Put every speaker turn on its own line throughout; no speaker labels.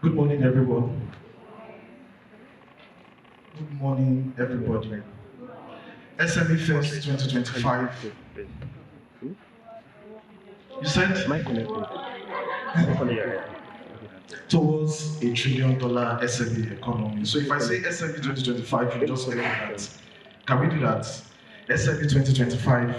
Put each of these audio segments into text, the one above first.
Good morning, everyone. Good morning, everybody. SME Fest 2025. You said towards $1 trillion SME economy. So if I say SME 2025, you just tell me that. Can we do that? SME 2025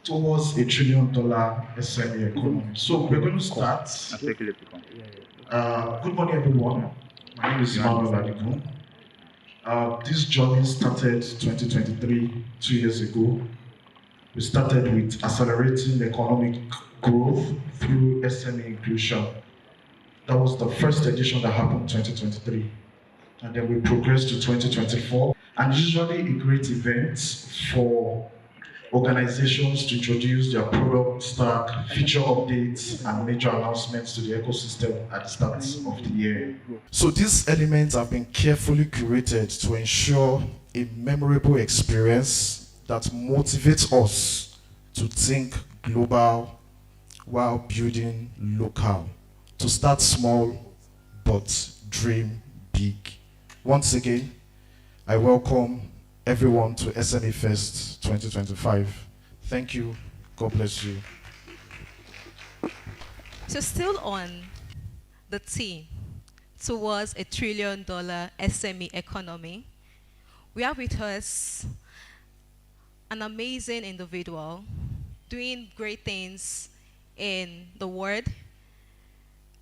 towards $1 trillion SME economy. So we're going to start. Good morning, everyone. My name is Manuel Adigun. This journey started 2023, 2 years ago. We started with accelerating economic growth through SME inclusion. That was the first edition that happened in 2023. And then we progressed to 2024. And usually a great event for organizations to introduce their product stack, feature updates, and major announcements to the ecosystem at the start of the year. So these elements have been carefully curated to ensure a memorable experience that motivates us to think global while building local. To start small, but dream big. Once again, I welcome everyone to SME Fest 2025. Thank you. God bless you.
So still on the theme towards $1 trillion SME economy, we have with us an amazing individual doing great things in the world.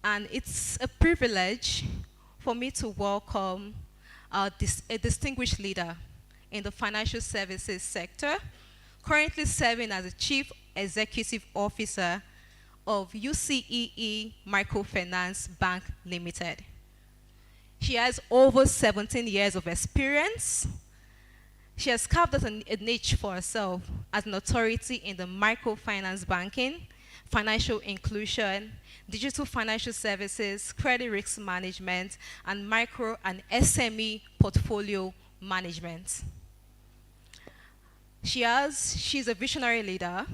And it's a privilege for me to welcome a distinguished leader in the financial services sector, currently serving as the Chief Executive Officer of UCEE Microfinance Bank Limited. She has over 17 years of experience. She has carved out a niche for herself as an authority in the microfinance banking, financial inclusion, digital financial services, credit risk management, and micro and SME portfolio management. She's a visionary leader,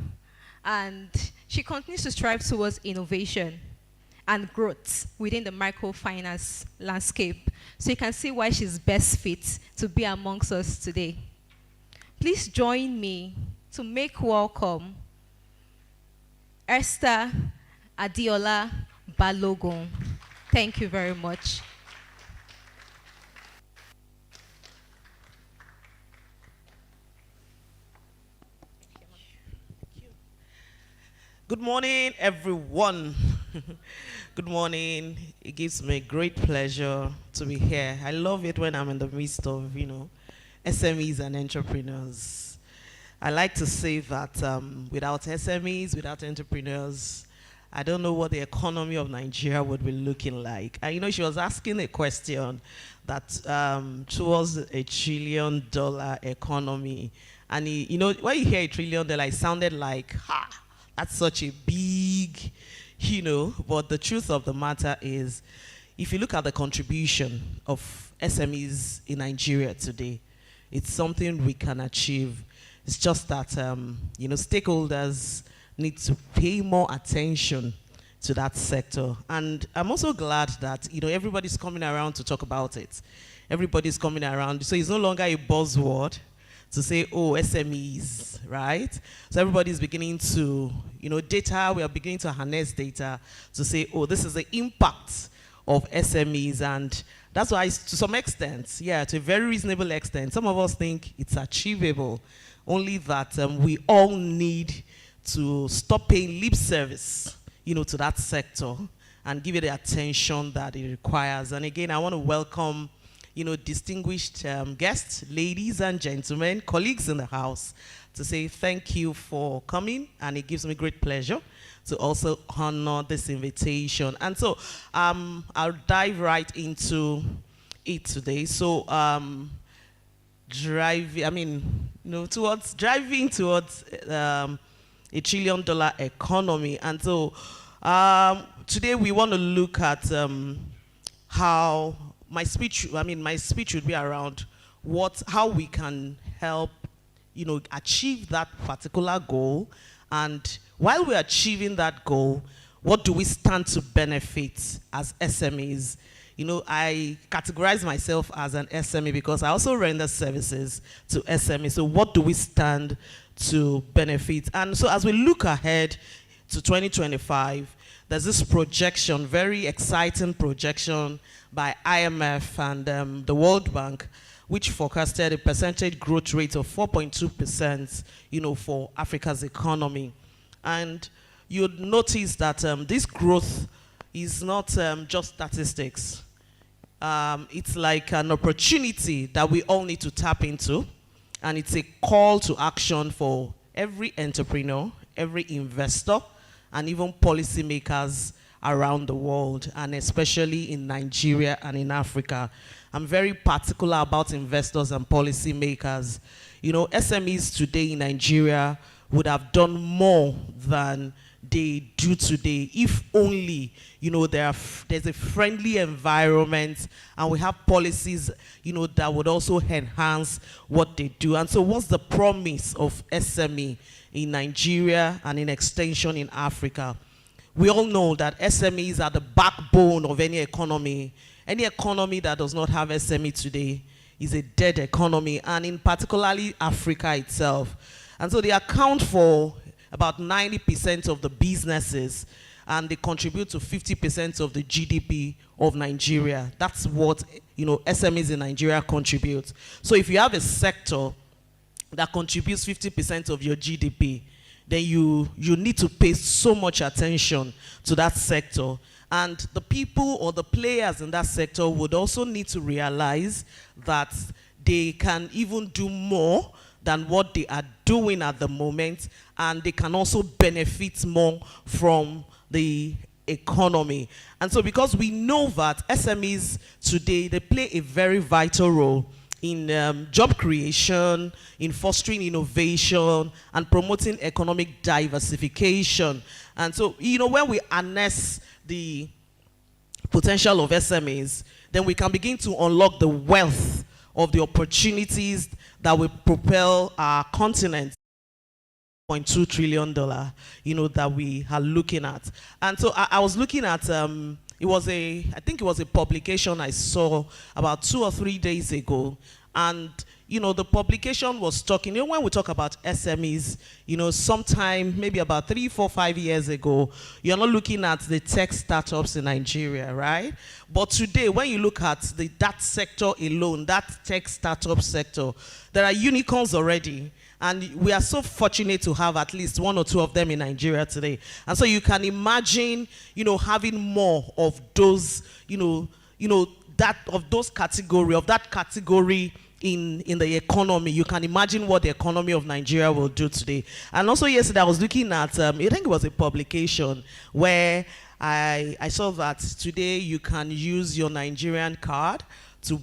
and she continues to strive towards innovation and growth within the microfinance landscape. So you can see why she's best fit to be amongst us today. Please join me to make welcome Esther Adiola Balogun. Thank you very much.
Good morning, everyone. Good morning. It gives me great pleasure to be here. I love it when I'm in the midst of, SMEs and entrepreneurs. I like to say that without SMEs, without entrepreneurs, I don't know what the economy of Nigeria would be looking like. And she was asking a question that towards $1 trillion economy. And when you hear $1 trillion, it sounded like, that's such a big, but the truth of the matter is, if you look at the contribution of SMEs in Nigeria today, it's something we can achieve. It's just that, stakeholders need to pay more attention to that sector. And I'm also glad that, everybody's coming around to talk about it. Everybody's coming around. So it's no longer a buzzword to say, oh, SMEs, right? So everybody's beginning to, data, we are beginning to harness data to say, oh, this is the impact of SMEs. And that's why, to some extent, to a very reasonable extent, some of us think it's achievable, only that we all need to stop paying lip service, to that sector and give it the attention that it requires. And again, I want to welcome distinguished guests, ladies and gentlemen, colleagues in the house, to say thank you for coming, and it gives me great pleasure to also honor this invitation. And so I'll dive right into it today. So driving towards $1 trillion economy. And so today we want to look at how my speech would be around how we can help, achieve that particular goal. And while we're achieving that goal, what do we stand to benefit as SMEs? I categorize myself as an SME because I also render services to SME. So what do we stand to benefit? And so as we look ahead to 2025, there's this projection, very exciting projection by IMF and the World Bank, which forecasted a percentage growth rate of 4.2%, for Africa's economy. And you'd notice that this growth is not just statistics. It's like an opportunity that we all need to tap into, and it's a call to action for every entrepreneur, every investor, and even policymakers around the world, and especially in Nigeria and in Africa. I'm very particular about investors and policymakers. SMEs today in Nigeria would have done more than they do today if only there's a friendly environment and we have policies that would also enhance what they do. And so what's the promise of SME in Nigeria and in extension in Africa? We all know that SMEs are the backbone of any economy. Any economy that does not have SME today is a dead economy, and in particularly Africa itself. And so they account for about 90% of the businesses, and they contribute to 50% of the GDP of Nigeria. That's what SMEs in Nigeria contribute. So if you have a sector that contributes 50% of your GDP, then you need to pay so much attention to that sector. And the people or the players in that sector would also need to realize that they can even do more than what they are doing at the moment, and they can also benefit more from the economy. And so because we know that SMEs today, they play a very vital role in job creation, in fostering innovation, and promoting economic diversification. And so, when we harness the potential of SMEs, then we can begin to unlock the wealth of the opportunities that will propel our continent $0.2 trillion, that we are looking at. And so I was looking at, I think it was a publication I saw about 2 or 3 days ago. And, the publication was talking, when we talk about SMEs, sometime maybe about 3, 4, 5 years ago, you're not looking at the tech startups in Nigeria, right? But today, when you look at that sector alone, that tech startup sector, there are unicorns already. And we are so fortunate to have at least 1 or 2 of them in Nigeria today. And so you can imagine, having more of those, that category in the economy. You can imagine what the economy of Nigeria will do today. And also yesterday I was looking at, I think it was a publication where I saw that today you can use your Nigerian card to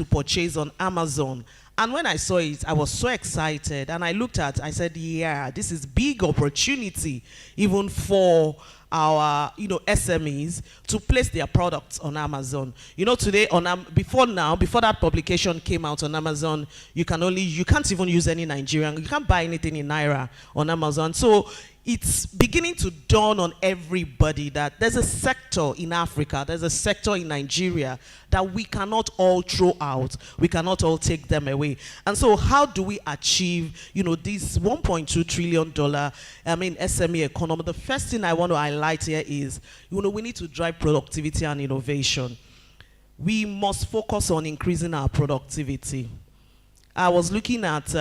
purchase on Amazon. And when I saw it, I was so excited, and I said, yeah, this is big opportunity even for our SMEs to place their products on Amazon. Today before that publication came out on Amazon, you can't even use any Nigerian, you can't buy anything in Naira on Amazon. So it's beginning to dawn on everybody that there's a sector in Africa, there's a sector in Nigeria that we cannot all throw out, we cannot all take them away. And so how do we achieve, this $1.2 trillion, SME economy? The first thing I want to highlight here is, we need to drive productivity and innovation. We must focus on increasing our productivity. I was looking at,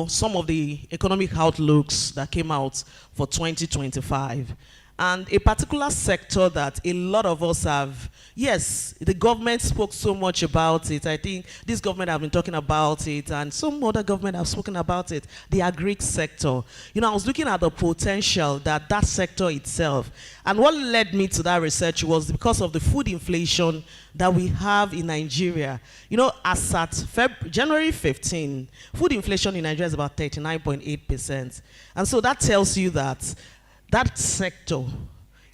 some of the economic outlooks that came out for 2025. And a particular sector that a lot of us have, yes, the government spoke so much about it. I think this government have been talking about it, and some other government have spoken about it, the agri sector. I was looking at the potential that sector itself. And what led me to that research was because of the food inflation that we have in Nigeria. As at January 15, food inflation in Nigeria is about 39.8%. And so that tells you that sector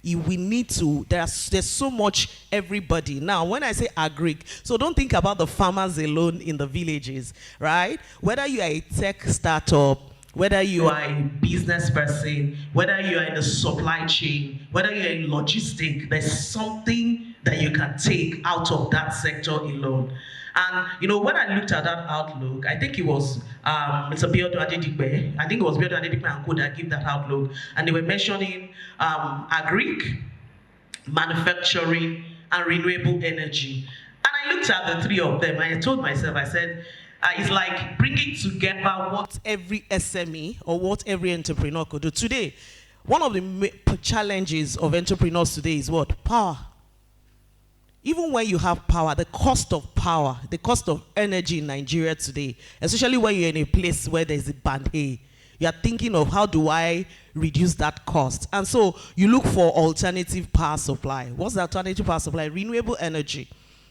We need to, there's so much everybody. Now, when I say agric, so don't think about the farmers alone in the villages, right? Whether you are a tech startup, whether you are a business person, whether you are in the supply chain, whether you're in logistics, there's something that you can take out of that sector alone. And when I looked at that outlook, I think it was Mr. Biodun Adedipe. I think it was Biodun Adedipe and Co that gave that outlook, and they were mentioning agric, manufacturing, and renewable energy. And I looked at the three of them, and I told myself, I said, it's like bringing together what every SME or what every entrepreneur could do. Today, one of the challenges of entrepreneurs today is what? Power. Even when you have power, the cost of energy in Nigeria today, especially when you're in a place where there's a band A, you're thinking of how do I reduce that cost? And so you look for alternative power supply. What's the alternative power supply? Renewable energy.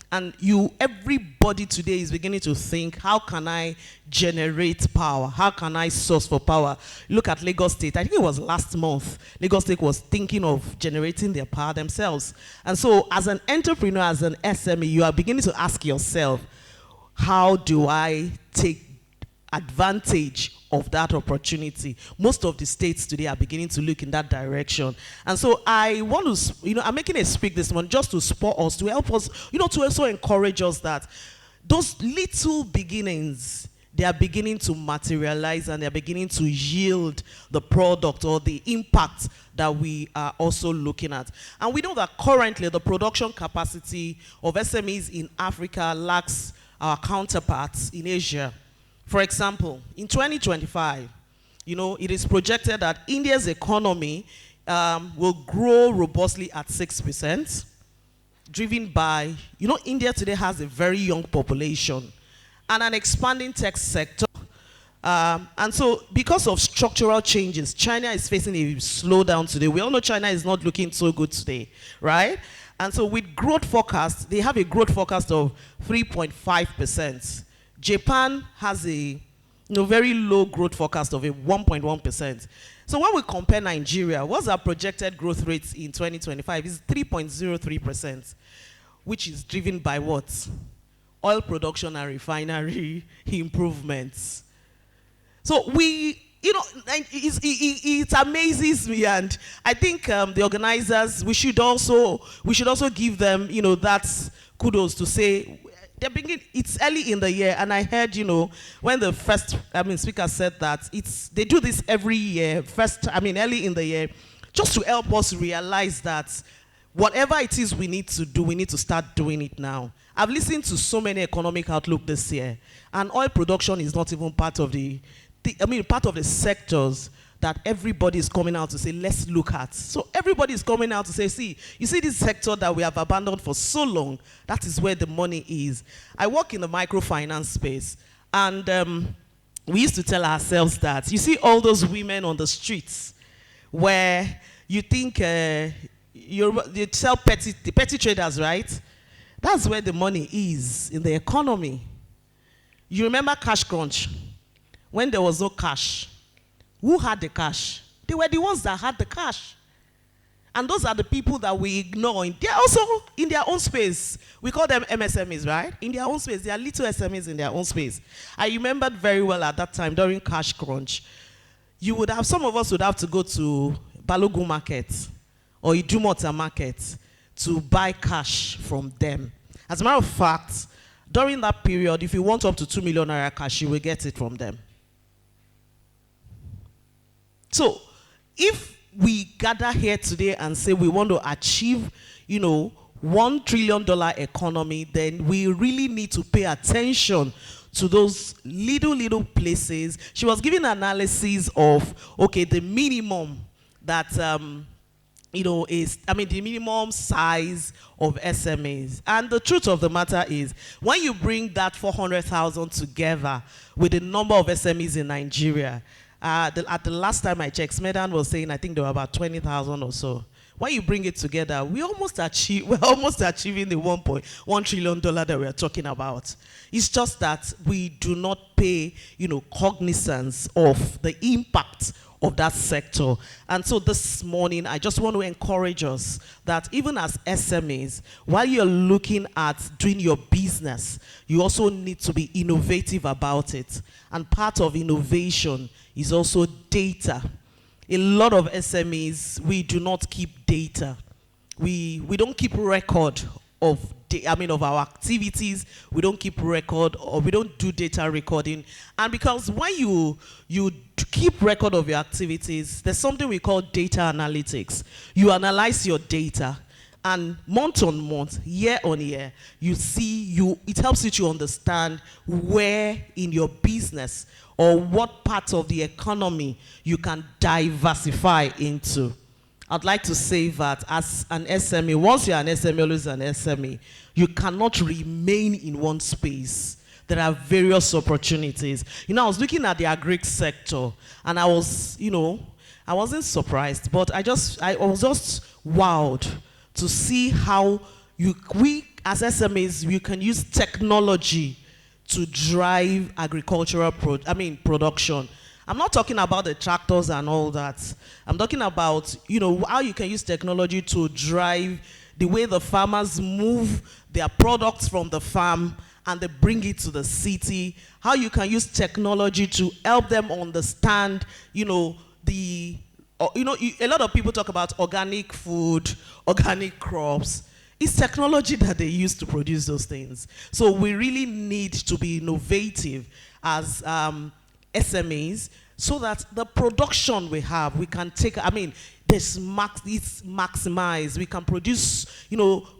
And everybody today is beginning to think, how can I generate power? How can I source for power? Look at Lagos State. I think it was last month. Lagos State was thinking of generating their power themselves. And so as an entrepreneur, as an SME, you are beginning to ask yourself, how do I take advantage of that opportunity? Most of the states today are beginning to look in that direction. And so I want to, I'm making a speak this morning just to spur us, to help us, to also encourage us that those little beginnings, they are beginning to materialize and they're beginning to yield the product or the impact that we are also looking at. And we know that currently the production capacity of SMEs in Africa lacks our counterparts in Asia. For example, in 2025, it is projected that India's economy will grow robustly at 6%, driven by, India today has a very young population and an expanding tech sector. And so because of structural changes, China is facing a slowdown today. We all know China is not looking so good today, right? And so with growth forecasts, they have a growth forecast of 3.5%. Japan has a very low growth forecast of a 1.1%. So when we compare Nigeria, what's our projected growth rates in 2025? It's 3.03%, which is driven by what? Oil production and refinery improvements. So it amazes me, and I think the organizers, we should also give them that kudos to say, it's early in the year, and I heard, when the first speaker said that they do this every year, early in the year, just to help us realize that whatever it is we need to do, we need to start doing it now. I've listened to so many economic outlook this year, and oil production is not even part of the sectors that everybody is coming out to say, let's look at. So everybody is coming out to say, see, you see this sector that we have abandoned for so long, that is where the money is. I work in the microfinance space, and we used to tell ourselves that, you see all those women on the streets where you think you sell the petty traders, right? That's where the money is in the economy. You remember cash crunch? When there was no cash, who had the cash? They were the ones that had the cash. And those are the people that we ignore. They're also in their own space. We call them MSMEs, right? In their own space. They are little SMEs in their own space. I remembered very well at that time during cash crunch. Some of us would have to go to Balogun market or Idumota market to buy cash from them. As a matter of fact, during that period, if you want up to 2 million naira cash, you will get it from them. So, if we gather here today and say we want to achieve, $1 trillion economy, then we really need to pay attention to those little places. She was giving analysis of, the minimum that, the minimum size of SMEs. And the truth of the matter is, when you bring that 400,000 together with the number of SMEs in Nigeria, at the last time I checked, Smedan was saying I think there were about 20,000 or so. When you bring it together, we're almost achieving the $1.1 trillion that we're talking about. It's just that we do not pay, cognizance of the impact of that sector. And so this morning, I just want to encourage us that even as SMEs, while you're looking at doing your business, you also need to be innovative about it. And part of innovation is also data. A lot of SMEs, we do not keep data. We don't keep record of of our activities. We don't keep record, or we don't do data recording. And because when you keep record of your activities, there's something we call data analytics. You analyze your data, and month on month, year on year, it helps you to understand where in your business or what part of the economy you can diversify into. I'd like to say that as an SME, once you're an SME, always an SME, you cannot remain in one space. There are various opportunities. I was looking at the agri sector, and I was, I wasn't surprised, but I was just wowed to see how we as SMEs, we can use technology to drive agricultural production. I'm not talking about the tractors and all that. I'm talking about, how you can use technology to drive the way the farmers move their products from the farm and they bring it to the city. How you can use technology to help them understand, a lot of people talk about organic food, organic crops. It's technology that they use to produce those things. So we really need to be innovative as SMEs, so that the production we have, we can take, it's maximized. We can produce,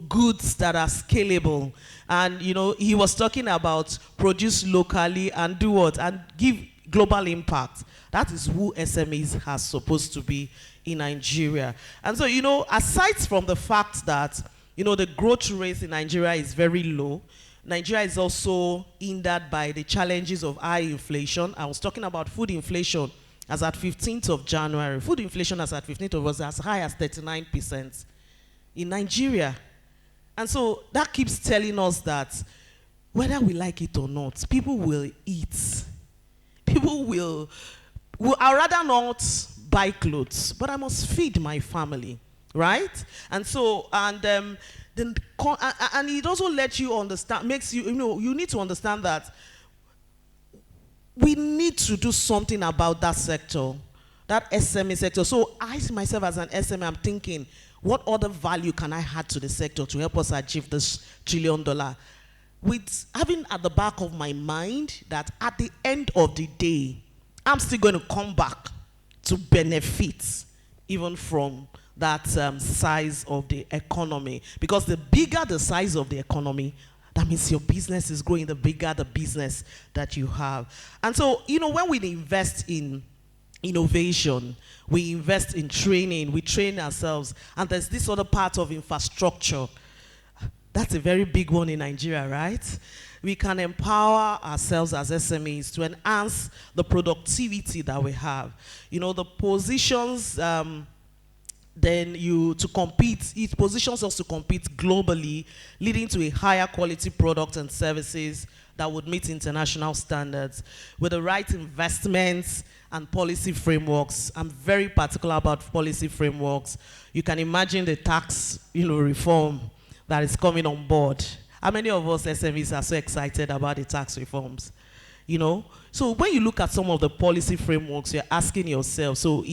goods that are scalable. And, he was talking about produce locally and do what? And give global impact. That is who SMEs are supposed to be in Nigeria. And so, aside from the fact that, the growth rate in Nigeria is very low, Nigeria is also hindered by the challenges of high inflation. I was talking about food inflation as at 15th of January. Food inflation as at 15th was as high as 39% in Nigeria. And so that keeps telling us that whether we like it or not, people will eat. People will I'd rather not buy clothes, but I must feed my family, right? And so, and it also lets you understand, makes you, you need to understand that we need to do something about that sector, that SME sector. So I see myself as an SME, I'm thinking, what other value can I add to the sector to help us achieve this $1 trillion? With having at the back of my mind that at the end of the day, I'm still going to come back to benefit even from that size of the economy. Because the bigger the size of the economy, that means your business is growing, the bigger the business that you have. And so, when we invest in innovation, we invest in training, we train ourselves, and there's this other part of infrastructure. That's a very big one in Nigeria, right? We can empower ourselves as SMEs to enhance the productivity that we have. The positions to compete, it positions us to compete globally, leading to a higher quality product and services that would meet international standards. With the right investments and policy frameworks, I'm very particular about policy frameworks. You can imagine the tax, reform that is coming on board. How many of us SMEs are so excited about the tax reforms? So when you look at some of the policy frameworks, you're asking yourself, so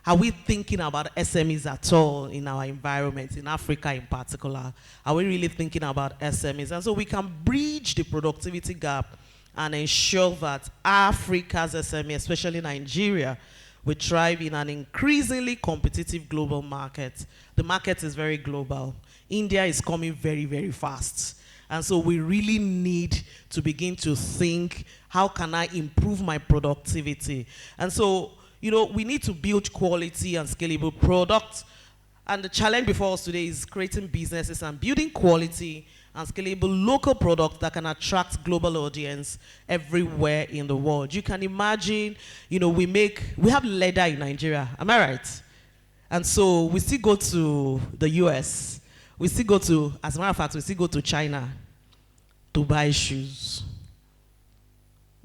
are we thinking about SMEs at all in our environment, in Africa in particular? Are we really thinking about SMEs? And so we can bridge the productivity gap and ensure that Africa's SME, especially Nigeria, will thrive in an increasingly competitive global market. The market is very global. India is coming very, very fast. And so we really need to begin to think, how can I improve my productivity? And so, we need to build quality and scalable products. And the challenge before us today is creating businesses and building quality and scalable local products that can attract global audience everywhere in the world. You can imagine, we have leather in Nigeria, am I right? And so we still go to the US. We still go to, as a matter of fact, we still go to China to buy shoes.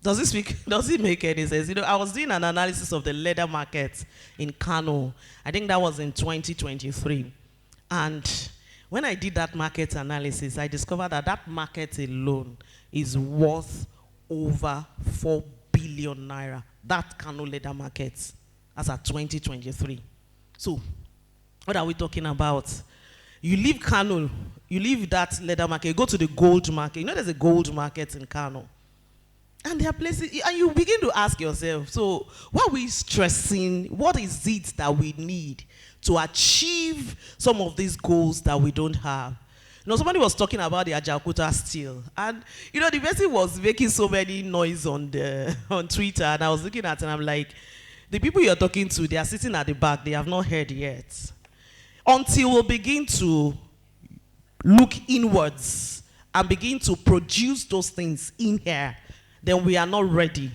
Does it make any sense? You know, I was doing an analysis of the leather market in Kano. I think that was in 2023. And when I did that market analysis, I discovered that that market alone is worth over 4 billion naira. That Kano leather market as at 2023. So, what are we talking about? You leave Kano, you leave that leather market, you go to the gold market. You know there's a gold market in Kano. And there are places, and you begin to ask yourself, so what are we stressing? What is it that we need to achieve some of these goals that we don't have? You know, somebody was talking about the Ajaokuta steel, and you know, the person was making so many noise on Twitter, and I was looking at it, and I'm like, the people you're talking to, they are sitting at the back, they have not heard yet. Until we begin to look inwards and begin to produce those things in here, then we are not ready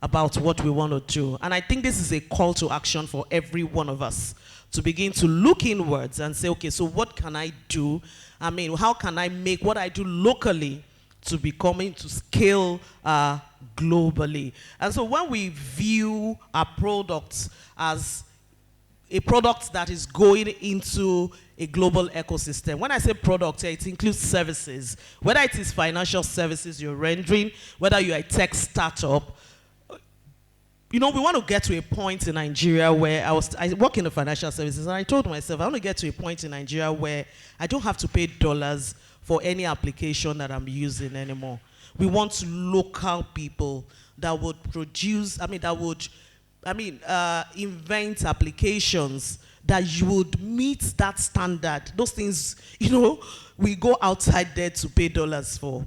about what we want to do. And I think this is a call to action for every one of us to begin to look inwards and say, okay, so what can I do? I mean, how can I make what I do locally to becoming to scale globally? And so when we view our products as a product that is going into a global ecosystem. When I say product, it includes services. Whether it is financial services you're rendering, whether you're a tech startup. You know, we want to get to a point in Nigeria where I work in the financial services, and I told myself, I want to get to a point in Nigeria where I don't have to pay dollars for any application that I'm using anymore. We want local people that would produce, invent applications that you would meet that standard. Those things, you know, we go outside there to pay dollars for.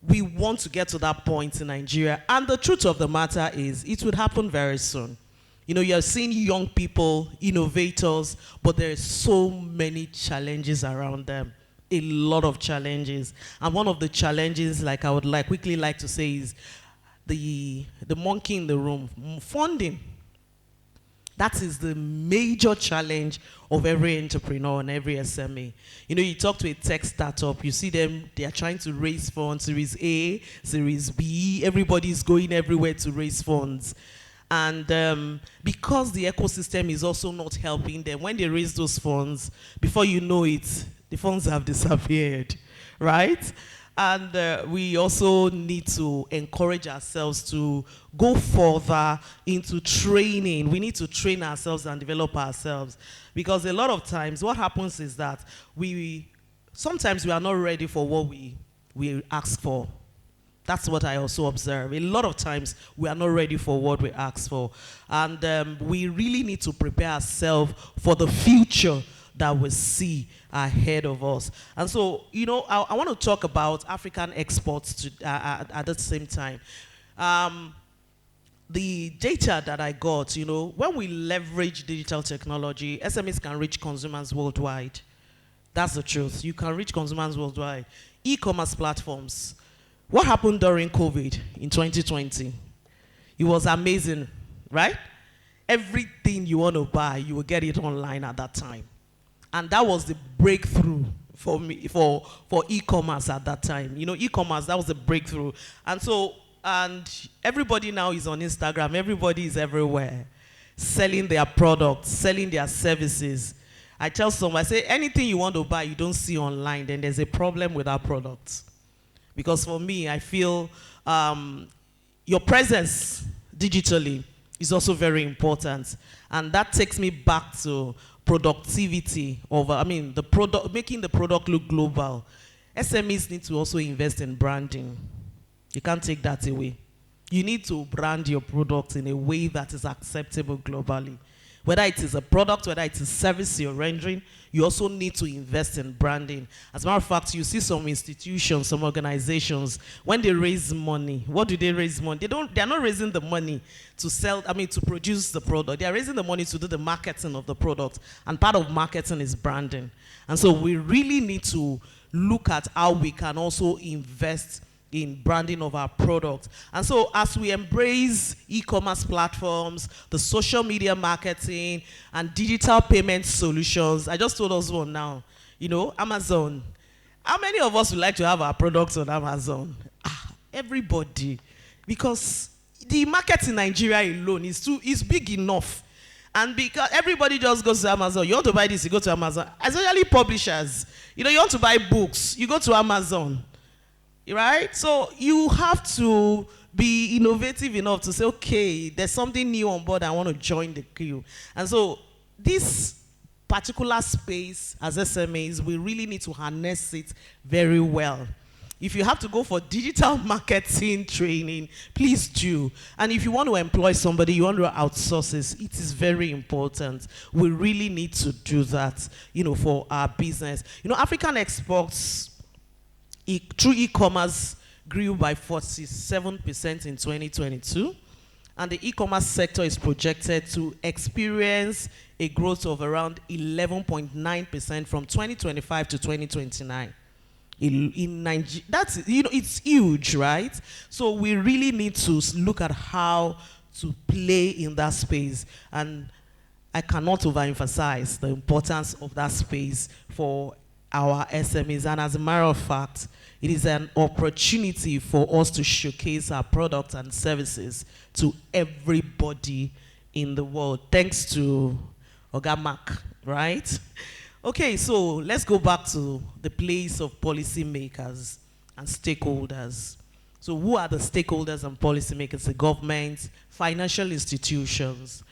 We want to get to that point in Nigeria. And the truth of the matter is, it would happen very soon. You know, you're seeing young people, innovators, but there are so many challenges around them. A lot of challenges. And one of the challenges, like I would quickly like to say, is the monkey in the room, funding. That is the major challenge of every entrepreneur and every SME. You know, you talk to a tech startup, you see them, they are trying to raise funds, Series A, Series B, everybody's going everywhere to raise funds. And because the ecosystem is also not helping them, when they raise those funds, before you know it, the funds have disappeared, right? And we also need to encourage ourselves to go further into training. We need to train ourselves and develop ourselves. Because a lot of times what happens is that sometimes we are not ready for what we ask for. That's what I also observe. A lot of times we are not ready for what we ask for. And we really need to prepare ourselves for the future that we see ahead of us. And so, you know, I want to talk about African exports at the same time. The data that I got, you know, when we leverage digital technology, SMEs can reach consumers worldwide. That's the truth. You can reach consumers worldwide. E-commerce platforms. What happened during COVID in 2020? It was amazing, right? Everything you want to buy, you will get it online at that time. And that was the breakthrough for me, for e-commerce at that time. You know, e-commerce, that was the breakthrough. And everybody now is on Instagram. Everybody is everywhere, selling their products, selling their services. I tell someone, I say, anything you want to buy, you don't see online, then there's a problem with our products. Because for me, I feel your presence digitally is also very important. And that takes me back to productivity making the product look global. SMEs need to also invest in branding. You can't take that away. You need to brand your product in a way that is acceptable globally. Whether it is a product, whether it is service you're rendering, you also need to invest in branding. As a matter of fact, you see some institutions, some organizations, when they raise money, what do they raise money? They're not raising the money to to produce the product. They're raising the money to do the marketing of the product. And part of marketing is branding. And so we really need to look at how we can also invest in branding of our product. And so as we embrace e-commerce platforms, the social media marketing, and digital payment solutions, I just told us one now, you know, Amazon. How many of us would like to have our products on Amazon? Everybody. because the market in Nigeria alone is big enough. And because everybody just goes to Amazon, you want to buy this, you go to Amazon. Especially publishers, you want to buy books, you go to Amazon, right? So you have to be innovative enough to say, okay, there's something new on board, I want to join the queue. And so this particular space as SMEs, we really need to harness it very well. If you have to go for digital marketing training, please do. And if you want to employ somebody, you want to outsource it is very important. We really need to do that, for our business. African exports through e-commerce grew by 47% in 2022. And the e-commerce sector is projected to experience a growth of around 11.9% from 2025 to 2029. In Nigeria, that's, it's huge, right? So we really need to look at how to play in that space. And I cannot overemphasize the importance of that space for our SMEs. And as a matter of fact, it is an opportunity for us to showcase our products and services to everybody in the world, thanks to Oga Mark, right? Okay, so let's go back to the place of policymakers and stakeholders. So who are the stakeholders and policymakers? The government, financial institutions,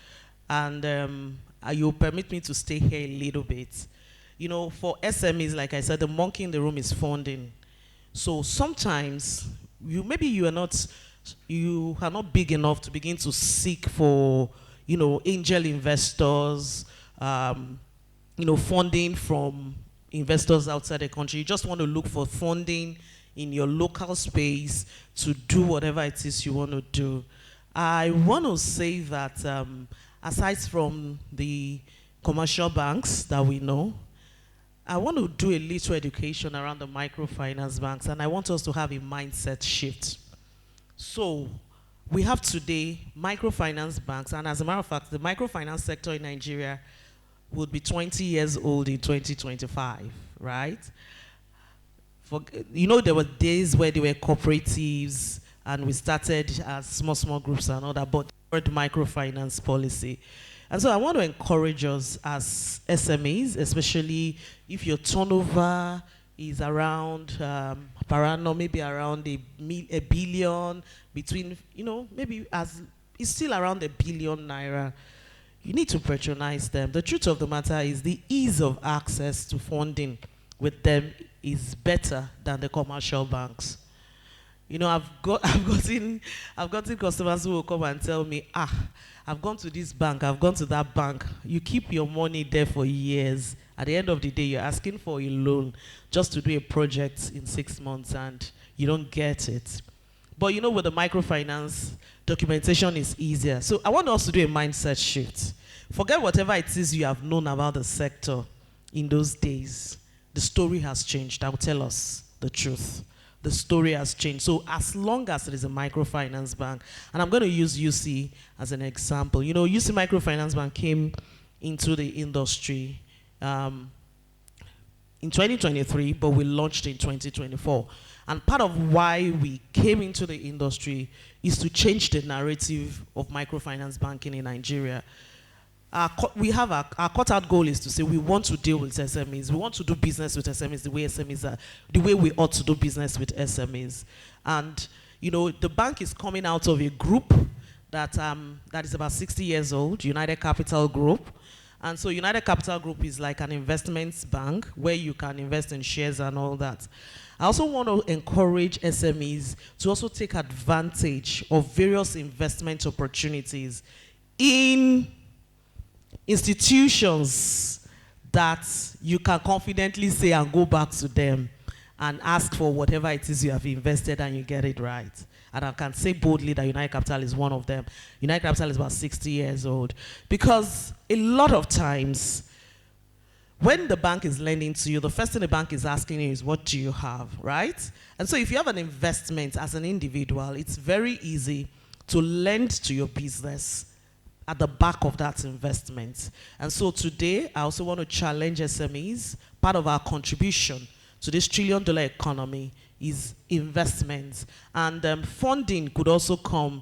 and you'll permit me to stay here a little bit. For SMEs, like I said, the monkey in the room is funding. So sometimes maybe you are not big enough to begin to seek for angel investors, funding from investors outside the country. You just want to look for funding in your local space to do whatever it is you want to do. I want to say that aside from the commercial banks that we know, I want to do a little education around the microfinance banks, and I want us to have a mindset shift. So we have today microfinance banks, and as a matter of fact, the microfinance sector in Nigeria would be 20 years old in 2025, right? There were days where there were cooperatives, and we started as small groups and all that, but microfinance policy. And so I want to encourage us as SMEs, especially if your turnover is around, per annum, maybe around a billion, between, maybe it's still around £1 billion. You need to patronize them. The truth of the matter is the ease of access to funding with them is better than the commercial banks. I've gotten customers who will come and tell me, I've gone to this bank, I've gone to that bank. You keep your money there for years. At the end of the day, you're asking for a loan just to do a project in 6 months and you don't get it. But with the microfinance, documentation is easier. So I want us to do a mindset shift. Forget whatever it is you have known about the sector in those days. The story has changed. I will tell us the truth. The story has changed. So as long as it is a microfinance bank, and I'm going to use UC as an example. UC Microfinance Bank came into the industry in 2023, but we launched in 2024. And part of why we came into the industry is to change the narrative of microfinance banking in Nigeria. Our cut-out goal is to say we want to deal with SMEs. We want to do business with SMEs the way SMEs are, the way we ought to do business with SMEs. And, the bank is coming out of a group that is about 60 years old, United Capital Group. And so United Capital Group is like an investments bank where you can invest in shares and all that. I also want to encourage SMEs to also take advantage of various investment opportunities in institutions that you can confidently say and go back to them and ask for whatever it is you have invested and you get it right. And I can say boldly that United Capital is one of them. United Capital is about 60 years old. Because a lot of times, when the bank is lending to you, the first thing the bank is asking you is, what do you have, right? And so if you have an investment as an individual, it's very easy to lend to your business at the back of that investment. And so today, I also want to challenge SMEs. Part of our contribution to this $1 trillion economy is investments. And funding could also come,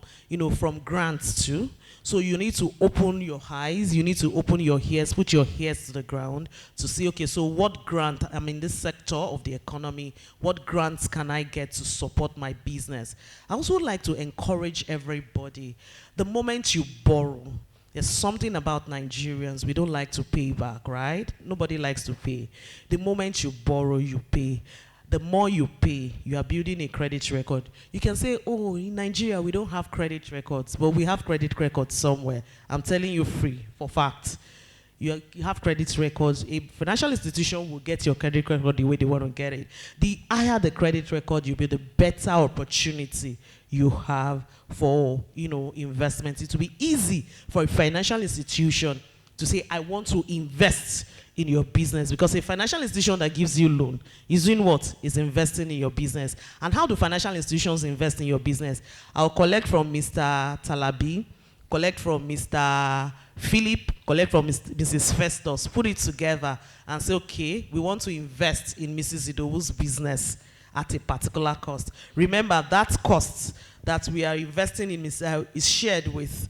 from grants too. So you need to open your eyes, you need to open your ears, put your ears to the ground to see, okay, so what grant, I'm in this sector of the economy, what grants can I get to support my business? I also would like to encourage everybody, the moment you borrow, there's something about Nigerians, we don't like to pay back, right? Nobody likes to pay. The moment you borrow, you pay. The more you pay, you are building a credit record. You can say, oh, in Nigeria, we don't have credit records, but we have credit records somewhere. I'm telling you free, for fact. You have credit records. A financial institution will get your credit record the way they want to get it. The higher the credit record you build, the better opportunity you have for, investment. It will be easy for a financial institution to say, I want to invest in your business, because a financial institution that gives you loan is doing what? Is investing in your business. And how do financial institutions invest in your business? I'll collect from Mr. Talabi, collect from Mr. Philip, collect from Mrs. Festus, put it together and say, okay, we want to invest in Mrs. Idowu's business at a particular cost. Remember, that cost that we are investing in is shared with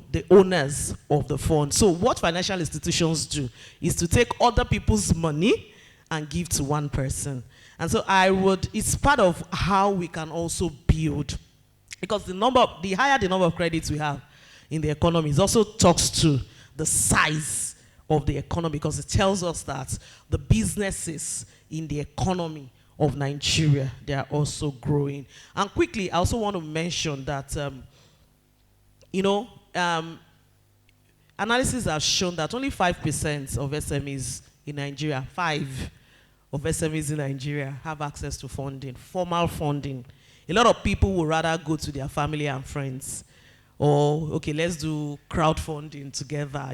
the owners of the fund. So what financial institutions do is to take other people's money and give to one person. And so it's part of how we can also build, because the higher the number of credits we have in the economy, it also talks to the size of the economy, because it tells us that the businesses in the economy of Nigeria, they are also growing. And quickly, I also want to mention that, analysis have shown that only 5% of SMEs in Nigeria, 5 of SMEs in Nigeria have access to funding, formal funding. A lot of people would rather go to their family and friends, or, okay, let's do crowdfunding together,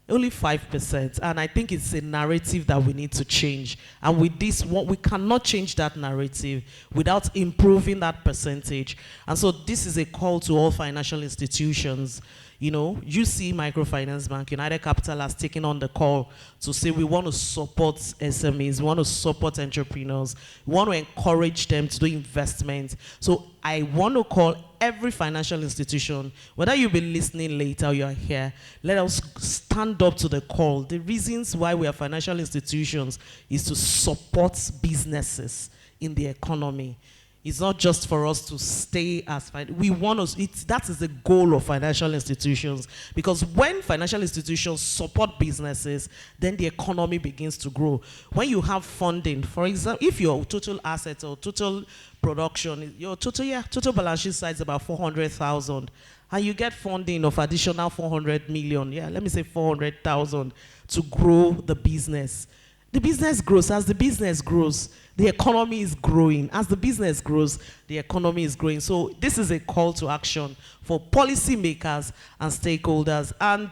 Only 5%. And I think it's a narrative that we need to change. And with this, we cannot change that narrative without improving that percentage. And so this is a call to all financial institutions. UC Microfinance Bank, United Capital has taken on the call to say we want to support SMEs, we want to support entrepreneurs, we want to encourage them to do investment. So I want to call every financial institution, whether you've been listening later or you're here, let us stand up to the call. The reasons why we are financial institutions is to support businesses in the economy. It's not just for us to stay as we want to. That is the goal of financial institutions, because when financial institutions support businesses, then the economy begins to grow. When you have funding, for example, if your total assets or total production, your total balance sheet size is about 400,000, and you get funding of additional 400 million, let me say 400,000 to grow the business. The business grows. As the business grows, the economy is growing. As the business grows, the economy is growing. So this is a call to action for policymakers and stakeholders. And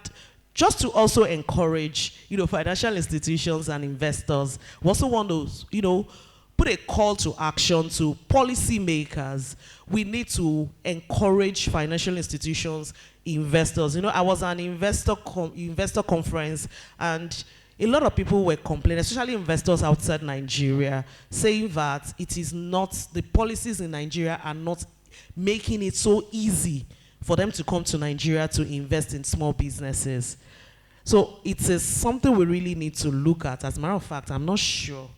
just to also encourage, financial institutions and investors, we also want to, put a call to action to policymakers. We need to encourage financial institutions, investors. I was at an investor conference, and a lot of people were complaining, especially investors outside Nigeria, saying that it is not, the policies in Nigeria are not making it so easy for them to come to Nigeria to invest in small businesses. So it is something we really need to look at. As a matter of fact, I'm not sure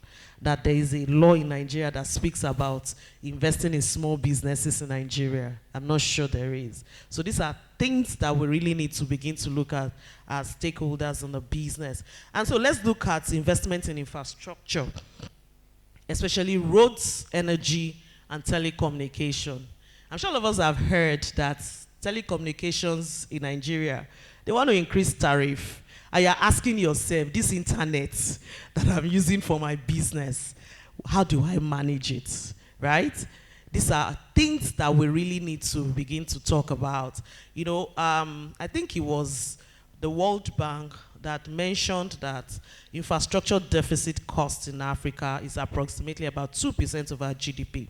that there is a law in Nigeria that speaks about investing in small businesses in Nigeria. I'm not sure there is. So these are things that we really need to begin to look at as stakeholders in the business. And so let's look at investment in infrastructure, especially roads, energy, and telecommunication. I'm sure all of us have heard that telecommunications in Nigeria, they want to increase tariff. And you're asking yourself, this internet that I'm using for my business, how do I manage it, right? These are things that we really need to begin to talk about. I think it was the World Bank that mentioned that infrastructure deficit cost in Africa is approximately about 2% of our GDP.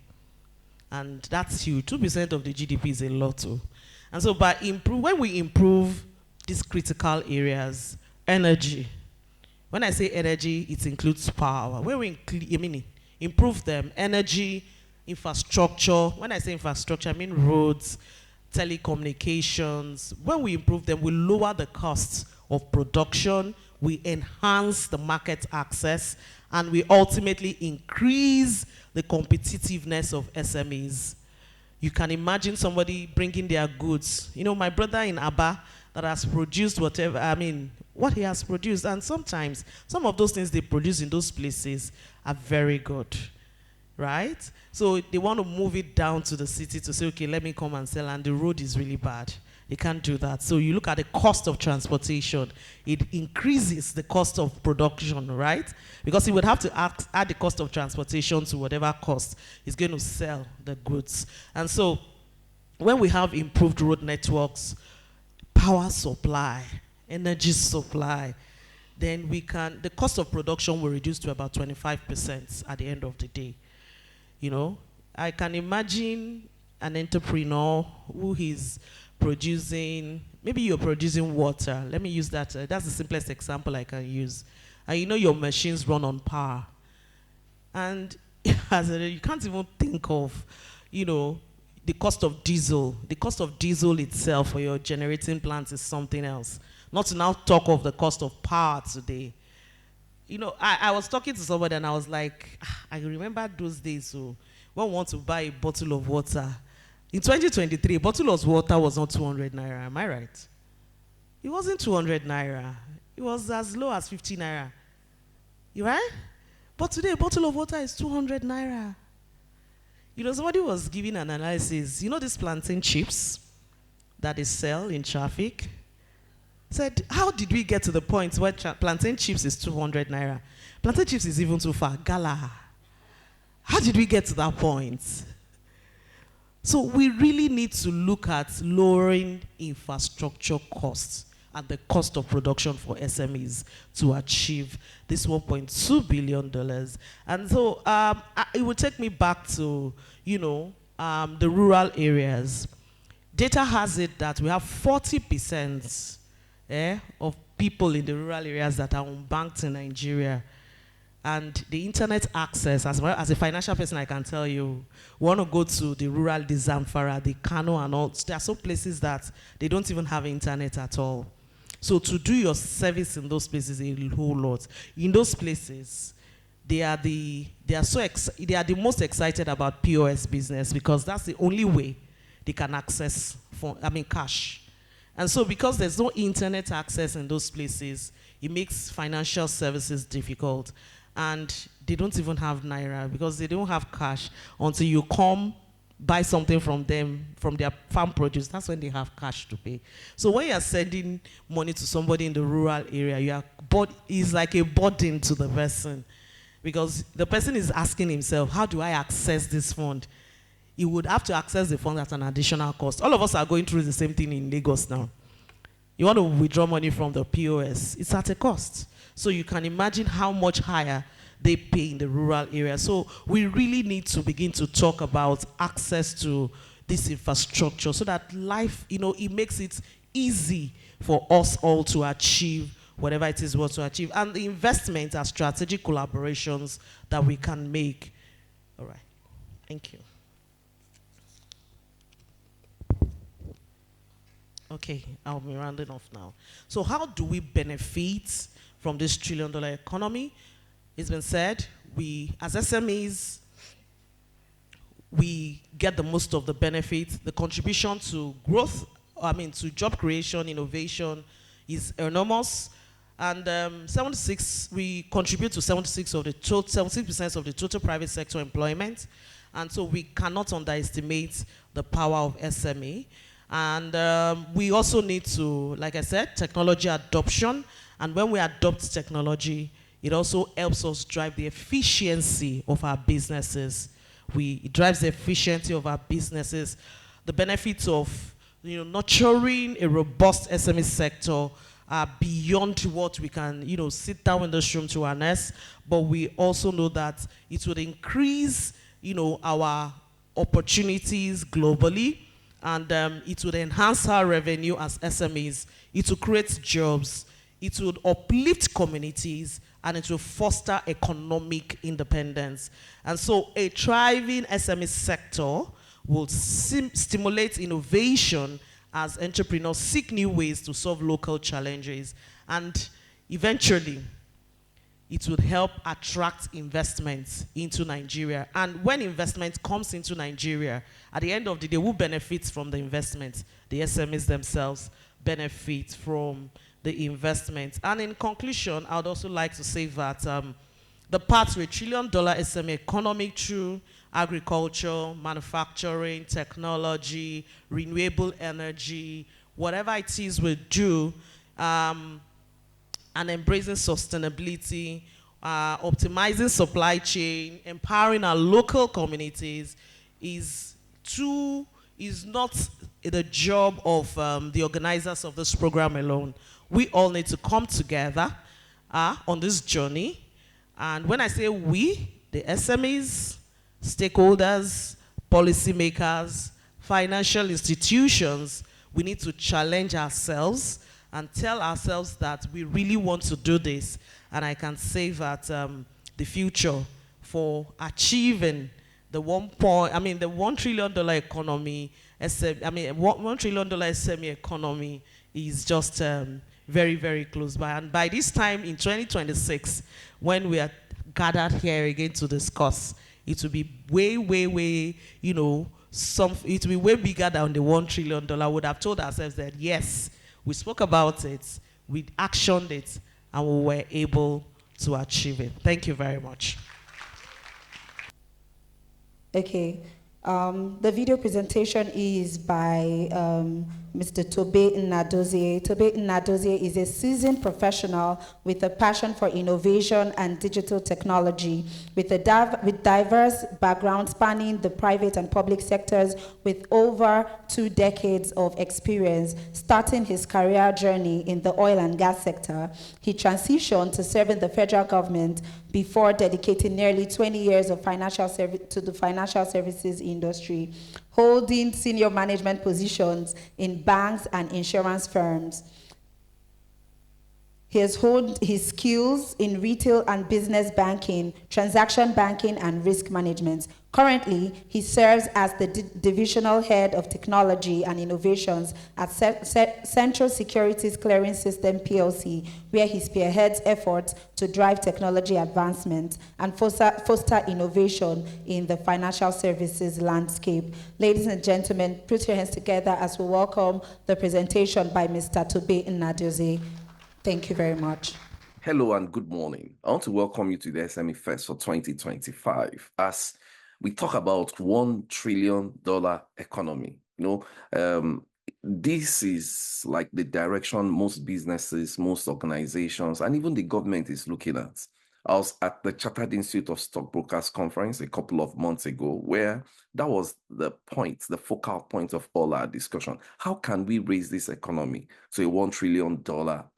And that's huge. 2% of the GDP is a lot too. And so when we improve these critical areas, energy. When I say energy, it includes power. When we improve them. Energy, infrastructure. When I say infrastructure, I mean roads, telecommunications. When we improve them, we lower the costs of production, we enhance the market access, and we ultimately increase the competitiveness of SMEs. You can imagine somebody bringing their goods. You know, my brother in Aba that has produced whatever, I mean, what he has produced. And sometimes, some of those things they produce in those places are very good, right? So they want to move it down to the city to say, okay, let me come and sell, and the road is really bad. They can't do that. So you look at the cost of transportation, it increases the cost of production, right? Because he would have to add the cost of transportation to whatever cost he's going to sell the goods. And so when we have improved road networks, power supply, energy supply, then the cost of production will reduce to about 25% at the end of the day. You know, I can imagine an entrepreneur who is producing, maybe you're producing water. Let me use that. That's the simplest example I can use. And you know your machines run on power. And you can't even think of, you know, the cost of diesel. The cost of diesel itself for your generating plants is something else. Not to now talk of the cost of power today. You know, I was talking to somebody and I was like, I remember those days. So when we want to buy a bottle of water, in 2023, a bottle of water was not 200 naira. Am I right? It wasn't 200 naira. It was as low as 50 naira. You right? But today, a bottle of water is 200 naira. You know, somebody was giving an analysis. You know these plantain chips that they sell in traffic? Said, how did we get to the point where plantain chips is 200 naira? Plantain chips is even too far. Gala. How did we get to that point? So we really need to look at lowering infrastructure costs and the cost of production for SMEs to achieve this $1.2 billion. And so it would take me back to, you know, the rural areas. Data has it that we have 40% of people in the rural areas that are unbanked in Nigeria. And the internet access, as well as a financial person, I can tell you, we want to go to the rural, the Zamfara, the Kano, and all. There are some places that they don't even have internet at all. So to do your service in those places, a whole lot. In those places, they are the most excited about POS business because that's the only way they can access cash. And so because there's no internet access in those places, it makes financial services difficult. And they don't even have naira because they don't have cash until you come buy something from them, from their farm produce. That's when they have cash to pay. So when you're sending money to somebody in the rural area, it's like a burden to the person because the person is asking himself, how do I access this fund? He would have to access the fund at an additional cost. All of us are going through the same thing in Lagos now. You want to withdraw money from the POS, it's at a cost. So you can imagine how much higher they pay in the rural area. So we really need to begin to talk about access to this infrastructure so that life, you know, it makes it easy for us all to achieve whatever it is we want to achieve. And the investment are strategic collaborations that we can make. All right. Thank you. Okay, I'll be rounding off now. So how do we benefit from this $1 trillion economy? It's been said, we, as SMEs, we get the most of the benefits. The contribution to growth, to job creation, innovation is enormous. And we contribute to 76% of the total private sector employment. And so we cannot underestimate the power of SME. And we also need to, like I said, technology adoption. And when we adopt technology, it also helps us drive the efficiency of our businesses. It drives the efficiency of our businesses. The benefits of nurturing a robust SME sector are beyond what we can sit down in this room to harness. But we also know that it would increase our opportunities globally. And it would enhance our revenue as SMEs. It will create jobs. it would uplift communities, and it will foster economic independence. And so a thriving SME sector will stimulate innovation as entrepreneurs seek new ways to solve local challenges. And eventually, it would help attract investments into Nigeria. And when investment comes into Nigeria, at the end of the day, who benefits from the investment? The SMEs themselves benefit from the investment. And in conclusion, I would also like to say that the path to $1 trillion SME economy through agriculture, manufacturing, technology, renewable energy, whatever it is we do, and embracing sustainability, optimizing supply chain, empowering our local communities is not the job of the organizers of this program alone. We all need to come together on this journey. And when I say we, the SMEs, stakeholders, policymakers, financial institutions, we need to challenge ourselves and tell ourselves that we really want to do this. And I can say that the future for achieving the $1 trillion economy, $1 trillion SME economy is just very, very close by. And by this time in 2026, when we are gathered here again to discuss, it will be way, way, way, it will be way bigger than the $1 trillion. We would have told ourselves that, yes, we spoke about it, we actioned it, and we were able to achieve it. Thank you very much.
Okay. The video presentation is by Mr. Tobe Nnadozie. Tobe Nnadozie is a seasoned professional with a passion for innovation and digital technology, with diverse background spanning the private and public sectors, with over 2 decades of experience. Starting his career journey in the oil and gas sector, he transitioned to serving the federal government before dedicating nearly 20 years of to the financial services industry, holding senior management positions in banks and insurance firms. He has honed his skills in retail and business banking, transaction banking, and risk management. Currently, he serves as the Divisional Head of Technology and Innovations at Central Securities Clearing System PLC, where he spearheads efforts to drive technology advancement and foster innovation in the financial services landscape. Ladies and gentlemen, put your hands together as we welcome the presentation by Mr. Tobe Nnadozie. Thank you very much.
Hello and good morning. I want to welcome you to the SME Fest for 2025 as we talk about $1 trillion economy. This is like the direction most businesses, most organizations, and even the government is looking at. I was at the Chartered Institute of Stockbrokers conference a couple of months ago, where that was the focal point of all our discussion. How can we raise this economy to a $1 trillion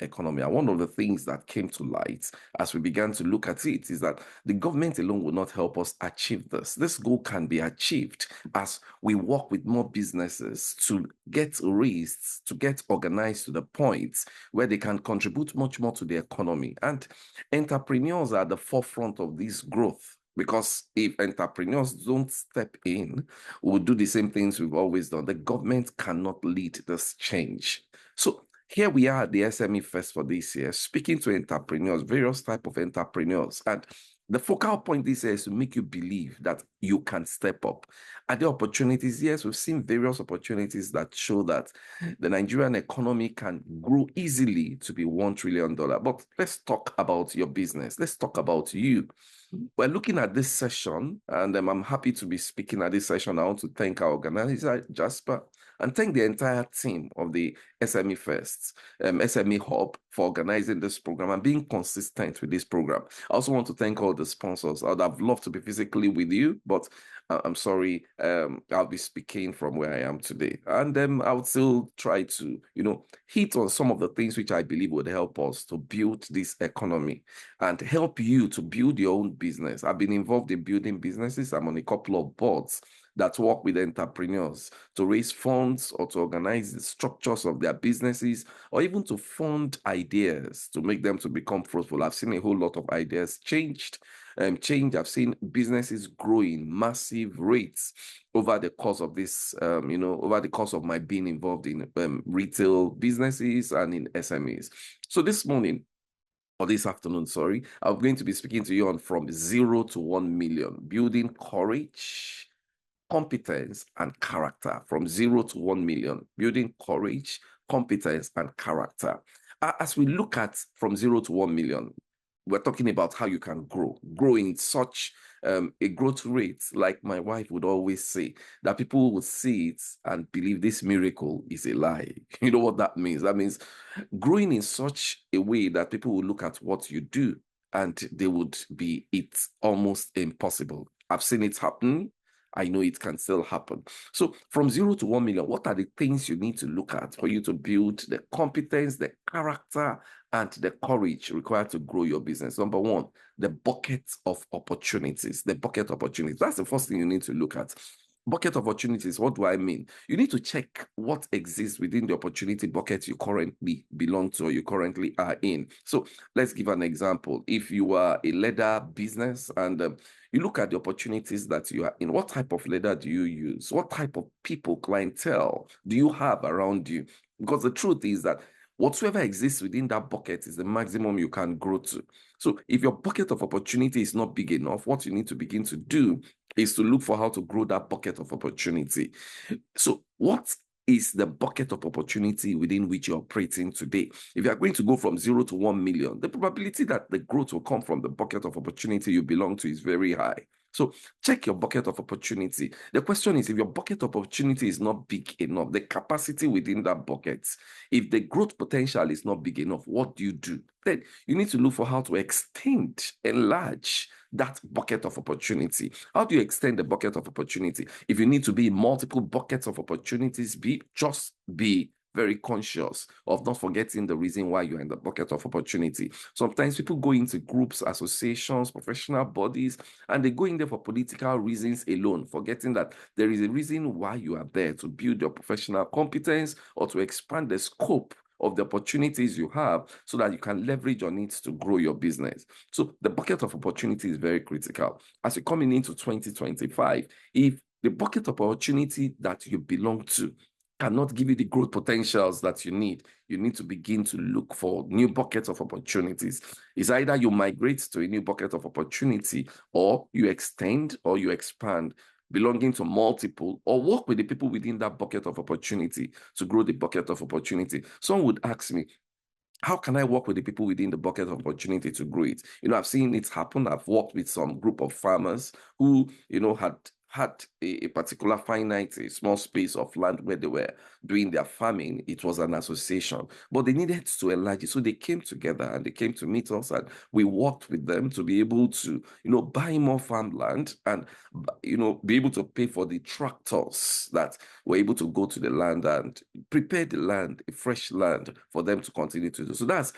economy? And one of the things that came to light as we began to look at it is that the government alone will not help us achieve this. This goal can be achieved as we work with more businesses to get raised, to get organized to the point where they can contribute much more to the economy. And entrepreneurs are at the forefront of this growth, because if entrepreneurs don't step in, we'll do the same things we've always done. The government cannot lead this change. So here we are at the SME Fest for this year, speaking to entrepreneurs, various types of entrepreneurs. And the focal point this year is to make you believe that you can step up. Are there opportunities? Yes, we've seen various opportunities that show that the Nigerian economy can grow easily to be $1 trillion. But let's talk about your business. Let's talk about you. We're looking at this session, and I'm happy to be speaking at this session. I want to thank our organizer, Jasper, and thank the entire team of the SME Fest, SME Hub, for organizing this program and being consistent with this program. I also want to thank all the sponsors. I would have loved to be physically with you, but I'm sorry, I'll be speaking from where I am today. And I would still try to, hit on some of the things which I believe would help us to build this economy and help you to build your own business. I've been involved in building businesses. I'm on a couple of boards that work with entrepreneurs to raise funds or to organize the structures of their businesses, or even to fund ideas to make them to become fruitful. I've seen a whole lot of ideas change. I've seen businesses growing massive rates over the course of this, over the course of my being involved in retail businesses and in SMEs. So this morning, or this afternoon, sorry, I'm going to be speaking to you on from 0 to 1 million, building courage, competence, and character. From 0 to 1 million, building courage, competence, and character. As we look at from 0 to 1 million, we're talking about how you can grow in such a growth rate, like my wife would always say, that people would see it and believe this miracle is a lie. You know what that means? That means growing in such a way that people will look at what you do and they would be, it's almost impossible. I've seen it happen. I know it can still happen. So from 0 to 1 million, what are the things you need to look at for you to build the competence, the character, and the courage required to grow your business? Number one, the bucket of opportunities. The bucket opportunities. That's the first thing you need to look at. Bucket opportunities, what do I mean? You need to check what exists within the opportunity bucket you currently belong to or you currently are in. So let's give an example. If you are a leather business and you look at the opportunities that you are in, what type of leather do you use? What type of people, clientele do you have around you? Because the truth is that whatsoever exists within that bucket is the maximum you can grow to. So if your bucket of opportunity is not big enough, what you need to begin to do is to look for how to grow that bucket of opportunity. So what is the bucket of opportunity within which you're operating today? If you're going to go from 0 to 1 million, the probability that the growth will come from the bucket of opportunity you belong to is very high. So check your bucket of opportunity. The question is, if your bucket of opportunity is not big enough, the capacity within that bucket, if the growth potential is not big enough, what do? Then you need to look for how to enlarge that bucket of opportunity. How do you extend the bucket of opportunity? If you need to be in multiple buckets of opportunities, be very conscious of not forgetting the reason why you're in the bucket of opportunity. Sometimes people go into groups, associations, professional bodies, and they go in there for political reasons alone, forgetting that there is a reason why you are there, to build your professional competence or to expand the scope of the opportunities you have so that you can leverage on it to grow your business. So the bucket of opportunity is very critical. As you're coming into 2025, if the bucket of opportunity that you belong to cannot give you the growth potentials that you need to begin to look for new buckets of opportunities. It's either you migrate to a new bucket of opportunity, or you extend or you expand, belonging to multiple, or work with the people within that bucket of opportunity to grow the bucket of opportunity. Someone would ask me, how can I work with the people within the bucket of opportunity to grow it? I've seen it happen. I've worked with some group of farmers who, had a particular finite, a small space of land where they were doing their farming. It was an association, but they needed to enlarge it. So they came together and they came to meet us, and we worked with them to be able to, buy more farmland and, be able to pay for the tractors that were able to go to the land and prepare the land, a fresh land for them to continue to do. So that's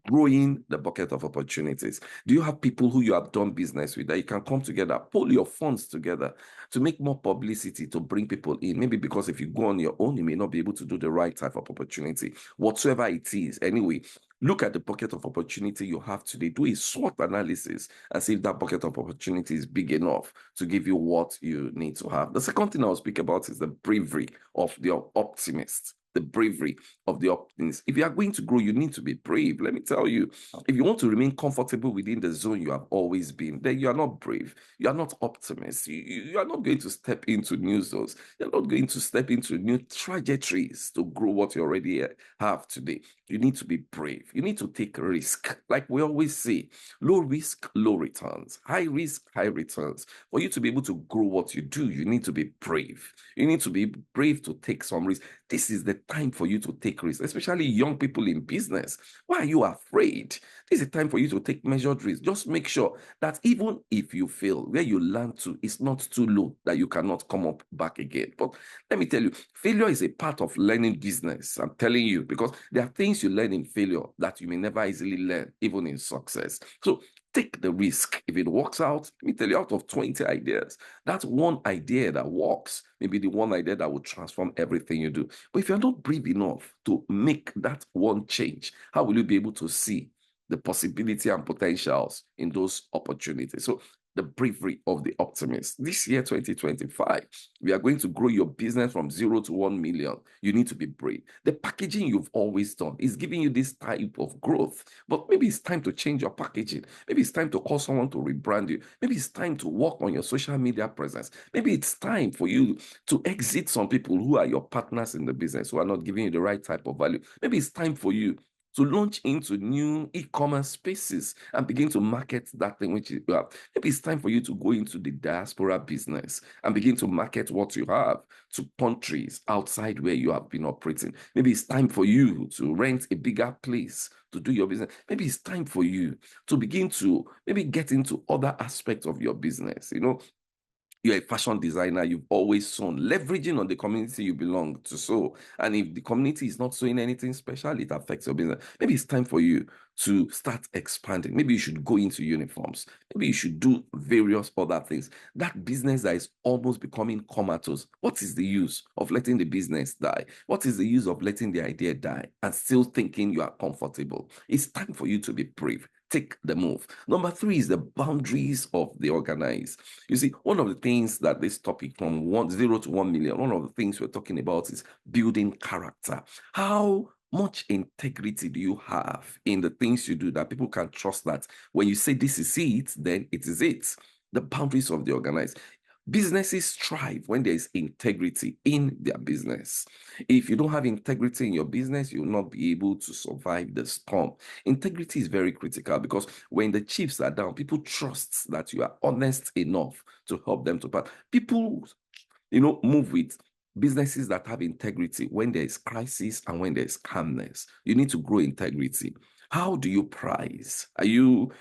growing the bucket of opportunities. Do you have people who you have done business with that you can come together, pull your funds together to make more publicity, to bring people in? Maybe because if you go on your own, you may not be able to do the right type of opportunity, whatsoever it is. Anyway, look at the bucket of opportunity you have today. Do a SWOT analysis and see if that bucket of opportunity is big enough to give you what you need to have. The second thing I'll speak about is the bravery of the optimist. The bravery of the optimist. If you are going to grow, you need to be brave. Let me tell you, if you want to remain comfortable within the zone you have always been, then you are not brave. You are not optimist. You are not going to step into new zones. You're not going to step into new trajectories to grow what you already have today. You need to be brave. You need to take risk. Like we always say, low risk, low returns. High risk, high returns. For you to be able to grow what you do, you need to be brave. You need to be brave to take some risk. This is the time for you to take risks, especially young people in business. Why are you afraid? This is a time for you to take measured risks. Just make sure that even if you fail, where you land to is not too low that you cannot come up back again. But let me tell you, failure is a part of learning business. I'm telling you, because there are things you learn in failure that you may never easily learn, even in success. So Take the risk. If it works out, let me tell you, out of 20 ideas, that's one idea that works. Maybe the one idea that will transform everything you do. But if you're not brave enough to make that one change, how will you be able to see the possibility and potentials in those opportunities? So the bravery of the optimist. This year, 2025, we are going to grow your business from 0 to 1 million. You need to be brave. The packaging you've always done is giving you this type of growth, but maybe it's time to change your packaging. Maybe it's time to call someone to rebrand you. Maybe it's time to work on your social media presence. Maybe it's time for you to exit some people who are your partners in the business, who are not giving you the right type of value. Maybe it's time for you to launch into new e-commerce spaces and begin to market that thing which you have. Maybe it's time for you to go into the diaspora business and begin to market what you have to countries outside where you have been operating. Maybe it's time for you to rent a bigger place to do your business. Maybe it's time for you to begin to maybe get into other aspects of your business. You're a fashion designer, you've always sewn, leveraging on the community you belong to sew. And if the community is not sewing anything special, it affects your business. Maybe it's time for you to start expanding. Maybe you should go into uniforms. Maybe you should do various other things. That business that is almost becoming comatose, what is the use of letting the business die? What is the use of letting the idea die and still thinking you are comfortable? It's time for you to be brave. Take the move. Number 3 is the boundaries of the organized. You see, one of the things that this topic from 0 to 1 million, one of the things we're talking about is building character. How much integrity do you have in the things you do that people can trust that when you say this is it, then it is it? The boundaries of the organized. Businesses thrive when there is integrity in their business. If you don't have integrity in your business, you will not be able to survive the storm. Integrity is very critical because when the chips are down, people trust that you are honest enough to help them to pass. People, move with businesses that have integrity when there is crisis and when there is calmness. You need to grow integrity. How do you price? Do you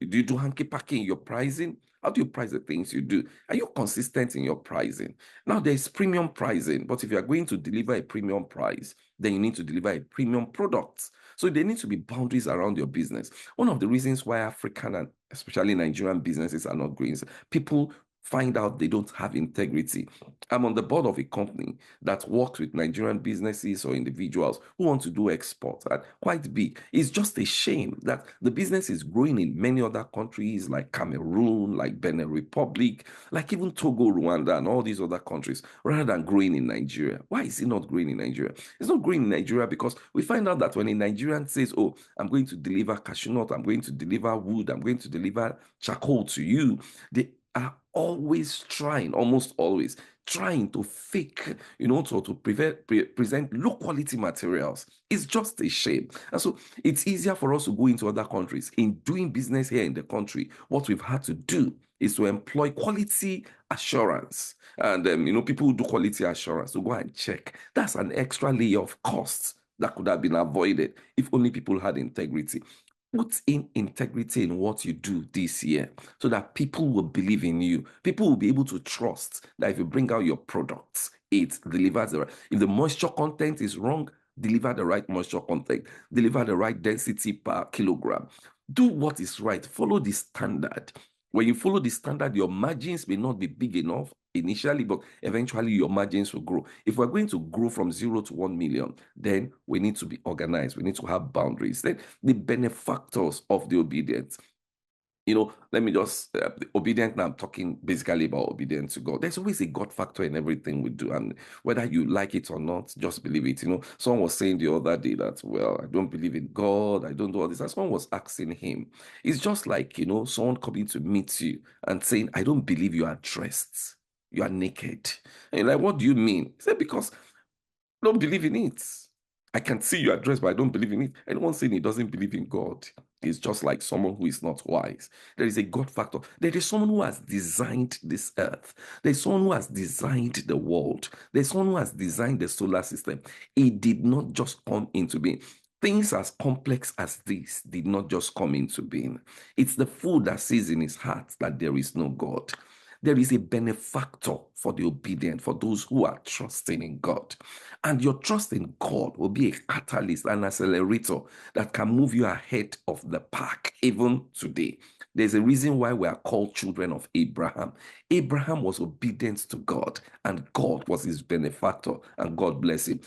do hanky packing in your pricing? How do you price the things you do? Are you consistent in your pricing? Now, there's premium pricing, but if you are going to deliver a premium price, then you need to deliver a premium product. So there need to be boundaries around your business. One of the reasons why African and especially Nigerian businesses are not growing is people find out they don't have integrity. I'm on the board of a company that works with Nigerian businesses or individuals who want to do export, and quite big. It's just a shame that the business is growing in many other countries like Cameroon, like Benin Republic, like even Togo, Rwanda, and all these other countries, rather than growing in Nigeria. Why is it not growing in Nigeria? It's not growing in Nigeria because we find out that when a Nigerian says, oh, I'm going to deliver cashew nut, I'm going to deliver wood, I'm going to deliver charcoal to you, they are almost always trying to fake, to present low quality materials. It's just a shame. And so it's easier for us to go into other countries. In doing business here in the country, what we've had to do is to employ quality assurance. And, people who do quality assurance to go and check. That's an extra layer of costs that could have been avoided if only people had integrity. Put in integrity in what you do this year so that people will believe in you. People will be able to trust that if you bring out your products, it delivers the right. If the moisture content is wrong, deliver the right moisture content, deliver the right density per kilogram. Do what is right. Follow the standard. When you follow the standard, your margins may not be big enough initially, but eventually your margins will grow. If we're going to grow from 0 to 1 million, then we need to be organized. We need to have boundaries. Then the benefactors of the obedience. Let me just, the obedient, now I'm talking basically about obedience to God. There's always a God factor in everything we do. And whether you like it or not, just believe it. Someone was saying the other day that, well, I don't believe in God. I don't do all this. And someone was asking him. It's just like, someone coming to meet you and saying, I don't believe you are dressed. You are naked. And you're like, what do you mean? He said, because I don't believe in it. I can see you are dressed, but I don't believe in it. Anyone saying he doesn't believe in God is just like someone who is not wise. There is a God factor. There is someone who has designed this earth. There's someone who has designed the world. There's someone who has designed the solar system. It did not just come into being. Things as complex as this did not just come into being. It's the fool that says in his heart that there is no God. There is a benefactor for the obedient, for those who are trusting in God. And your trust in God will be a catalyst, an accelerator that can move you ahead of the pack, even today. There's a reason why we are called children of Abraham. Abraham was obedient to God, and God was his benefactor, and God bless him.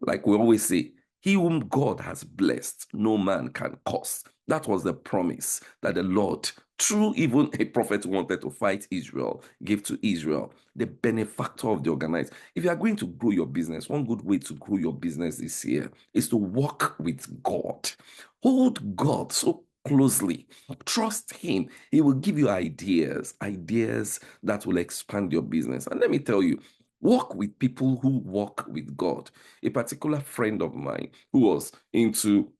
Like we always say, he whom God has blessed, no man can curse. That was the promise that the Lord, through even a prophet who wanted to fight Israel, gave to Israel, the benefactor of the organized. If you are going to grow your business, one good way to grow your business this year is to walk with God. Hold God so closely. Trust him. He will give you ideas that will expand your business. And let me tell you, walk with people who walk with God. A particular friend of mine who was into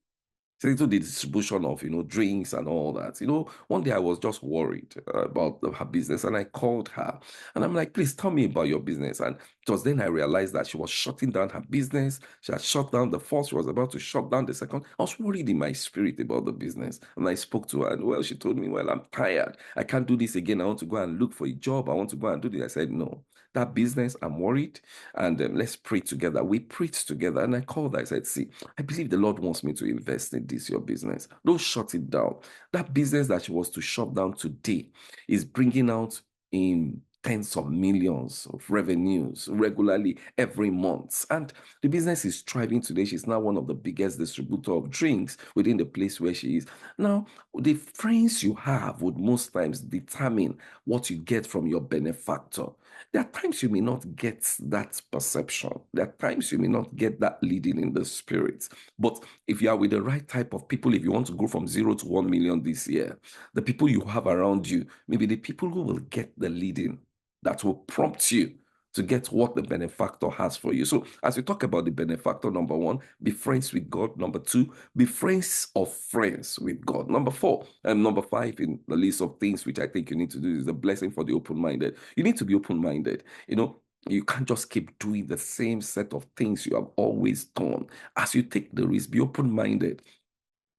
the distribution of, drinks and all that. One day I was just worried about her business, and I called her and I'm like, please tell me about your business. And it was then I realized that she was shutting down her business. She had shut down the first, she was about to shut down the second. I was worried in my spirit about the business. And I spoke to her, and well, she told me, well, I'm tired. I can't do this again. I want to go and look for a job. I want to go and do this. I said, no, that business, I'm worried. And let's pray together. We prayed together, and I called her. I said, see, I believe the Lord wants me to invest in this, your business. Don't shut it down. That business that she was to shut down today is bringing out in tens of millions of revenues regularly every month. And the business is thriving today. She's now one of the biggest distributor of drinks within the place where she is. Now, the friends you have would most times determine what you get from your benefactor. There are times you may not get that perception. There are times you may not get that leading in the spirit. But if you are with the right type of people, if you want to go from 0 to 1 million this year, the people you have around you, maybe the people who will get the leading that will prompt you to get what the benefactor has for you. So as we talk about the benefactor, number one, be friends with God. Number two, be friends of friends with God. Number four, and number five in the list of things which I think you need to do is the blessing for the open-minded. You need to be open-minded. You can't just keep doing the same set of things you have always done. As you take the risk, be open-minded.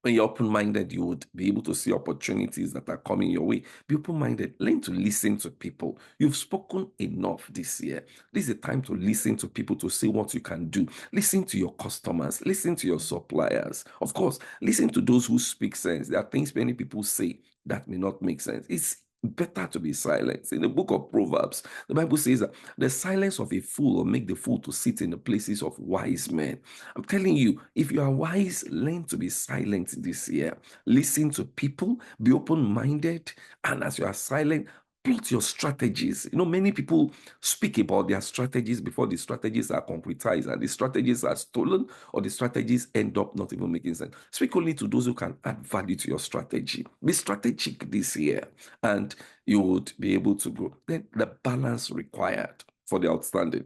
When you're open-minded, you would be able to see opportunities that are coming your way. Be open-minded. Learn to listen to people. You've spoken enough this year. This is a time to listen to people, to see what you can do. Listen to your customers. Listen to your suppliers. Of course, listen to those who speak sense. There are things many people say that may not make sense. It's better to be silent. In the book of Proverbs, the Bible says that the silence of a fool will make the fool to sit in the places of wise men. I'm telling you, if you are wise, learn to be silent this year. Listen to people, be open-minded, and as you are silent, plot your strategies. Many people speak about their strategies before the strategies are concretized, and the strategies are stolen, or the strategies end up not even making sense. Speak only to those who can add value to your strategy. Be strategic this year, and you would be able to grow. Then the balance required for the outstanding.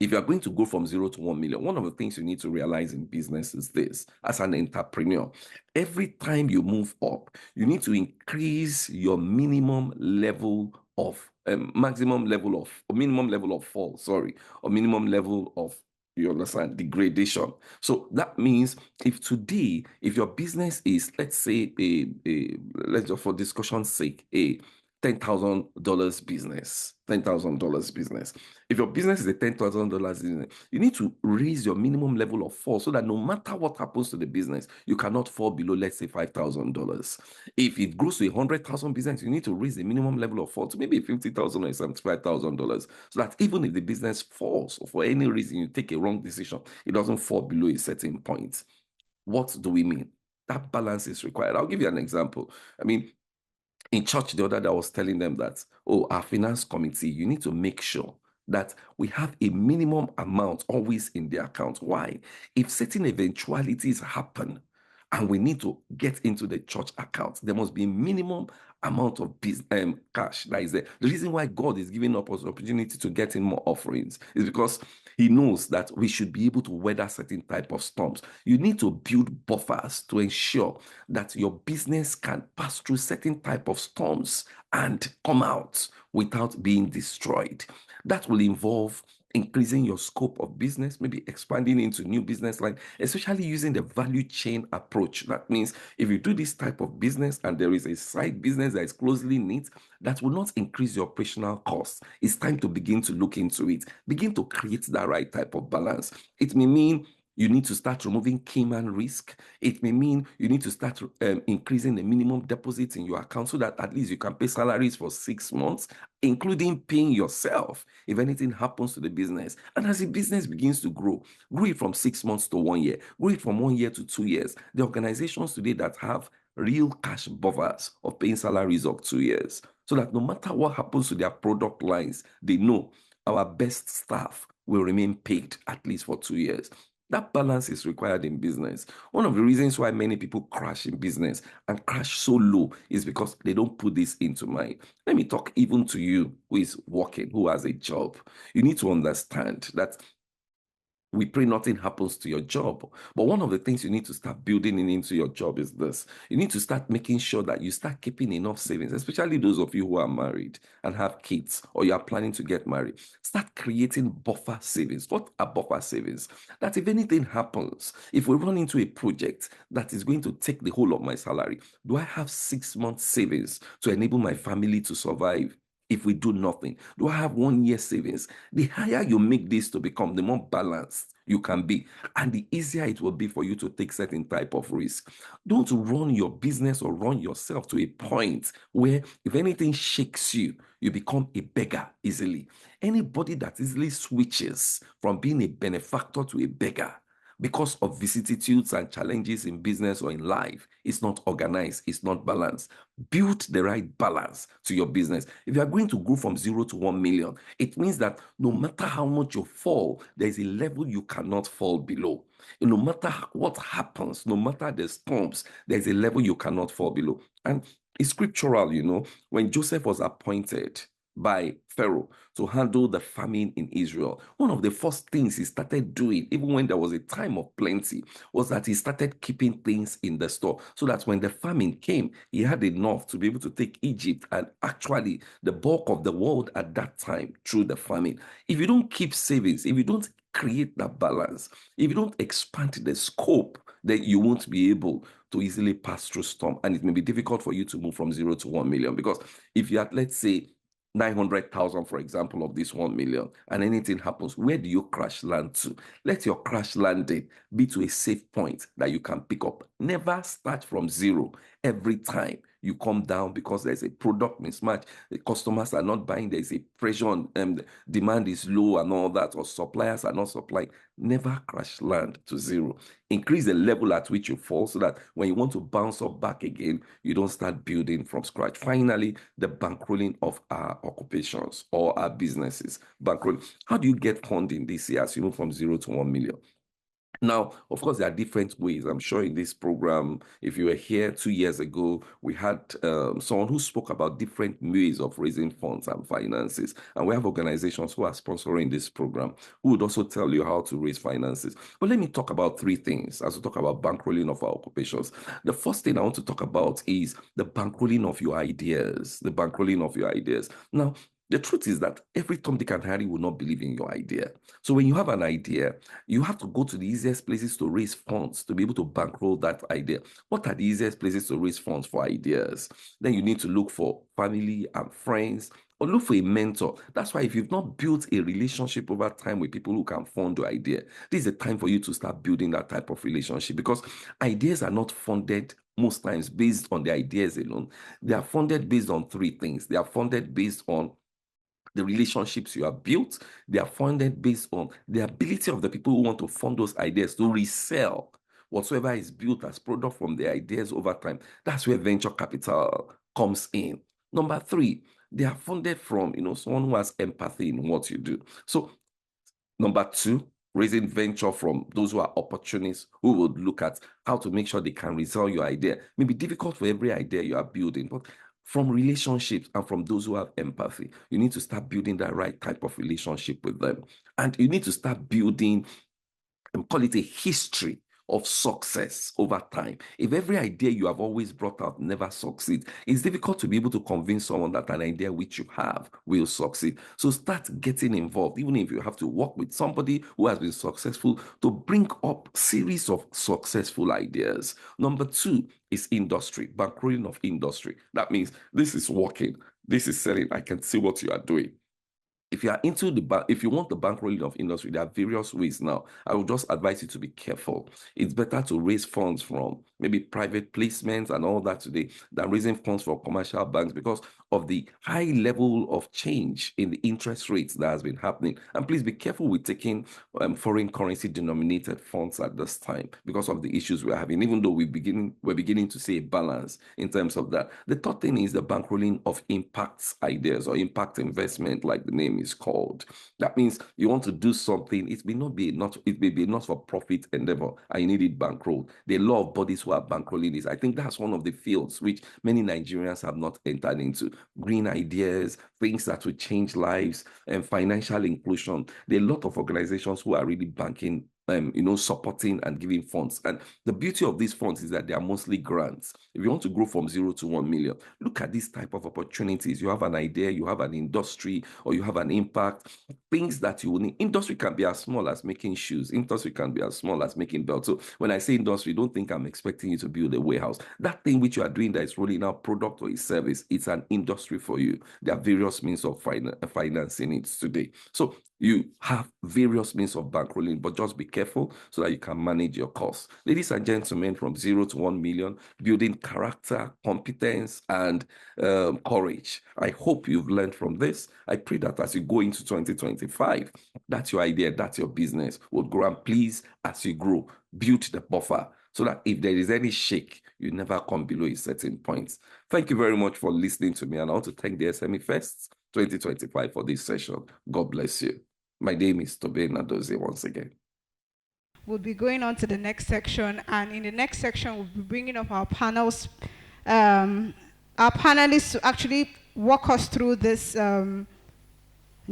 If you're going to go from 0 to 1 million, one of the things you need to realize in business is this: as an entrepreneur, every time you move up, you need to increase your minimum level of minimum level of fall, or minimum level of, you understand, degradation. So that means if your business is, let's say, let's just for discussion's sake, a $10,000 business. If your business is a $10,000 business, you need to raise your minimum level of fall so that no matter what happens to the business, you cannot fall below, let's say, $5,000. If it grows to a $100,000 business, you need to raise the minimum level of fall to maybe $50,000 or $75,000, so that even if the business falls, or for any reason you take a wrong decision, it doesn't fall below a certain point. What do we mean? That balance is required. I'll give you an example. In church the other day, I was telling them that, our finance committee, you need to make sure that we have a minimum amount always in the account. Why? If certain eventualities happen and we need to get into the church account, there must be a minimum amount of cash that is there. The reason why God is giving us an opportunity to get in more offerings is because he knows that we should be able to weather certain type of storms. You need to build buffers to ensure that your business can pass through certain type of storms and come out without being destroyed. That will involve increasing your scope of business, maybe expanding into new business line, especially using the value chain approach. That means if you do this type of business and there is a side business that is closely knit, that will not increase your operational costs. It's time to begin to look into it. Begin to create that right type of balance. It may mean you need to start removing key man risk. It may mean you need to start increasing the minimum deposit in your account so that at least you can pay salaries for 6 months, including paying yourself if anything happens to the business. And as the business begins to grow it from 6 months to 1 year, grow it from 1 year to 2 years. The organizations today that have real cash buffers of paying salaries of 2 years, so that no matter what happens to their product lines, they know our best staff will remain paid at least for 2 years. That balance is required in business. One of the reasons why many people crash in business and crash so low is because they don't put this into mind. Let me talk even to you who is working, who has a job. You need to understand that we pray nothing happens to your job. But one of the things you need to start building into your job is this. You need to start making sure that you start keeping enough savings, especially those of you who are married and have kids, or you are planning to get married. Start creating buffer savings. What are buffer savings? That if anything happens, if we run into a project that is going to take the whole of my salary, do I have 6 months savings to enable my family to survive? If we do nothing, do I have 1 year savings? The higher you make this to become, the more balanced you can be, and the easier it will be for you to take certain type of risk. Don't run your business or run yourself to a point where if anything shakes you, you become a beggar easily. Anybody that easily switches from being a benefactor to a beggar because of vicissitudes and challenges in business or in life, it's not organized, it's not balanced. Build the right balance to your business. If you are going to grow from 0 to 1 million, it means that no matter how much you fall, there is a level you cannot fall below. No matter what happens, no matter the storms, there is a level you cannot fall below. And it's scriptural, when Joseph was appointed by Pharaoh to handle the famine in Israel, one of the first things he started doing, even when there was a time of plenty, was that he started keeping things in the store so that when the famine came, he had enough to be able to take Egypt and actually the bulk of the world at that time through the famine. If you don't keep savings, if you don't create that balance, if you don't expand the scope, then you won't be able to easily pass through storm. And it may be difficult for you to move from 0 to 1 million, because if you had, let's say, 900,000, for example, of this 1 million, and anything happens, where do you crash land to? Let your crash landing be to a safe point that you can pick up. Never start from 0 every time you come down because there's a product mismatch, the customers are not buying, there's a pressure on demand is low and all that, or suppliers are not supplying. Never crash land to 0. Increase the level at which you fall so that when you want to bounce up back again, you don't start building from scratch. Finally, the bankrolling of our occupations or our businesses. Bankrolling. How do you get funding this year as you move from 0 to 1 million? Now, of course, there are different ways. I'm sure in this program, if you were here 2 years ago, we had someone who spoke about different ways of raising funds and finances. And we have organizations who are sponsoring this program who would also tell you how to raise finances. But let me talk about 3 things as we talk about bankrolling of our occupations. The first thing I want to talk about is the bankrolling of your ideas. The bankrolling of your ideas. Now, the truth is that every Tom, Dick, and Harry will not believe in your idea. So when you have an idea, you have to go to the easiest places to raise funds to be able to bankroll that idea. What are the easiest places to raise funds for ideas? Then you need to look for family and friends, or look for a mentor. That's why if you've not built a relationship over time with people who can fund your idea, this is the time for you to start building that type of relationship, because ideas are not funded most times based on the ideas alone. They are funded based on 3 things. They are funded based on the relationships you have built. They are funded based on the ability of the people who want to fund those ideas to resell whatsoever is built as product from the ideas over time. That's where venture capital comes in. Number 3, they are funded from someone who has empathy in what you do. So number 2, raising venture from those who are opportunists, who would look at how to make sure they can resell your idea. It may be difficult for every idea you are building, but from relationships and from those who have empathy, you need to start building that right type of relationship with them. And you need to start building, call it a history of success over time. If every idea you have always brought out never succeeds, it's difficult to be able to convince someone that an idea which you have will succeed. So start getting involved, even if you have to work with somebody who has been successful, to bring up series of successful ideas. Number 2 is industry, bankrolling of industry. That means this is working, this is selling, I can see what you are doing. If you are into if you want the bankrolling of industry, there are various ways now. I would just advise you to be careful. It's better to raise funds from maybe private placements and all that today than raising funds for commercial banks, because of the high level of change in the interest rates that has been happening. And please be careful with taking foreign currency denominated funds at this time because of the issues we're having, even though we're beginning to see a balance in terms of that. The third thing is the bankrolling of impact ideas or impact investment, like the name is called. That means you want to do something, it may be not for profit endeavor and you need it bankrolled. There are a lot of bodies who are bankrolling this. I think that's one of the fields which many Nigerians have not entered into. Green ideas, things that will change lives, and financial inclusion. There are a lot of organizations who are really banking, supporting and giving funds. And the beauty of these funds is that they are mostly grants. If you want to grow from 0 to 1 million, look at these type of opportunities. You have an idea, you have an industry, or you have an impact, things that you will need. Industry can be as small as making shoes. Industry can be as small as making belts. So when I say industry, don't think I'm expecting you to build a warehouse. That thing which you are doing that is rolling out product or a service, it's an industry for you. There are various means of financing it today. So you have various means of bankrolling, but just be careful so that you can manage your costs. Ladies and gentlemen, from 0 to 1 million, building character, competence, and courage. I hope you've learned from this. I pray that as you go into 2025, that's your idea, that's your business will grow. And please, as you grow, build the buffer so that if there is any shake, you never come below a certain point. Thank you very much for listening to me, and I want to thank the SMEFest2025 for this session. God bless you. My name is Tobe Nadozie once again.
We'll be going on to the next section, and in the next section, we'll be bringing up our panelists to actually walk us through this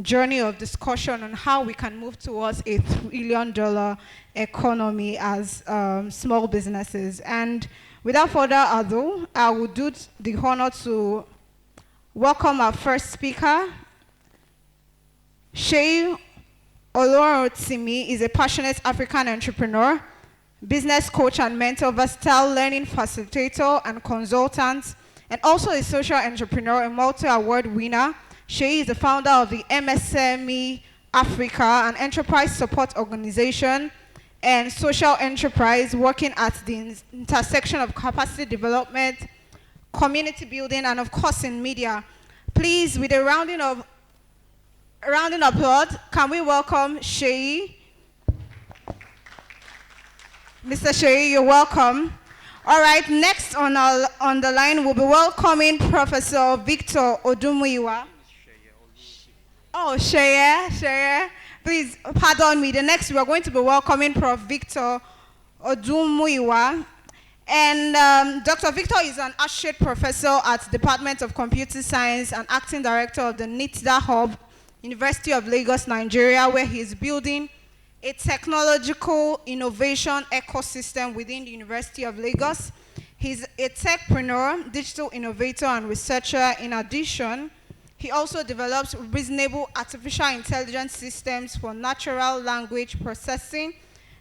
journey of discussion on how we can move towards a $1 trillion economy as small businesses. And without further ado, I will do the honor to welcome our first speaker. Seyi Olorunrotimi is a passionate African entrepreneur, business coach and mentor, versatile learning facilitator and consultant, and also a social entrepreneur, a multi-award winner. Seyi is the founder of the MSME Africa, an enterprise support organization and social enterprise working at the intersection of capacity development, community building, and of course in media. Please, with a rounding applause, can we welcome Seyi? Mr. Seyi, you're welcome. All right, next on the line, we'll be welcoming Professor Victor Odumuyiwa. Oh, Seyi. Please, pardon me. The next, we're going to be welcoming Prof. Victor Odumuyiwa. And Dr. Victor is an associate professor at Department of Computer Science and acting director of the NITDA Hub, University of Lagos, Nigeria, where he is building a technological innovation ecosystem within the University of Lagos. He's a techpreneur, digital innovator, and researcher. In addition, he also develops reasonable artificial intelligence systems for natural language processing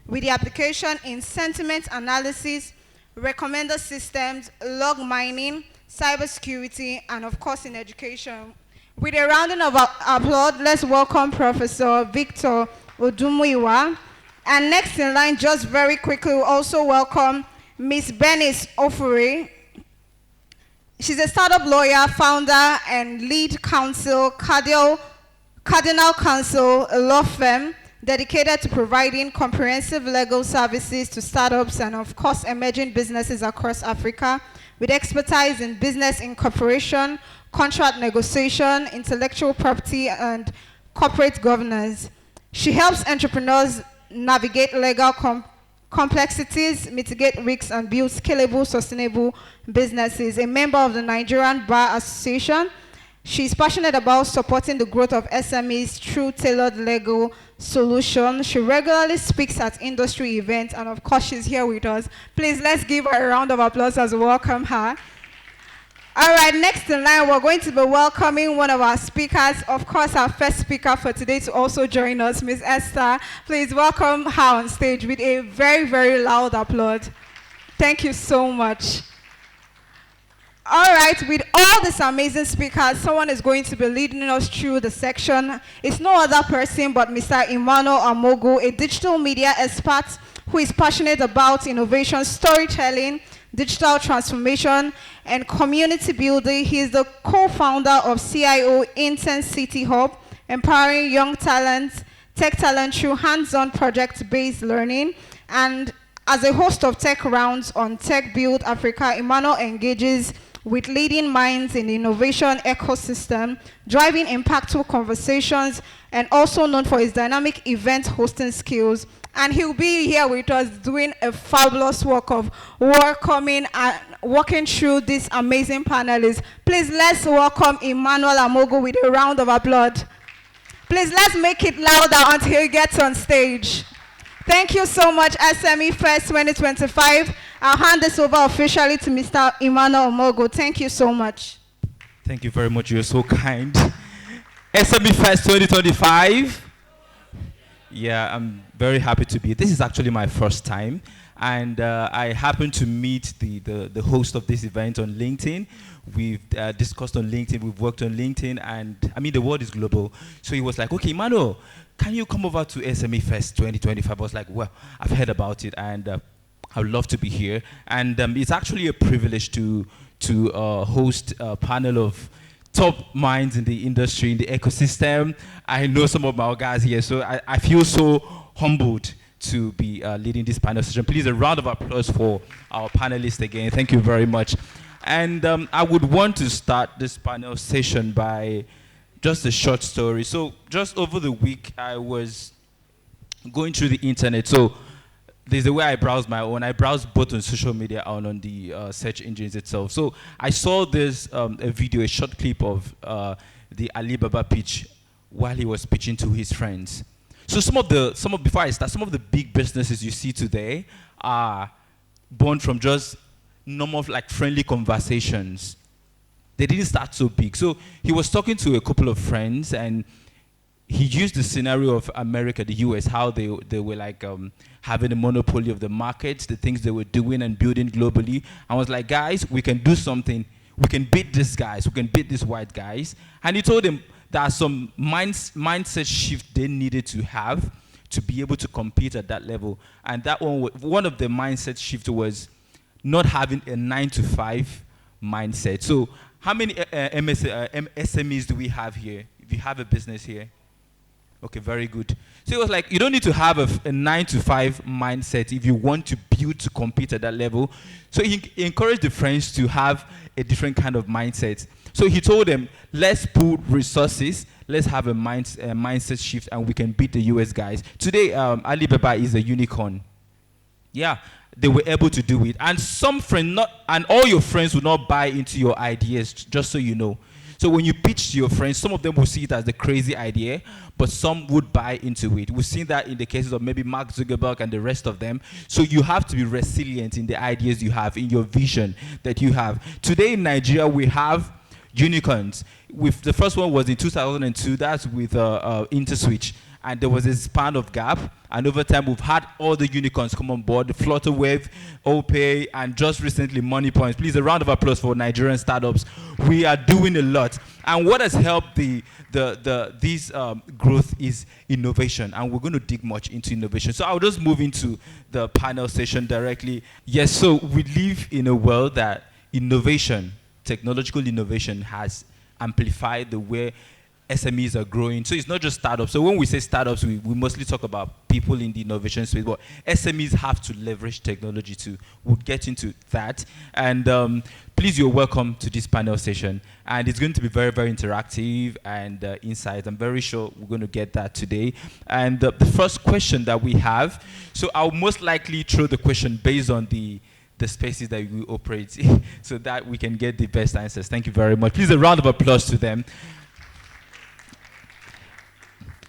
with the application in sentiment analysis, recommender systems, log mining, cybersecurity, and of course in education. With a rounding of applause, let's welcome Professor Victor Odumuyiwa. And next in line, just very quickly, we'll also welcome Ms. Bernice Ofuri. She's a startup lawyer, founder, and lead counsel, Cardinal Counsel, a law firm dedicated to providing comprehensive legal services to startups and, of course, emerging businesses across Africa, with expertise in business incorporation, contract negotiation, intellectual property, and corporate governance. She helps entrepreneurs navigate legal complexities, mitigate risks, and build scalable, sustainable businesses. A member of the Nigerian Bar Association She's passionate about supporting the growth of SMEs through tailored legal solutions. She regularly speaks at industry events, and of course, she's here with us. Please, let's give her a round of applause as we welcome her. All right, next in line, we're going to be welcoming one of our speakers, of course, our first speaker for today to also join us, Ms. Esther. Please welcome her on stage with a very, very loud applause. Thank you so much. All right, with all these amazing speakers, someone is going to be leading us through the section. It's no other person but Mr. Emmanuel Amogu, a digital media expert who is passionate about innovation, storytelling, digital transformation, and community building. He is the co-founder of CIO Intern City Hub, empowering young talents, tech talent through hands-on project-based learning. And as a host of tech rounds on Tech Build Africa, Emmanuel engages with leading minds in the innovation ecosystem, driving impactful conversations, and also known for his dynamic event hosting skills. And he'll be here with us doing a fabulous work of welcoming and walking through these amazing panelists. Please, let's welcome Emmanuel Amogu with a round of applause. Please, let's make it louder until he gets on stage. Thank you so much, SMEFest2025. I'll hand this over officially to Mr. Emmanuel Amogu. Thank you so much.
Thank you very much. You're so kind. SMEFest2025. Yeah, I'm very happy to be here. This is actually my first time. And I happened to meet the host of this event on LinkedIn. We've discussed on LinkedIn. We've worked on LinkedIn. And, I mean, the world is global. So he was like, okay, Emmanuel, can you come over to SME Fest 2025? I was like, well, I've heard about it, and I would love to be here. And it's actually a privilege to host a panel of top minds in the industry, in the ecosystem. I know some of my guys here, so I feel so humbled to be leading this panel session. Please, a round of applause for our panelists again. Thank you very much. And I would want to start this panel session by just a short story. So just over the week, I was going through the internet. So there's a way I browse my own. I browse both on social media and on the search engines itself. So I saw this a video, a short clip of the Alibaba pitch while he was pitching to his friends. So before I start, some of the big businesses you see today are born from just normal, like, friendly conversations. They didn't start so big. So he was talking to a couple of friends, and he used the scenario of America, the US, how they were like having a monopoly of the markets, the things they were doing and building globally. I was like, guys, we can do something. We can beat these guys. We can beat these white guys. And he told them there are some mindset shift they needed to have to be able to compete at that level. And that one of the mindset shift was not having a 9-to-5 mindset. So how many SMEs do we have here? If you have a business here? Okay, very good. So it was like, you don't need to have a 9-to-5 mindset if you want to build to compete at that level. So he encouraged the friends to have a different kind of mindset. So he told them, let's put resources, let's have a mindset shift, and we can beat the US guys. Today, Alibaba is a unicorn. Yeah, they were able to do it. And some friends, and all your friends will not buy into your ideas, just so you know. So when you pitch to your friends, some of them will see it as the crazy idea, but some would buy into it. We've seen that in the cases of maybe Mark Zuckerberg and the rest of them. So you have to be resilient in the ideas you have, in your vision that you have. Today in Nigeria, we have unicorns. The first one was in 2002. That's with InterSwitch. And there was a span of gap. And over time, we've had all the unicorns come on board, the Flutterwave, OPay, and just recently, Money Points. Please, a round of applause for Nigerian startups. We are doing a lot. And what has helped this growth is innovation. And we're going to dig much into innovation. So I'll just move into the panel session directly. Yes, so we live in a world that innovation, technological innovation, has amplified the way SMEs are growing. So it's not just startups. So when we say startups, we mostly talk about people in the innovation space, but SMEs have to leverage technology too. We'll get into that. And please, you're welcome to this panel session. And it's going to be very, very interactive and insight. I'm very sure we're going to get that today. And the first question that we have, so I'll most likely throw the question based on the the spaces that we operate so that we can get the best answers. Thank you very much. Please, a round of applause to them.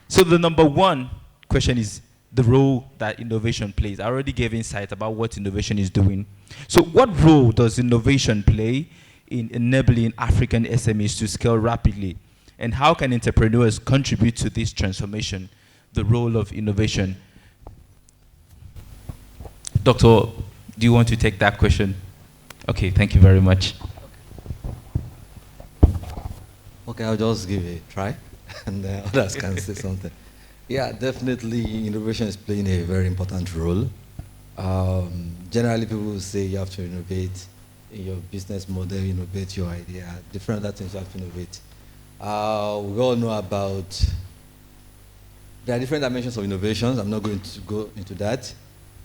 So the number one question is the role that innovation plays. I already gave insight about what innovation is doing. So what role does innovation play in enabling African SMEs to scale rapidly? And how can entrepreneurs contribute to this transformation, the role of innovation? Doctor, do you want to take that question? Okay, thank you very much.
Okay, I'll just give it a try, and others can say something. Yeah, definitely innovation is playing a very important role. Generally, people will say you have to innovate in your business model, innovate your idea, different other things you have to innovate. We all know about, there are different dimensions of innovations. I'm not going to go into that.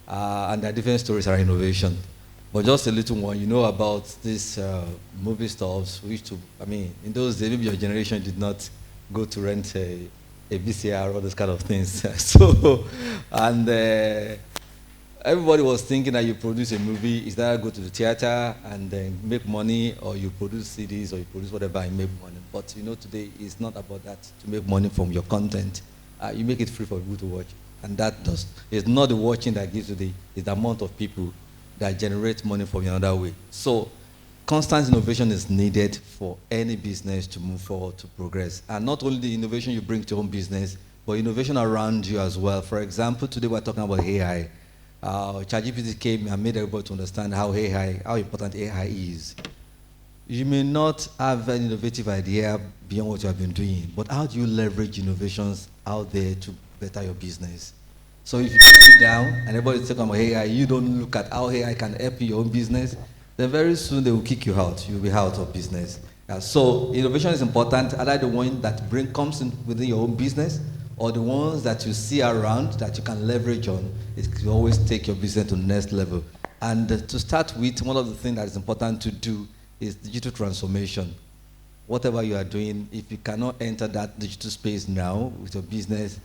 And there are different stories around innovation. But just a little one, you know about this movie stores, which in those days, maybe your generation did not go to rent a VCR or those kind of things. So, and everybody was thinking that you produce a movie, is that go to the theater and then make money, or you produce CDs, or you produce whatever and make money. But you know, today it's not about that, to make money from your content. You make it free for people to watch. And that it's not the watching that gives you it's the amount of people that generate money from another way. So constant innovation is needed for any business to move forward, to progress. And not only the innovation you bring to your own business, but innovation around you as well. For example, today we're talking about AI. ChatGPT came and made everybody to understand how important AI is. You may not have an innovative idea beyond what you have been doing, but how do you leverage innovations out there to better your business? So if you sit down and everybody's talking about AI, you don't look at how AI can help in your own business, then very soon they will kick you out. You'll be out of business. So innovation is important, either the one that comes in within your own business, or the ones that you see around that you can leverage on. It can always take your business to the next level. And to start with, one of the things that is important to do is digital transformation. Whatever you are doing, if you cannot enter that digital space now with your business,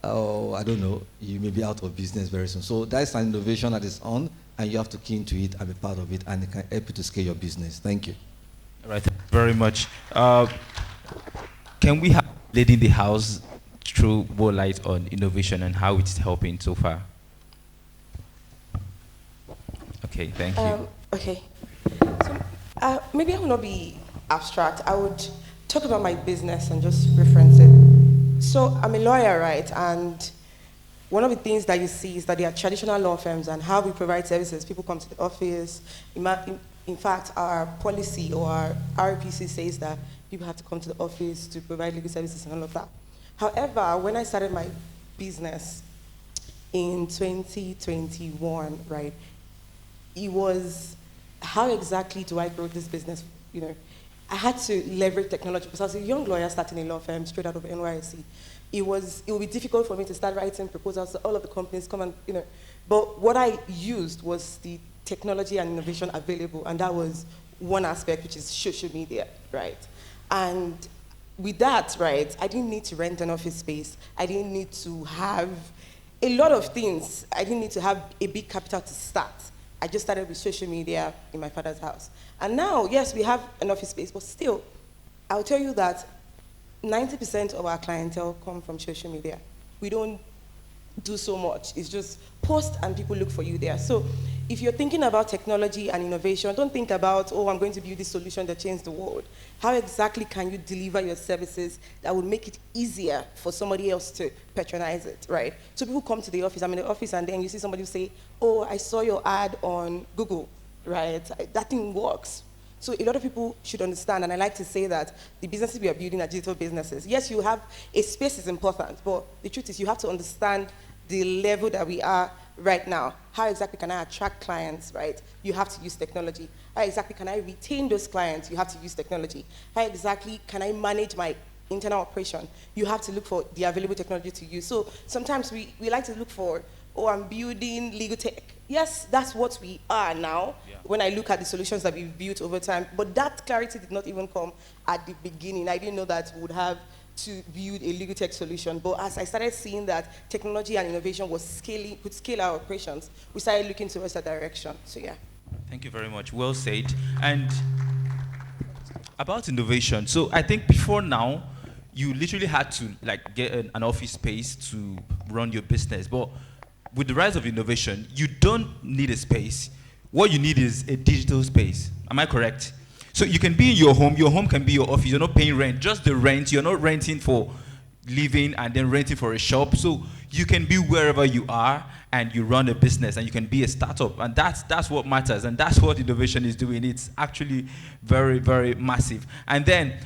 I don't know, you may be out of business very soon. So that's an innovation that is on, and you have to key into it and be part of it, and it can help you to scale your business. Thank you.
All right, thank you very much. Can we have a lady in the house throw more light on innovation and how it's helping so far? Okay, thank you.
Okay. So maybe I will not be abstract. I would talk about my business and just reference it. So I'm a lawyer, right? And one of the things that you see is that there are traditional law firms and how we provide services. People come to the office. In fact, our policy or our RPC says that people have to come to the office to provide legal services and all of that. However, when I started my business in 2021, right, it was, how exactly do I grow this business? You know, I had to leverage technology because I was a young lawyer starting a law firm straight out of NYSC. It would be difficult for me to start writing proposals to all of the companies come and, you know, but what I used was the technology and innovation available, and that was one aspect, which is social media, right? And with that, right, I didn't need to rent an office space. I didn't need to have a lot of things. I didn't need to have a big capital to start. I just started with social media in my father's house. And now, yes, we have an office space, but still, I'll tell you that 90% of our clientele come from social media. We don't do so much. It's just post and people look for you there. So if you're thinking about technology and innovation, don't think about, oh, I'm going to build this solution that changes the world. How exactly can you deliver your services that would make it easier for somebody else to patronize it, right? So people come to the office, I'm in the office, and then you see somebody say, oh, I saw your ad on Google, right? That thing works. So a lot of people should understand, and I like to say that the businesses we are building are digital businesses. Yes, you have, a space is important, but the truth is you have to understand the level that we are right now. How exactly can I attract clients, right? You have to use technology. How exactly can I retain those clients? You have to use technology. How exactly can I manage my internal operation? You have to look for the available technology to use. So sometimes we like to look for, oh, I'm building legal tech. Yes, that's what we are now, when I look at the solutions that we've built over time. But that clarity did not even come at the beginning. I didn't know that we would have to build a legal tech solution. But as I started seeing that technology and innovation could scale our operations, we started looking towards that direction. So yeah.
Thank you very much. Well said. And about innovation, so I think before now, you literally had to like get an office space to run your business. But with the rise of innovation, you don't need a space. What you need is a digital space. Am I correct? So you can be in your home. Your home can be your office. You're not paying rent, just the rent. You're not renting for living and then renting for a shop. So you can be wherever you are and you run a business and you can be a startup. And that's what matters. And that's what innovation is doing. It's actually very, very massive. And then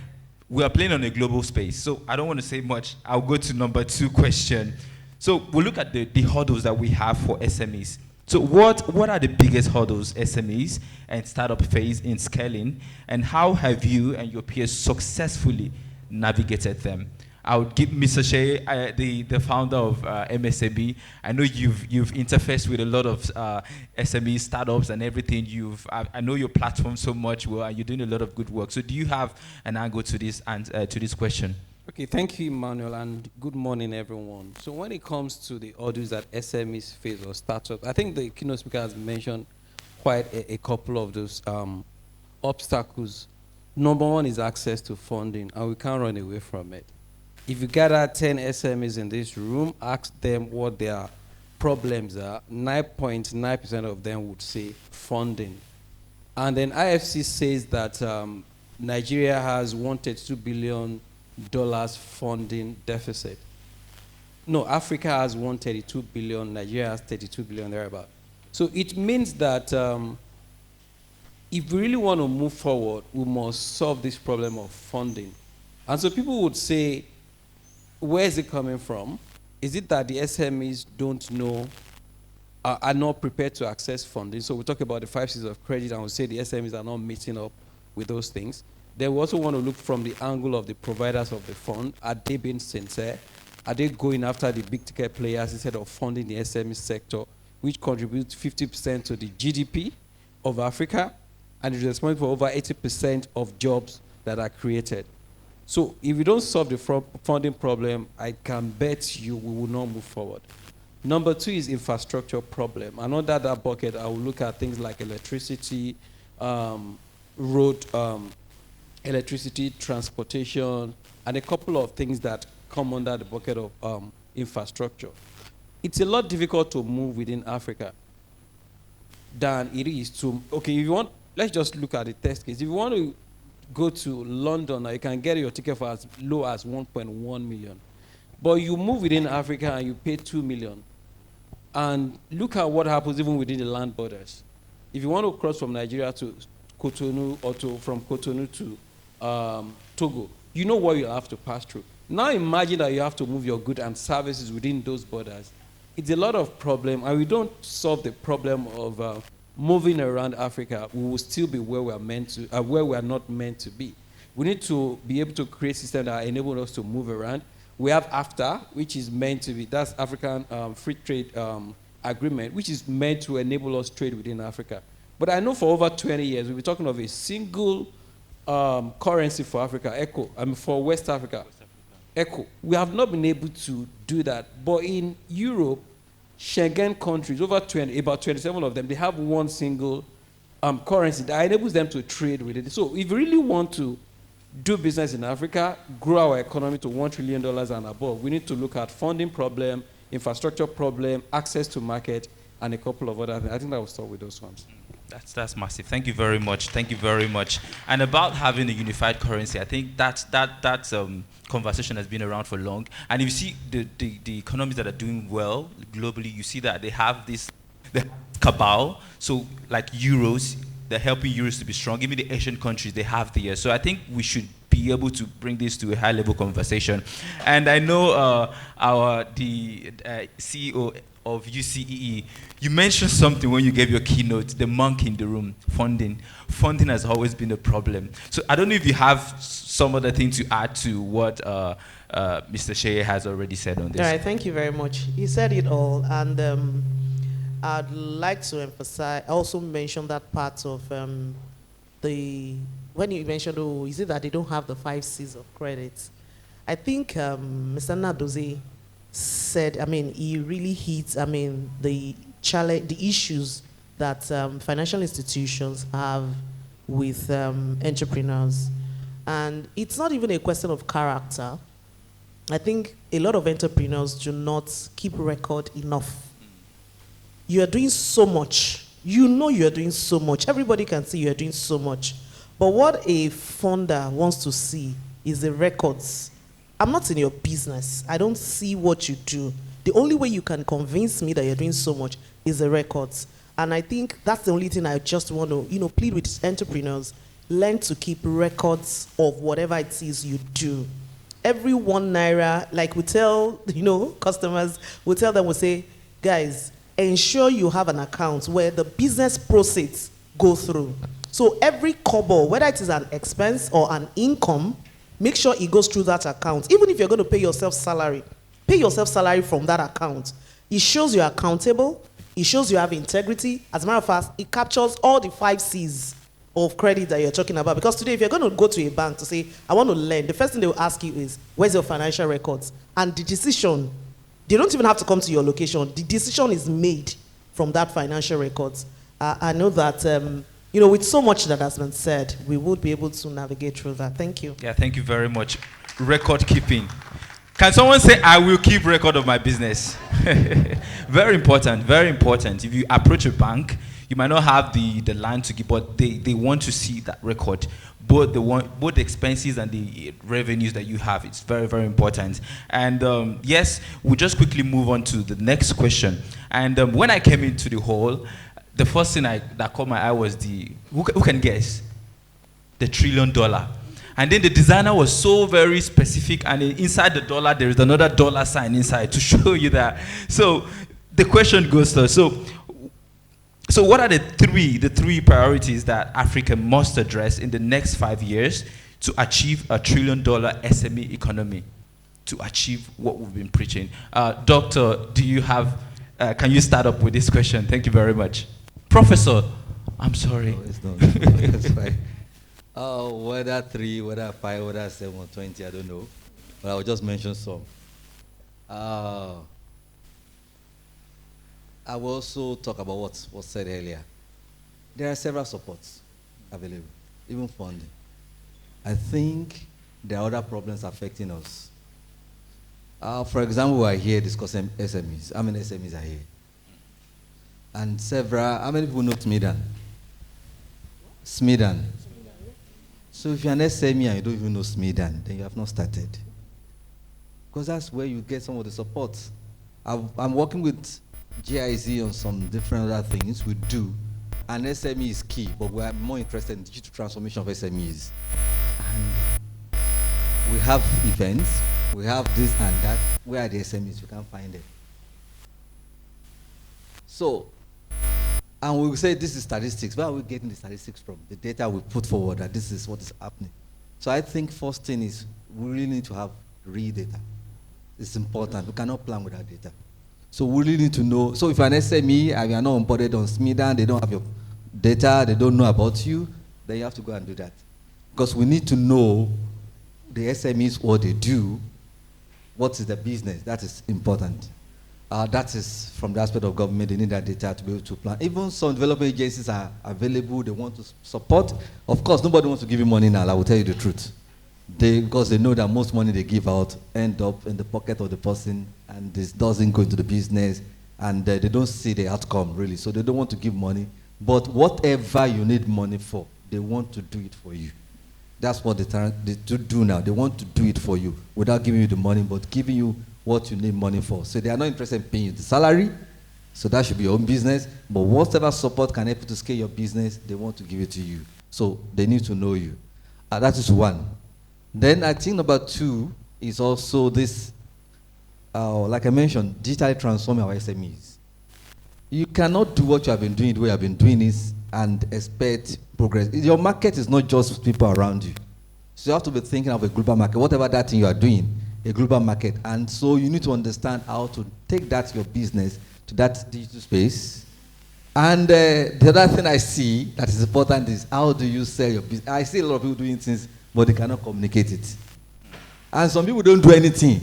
we are playing on a global space. So I don't want to say much. I'll go to number 2 question. So we'll look at the hurdles that we have for SMEs. So what are the biggest hurdles SMEs and startup face in scaling, and how have you and your peers successfully navigated them? I would give Mr. Shea, the founder of MSME. I know you've interfaced with a lot of SME startups and everything. I know your platform so much well, and you're doing a lot of good work. So do you have an angle to this and to this question?
Okay, thank you, Emmanuel, and good morning, everyone. So when it comes to the hurdles that SMEs face or startups, I think the keynote speaker has mentioned quite a couple of those obstacles. Number one is access to funding, and we can't run away from it. If you gather 10 SMEs in this room, ask them what their problems are, 9.9% of them would say funding. And then IFC says that Nigeria has $132 billion funding deficit. No, Africa has 132 billion, Nigeria has 32 billion, thereabout. So it means that if we really want to move forward, we must solve this problem of funding. And so people would say, where is it coming from? Is it that the SMEs don't know, are not prepared to access funding? So we talk about the 5 C's of credit, and we say the SMEs are not meeting up with those things. Then we also want to look from the angle of the providers of the fund. Are they being sincere? Are they going after the big ticket players instead of funding the SME sector, which contributes 50% to the GDP of Africa and is responsible for over 80% of jobs that are created? So if we don't solve the funding problem, I can bet you we will not move forward. Number 2 is infrastructure problem. And under that bucket, I will look at things like electricity, road, electricity, transportation, and a couple of things that come under the bucket of infrastructure. It's a lot difficult to move within Africa than it is to, okay, if you want, let's just look at the test case. If you want to go to London, you can get your ticket for as low as 1.1 million. But you move within Africa and you pay 2 million. And look at what happens even within the land borders. If you want to cross from Nigeria to Cotonou or from Cotonou to Togo, you know what you have to pass through. Now imagine that you have to move your goods and services within those borders. It's a lot of problem, and we don't solve the problem of moving around Africa. We will still be where we are meant to, where we are not meant to be. We need to be able to create systems that enable us to move around. We have AFTA, which is meant to be, that's African Free Trade Agreement, which is meant to enable us trade within Africa. But I know for over 20 years, we'll be talking of a single currency for Africa, ECO, for West Africa, ECO. We have not been able to do that. But in Europe, Schengen countries, about 27 of them, they have one single currency that enables them to trade with it. So if you really want to do business in Africa, grow our economy to $1 trillion and above, we need to look at funding problem, infrastructure problem, access to market, and a couple of other things. I think I will start with those ones.
That's massive. Thank you very much. Thank you very much. And about having a unified currency, I think that conversation has been around for long. And if you see the economies that are doing well globally, you see that they have the cabal. So like euros, they're helping euros to be strong. Even the Asian countries, they have the. So I think we should be able to bring this to a high-level conversation. And I know the CEO of UCEE, you mentioned something when you gave your keynote, the monkey in the room, funding. Funding has always been a problem. So I don't know if you have some other thing to add to what Mr. Shea has already said on this.
All right, thank you very much. He said it all, and I'd like to emphasize, also mention that part of when you mentioned, oh, is it that they don't have the 5 C's of credit? I think Mr. Nadozie said, he really hits, the challenge, the issues that financial institutions have with entrepreneurs. And it's not even a question of character. I think a lot of entrepreneurs do not keep record enough. You are doing so much. You know you are doing so much. Everybody can see you are doing so much. But what a funder wants to see is the records. I'm not in your business. I don't see what you do. The only way you can convince me that you're doing so much is the records. And I think that's the only thing I just want to, plead with entrepreneurs. Learn to keep records of whatever it is you do. Every 1 naira, like we tell, customers, we tell them, we say, guys, ensure you have an account where the business proceeds go through. So every kobo, whether it is an expense or an income, make sure it goes through that account. Even if you're going to pay yourself salary from that account. It shows you're accountable. It shows you have integrity. As a matter of fact, it captures all the 5 C's of credit that you're talking about. Because today, if you're going to go to a bank to say, I want to lend, the first thing they will ask you is, where's your financial records? And the decision, they don't even have to come to your location. The decision is made from that financial records. I know that, with so much that has been said, we would be able to navigate through that. Thank you.
Yeah, thank you very much. Record keeping. Can someone say, I will keep record of my business? Very important, very important. If you approach a bank, you might not have the land to keep, but they want to see that record. Both the expenses and the revenues that you have. It's very, very important. And yes, we'll just quickly move on to the next question. And when I came into the hall, the first thing that caught my eye was who can guess? The $1 trillion. And then the designer was so very specific, and inside the dollar, there is another dollar sign inside to show you that. So the question goes to, so what are the three priorities that Africa must address in the next 5 years to achieve a $1 trillion SME economy, to achieve what we've been preaching? Doctor, can you start up with this question? Thank you very much. Professor, I'm sorry.
No, it's not. It's fine. Whether 3, whether 5, whether 7 or 20, I don't know. But I'll just mention some. I will also talk about what was said earlier. There are several supports available, even funding. I think there are other problems affecting us. For example, we are here discussing SMEs. How many SMEs are here? And how many people know SMEDAN? SMEDAN. So if you're an SME and you don't even know SMEDAN, then you have not started. Because that's where you get some of the support. I'm working with GIZ on some different other things we do. And SME is key, but we're more interested in digital transformation of SMEs. And we have events, we have this and that. Where are the SMEs? We can't find them. So, and we will say this is statistics. Where are we getting the statistics from? The data we put forward that this is what is happening. So I think first thing is we really need to have real data. It's important. We cannot plan without data. So we really need to know. So if you're an SME and you are not onboarded on SMEDAN, they don't have your data, they don't know about you, then you have to go and do that. Because we need to know the SMEs, what they do, what is the business. That is important. That is from the aspect of government. They need that data to be able to plan. Even some development agencies are available. They want to support. Of course, nobody wants to give you money now. I will tell you the truth. Because they know that most money they give out end up in the pocket of the person, and this doesn't go into the business, and they don't see the outcome really. So they don't want to give money. But whatever you need money for, they want to do it for you. That's what they do now. They want to do it for you without giving you the money, but giving you what you need money for. So they are not interested in paying you the salary, so that should be your own business. But whatever support can help you to scale your business, they want to give it to you. So they need to know you. That is one. Then I think number 2 is also this, like I mentioned, digitally transforming our SMEs. You cannot do what you have been doing the way you have been doing this and expect progress. Your market is not just people around you. So you have to be thinking of a global market, whatever that thing you are doing, a global market. And so you need to understand how to take that, your business, to that digital space. And the other thing I see that is important is how do you sell your business? I see a lot of people doing things, but they cannot communicate it. And some people don't do anything,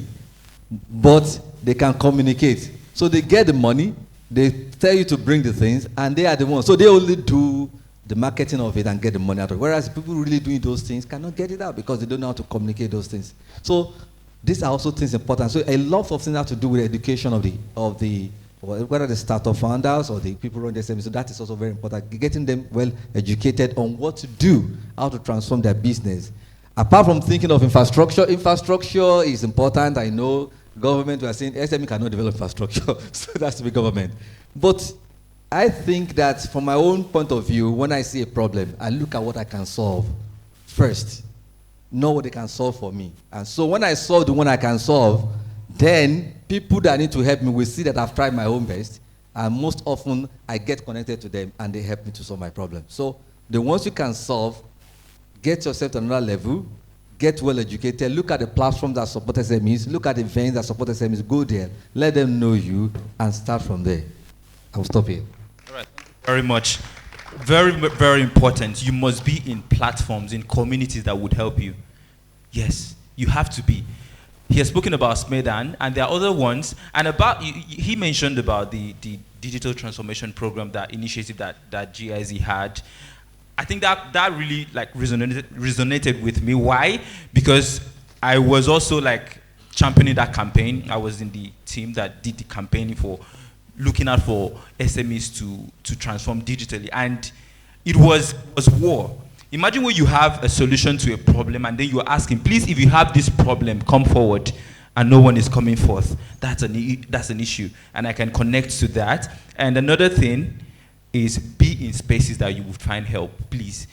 but they can communicate. So they get the money, They tell you to bring the things, and they are the ones. So they only do the marketing of it and get the money out of it. Whereas people really doing those things cannot get it out because they don't know how to communicate those things. So these are also things important. So a lot of things have to do with education of the whether the startup founders or the people running the SME. So that is also very important. Getting them well educated on what to do, how to transform their business. Apart from thinking of infrastructure is important. I know government, we are saying SME cannot develop infrastructure, so that's to be government. But I think that from my own point of view, when I see a problem, I look at what I can solve first, know what they can solve for me. And so when I solve the one I can solve, then people that need to help me will see that I've tried my own best, and most often I get connected to them and they help me to solve my problem. So the ones you can solve, get yourself to another level, get well educated, look at the platforms that support SMEs, look at the events that support SMEs, go there, let them know you, and start from there. I'll stop here.
All right, thank you very much. Very, very important. You must be in platforms, in communities that would help you. Yes, you have to be. He has spoken about SMEDAN, and there are other ones. And about he mentioned about the digital transformation program, that initiative that GIZ had. I think that really like resonated with me. Why? Because I was also like championing that campaign. I was in the team that did the campaign for looking out for SMEs to transform digitally, and it was war. Imagine when you have a solution to a problem and then you're asking, please, if you have this problem, come forward, and no one is coming forth. That's an issue, and I can connect to that. And another thing is be in spaces that you would find help, please.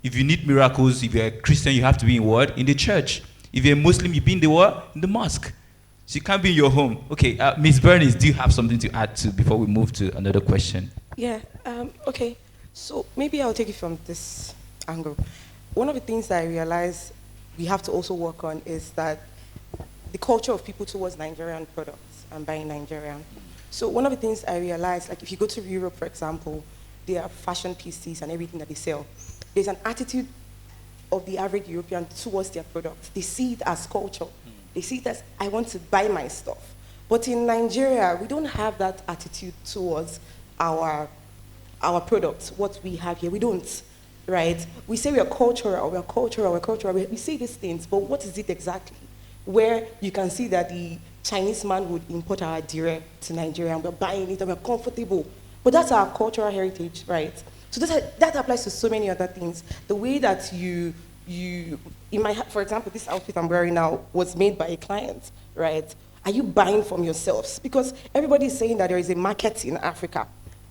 If you need miracles, if you're a Christian, you have to be in what? In the church. If you're a Muslim, you be in the what? In the mosque. So you can't be in your home. Okay, Ms. Bernice, do you have something to add to before we move to another question?
Yeah, okay. So maybe I'll take it from this angle. One of the things that I realize we have to also work on is that the culture of people towards Nigerian products and buying Nigerian. So one of the things I realized, like if you go to Europe, for example, there are fashion pieces and everything that they sell. There's an attitude of the average European towards their products. They see it as culture. They see it as, I want to buy my stuff. But in Nigeria, we don't have that attitude towards our products, what we have here. We don't, right? We say we are cultural, we say these things, but what is it exactly? Where you can see that the Chinese man would import our direct to Nigeria, and we're buying it, and we're comfortable. But that's our cultural heritage, right? So that applies to so many other things. The way that for example, this outfit I'm wearing now was made by a client, right? Are you buying from yourselves? Because everybody's saying that there is a market in Africa,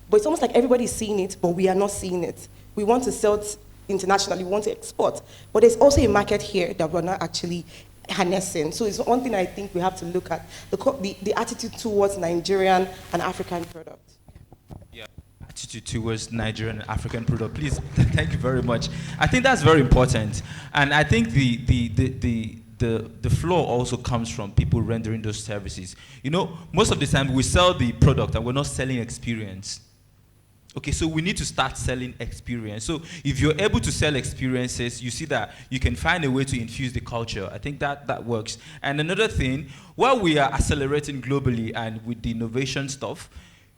but it's almost like everybody's seeing it, but we are not seeing it. We want to sell it internationally, we want to export, but there's also a market here that we're not actually harnessing. So it's one thing I think we have to look at, the attitude towards Nigerian and African products.
Yeah, attitude towards Nigerian and African product. Please, thank you very much. I think that's very important, and I think the flow also comes from people rendering those services. You know, most of the time we sell the product and we're not selling experience. Okay, so we need to start selling experience. So if you're able to sell experiences, you see that you can find a way to infuse the culture. I think that works. And another thing, while we are accelerating globally and with the innovation stuff,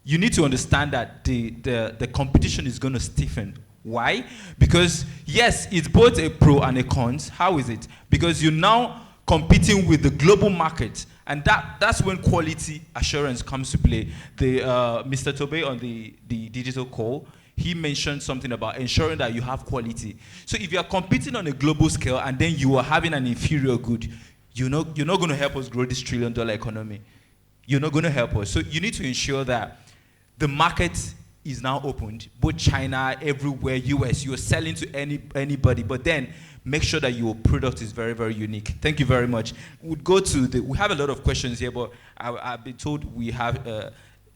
you need to understand that the competition is going to stiffen. Why? Because yes, it's both a pro and a cons. How is it? Because you're now competing with the global market, and that's when quality assurance comes to play. Mr. Tobe on the digital call, he mentioned something about ensuring that you have quality. So if you are competing on a global scale and then you are having an inferior good, you're not going to help us grow this $1 trillion economy. You're not going to help us. So you need to ensure that the market is now opened, both China, everywhere, US, you're selling to anybody, but then make sure that your product is very, very unique. Thank you very much. We have a lot of questions here, but I've been told we have a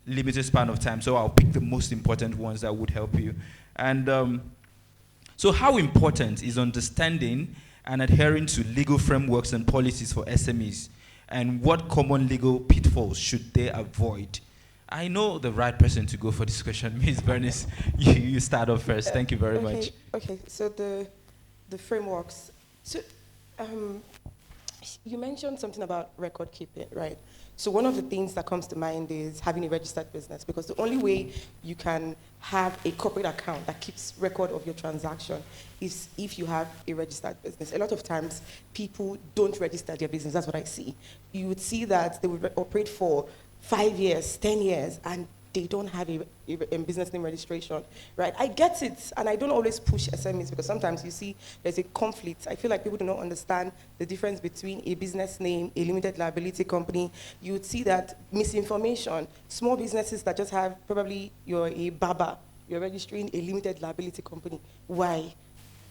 limited span of time, so I'll pick the most important ones that would help you. And so how important is understanding and adhering to legal frameworks and policies for SMEs? And what common legal pitfalls should they avoid? I know the right person to go for this question. Ms. Bernice, you start off first. Thank you very much.
Okay, so the frameworks. So you mentioned something about record keeping, right? So one of the things that comes to mind is having a registered business, because the only way you can have a corporate account that keeps record of your transaction is if you have a registered business. A lot of times, people don't register their business. That's what I see. You would see that they would operate for 5 years, 10 years, and they don't have a business name registration, right? I get it, and I don't always push SMEs because sometimes you see there's a conflict. I feel like people do not understand the difference between a business name, a limited liability company. You would see that misinformation, small businesses that just have, probably you're a barber, you're registering a limited liability company. Why?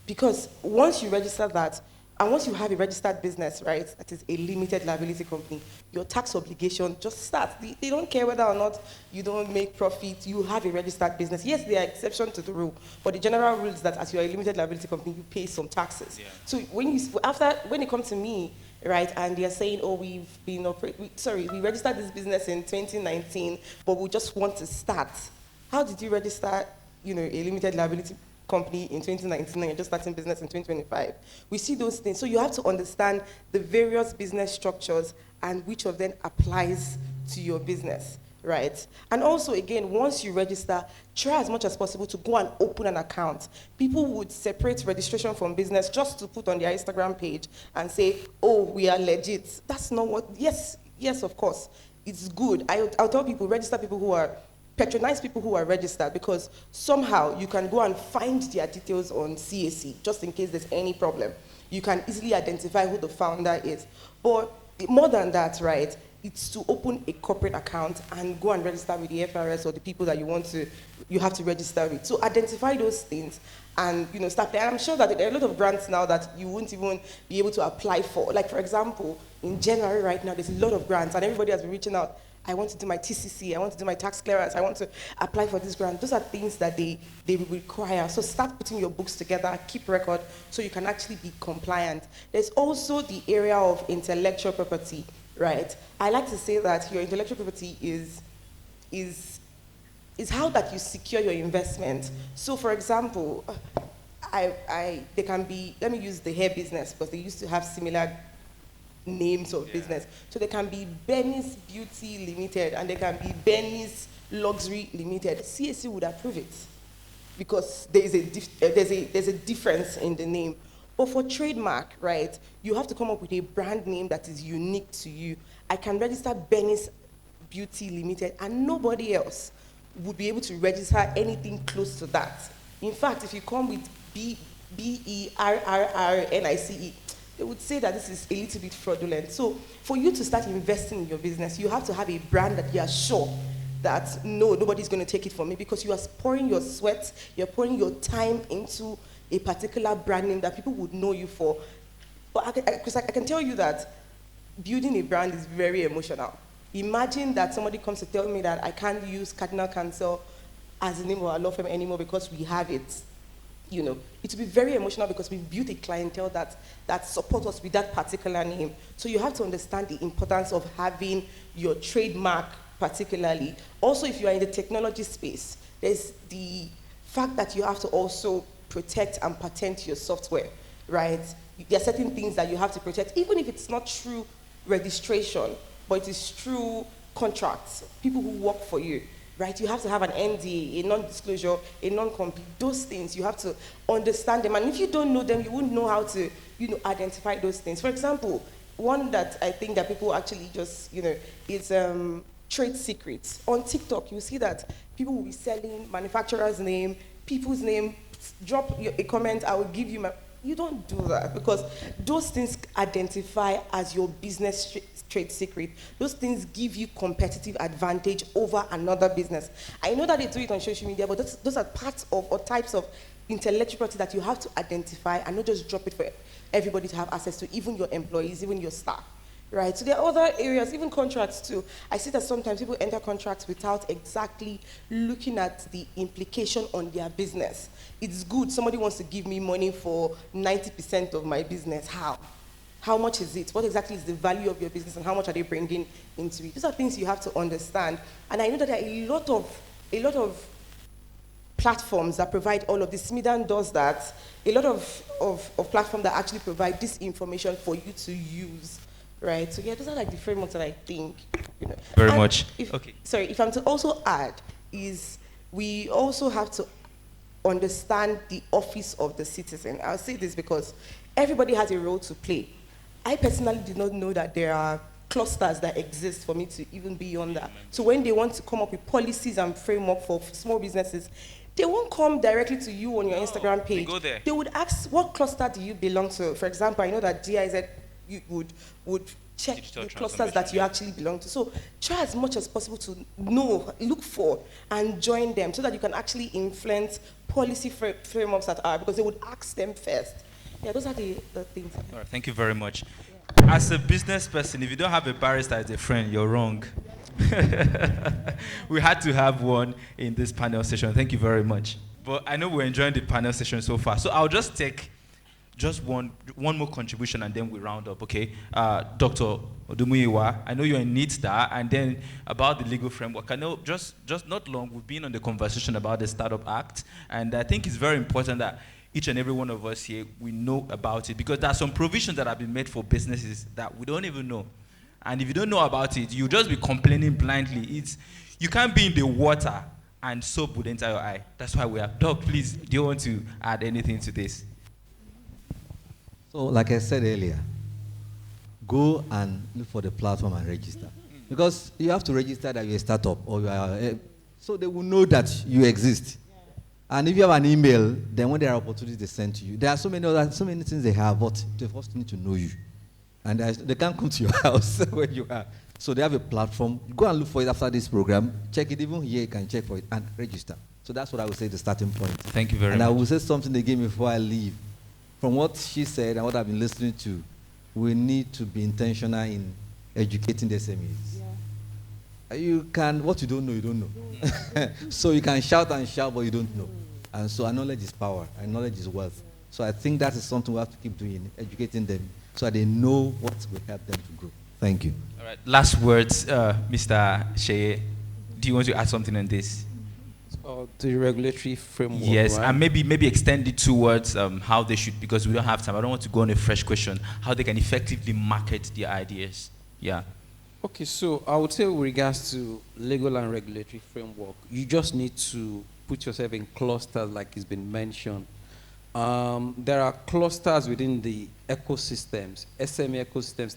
Because once you register that, and once you have a registered business, right, that is a limited liability company, your tax obligation just starts. They don't care whether or not you don't make profit, you have a registered business. Yes, there are exceptions to the rule, but the general rule is that as you're a limited liability company, you pay some taxes. Yeah. So when it comes to me, right, and they're saying, oh, we registered this business in 2019, but we just want to start. How did you register, a limited liability company in 2019 and you're just starting business in 2025. We see those things. So you have to understand the various business structures and which of them applies to your business, right? And also, again, once you register, try as much as possible to go and open an account. People would separate registration from business just to put on their Instagram page and say, oh, we are legit. That's not what, yes, of course, it's good. I'll tell people, patronize people who are registered, because somehow you can go and find their details on CAC, just in case there's any problem. You can easily identify who the founder is. But more than that, right, it's to open a corporate account and go and register with the FRS or the people that you have to register with. So identify those things and start there. I'm sure that there are a lot of grants now that you won't even be able to apply for. Like, for example, in January right now, there's a lot of grants and everybody has been reaching out. I want to do my TCC, I want to do my tax clearance, I want to apply for this grant. Those are things that they require. So start putting your books together, keep record, so you can actually be compliant. There's also the area of intellectual property, right? I like to say that your intellectual property is how that you secure your investment. So for example, they can be, let me use the hair business because they used to have similar names of business. So they can be Benny's Beauty Limited and they can be Benny's Luxury Limited. CAC would approve it because there's a difference in the name. But for trademark, right, you have to come up with a brand name that is unique to you. I can register Benny's Beauty Limited and nobody else would be able to register anything close to that. In fact, if you come with BERRRNICE, they would say that this is a little bit fraudulent. So for you to start investing in your business, you have to have a brand that you are sure that nobody's going to take it from me, because you are pouring your sweat, you're pouring your time into a particular brand name that people would know you for. But because I can tell you that building a brand is very emotional. Imagine that somebody comes to tell me that I can't use Cardinal Counsel as the name of our law firm anymore because we have it. It will be very emotional because we've built a clientele that support us with that particular name. So you have to understand the importance of having your trademark particularly. Also, if you are in the technology space, there's the fact that you have to also protect and patent your software, right? There are certain things that you have to protect, even if it's not true registration, but it is true contracts, people who work for you. Right, you have to have an NDA, a non-disclosure, a non-compete. Those things, you have to understand them. And if you don't know them, you wouldn't know how to, identify those things. For example, one that I think that people actually just, is trade secrets. On TikTok, you see that people will be selling manufacturer's name, people's name. Drop a comment, I will give you my... You don't do that, because those things identify as your business trade secret. Those things give you competitive advantage over another business. I know that they do it on social media, but those are parts of or types of intellectual property that you have to identify and not just drop it for everybody to have access to, even your employees, even your staff. Right, so there are other areas, even contracts too. I see that sometimes people enter contracts without exactly looking at the implication on their business. It's good, somebody wants to give me money for 90% of my business. How? How much is it? What exactly is the value of your business and how much are they bringing into it? These are things you have to understand. And I know that there are a lot of platforms that provide all of this. Smidan does that. A lot of platforms that actually provide this information for you to use. right? So yeah, those are like the frameworks that I think, you know.
Very
And
much.
If,
Okay.
Sorry, if I'm to also add, is we also have to understand the office of the citizen. I'll say this because everybody has a role to play. I personally did not know that there are clusters that exist for me to even be on that. So when they want to come up with policies and framework for small businesses, they won't come directly to you on your Instagram page.
They go there.
They would ask, what cluster do you belong to? For example, I know that GIZ you would check
Digital
the clusters that you actually belong to. So try as much as possible to know, look for, and join them so that you can actually influence policy frameworks that are, because they would ask them first. Yeah, those are the things.
All right, thank you very much. As a business person, if you don't have a barrister as a friend, you're wrong. We had to have one in this panel session. Thank you very much. But I know we're enjoying the panel session so far. So I'll just take just one more contribution and then we round up, okay? Dr. Odumuyiwa, I know you're in NEET-STAR, and then about the legal framework. I know just not long, we've been on the conversation about the Startup Act, and I think it's very important that each and every one of us here, we know about it, because there are some provisions that have been made for businesses that we don't even know. And if you don't know about it, you'll just be complaining blindly. You can't be in the water and soap would enter your eye. That's why we have. Doc, please, do you want to add anything to this?
So, like I said earlier, go and look for the platform and register. Because you have to register that you're a startup or you are, so they will know that you exist. And if you have an email, then when there are opportunities they send to you, there are so many things they have, but they first need to know you. And they can't come to your house where you are. So they have a platform. Go and look for it after this program. Check it. Even here, you can check for it and register. So that's what I would say the starting point.
Thank you very much.
And I will say something again before I leave. From what she said and what I've been listening to, we need to be intentional in educating the SMEs. Yeah. What you don't know, you don't know. So you can shout and shout, but you don't know. And so knowledge is power, and knowledge is wealth. So I think that is something we have to keep doing, educating them, so that they know what will help them to grow. Thank you.
All right. Last words, Mr. Sheye. Do you want to add something on this?
The regulatory framework.
Yes,
right?
and maybe extend it towards how they should, because we don't have time. I don't want to go on a fresh question. How they can effectively market their ideas. Yeah.
Okay, so I would say with regards to legal and regulatory framework, you just need to put yourself in clusters like it's been mentioned. There are clusters within the ecosystems, SME ecosystems,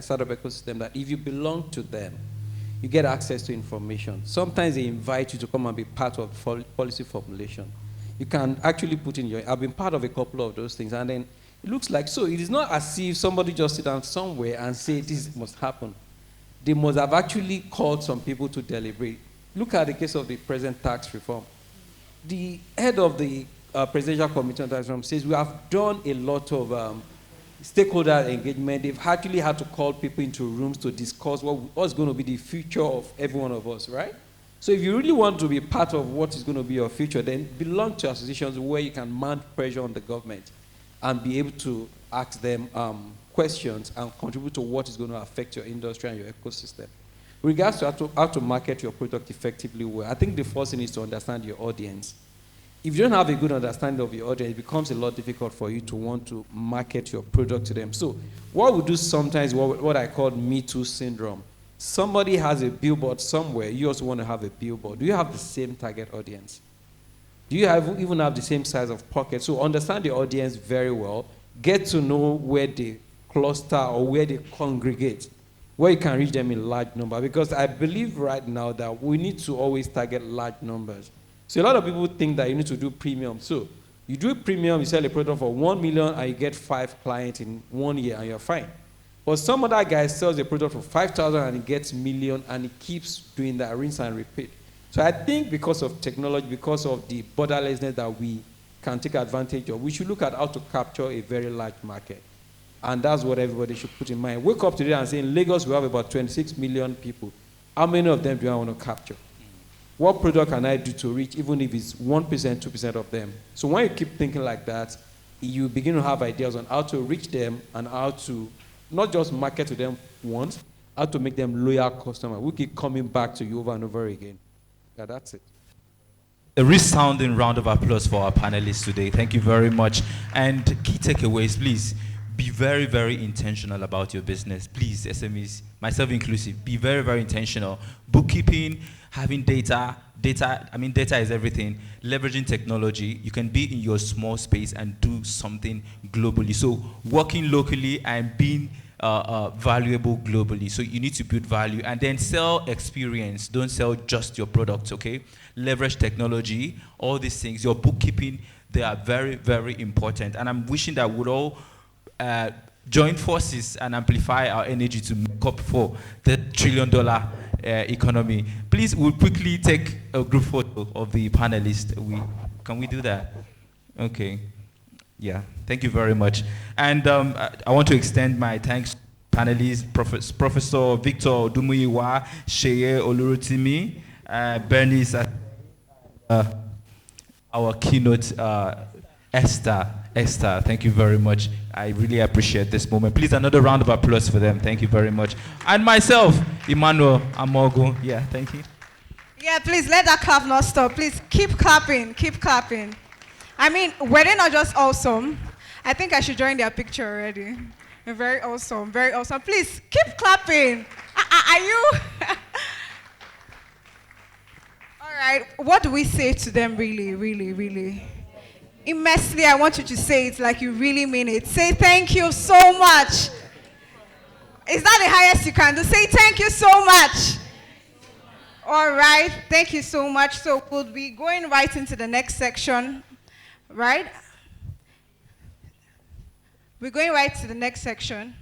startup ecosystem, that if you belong to them, you get access to information. Sometimes they invite you to come and be part of policy formulation. You can actually put in I've been part of a couple of those things, and then it looks like, so it is not as if somebody just sit down somewhere and say this must happen. They must have actually called some people to deliberate. Look at the case of the present tax reform. The head of the Presidential Committee on Tax Reform says we have done a lot of stakeholder engagement. They've actually had to call people into rooms to discuss what's going to be the future of every one of us, right? So if you really want to be part of what is going to be your future, then belong to associations where you can mount pressure on the government and be able to ask them questions and contribute to what is going to affect your industry and your ecosystem. With regards to how to market your product effectively well, I think the first thing is to understand your audience. If you don't have a good understanding of your audience, it becomes a lot difficult for you to want to market your product to them. So what we do sometimes is what I call Me Too syndrome. Somebody has a billboard somewhere, you also want to have a billboard. Do you have the same target audience? Do you even have the same size of pocket? So understand the audience very well. Get to know where they cluster or where they congregate, where you can reach them in large number. Because I believe right now that we need to always target large numbers. So a lot of people think that you need to do premium. So you do a premium, you sell a product for 1 million and you get 5 clients in 1 year and you're fine. But some other guy sells a product for 5,000 and he gets million and he keeps doing that, rinse and repeat. So I think because of technology, because of the borderlessness that we can take advantage of, we should look at how to capture a very large market. And that's what everybody should put in mind. Wake up today and say, in Lagos, we have about 26 million people. How many of them do I want to capture? What product can I do to reach, even if it's 1%, 2% of them? So when you keep thinking like that, you begin to have ideas on how to reach them and how to not just market to them once, how to make them loyal customers. We keep coming back to you over and over again. Yeah, that's it.
A resounding round of applause for our panelists today. Thank you very much. And key takeaways, please. be very, very intentional about your business. Please, SMEs, myself inclusive, be very, very intentional. Bookkeeping, having data, data is everything. Leveraging technology, you can be in your small space and do something globally. So working locally and being valuable globally. So you need to build value and then sell experience. Don't sell just your products, okay? Leverage technology, all these things. Your bookkeeping, they are very, very important. And I'm wishing that we'd all join forces and amplify our energy to make up for the $1 trillion economy. Please, we'll quickly take a group photo of the panelists. Can we do that? Okay. Yeah, thank you very much. And I want to extend my thanks to panelists, Professor Victor Odumuyiwa, Sheye Olurutimi, Bernice, our keynote, Esther, thank you very much. I really appreciate this moment. Please, another round of applause for them. Thank you very much. And myself, Emmanuel Amogu. Yeah, thank you.
Yeah, please let that clap not stop. Please keep clapping, keep clapping. I mean, were they not just awesome? I think I should join their picture already. Very awesome, very awesome. Please keep clapping. Are you? All right, what do we say to them really, really, really? Immensely, I want you to say it like you really mean it. Say thank you so much. Is that the highest you can do? Say thank you so much. All right, thank you so much. So we'll be going right into the next section, right? We're going right to the next section.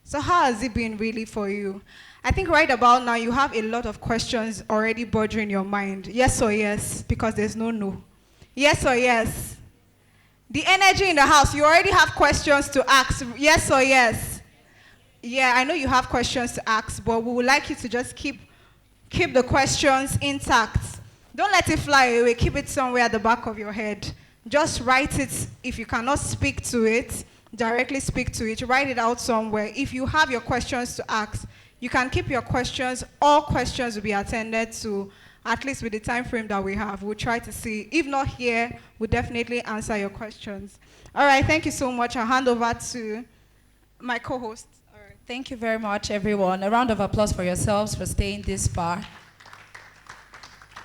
So how has it been really for you? I think right about now you have a lot of questions already bothering your mind. Yes or yes, because there's no no. Yes or yes. The energy in the house, you already have questions to ask. Yes or yes. Yeah, I know you have questions to ask, but we would like you to just keep the questions intact. Don't let it fly away. Keep it somewhere at the back of your head. Just write it. If you cannot speak to it, directly speak to it. Write it out somewhere. If you have your questions to ask, you can keep your questions. All questions will be attended to, at least with the time frame that we have. We'll try to see. If not here, we'll definitely answer your questions. All right, thank you so much. I'll hand over to my co-host.
All right. Thank you very much, everyone. A round of applause for yourselves for staying this far.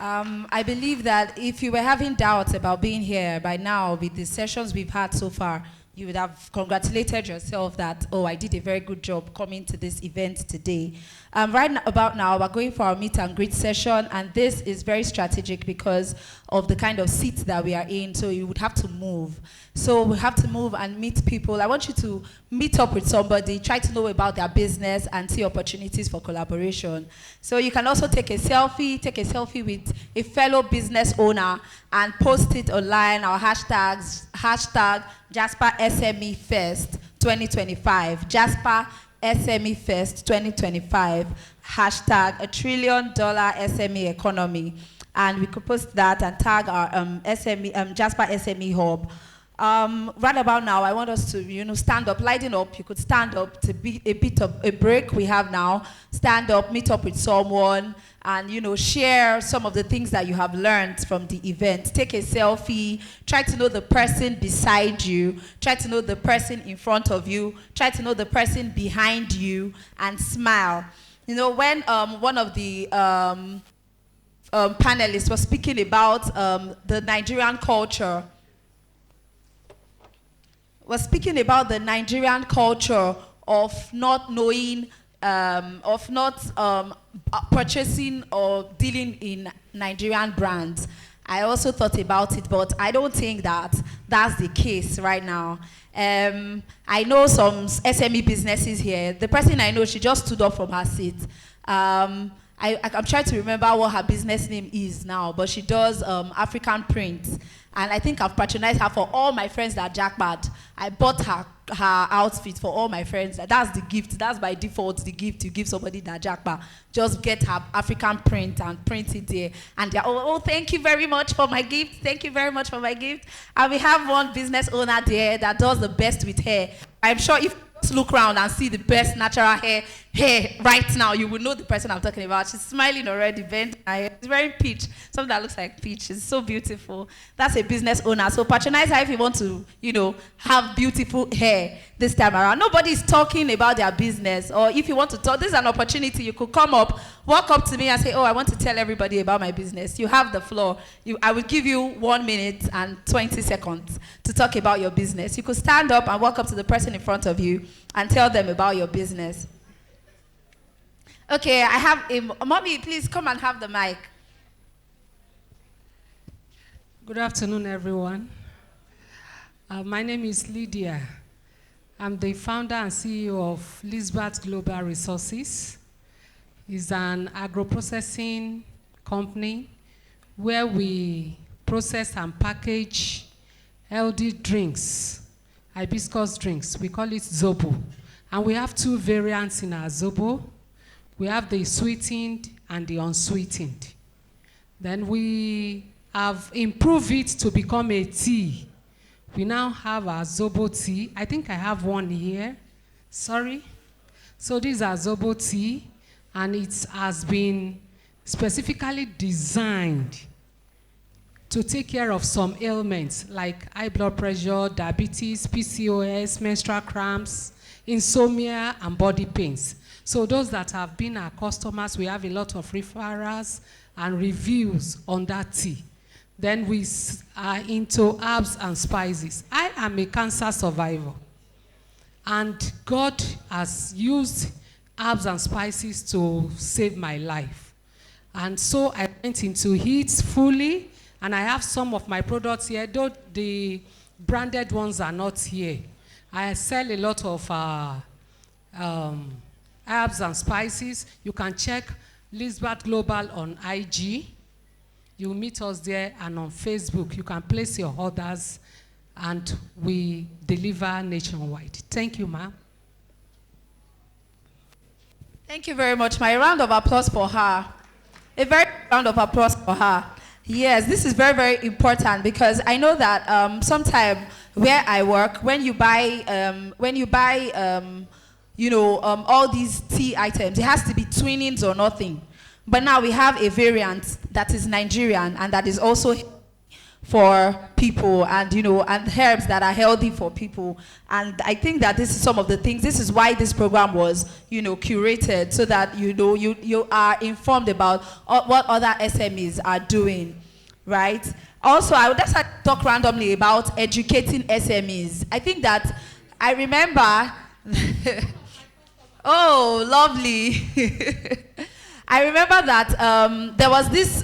I believe that if you were having doubts about being here by now, with the sessions we've had so far, you would have congratulated yourself that, oh, I did a very good job coming to this event today. About now, we're going for our meet and greet session, and this is very strategic because of the kind of seats that we are in, so you would have to move. So we have to move and meet people. I want you to meet up with somebody, try to know about their business and see opportunities for collaboration. So you can also take a selfie with a fellow business owner and post it online, our hashtag Jasper SMEFest2025. Jasper SMEFest2025. Hashtag $1 trillion SME economy. And we could post that and tag our Jasper SME Hub. Right about now, I want us to, stand up, lighten up. You could stand up to be a bit of a break we have now. Stand up, meet up with someone, and share some of the things that you have learned from the event. Take a selfie. Try to know the person beside you. Try to know the person in front of you. Try to know the person behind you, and smile. When one of the panelists was speaking about the Nigerian culture. Of not knowing, of not purchasing or dealing in Nigerian brands. I also thought about it, but I don't think that that's the case right now. I know some SME businesses here. The person I know, she just stood up from her seat. I'm trying to remember what her business name is now, but she does African prints. And I think I've patronized her for all my friends that jackpot. I bought her outfit for all my friends. That's the gift. That's by default the gift you give somebody that jackpot. Just get her African print and print it there. And they're, oh, thank you very much for my gift. Thank you very much for my gift. And we have one business owner there that does the best with hair. I'm sure if you just look around and see the best natural hair
hey, right now, you will know the person I'm talking about. She's smiling already, bent her hair. She's wearing peach, something that looks like peach. It's so beautiful. That's a business owner. So patronize her if you want to, have beautiful hair this time around. Nobody is talking about their business. Or if you want to talk, this is an opportunity. You could come up, walk up to me and say, oh, I want to tell everybody about my business. You have the floor. I will give you 1 minute and 20 seconds to talk about your business. You could stand up and walk up to the person in front of you and tell them about your business. Okay, I have a mommy, please come and have the mic.
Good afternoon, everyone. My name is Lydia. I'm the founder and CEO of Lisbeth Global Resources. It's an agro-processing company where we process and package healthy drinks, hibiscus drinks. We call it Zobo. And we have 2 variants in our Zobo. We have the sweetened and the unsweetened. Then we have improved it to become a tea. We now have our Zobo tea. I think I have one here. Sorry. So these are Zobo tea, and it has been specifically designed to take care of some ailments like high blood pressure, diabetes, PCOS, menstrual cramps, insomnia, and body pains. So those that have been our customers, we have a lot of referrals and reviews on that tea. Then we are into herbs and spices. I am a cancer survivor, and God has used herbs and spices to save my life. And so I went into it fully, and I have some of my products here, though the branded ones are not here. I sell a lot of herbs and spices. You can check Lisbeth Global on IG. You'll meet us there, and on Facebook. You can place your orders, and we deliver nationwide. Thank you, ma'am.
Thank you very much. My round of applause for her. A very round of applause for her. Yes, this is very, very important, because I know that sometimes where I work, when you buy all these tea items, it has to be twinnings or nothing. But now we have a variant that is Nigerian and that is also for people, and and herbs that are healthy for people. And I think that this is some of the things. This is why this program was curated, so that you are informed about what other SMEs are doing, right? Also, I would just like to talk randomly about educating SMEs. I think that I remember. Oh, lovely. I remember that there was this,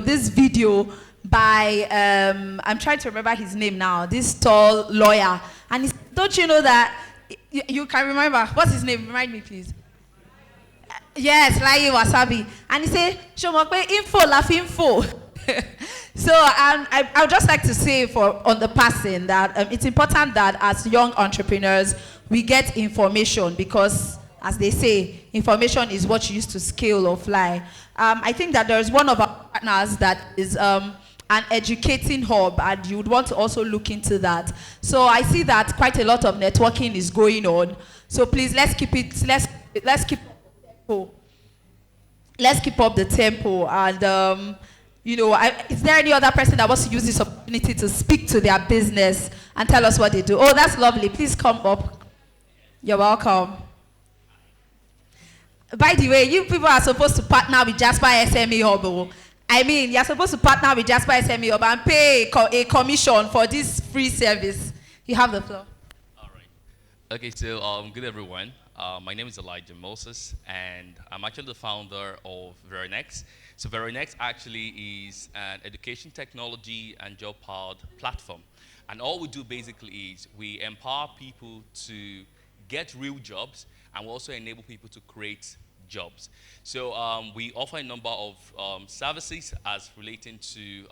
this video by, I'm trying to remember his name now, this tall lawyer. And don't you know that, you can remember, what's his name? Remind me, please. Yes, Lai Wasabi. And he said, Shomokwe, info, laugh info. So I would just like to say on the passing that it's important that as young entrepreneurs, we get information, because as they say, information is what you use to scale or fly. I think that there is one of our partners that is an educating hub, and you would want to also look into that. So I see that quite a lot of networking is going on. So please, let's keep up the tempo. And is there any other person that wants to use this opportunity to speak to their business and tell us what they do? Oh, that's lovely. Please come up. You're welcome. By the way, you people are supposed to partner with Jasper SME Hub. I mean, you're supposed to partner with Jasper SME Hub and pay a commission for this free service. You have the floor.
All right. Okay, so good everyone. My name is Elijah Moses, and I'm actually the founder of Verinex. So Verinex actually is an education technology and job-powered platform. And all we do basically is we empower people to get real jobs, and we also enable people to create jobs. So we offer a number of services as relating to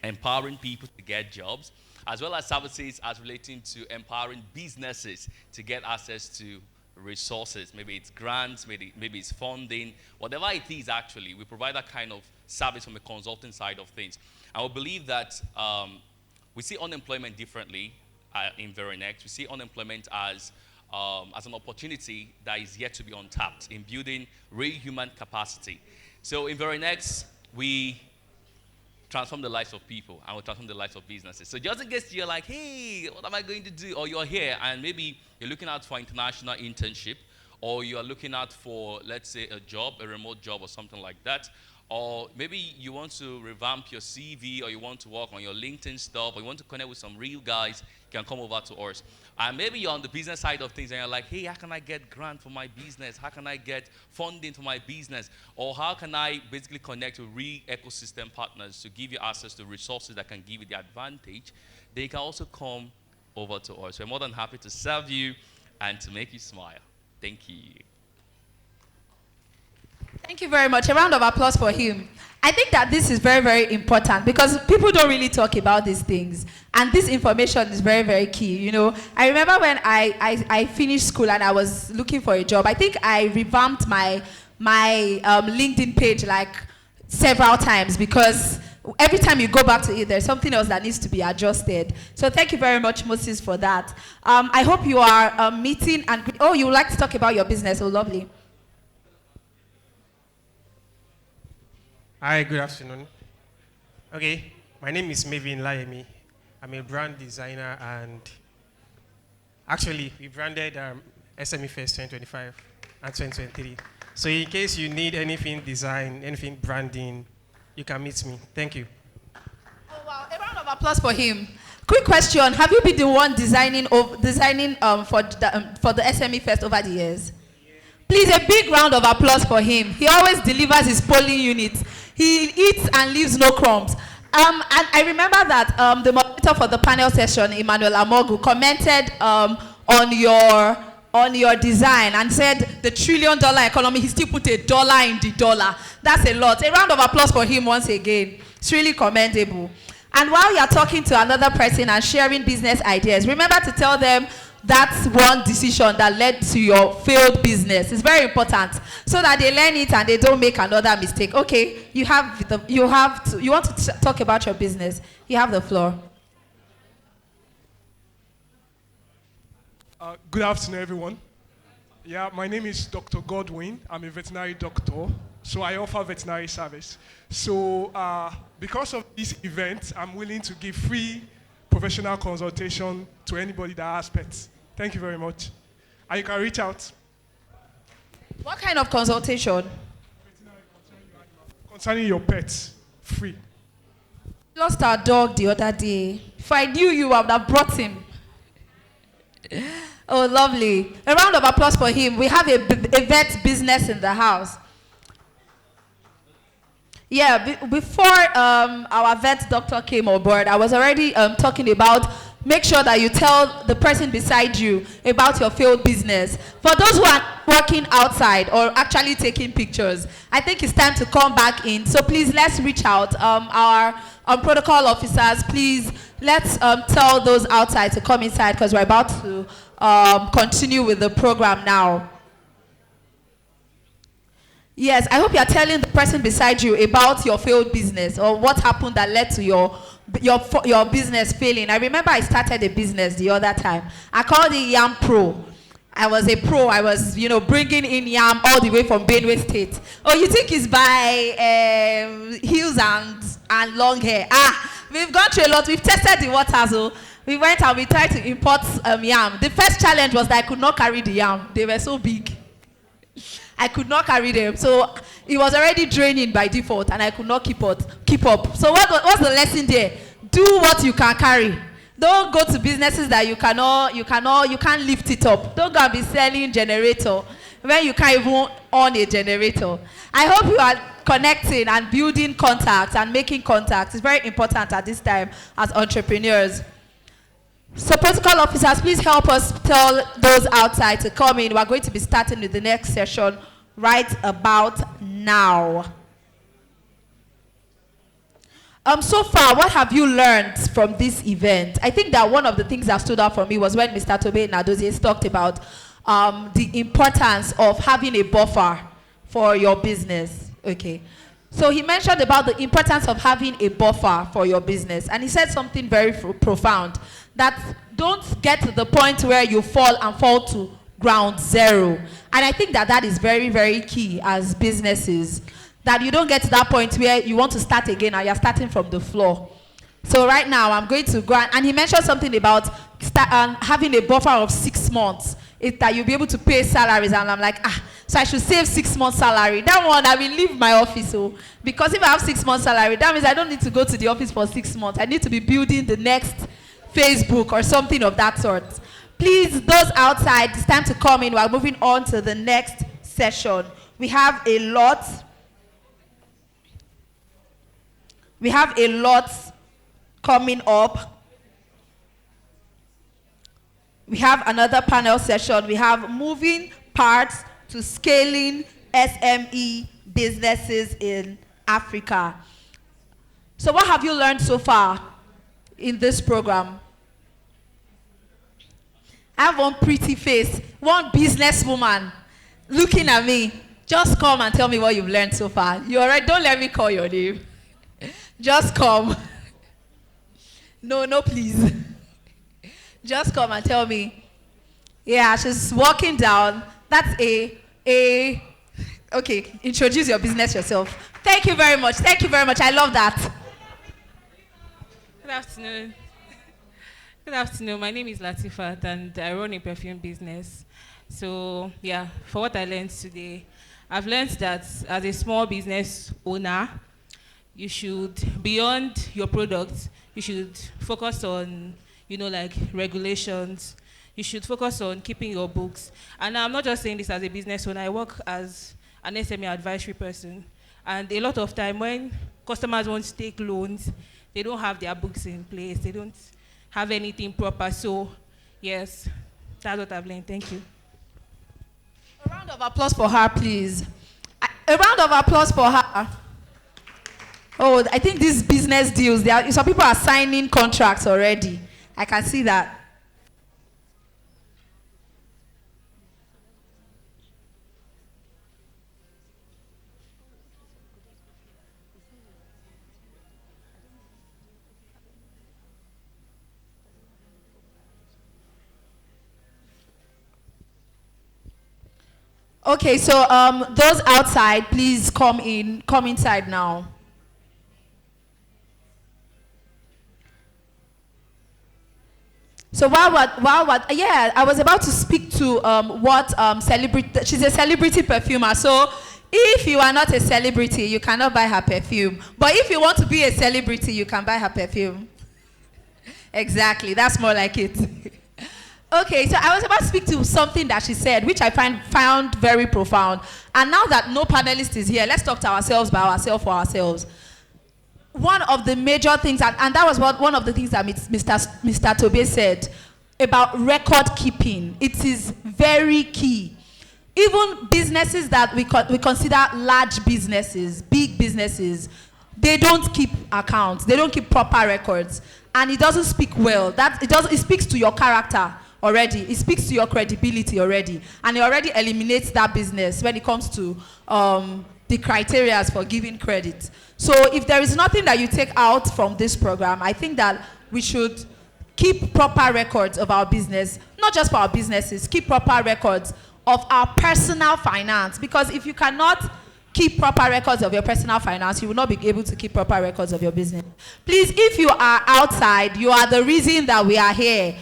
empowering people to get jobs, as well as services as relating to empowering businesses to get access to resources. Maybe it's grants, maybe it's funding, whatever it is actually. We provide that kind of service from a consulting side of things. And we believe that we see unemployment differently in Verinex. We see unemployment as as an opportunity that is yet to be untapped in building real human capacity. So in Very Next, we transform the lives of people and we transform the lives of businesses. So just in case you're like, hey, what am I going to do? Or you're here and maybe you're looking out for international internship, or you're looking out for, let's say, a job, a remote job or something like that, or maybe you want to revamp your CV, or you want to work on your LinkedIn stuff, or you want to connect with some real guys, you can come over to us. And maybe you're on the business side of things and you're like, hey, how can I get grant for my business? How can I get funding for my business? Or how can I basically connect with real ecosystem partners to give you access to resources that can give you the advantage? They can also come over to us. We're more than happy to serve you and to make you smile. Thank you.
Thank you very much. A round of applause for him. I think that this is very, very important because people don't really talk about these things. And this information is very, very key. You know, I remember when I finished school and I was looking for a job, I think I revamped my LinkedIn page like several times because every time you go back to it, there's something else that needs to be adjusted. So thank you very much, Moses, for that. I hope you are meeting and... Oh, you would like to talk about your business. Oh, lovely.
Hi, good afternoon. Okay, my name is Mavin Layemi. I'm a brand designer and actually we branded SMEFest2025 and 2023. So in case you need anything design, anything branding, you can meet me. Thank you.
Oh wow, a round of applause for him. Quick question, have you been the one designing for the SME Fest over the years? Please, a big round of applause for him. He always delivers his polling units. He eats and leaves no crumbs. And I remember that the moderator for the panel session, Emmanuel Amogu, commented on your design and said the $1 trillion economy, he still put $1 in the dollar. That's a lot. A round of applause for him once again. It's really commendable. And while you're talking to another person and sharing business ideas, remember to tell them that's one decision that led to your failed business. It's very important so that they learn it and they don't make another mistake. Okay, you want to talk about your business. You have the floor.
Good afternoon, everyone. Yeah, my name is Dr. Godwin. I'm a veterinary doctor, so I offer veterinary service. So because of this event, I'm willing to give free professional consultation to anybody that has pets. Thank you very much. And you can reach out.
What kind of consultation?
Concerning your pets, free.
We lost our dog the other day. If I knew you, I would have brought him. Oh, lovely. A round of applause for him. We have a vet business in the house. Yeah, before our vet doctor came on board, I was already talking about make sure that you tell the person beside you about your failed business. For those who are working outside or actually taking pictures, I think it's time to come back in. So please, let's reach out. Our protocol officers, please, let's tell those outside to come inside because we're about to continue with the program now. Yes, I hope you are telling the person beside you about your failed business or what happened that led to your business failing. I remember I started a business the other time. I called it Yam Pro. I was a pro. I was, bringing in yam all the way from Benue State. Oh, you think it's by heels and long hair? We've gone through a lot. We've tested the waters. So we went and we tried to import yam. The first challenge was that I could not carry the yam. They were so big. I could not carry them. So it was already draining by default and I could not keep up. So what's the lesson there? Do what you can carry. Don't go to businesses that you can't lift it up. Don't go and be selling generator when you can't even own a generator. I hope you are connecting and building contacts and making contacts. It's very important at this time as entrepreneurs. So protocol officers, please help us tell those outside to come in. We're going to be starting with the next session right about now. So far, what have you learned from this event? I think that one of the things that stood out for me was when Mr. Tobe Nadozie talked about the importance of having a buffer for your business. Okay. So he mentioned about the importance of having a buffer for your business. And he said something very profound, that don't get to the point where you fall to ground zero. And I think that that is very, very key as businesses, that you don't get to that point where you want to start again and you're starting from the floor. So right now, I'm going to go, and he mentioned something about having a buffer of 6 months, that you'll be able to pay salaries, and I'm like, so I should save 6 months salary. That one, I will leave my office, because if I have 6 months salary, that means I don't need to go to the office for 6 months. I need to be building the next Facebook or something of that sort. Please, those outside, it's time to come in. We're moving on to the next session. We have a lot. Coming up. We have another panel session. We have moving parts to scaling SME businesses in Africa. So what have you learned so far in this program? I have one pretty face, one businesswoman looking at me. Just come and tell me what you've learned so far. You're right, don't let me call your name. Just come. No, please. Just come and tell me. Yeah, she's walking down. That's okay, introduce your business yourself. Thank you very much. Thank you very much. I love that.
Good afternoon. Good afternoon. My name is Latifat and I run a perfume business. So, yeah, for what I learned today, I've learned that as a small business owner, you should, beyond your product, you should focus on, like regulations. You should focus on keeping your books. And I'm not just saying this as a business owner. I work as an SME advisory person. And a lot of time when customers want to take loans, they don't have their books in place. They don't have anything proper. So, yes, that's what I've learned. Thank you.
A round of applause for her, please. A round of applause for her. Oh, I think these business deals, some people are signing contracts already. I can see that. Okay, so those outside, please come inside now. So I was about to speak to celebrity. She's a celebrity perfumer. So if you are not a celebrity, you cannot buy her perfume. But if you want to be a celebrity, you can buy her perfume. Exactly, that's more like it. Okay, so I was about to speak to something that she said, which I found very profound. And now that no panelist is here, let's talk to ourselves by ourselves for ourselves. One of the major things, and that was one of the things that Mr. Tobe said about record keeping. It is very key. Even businesses that we consider large businesses, big businesses, they don't keep accounts. They don't keep proper records. And it doesn't speak well. It speaks to your character already. It speaks to your credibility already. And it already eliminates that business when it comes to the criteria for giving credit. So if there is nothing that you take out from this program, I think that we should keep proper records of our business, not just for our businesses, keep proper records of our personal finance. Because if you cannot keep proper records of your personal finance, you will not be able to keep proper records of your business. Please, if you are outside, you are the reason that we are here.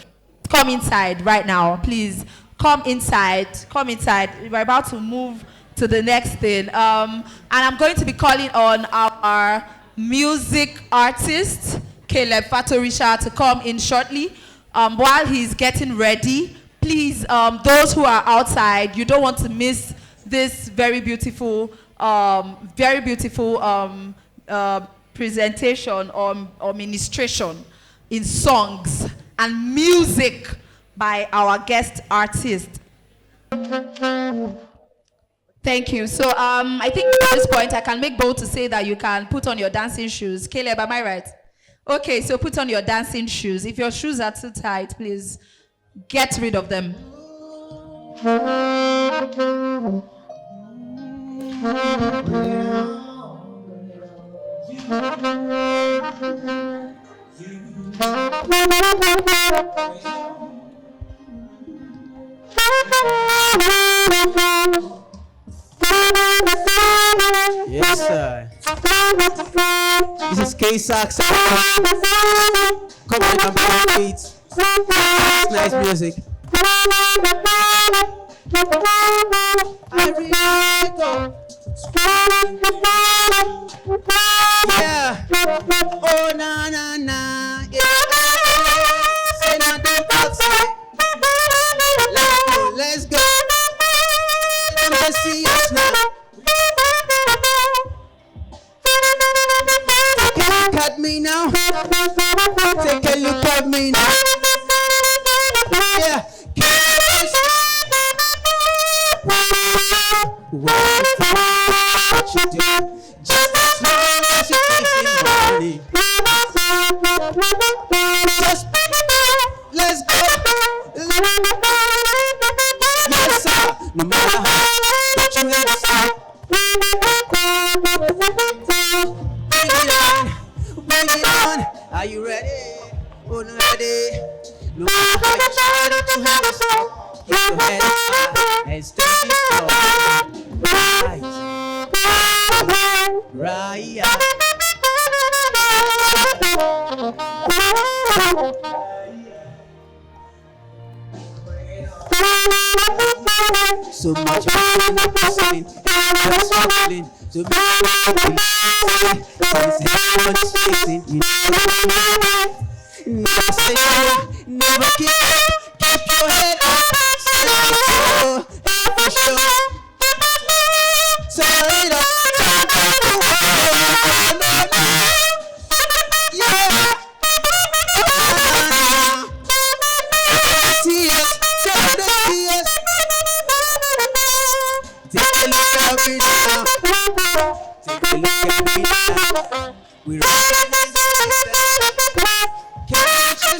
Come inside right now, please. Come inside. Come inside. We're about to move to the next thing. And I'm going to be calling on our music artist, Caleb Fatorisha, to come in shortly. While he's getting ready, please, those who are outside, you don't want to miss this very beautiful presentation or ministration in songs and music by our guest artist. Thank you. So I think at this point I can make bold to say that you can put on your dancing shoes. Caleb, am I right? Okay, so put on your dancing shoes. If your shoes are too tight, please get rid of them.
Yes, sir. This is K-Sax. Come on, I'm playing beats. It's nice music. I really go. Yeah. Oh, na, na, na. Yeah. Say nothing outside. Let's go. I'm gonna see us now. Take a look at me now. Take a look at me now. Yeah. What you do? Just as long as you're chasing money. Just let's go. Yes, sir. No matter how much you ever see. Bring it on. Are you ready? Oh, no, ready. No matter how you try not to have a stop. Keep your head high and stay strong. Right. So much pain, just struggling. So much chasing. Never say no, never give up. Keep your head up. For sure. Turn it up. Yeah. Tears, turn the tears. Take a look at me now. Take a look at me now. We're riding in the system. Can't you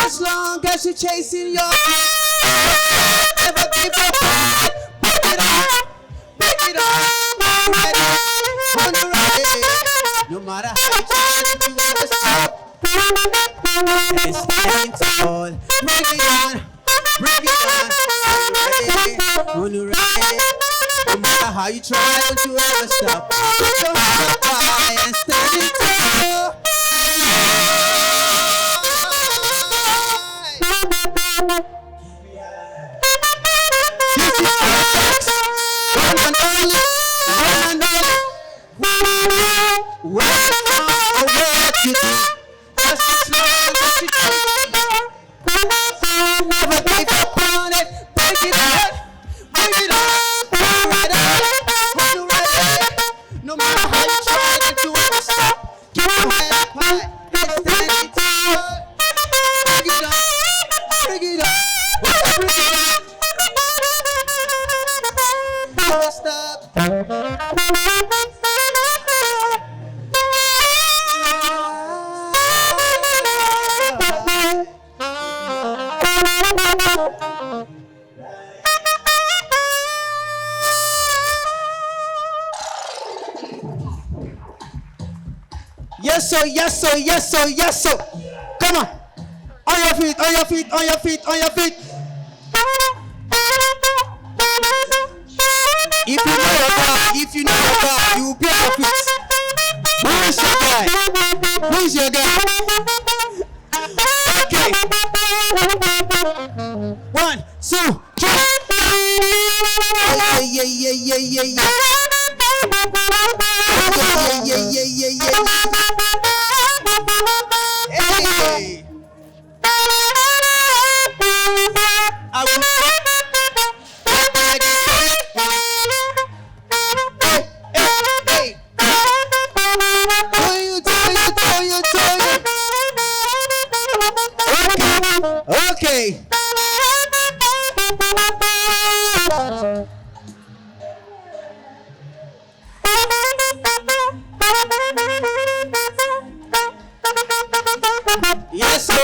as long as you're chasing your never give up. Break it up. Break it up. Ready. On the right. No matter how you try to do it, stop. And stand tall. Bring it on. Bring it on. On the right. No matter how you try, don't you ever stop. Put your head up high and stand tall. This is K-Sax. One and only. One and only. Where you from or what you do, just as long as you take it. Never give up on it. Break it up. Break it up. Right up. Right. No matter how you try to do it, stop. Keep your head up high and stand tall. Break it up. Break it up. Break it up. Never stop. Yes, sir, yes, sir, yes, sir, yes, sir. Come on. On your feet, on your feet, on your feet, on your feet. If you know your God, you will be on your feet. Who is your guy? Who is your guy? Okay. 1, 2, 3. Yeah, yeah, yeah, yeah, yeah. Hey. I will Okay. Yes, sir.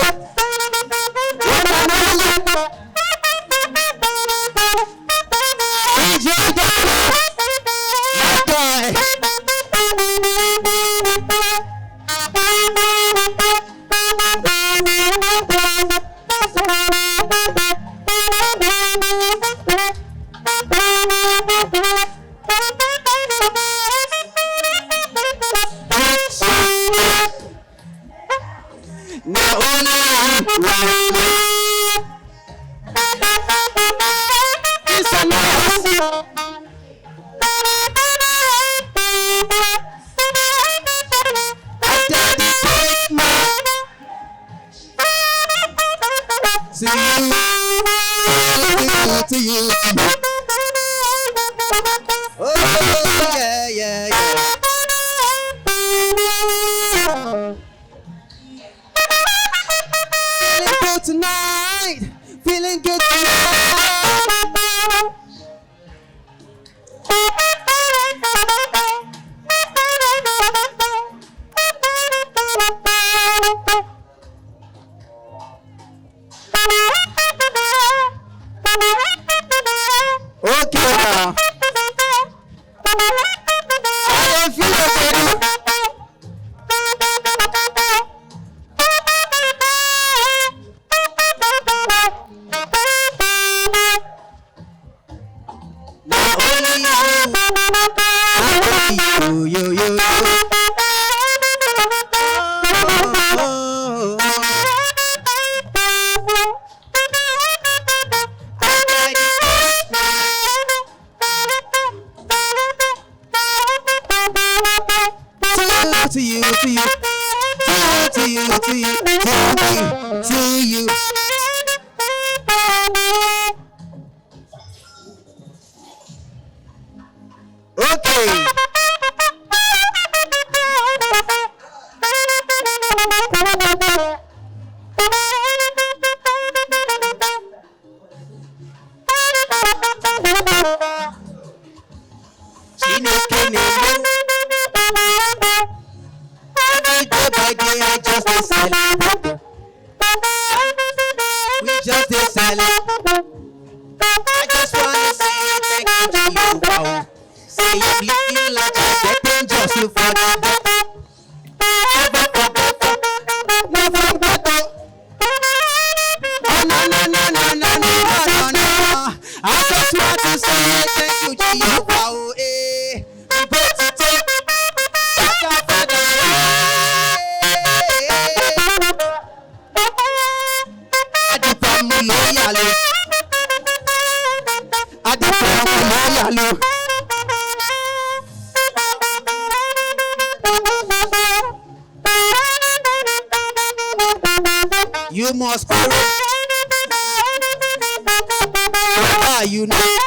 to you. Oh, yeah, yeah, yeah. Feeling good tonight. Feeling good tonight. Okay now. I don't feel it. You. To you. Okay. I just decided. We just decided. I just wanna say thank you to you. Wow. Say you living like a getting just you for that. Never forget. Oh no. I just want to say thank you to you. Wow. We both take. You must be you know.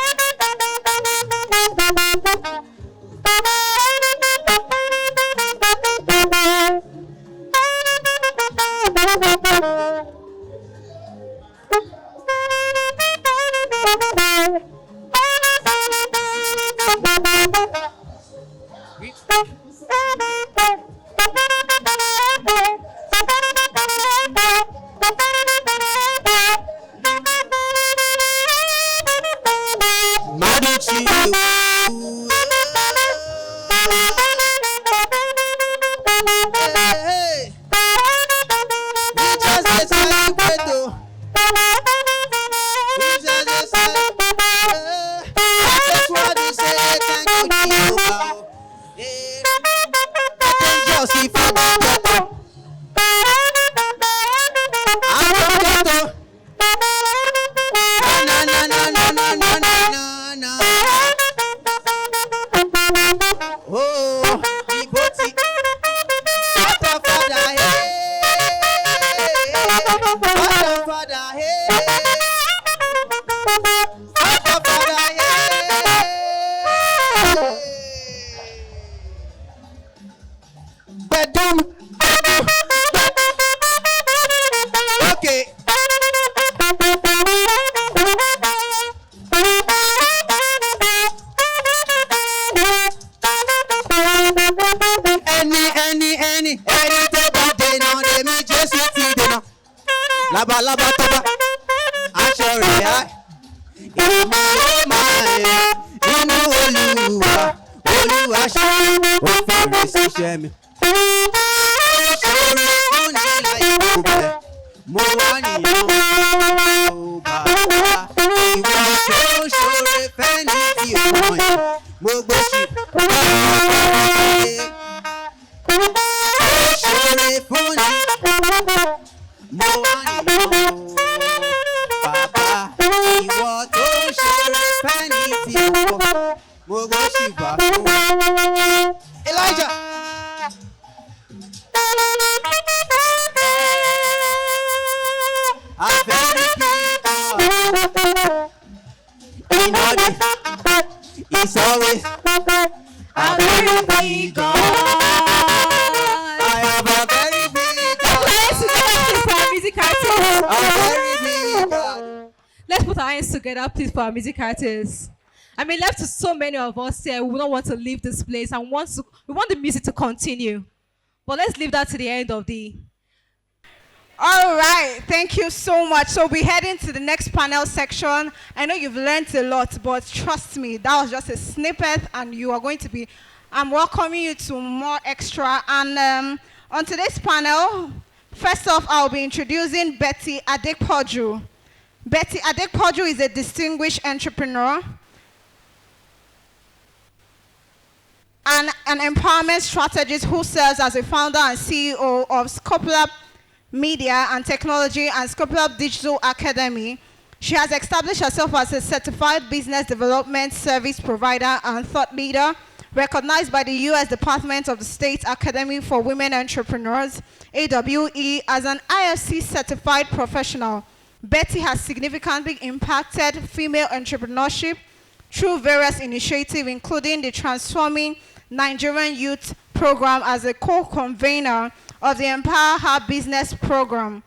I'm very is always a very big God. I have a very big God.
Let's put our hands together, please, for our music artists. I mean, left to so many of us here, we don't want to leave this place and we want the music to continue. But let's leave that to the end of the...
All right, thank you so much. So we're heading to the next panel section. I know you've learned a lot, but trust me, that was just a snippet, and you are going to be, I'm welcoming you to more extra. And on today's panel, first off, I'll be introducing Betty Adekpoju. Betty Adekpoju is a distinguished entrepreneur and an empowerment strategist who serves as a founder and CEO of Scopulab Media and Technology and Scopulab Digital Academy. She has established herself as a certified business development service provider and thought leader, recognized by the U.S. Department of the State Academy for Women Entrepreneurs, AWE, as an IFC certified professional. Betty has significantly impacted female entrepreneurship through various initiatives, including the Transforming Nigerian Youth Program as a co-convener of the Empower Her Business Program.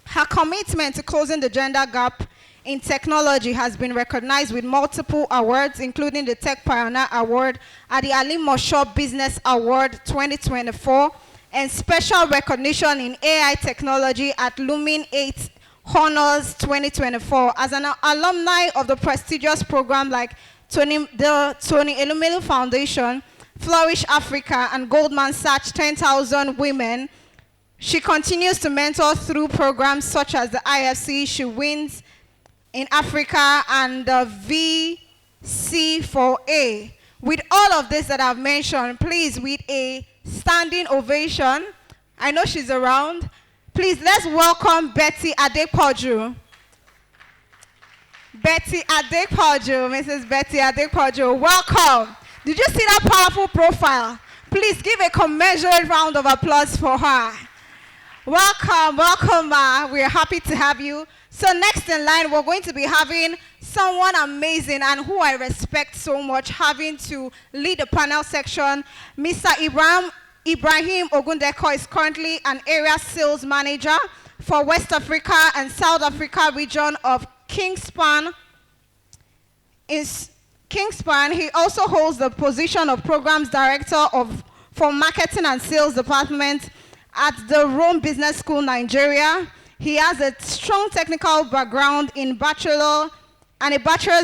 Her commitment to closing the gender gap in technology has been recognized with multiple awards, including the Tech Pioneer Award at the Ali Moshow Business Award 2024, and special recognition in AI technology at Lumin 8 Honors 2024. As an alumni of the prestigious program like the Tony Elumelu Foundation, Flourish Africa, and Goldman Sachs 10,000 Women, she continues to mentor through programs such as the IFC She Wins in Africa and the VC4A. With all of this that I've mentioned, please, with a standing ovation, I know she's around, please let's welcome Betty Adekpoju. Betty Adekpoju, Mrs. Betty Adekpoju, welcome. Did you see that powerful profile? Please give a commensurate round of applause for her. Welcome, welcome, ma. We're happy to have you. So next in line, we're going to be having someone amazing and who I respect so much, having to lead the panel section. Mr. Ibrahim Ogundeko is currently an area sales manager for West Africa and South Africa region of Kingspan. He also holds the position of Programs Director for Marketing and Sales Department at the Rome Business School, Nigeria. He has a strong technical background in bachelor's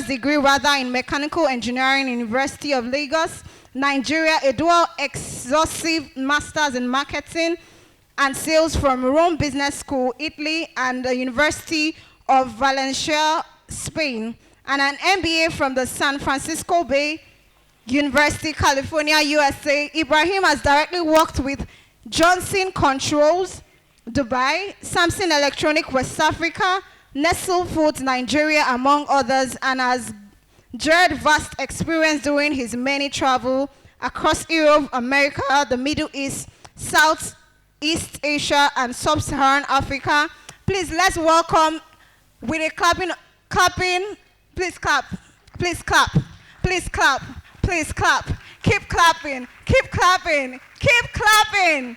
degree in Mechanical Engineering, University of Lagos, Nigeria, a dual exhaustive master's in Marketing and Sales from Rome Business School, Italy, and the University of Valencia, Spain, and an MBA from the San Francisco Bay University, California, USA. Ibrahim has directly worked with Johnson Controls, Dubai, Samsung Electronic, West Africa, Nestle Foods, Nigeria, among others, and has gained vast experience during his many travel across Europe, America, the Middle East, Southeast Asia, and Sub-Saharan Africa. Please, let's welcome with a clapping, please clap, please clap, please clap, please clap, keep clapping, keep clapping, keep clapping.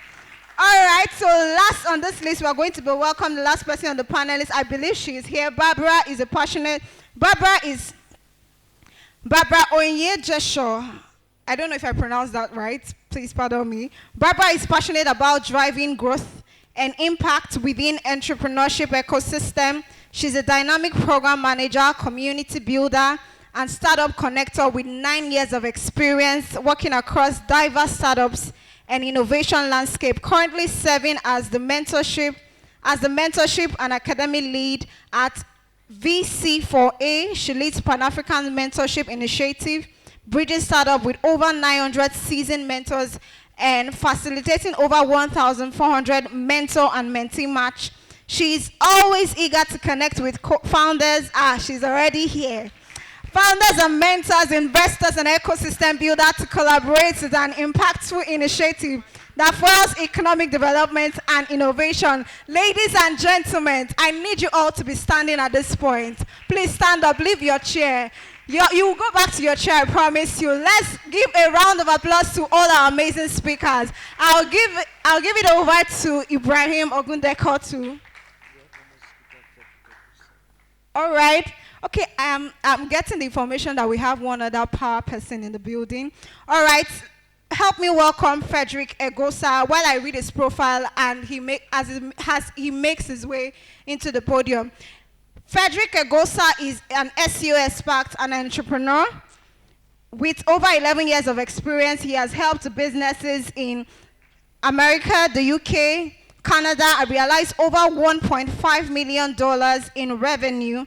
All right, so last on this list, we are going to be welcome the last person on the panelist. I believe she is here. Barbara Onyejesho. I don't know if I pronounced that right. Please pardon me. Barbara is passionate about driving growth and impact within entrepreneurship ecosystem. She's a dynamic program manager, community builder, and startup connector with 9 years of experience working across diverse startups and innovation landscape, currently serving as the mentorship and academy lead at VC4A. She leads Pan-African Mentorship Initiative, bridging startup with over 900 seasoned mentors and facilitating over 1,400 mentor and mentee match. She's always eager to connect with founders. She's already here. Founders and mentors, investors, and ecosystem builders to collaborate with an impactful initiative that fuels economic development and innovation. Ladies and gentlemen, I need you all to be standing at this point. Please stand up, leave your chair. You will go back to your chair, I promise you. Let's give a round of applause to all our amazing speakers. I'll give it over to Ibrahim Ogundeko too. All right. Okay, I'm getting the information that we have one other power person in the building. All right. Help me welcome Frederick Egosa while I read his profile and he makes his way into the podium. Frederick Egosa is an SEO expert and entrepreneur. With over 11 years of experience, he has helped businesses in America, the UK, Canada, and realized over $1.5 million in revenue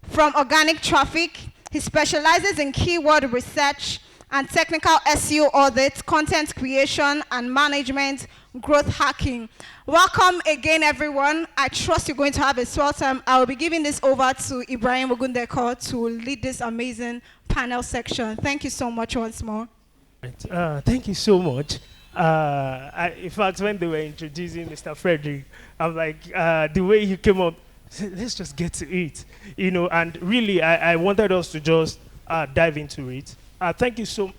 from organic traffic. He specializes in keyword research and technical SEO audit, content creation and management, growth hacking. Welcome again, everyone. I trust you're going to have a swell time. I will be giving this over to Ibrahim Ogundeko to lead this amazing panel section. Thank you so much once more.
Thank you so much. In fact, when they were introducing Mr. Frederick, I'm like, the way he came up, let's just get to it, you know. And really, I wanted us to just dive into it. Thank you so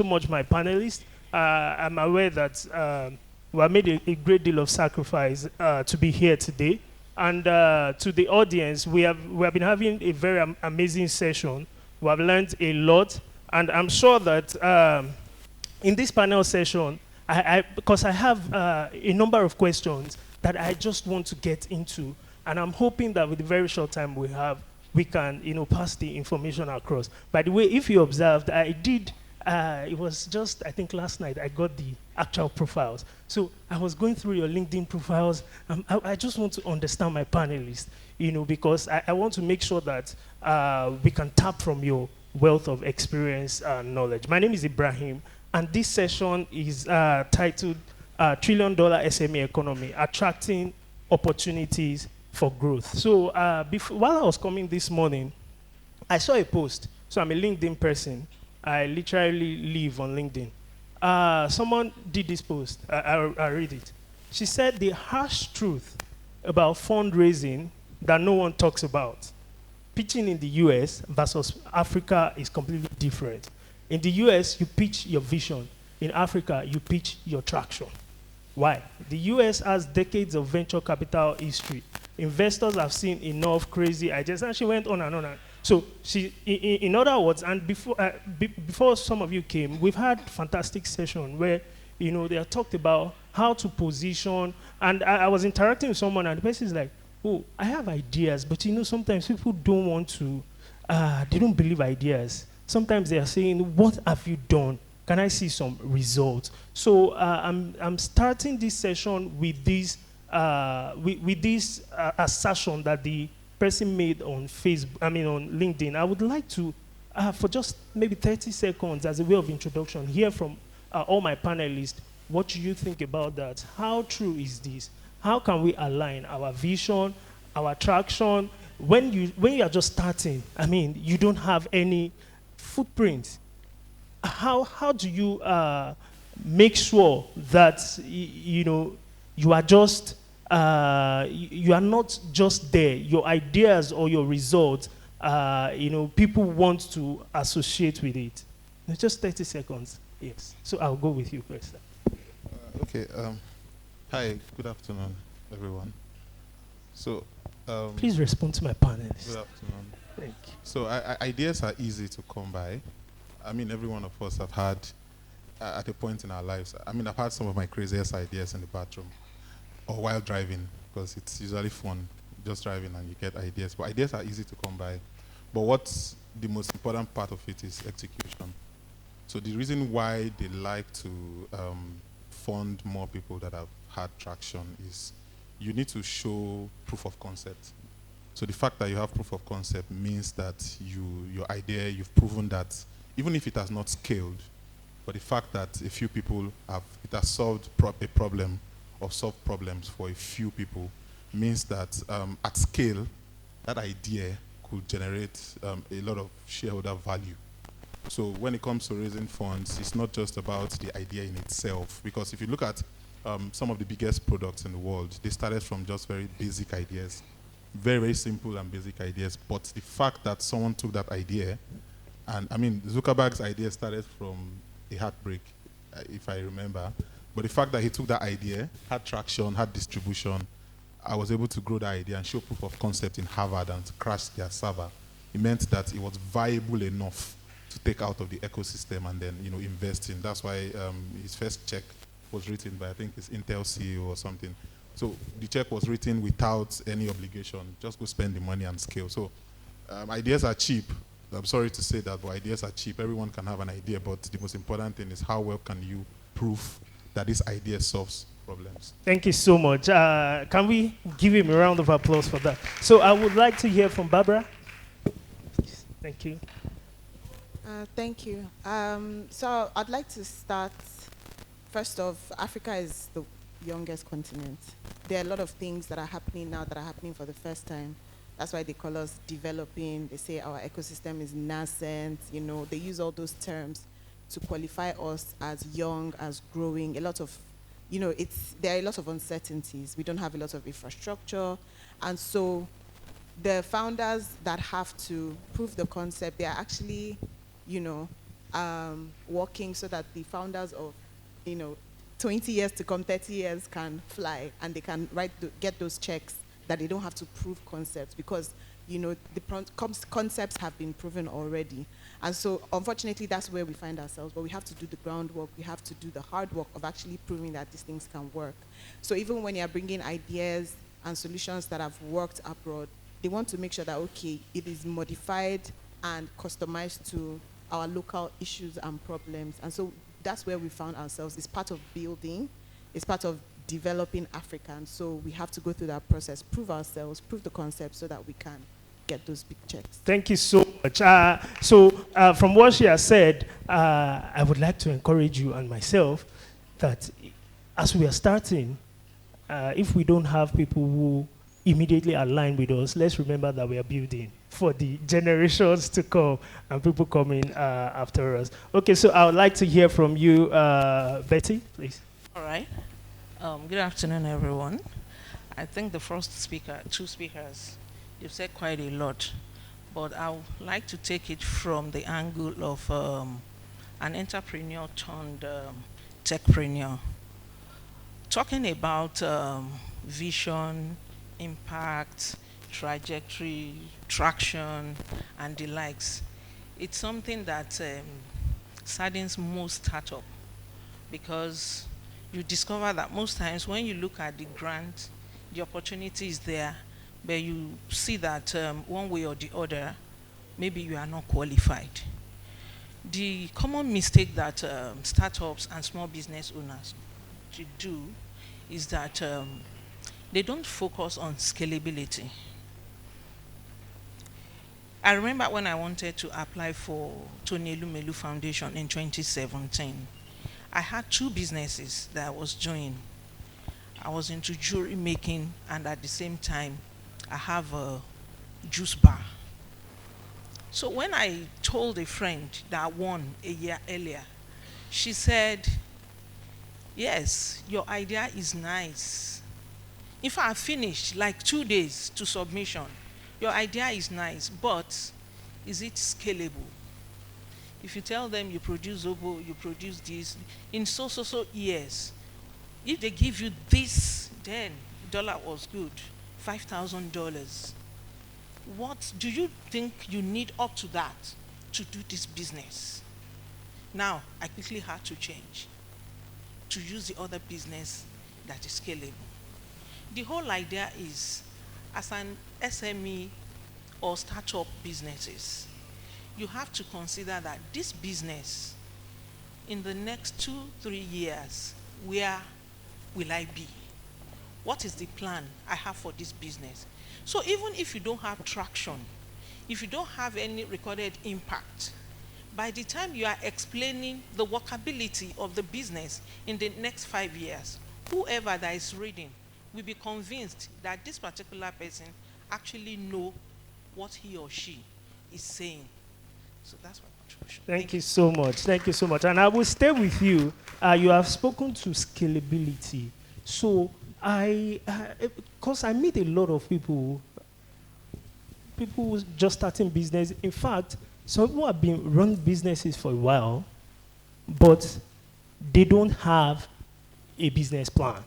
much, my panelists. I'm aware that we have made a great deal of sacrifice to be here today. And to the audience, we have been having a very amazing session. We have learned a lot, and I'm sure that in this panel session, because I have a number of questions that I just want to get into, and I'm hoping that with the very short time we have, we can, you know, pass the information across. By the way, if you observed, I did. It was just, I think last night, I got the actual profiles. So I was going through your LinkedIn profiles. I just want to understand my panelists, you know, because I want to make sure that we can tap from your wealth of experience and knowledge. My name is Ibrahim, and this session is titled $1 Trillion SME Economy, Attracting Opportunities for Growth. So while I was coming this morning, I saw a post. So I'm a LinkedIn person. I literally live on LinkedIn. Someone did this post. I read it. She said the harsh truth about fundraising that no one talks about. Pitching in the US versus Africa is completely different. In the US, you pitch your vision. In Africa, you pitch your traction. Why? The US has decades of venture capital history. Investors have seen enough crazy ideas, and she went on and on. So she, in other words, and before some of you came, we've had fantastic session where, you know, they have talked about how to position, and I was interacting with someone, and the person is like, oh, I have ideas, but you know, sometimes people don't want to, they don't believe ideas. Sometimes they are saying, what have you done? Can I see some results? So I'm starting this session with this, assertion that the person made on Facebook, on LinkedIn. I would like to, for just maybe 30 seconds as a way of introduction, hear from all my panelists. What do you think about that? How true is this? How can we align our vision, our traction? When you are just starting, you don't have any footprint. How do you make sure that you are just you are not just there? Your ideas or your results, people want to associate with it. Just 30 seconds. Yes. So I'll go with you first.
Okay. Hi. Good afternoon, everyone. So.
Please respond to my panelists.
Good afternoon.
Thank you.
So ideas are easy to come by. Every one of us have had, at a point in our lives, I've had some of my craziest ideas in the bathroom or while driving, because it's usually fun just driving and you get ideas. But ideas are easy to come by. But what's the most important part of it is execution. So the reason why they like to fund more people that have had traction is you need to show proof of concept. So the fact that you have proof of concept means that your idea, you've proven that even if it has not scaled, but the fact that a few people it has solved a problem or solved problems for a few people means that at scale, that idea could generate a lot of shareholder value. So when it comes to raising funds, it's not just about the idea in itself. Because if you look at some of the biggest products in the world, they started from just very basic ideas, very, very simple and basic ideas. But the fact that someone took that idea, and I mean, Zuckerberg's idea started from a heartbreak, if I remember. But the fact that he took that idea, had traction, had distribution, I was able to grow that idea and show proof of concept in Harvard and crash their server. It meant that it was viable enough to take out of the ecosystem and then, invest in. That's why his first check was written by, I think it's Intel CEO or something. So the check was written without any obligation. Just go spend the money and scale. So ideas are cheap. I'm sorry to say that, but ideas are cheap. Everyone can have an idea, but the most important thing is how well can you prove that this idea solves problems.
Thank you so much. Can we give him a round of applause for that? So I would like to hear from Barbara. Thank you.
Thank you. So I'd like to start, first off, Africa is the youngest continent. There are a lot of things that are happening now that are happening for the first time. That's why they call us developing. They say our ecosystem is nascent. They use all those terms to qualify us as young, as growing. A lot of, there are a lot of uncertainties. We don't have a lot of infrastructure. And so the founders that have to prove the concept, they are actually, working so that the founders of, 20 years to come, 30 years can fly and they can get those checks that they don't have to prove concepts because, the concepts have been proven already. And so, unfortunately, that's where we find ourselves. But we have to do the groundwork. We have to do the hard work of actually proving that these things can work. So even when you're bringing ideas and solutions that have worked abroad, they want to make sure that, okay, it is modified and customized to our local issues and problems. And so that's where we found ourselves. It's part of building. It's part of developing Africa. And so we have to go through that process, prove ourselves, prove the concept so that we can get those big checks.
Thank you so much. From what she has said, I would like to encourage you and myself that as we are starting, if we don't have people who immediately align with us, let's remember that we are building for the generations to come and people coming after us. Okay, so I would like to hear from you, Betty, please.
All right. Good afternoon, everyone. I think the two speakers, you've said quite a lot, but I would like to take it from the angle of an entrepreneur turned techpreneur. Talking about vision, impact, trajectory, traction, and the likes. It's something that saddens most startup because you discover that most times when you look at the grant, the opportunity is there, but you see that one way or the other, maybe you are not qualified. The common mistake that startups and small business owners do is that they don't focus on scalability. I remember when I wanted to apply for Tony Elumelu Foundation in 2017, I had two businesses that I was doing. I was into jewelry making, and at the same time, I have a juice bar. So when I told a friend that I won a year earlier, she said, yes, your idea is nice. In fact, I finished like 2 days to submission. Your idea is nice, but is it scalable? If you tell them you produce Zobo, you produce this, in so years, if they give you this, then dollar was good, $5,000. What do you think you need up to that to do this business? Now, I quickly had to change to use the other business that is scalable. The whole idea is, as an SME or startup businesses, you have to consider that this business, in the next 2-3 years, where will I be? What is the plan I have for this business? So even if you don't have traction, if you don't have any recorded impact, by the time you are explaining the workability of the business in the next 5 years, whoever that is reading will be convinced that this particular person actually know what he or she is saying. So that's my contribution.
Thank you so much. Thank you so much. And I will stay with you. You have spoken to scalability. So because I meet a lot of people who just starting business. In fact, some people have been running businesses for a while, but they don't have a business plan.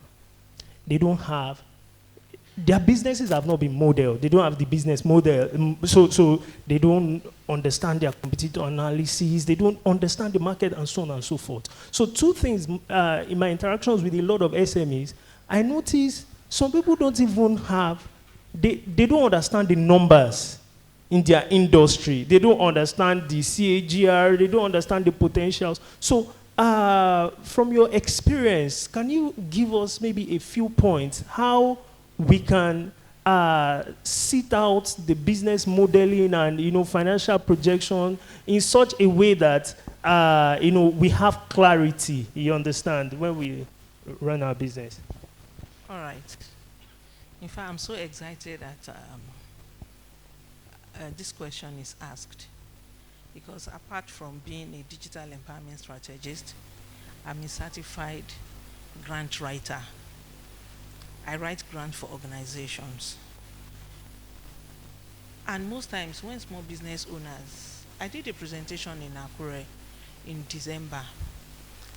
They don't have, their businesses have not been modeled. They don't have the business model. So they don't understand their competitor analysis. They don't understand the market and so on and so forth. So two things in my interactions with a lot of SMEs, I notice some people don't even have, they don't understand the numbers in their industry. They don't understand the CAGR. They don't understand the potentials. So from your experience, can you give us maybe a few points how we can sit out the business modeling and financial projection in such a way that we have clarity, you understand, when we run our business?
All right. In fact, I'm so excited that this question is asked, because apart from being a digital empowerment strategist, I'm a certified grant writer. I write grants for organizations. And most times when small business owners, I did a presentation in Akure in December.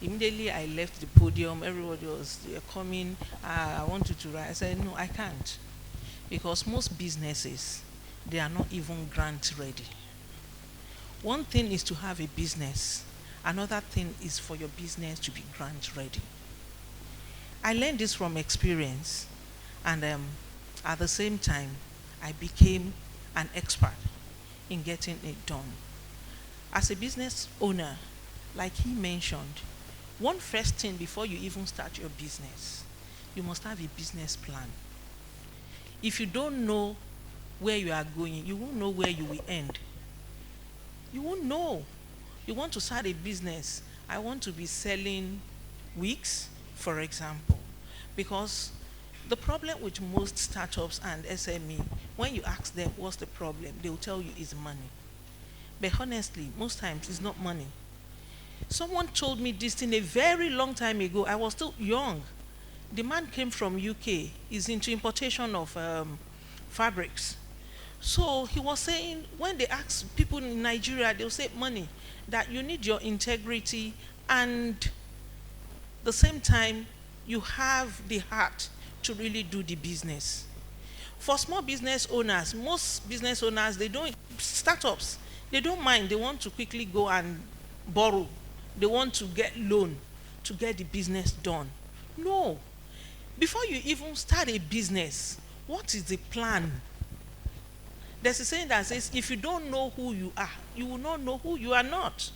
Immediately I left the podium, everybody was coming, I want you to write. I said, no, I can't. Because most businesses, they are not even grant ready. One thing is to have a business. Another thing is for your business to be grant ready. I learned this from experience, and at the same time, I became an expert in getting it done. As a business owner, like he mentioned, one first thing before you even start your business, you must have a business plan. If you don't know where you are going, you won't know where you will end. You won't know. You want to start a business. I want to be selling wigs, for example, because the problem with most startups and SME, when you ask them what's the problem, they will tell you it's money. But honestly, most times it's not money. Someone told me this thing a very long time ago. I was still young. The man came from UK. He's into importation of fabrics. So he was saying, when they ask people in Nigeria, they'll say money, that you need your integrity, and the same time, you have the heart to really do the business. For small business owners, most business owners, startups, they don't mind. They want to quickly go and borrow. They want to get loan to get the business done. No. Before you even start a business, what is the plan? There's a saying that says, if you don't know who you are, you will not know who you are not.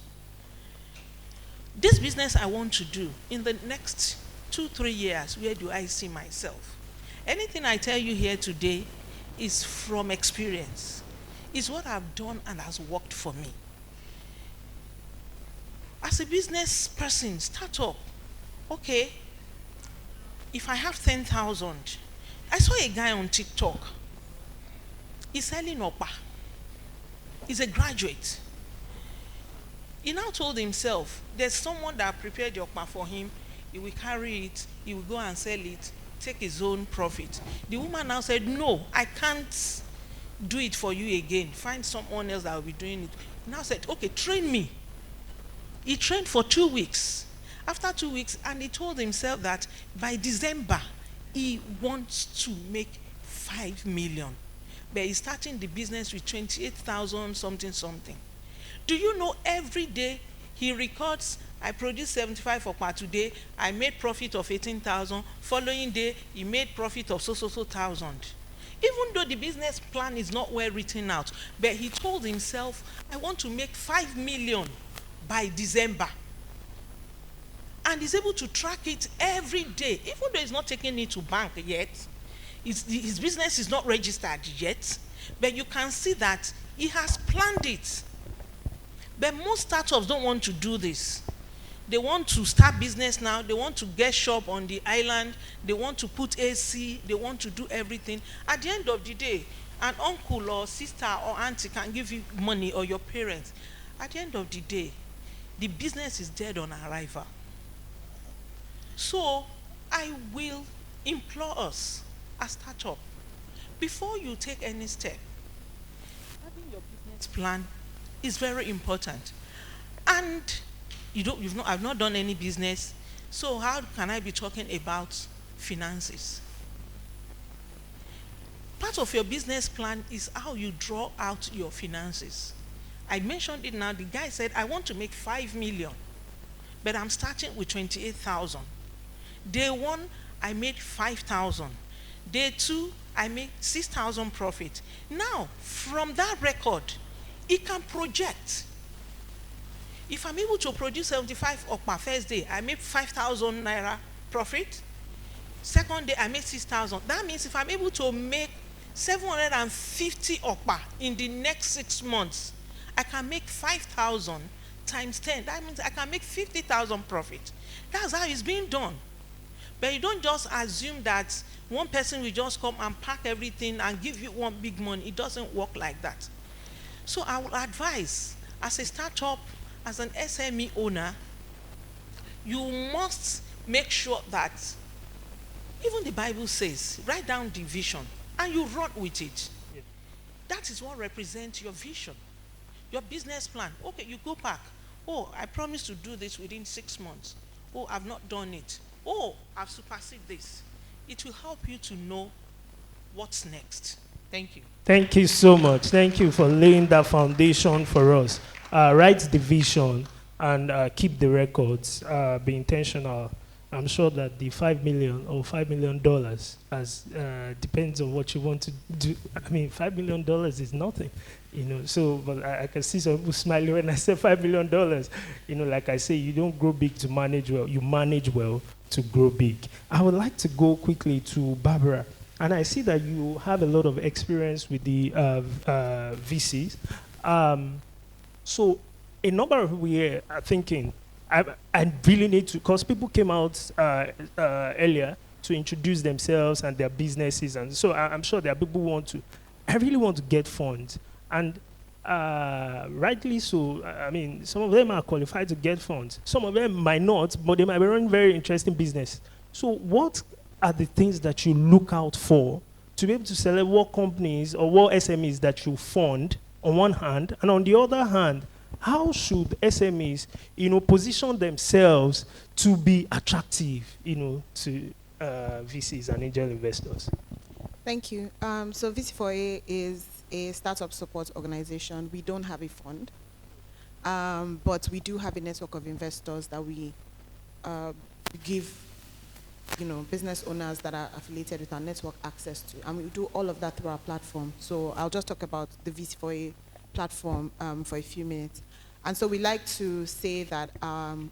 This business I want to do in the next 2-3 years, where do I see myself? Anything I tell you here today is from experience. It's what I've done and has worked for me. As a business person, start up. Okay, if I have 10,000, I saw a guy on TikTok. He's selling oppa. He's a graduate. He now told himself, there's someone that prepared the oppa for him. He will carry it, he will go and sell it, take his own profit. The woman now said, no, I can't do it for you again. Find someone else that will be doing it. He now said, okay, train me. He trained for 2 weeks. After 2 weeks, and he told himself that by December, he wants to make 5 million. But he's starting the business with 28,000 something. Do you know every day he records, I produced 75 okpa today, I made profit of 18,000, following day he made profit of so thousand. Even though the business plan is not well written out, but he told himself, I want to make 5 million by December. And he's able to track it every day, even though he's not taking it to bank yet. His business is not registered yet, but you can see that he has planned it. But most startups don't want to do this. They want to start business now. They want to get shop on the island. They want to put AC. They want to do everything. At the end of the day, an uncle or sister or auntie can give you money, or your parents. at the end of the day, the business is dead on arrival. So I will implore us as startup, before you take any step, having your business plan is very important. And I've not done any business, so how can I be talking about finances? Part of your business plan is how you draw out your finances. I mentioned it now. The guy said, I want to make 5 million, but I'm starting with 28,000. Day 1, I made 5,000. Day 2, I made 6,000 profit. Now, from that record, he can project. If I'm able to produce 75 of my first day, I make 5,000 naira profit. Second day, I make 6,000. That means if I'm able to make 750 okpa in the next 6 months, I can make 5,000 times 10. That means I can make 50,000 profit. That's how it's being done. But you don't just assume that one person will just come and pack everything and give you one big money. It doesn't work like that. So I will advise, as a startup, as an SME owner, you must make sure that, even the Bible says, write down the vision and you run with it. Yeah. That is what represents your vision, your business plan. Okay, you go back. Oh, I promised to do this within 6 months. Oh, I've not done it. Oh, I've superseded this. It will help you to know what's next. Thank you.
Thank you so much. Thank you for laying that foundation for us. Write the vision and keep the records. Be intentional. I'm sure that the $5 million or $5 million as depends on what you want to do. I mean, $5 million is nothing, you know. So, but I can see some people smiling when I say $5 million. You know, like I say, you don't grow big to manage well. You manage well to grow big. I would like to go quickly to Barbara, and I see that you have a lot of experience with the VCs. So, a number of people here are thinking, I really need to, because people came out earlier to introduce themselves and their businesses, and so I'm sure there are people who want to, I really want to get funds, and rightly so. I mean, some of them are qualified to get funds. Some of them might not, but they might be running very interesting business. So what are the things that you look out for to be able to select what companies or what SMEs that you fund on one hand, and on the other hand, how should SMEs, you know, position themselves to be attractive, you know, to VCs and angel investors?
Thank you. So VC4A is a startup support organization. We don't have a fund, but we do have a network of investors that we give, you know, business owners that are affiliated with our network access to, and we do all of that through our platform. So I'll just talk about the VC4A platform for a few minutes. And so we like to say that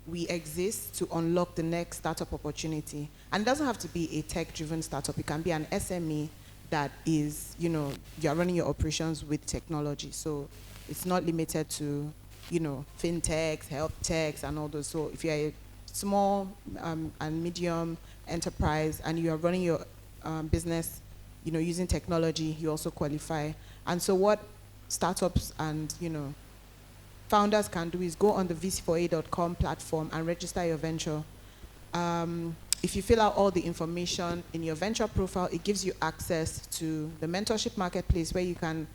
we exist to unlock the next startup opportunity. And it doesn't have to be a tech-driven startup. It can be an SME that is, you know, you're running your operations with technology. So it's not limited to, you know, fintechs, health techs, and all those. So if you're a small and medium enterprise and you're running your business, you know, using technology, you also qualify. And so what startups and, you know, founders can do is go on the vc4a.com platform and register your venture. If you fill out all the information in your venture profile, it gives you access to the mentorship marketplace where you can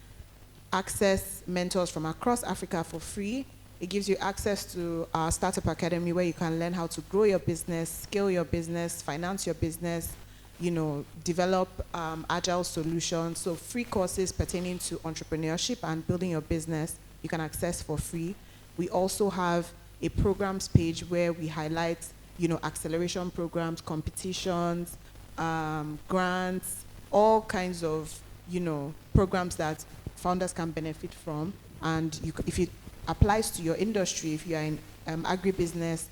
access mentors from across Africa for free. It gives you access to our Startup Academy where you can learn how to grow your business, scale your business, finance your business, you know, develop agile solutions. So free courses pertaining to entrepreneurship and building your business you can access for free. We also have a programs page where we highlight, you know, acceleration programs, competitions, grants, all kinds of, you know, programs that founders can benefit from. And if it applies to your industry, if you are in agribusiness,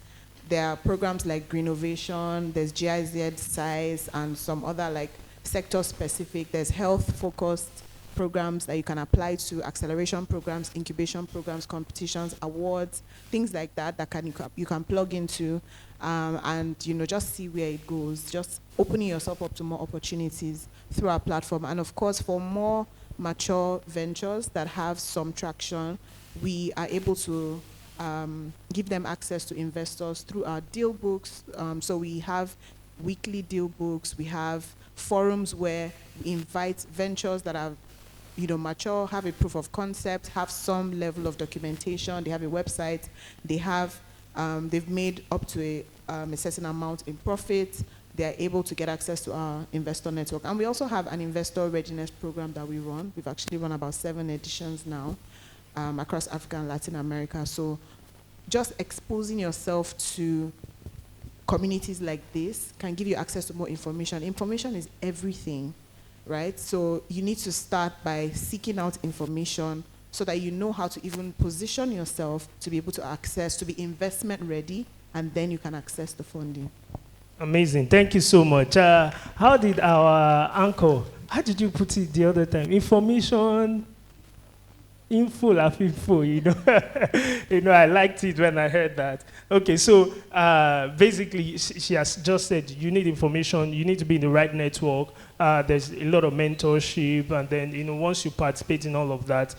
there are programs like Greennovation, there's GIZ size, and some other like sector specific. There's health focused programs that you can apply to, acceleration programs, incubation programs, competitions, awards, things like that you can plug into, and, you know, just see where it goes. Just opening yourself up to more opportunities through our platform. And of course, for more mature ventures that have some traction, we are able to give them access to investors through our deal books. So we have weekly deal books. We have forums where we invite ventures that are mature, have a proof of concept, have some level of documentation. They have a website. They have, they've made up to a certain amount in profit. They are able to get access to our investor network. And we also have an investor readiness program that we run. We've actually run about 7 editions now across Africa and Latin America. So just exposing yourself to communities like this can give you access to more information. Information is everything, right? So you need to start by seeking out information so that you know how to even position yourself to be able to access, to be investment ready, and then you can access the funding.
Amazing. Thank you so much. How did our uncle, how did you put it the other time? Information, info, I liked it when I heard that. Okay, so basically, she has just said you need information, you need to be in the right network. There's a lot of mentorship, and then once you participate in all of that,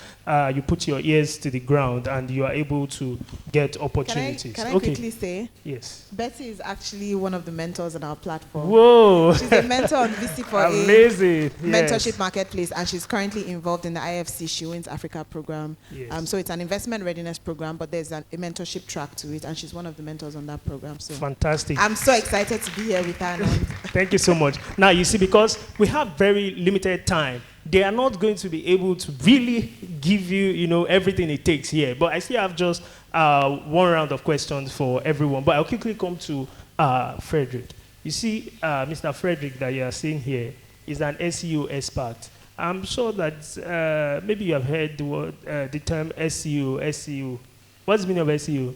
you put your ears to the ground, and you are able to get opportunities.
Can I quickly say?
Yes.
Betty is actually one of the mentors on our platform.
Whoa!
She's a mentor on VC4A
Amazing.
mentorship
Yes.
marketplace, and she's currently involved in the IFC She Wins Africa program.
Yes.
So it's an investment readiness program, but there's a mentorship track to it, and she's one of the mentors on that program. So
Fantastic.
I'm so excited to be here with her now.
Thank you so much. Now, you see, because we have very limited time, they are not going to be able to really give you, everything it takes here. But I still have just one round of questions for everyone. But I'll quickly come to Frederick. You see, Mr. Frederick that you are seeing here is an SEO expert. I'm sure that maybe you have heard the term SEO. What's the meaning of SEO?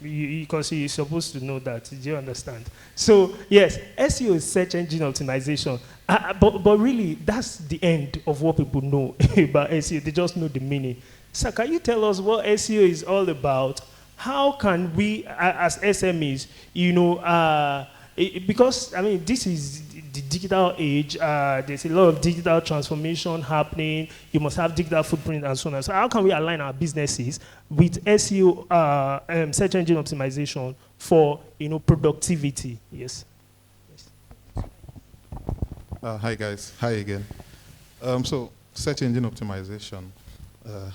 Because you're supposed to know that. Do you understand? So, yes, SEO is search engine optimization. But really, that's the end of what people know about SEO. They just know the meaning. So can you tell us what SEO is all about? How can we, as SMEs, because, this is the digital age. There's a lot of digital transformation happening. You must have digital footprint and so on. So how can we align our businesses with SEO, search engine optimization for, productivity? Yes.
Hi, guys. Hi again. So search engine optimization.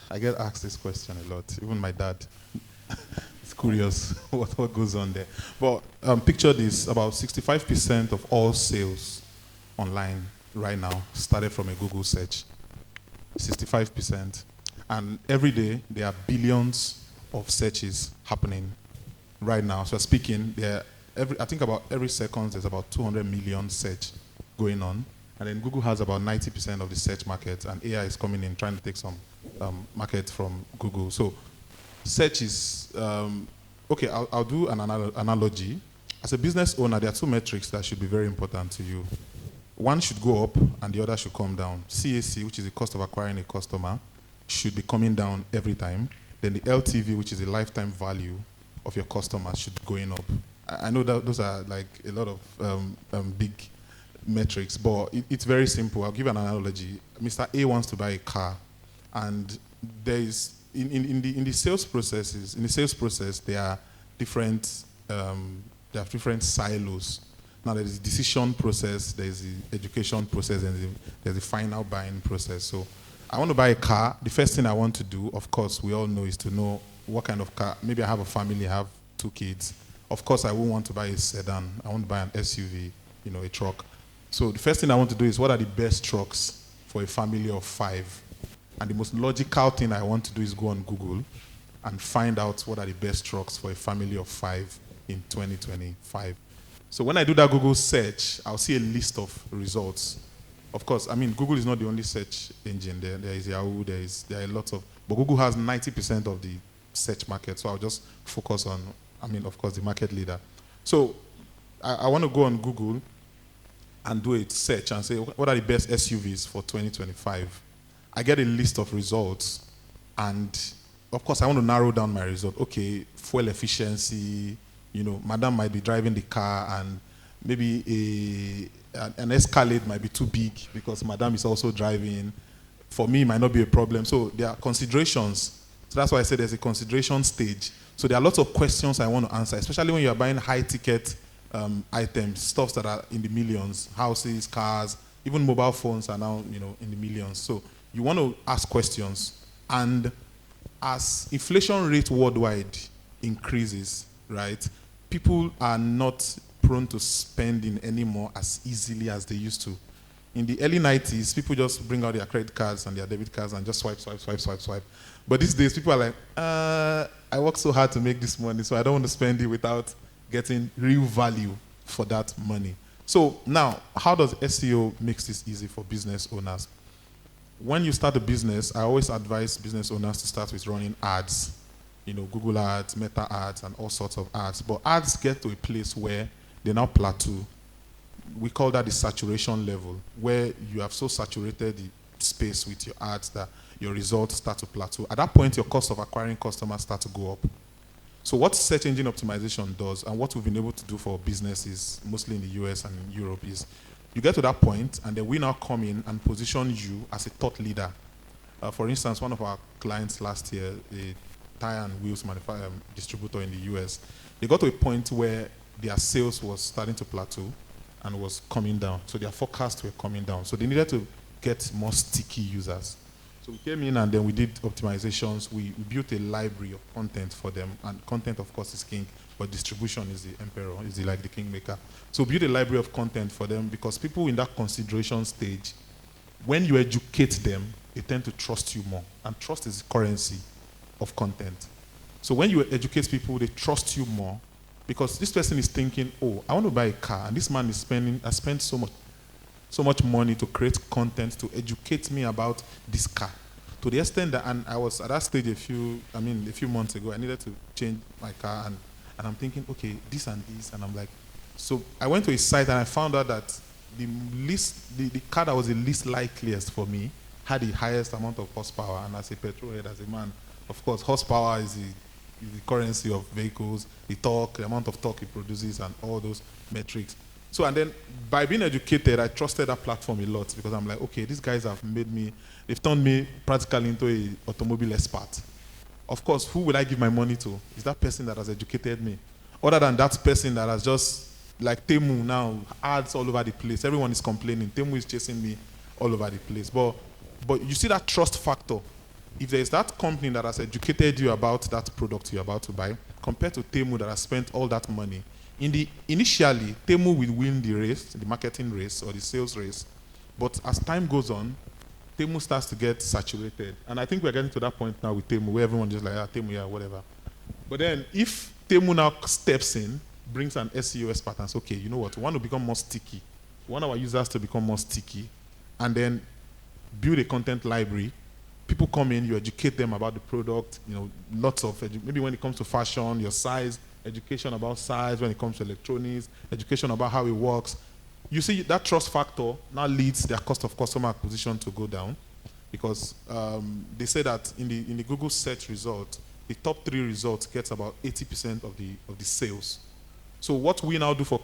I get asked this question a lot. Even my dad is curious what goes on there. But picture this, about 65% of all sales online right now started from a Google search. 65%. And every day, there are billions of searches happening right now. So speaking, I think about every second, there's about 200 million search going on. And then Google has about 90% of the search market, and AI is coming in trying to take some market from Google. So search is, okay, I'll do an analogy. As a business owner, there are 2 metrics that should be very important to you. One should go up and the other should come down. CAC, which is the cost of acquiring a customer, should be coming down every time. Then the LTV, which is the lifetime value of your customers, should be going up. I know that those are like a lot of big metrics, but it's very simple. I'll give an analogy. Mr. A wants to buy a car, and there is in the sales processes. In the sales process, there are different silos. Now there is the decision process, there is the education process, and there's the final buying process. So I want to buy a car. The first thing I want to do, of course, we all know, is to know what kind of car. Maybe I have a family, I have 2 kids. Of course, I won't want to buy a sedan. I want to buy an SUV, a truck. So the first thing I want to do is, what are the best trucks for a family of 5? And the most logical thing I want to do is go on Google and find out what are the best trucks for a family of 5 in 2025. So when I do that Google search, I'll see a list of results. Of course, Google is not the only search engine. There is Yahoo, there are a lot of, but Google has 90% of the search market. So I'll just focus on, of course, the market leader. So I want to go on Google and do a search and say, what are the best SUVs for 2025? I get a list of results, and of course I want to narrow down my result. Okay, fuel efficiency, madam might be driving the car and maybe an Escalade might be too big because madam is also driving. For me, it might not be a problem. So there are considerations. So that's why I said there's a consideration stage. So there are lots of questions I want to answer, especially when you are buying high-ticket items, stuff that are in the millions, houses, cars, even mobile phones are now, in the millions. So you want to ask questions. And as inflation rate worldwide increases, right, people are not prone to spending anymore as easily as they used to. In the early 90s, people just bring out their credit cards and their debit cards and just swipe, swipe, swipe, swipe, swipe. But these days, people are like, I work so hard to make this money, so I don't want to spend it without getting real value for that money. So now, how does SEO make this easy for business owners? When you start a business, I always advise business owners to start with running ads. Google ads, Meta ads, and all sorts of ads. But ads get to a place where they now plateau. We call that the saturation level, where you have so saturated the space with your ads that your results start to plateau. At that point, your cost of acquiring customers start to go up. So what search engine optimization does, and what we've been able to do for businesses, mostly in the US and in Europe, is you get to that point, and then we now come in and position you as a thought leader. For instance, one of our clients last year, a tire and wheels distributor in the US, they got to a point where their sales was starting to plateau and was coming down. So their forecasts were coming down. So they needed to get more sticky users. So we came in and then we did optimizations. We built a library of content for them. And content, of course, is king, but distribution is the emperor, is like the kingmaker. So we built a library of content for them because people in that consideration stage, when you educate them, they tend to trust you more. And trust is the currency of content. So when you educate people, they trust you more because this person is thinking, oh, I want to buy a car, and this man is spent so much money to create content to educate me about this car. To the extent that, and I was at that stage a few months ago, I needed to change my car, and I'm thinking, okay, this and this, and I'm like, so I went to his site and I found out that the car that was the least likeliest for me had the highest amount of horsepower, and as a petrol head, as a man, of course, horsepower is the currency of vehicles, the torque, the amount of torque it produces, and all those metrics. So, and then by being educated, I trusted that platform a lot because I'm like, okay, these guys have they've turned me practically into an automobile expert. Of course, who will I give my money to? Is that person that has educated me. Other than that person that has just, like Temu now, ads all over the place. Everyone is complaining. Temu is chasing me all over the place. But you see that trust factor. If there's that company that has educated you about that product you're about to buy, compared to Temu that has spent all that money, initially, Temu will win the race, the marketing race or the sales race. But as time goes on, Temu starts to get saturated. And I think we're getting to that point now with Temu where everyone just like, Temu, yeah, whatever. But then if Temu now steps in, brings an SEO expert and says, okay, you know what, we want to become more sticky. We want our users to become more sticky. And then build a content library. People come in, you educate them about the product, lots of, maybe when it comes to fashion, your size, education about size, when it comes to electronics, education about how it works. You see, that trust factor now leads their cost of customer acquisition to go down because they say that in the Google search result, the top 3 results gets about 80% of the sales. So what we now do for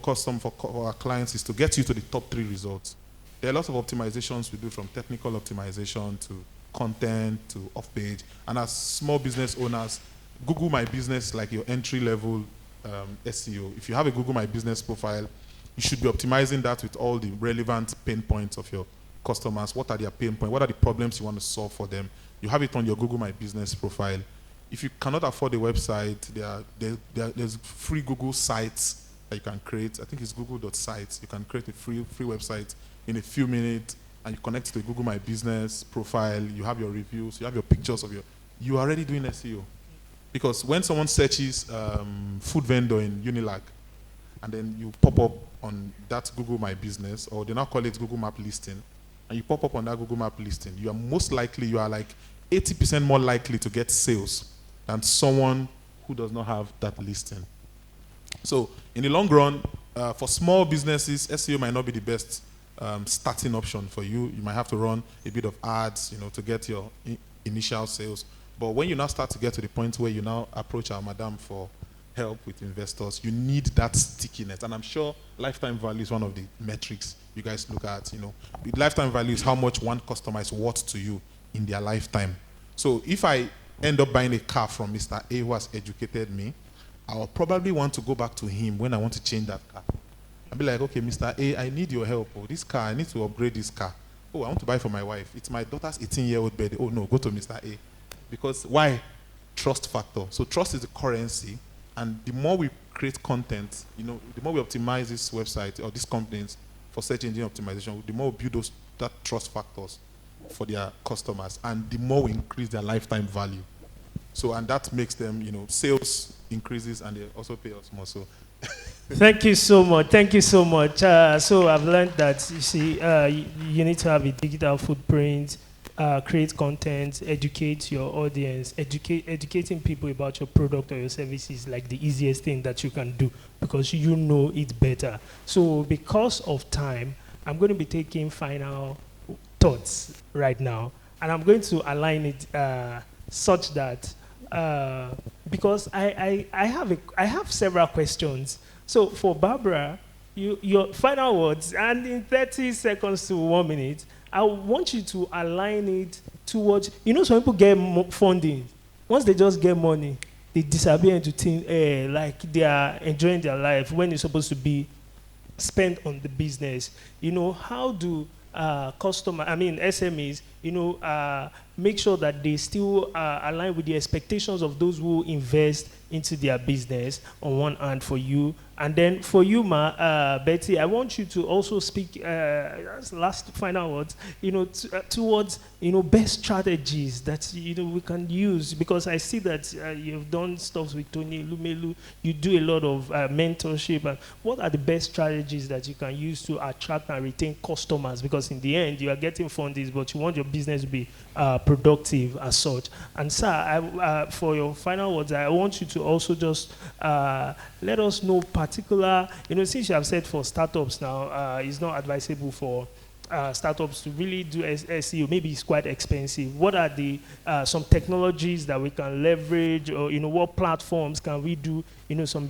our clients is to get you to the top 3 results. There are lots of optimizations we do, from technical optimization to content to off-page. And as small business owners, Google My Business like your entry-level SEO. If you have a Google My Business profile, you should be optimizing that with all the relevant pain points of your customers. What are their pain points? What are the problems you want to solve for them? You have it on your Google My Business profile. If you cannot afford a website, there's free Google sites that you can create. I think it's google.sites. You can create a free website in a few minutes, and you connect to the Google My Business profile. You have your reviews. You have your pictures of you are already doing SEO. Because when someone searches food vendor in Unilag, and then you pop up on that Google My Business, or they now call it Google Map listing, and you pop up on that Google Map listing, you are like 80% more likely to get sales than someone who does not have that listing. So in the long run, for small businesses, SEO might not be the best starting option for you. You might have to run a bit of ads, to get your initial sales. But when you now start to get to the point where you now approach our madam for help with investors, you need that stickiness. And I'm sure lifetime value is one of the metrics you guys look at. You know, the lifetime value is how much one customer is worth to you in their lifetime. So if I end up buying a car from Mr. A who has educated me, I'll probably want to go back to him when I want to change that car. I'll be like, okay, Mr. A, I need your help. Oh, this car, I need to upgrade this car. Oh, I want to buy for my wife. It's my daughter's 18-year-old birthday. Oh, no, go to Mr. A. Because why? Trust factor. So trust is the currency. And the more we create content, you know, the more we optimize this website or these companies for search engine optimization, the more we build that trust factors for their customers, and the more we increase their lifetime value. So, and that makes them, you know, sales increases and they also pay us more. So,
Thank you so much. Thank you so much. So I've learned that, you see, you need to have a digital footprint, create content, educate your audience. Educating people about your product or your service is like the easiest thing that you can do because you know it better. So because of time, I'm going to be taking final thoughts right now, and I'm going to align it such that because I have several questions. So for Barbara, your final words, and in 30 seconds to 1 minute, I want you to align it towards, you know, some people get funding. Once they just get money, they disappear into thin air, like they are enjoying their life when it's supposed to be spent on the business. You know, how do SMEs, you know, make sure that they still align with the expectations of those who invest into their business on one hand for you. And then for you, Betty, I want you to also speak, as last final words, you know, towards, you know, best strategies that, you know, we can use, because I see that you've done stuff with Tony Lumelu, you do a lot of mentorship. And what are the best strategies that you can use to attract and retain customers? Because in the end, you are getting funding, but you want your business to be productive as such. And sir, for your final words, I want you to also just let us know particular, you know, since you have said for startups now, it's not advisable for startups to really do SEO. Maybe it's quite expensive. What are the some technologies that we can leverage, or, you know, what platforms can we do, you know, some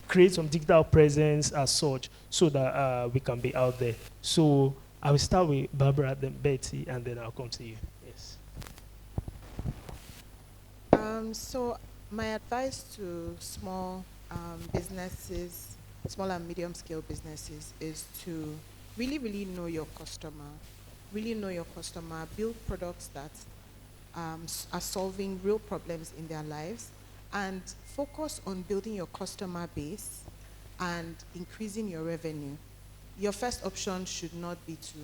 create some digital presence as such, so that we can be out there. So I will start with Barbara, then Betty, and then I'll come to you. Yes.
So my advice to small businesses, small and medium scale businesses, is to really know your customer. Really know your customer, build products that are solving real problems in their lives, and focus on building your customer base and increasing your revenue. Your first option should not be to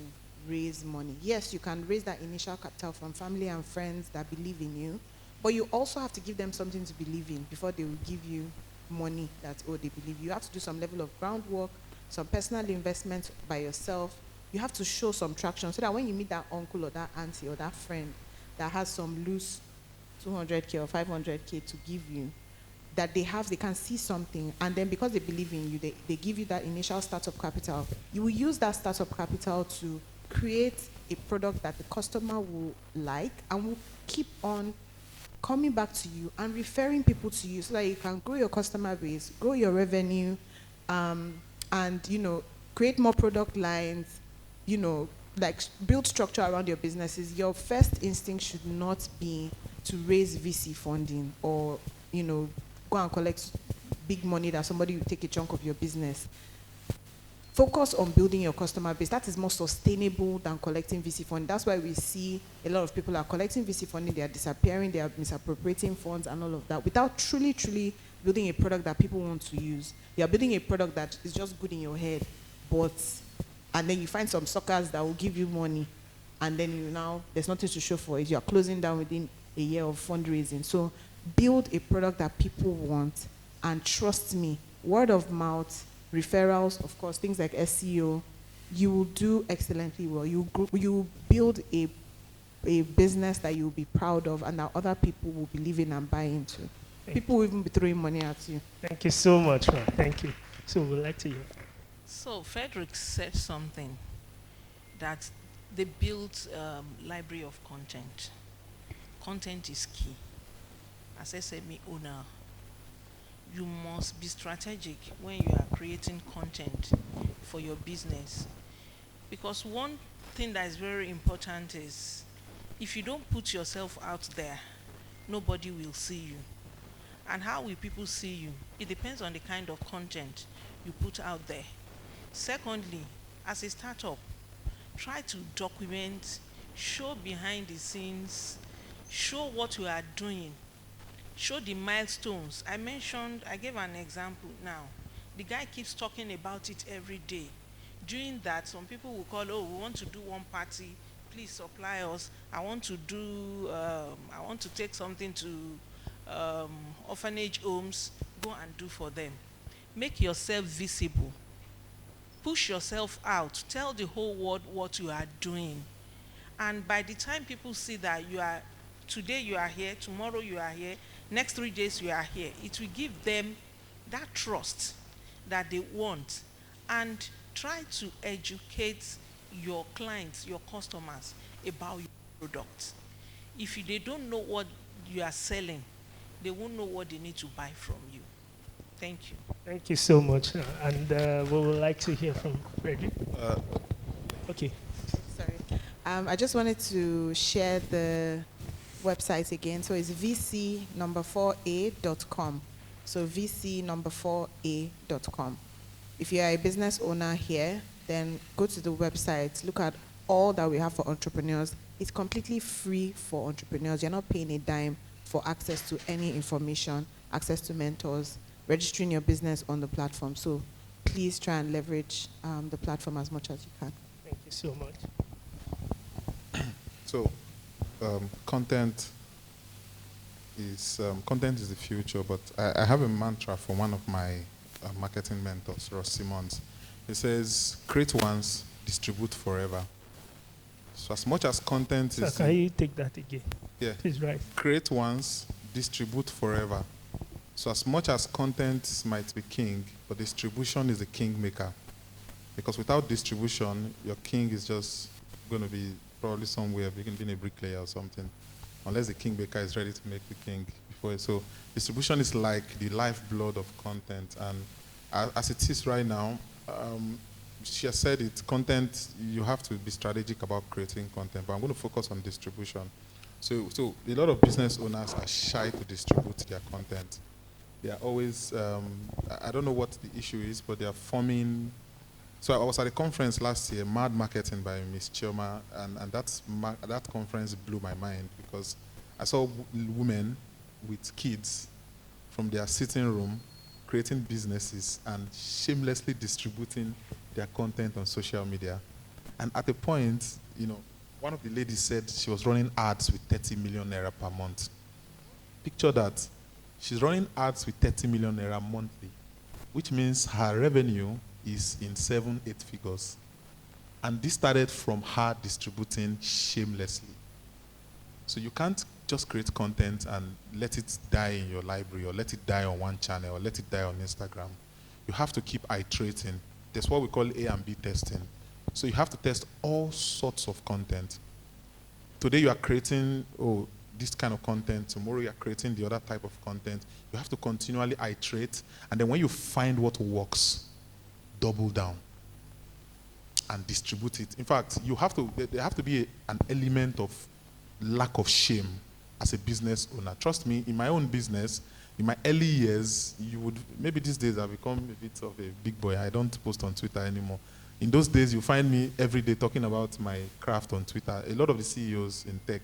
raise money. Yes, you can raise that initial capital from family and friends that believe in you, but you also have to give them something to believe in before they will give you money that, oh, they believe. You have to do some level of groundwork, some personal investment by yourself. You have to show some traction so that when you meet that uncle or that auntie or that friend that has some loose 200K or 500K to give you, that they can see something, and then because they believe in you, they give you that initial startup capital. You will use that startup capital to create a product that the customer will like and will keep on coming back to you and referring people to you, so that you can grow your customer base, grow your revenue, and, you know, create more product lines, you know, like build structure around your businesses. Your first instinct should not be to raise VC funding or, you know, go and collect big money that somebody will take a chunk of your business. Focus on building your customer base. That is more sustainable than collecting VC funding. That's why we see a lot of people are collecting VC funding, they are disappearing, they are misappropriating funds and all of that, without truly building a product that people want to use. You are building a product that is just good in your head, and then you find some suckers that will give you money, and then there's nothing to show for it. You are closing down within a year of fundraising. So build a product that people want, and trust me, word of mouth, referrals, of course, things like SEO, you will do excellently well. You build a business that you'll be proud of and that other people will believe in and buy into. People will even be throwing money at you.
Thank you so much, man. Thank you. So we'd like to hear.
So Frederick said something, that they built library of content. Content is key. As SME owner, you must be strategic when you are creating content for your business. Because one thing that is very important is if you don't put yourself out there, nobody will see you. And how will people see you? It depends on the kind of content you put out there. Secondly, as a startup, try to document, show behind the scenes, show what you are doing, show the milestones. I gave an example now. The guy keeps talking about it every day. Doing that, some people will call, oh, we want to do one party, please supply us. I want to take something to orphanage homes, go and do for them. Make yourself visible. Push yourself out. Tell the whole world what you are doing. And by the time people see that today you are here, tomorrow you are here, next 3 days you are here, it will give them that trust that they want. And try to educate your clients, your customers about your product. If they don't know what you are selling, they won't know what they need to buy from you. Thank you.
Thank you so much. And we would like to hear from Frederick. Okay.
Sorry. I just wanted to share the website again. So it's vc4a.com. So vc4a.com. If you are a business owner here, then go to the website, look at all that we have for entrepreneurs. It's completely free for entrepreneurs. You're not paying a dime for access to any information, access to mentors, registering your business on the platform. So please try and leverage the platform as much as you can.
Thank you so much.
So, content is the future, but I have a mantra from one of my marketing mentors, Ross Simmons. He says, create once, distribute forever. So as much as content is...
Can you take that again?
Yeah.
Please, right.
Create once, distribute forever. So as much as content might be king, but distribution is the kingmaker. Because without distribution, your king is just going to be probably somewhere, being a bricklayer or something, unless the kingmaker is ready to make the king before it. So distribution is like the lifeblood of content. And as it is right now, she has said it, content, you have to be strategic about creating content, but I'm going to focus on distribution. So a lot of business owners are shy to distribute their content. They are always, I don't know what the issue is, but they are forming. So I was at a conference last year, Mad Marketing by Miss Chioma, and that conference blew my mind because I saw women with kids from their sitting room creating businesses and shamelessly distributing their content on social media. And at a point, one of the ladies said she was running ads with 30 million naira per month. Picture that. She's running ads with 30 million naira monthly, which means her revenue is in 7-8 figures. And this started from her distributing shamelessly. So you can't just create content and let it die in your library or let it die on one channel or let it die on Instagram. You have to keep iterating. That's what we call A and B testing. So you have to test all sorts of content. Today you are creating this kind of content. Tomorrow you are creating the other type of content. You have to continually iterate. And then when you find what works, double down and distribute it. In fact, there have to be an element of lack of shame as a business owner. Trust me, in my own business, in my early years, maybe these days I've become a bit of a big boy. I don't post on Twitter anymore. In those days, you find me every day talking about my craft on Twitter. A lot of the CEOs in tech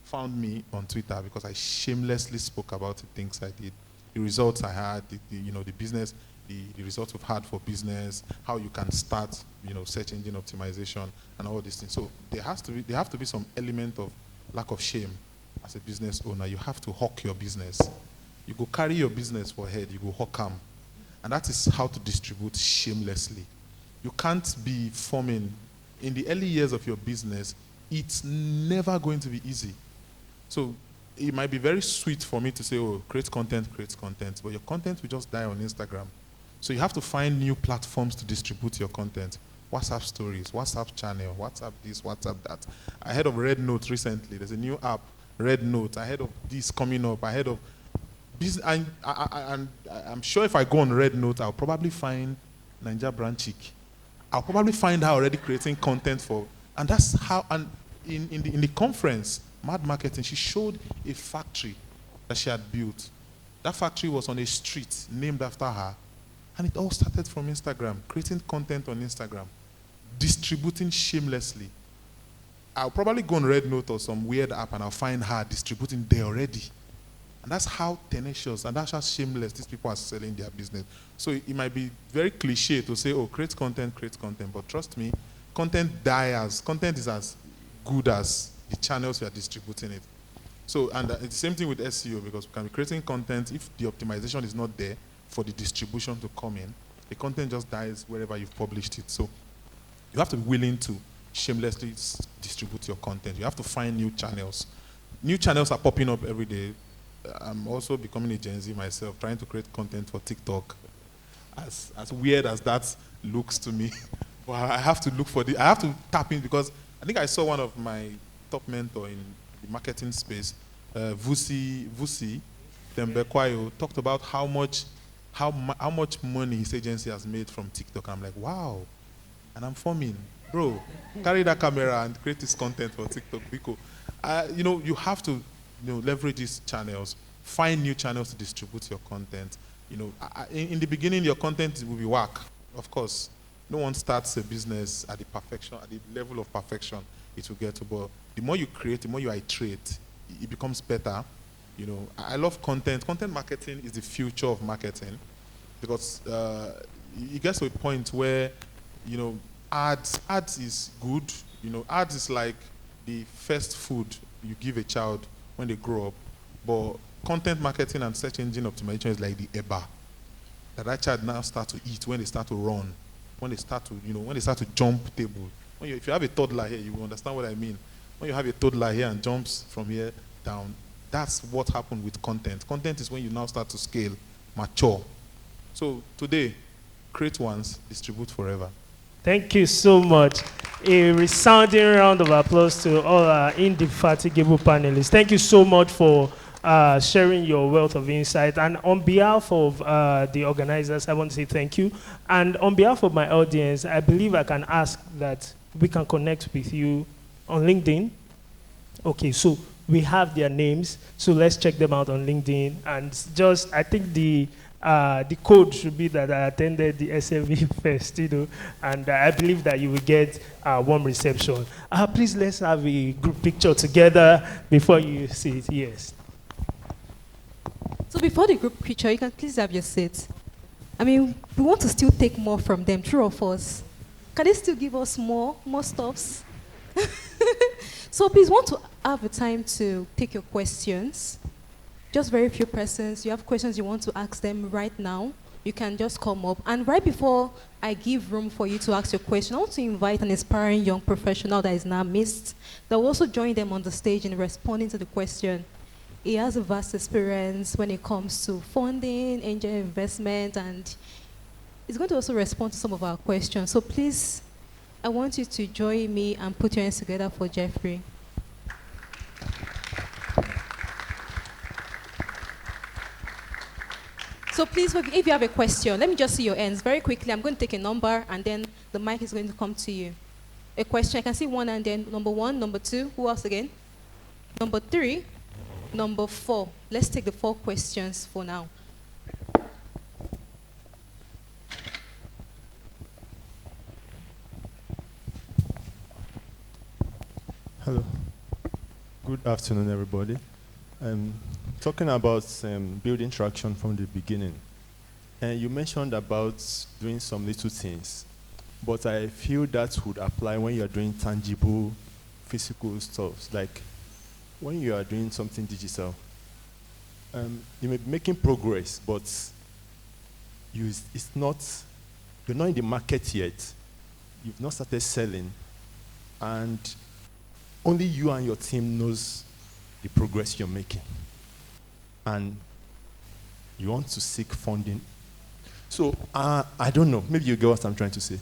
found me on Twitter because I shamelessly spoke about the things I did, the results I had, the business, the results we've had for business, how you can start, search engine optimization and all these things. So there have to be some element of lack of shame as a business owner. You have to hawk your business. You go carry your business for head, you go hawk them. And that is how to distribute shamelessly. You can't be forming, in the early years of your business, it's never going to be easy. So it might be very sweet for me to say, create content, but your content will just die on Instagram. So you have to find new platforms to distribute your content. WhatsApp stories, WhatsApp channel, WhatsApp this, WhatsApp that. I heard of Red Note recently. There's a new app, Red Note. I heard of this coming up. I heard of I'm sure if I go on Red Note, I'll probably find Ninja Brand Chick. I'll probably find her already creating content for, and that's how, and in the conference, Mad Marketing, she showed a factory that she had built. That factory was on a street named after her, and it all started from Instagram, creating content on Instagram, distributing shamelessly. I'll probably go on Red Note or some weird app and I'll find her distributing there already. And that's how tenacious and that's how shameless these people are selling their business. So it might be very cliche to say, oh, create content, but trust me, content is as good as the channels we are distributing it. So, and it's the same thing with SEO, because we can be creating content, if the optimization is not there for the distribution to come in, the content just dies wherever you've published it. So you have to be willing to shamelessly distribute your content. You have to find new channels. New channels are popping up every day. I'm also becoming a Gen Z myself, trying to create content for TikTok. As weird as that looks to me, but I have to look for I have to tap in, because I think I saw one of my top mentor in the marketing space, Vusi Tembekwayo, talked about how much money his agency has made from TikTok. I'm like, wow. And I'm forming, bro, carry that camera and create this content for TikTok. Because, you have to leverage these channels, find new channels to distribute your content. In the beginning, your content will be whack, of course. No one starts a business at the level of perfection it will get to. But the more you create, the more you iterate, it becomes better. I love content. Content marketing is the future of marketing, because it gets to a point where, ads is good. Ads is like the first food you give a child when they grow up. But content marketing and search engine optimization is like the EBA that child now start to eat when they start to run, when they start to jump table. If you have a toddler here, you will understand what I mean. When you have a toddler here and jumps from here down, that's what happened with content. Content is when you now start to scale, mature. So today, create once, distribute forever.
Thank you so much. A resounding round of applause to all our indefatigable panelists. Thank you so much for sharing your wealth of insight. And on behalf of the organizers, I want to say thank you. And on behalf of my audience, I believe I can ask that we can connect with you on LinkedIn. Okay, so we have their names, so let's check them out on LinkedIn. And I think the code should be that I attended the SME Fest, and I believe that you will get warm reception. Please, let's have a group picture together before you see it. Yes.
So before the group picture, you can please have your seat. We want to still take more from them, true of us. Can they still give us more stuffs? So please, want to have a time to take your questions. Just very few persons. You have questions you want to ask them right now, you can just come up. And right before I give room for you to ask your question, I want to invite an inspiring young professional that is in our midst that will also join them on the stage in responding to the question. He has a vast experience when it comes to funding, angel investment, and he's going to also respond to some of our questions. So please, I want you to join me and put your hands together for Jeffrey. So please, if you have a question, let me just see your hands very quickly. I'm going to take a number, and then the mic is going to come to you. A question, I can see one, and then number 1, number 2, who else again? Number 3, number 4. Let's take the 4 questions for now.
Hello. Good afternoon, everybody. Talking about building traction from the beginning. And you mentioned about doing some little things, but I feel that would apply when you are doing tangible, physical stuff. Like when you are doing something digital, you may be making progress, but you're not in the market yet. You've not started selling, and only you and your team knows the progress you're making. And you want to seek funding. So, I don't know. Maybe you get what I'm trying to say.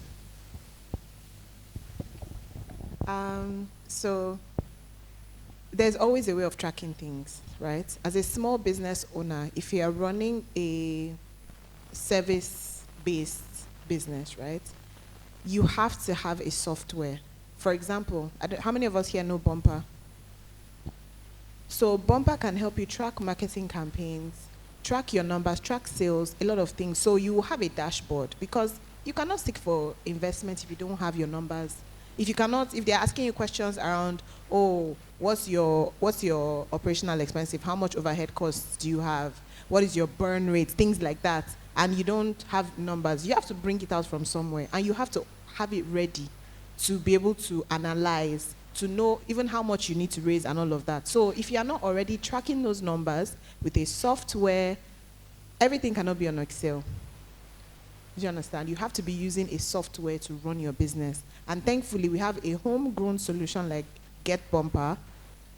So, there's always a way of tracking things, right? As a small business owner, if you are running a service-based business, right, you have to have a software. For example, how many of us here know Bumper? So Bumper can help you track marketing campaigns, track your numbers, track sales, a lot of things. So you will have a dashboard, because you cannot seek for investment if you don't have your numbers. If they're asking you questions around, oh, what's your operational expensive? How much overhead costs do you have? What is your burn rate? Things like that. And you don't have numbers. You have to bring it out from somewhere, and you have to have it ready to be able to analyze, to know even how much you need to raise and all of that. So if you are not already tracking those numbers with a software, everything cannot be on Excel. Do you understand? You have to be using a software to run your business. And thankfully, we have a homegrown solution like Get Bumper.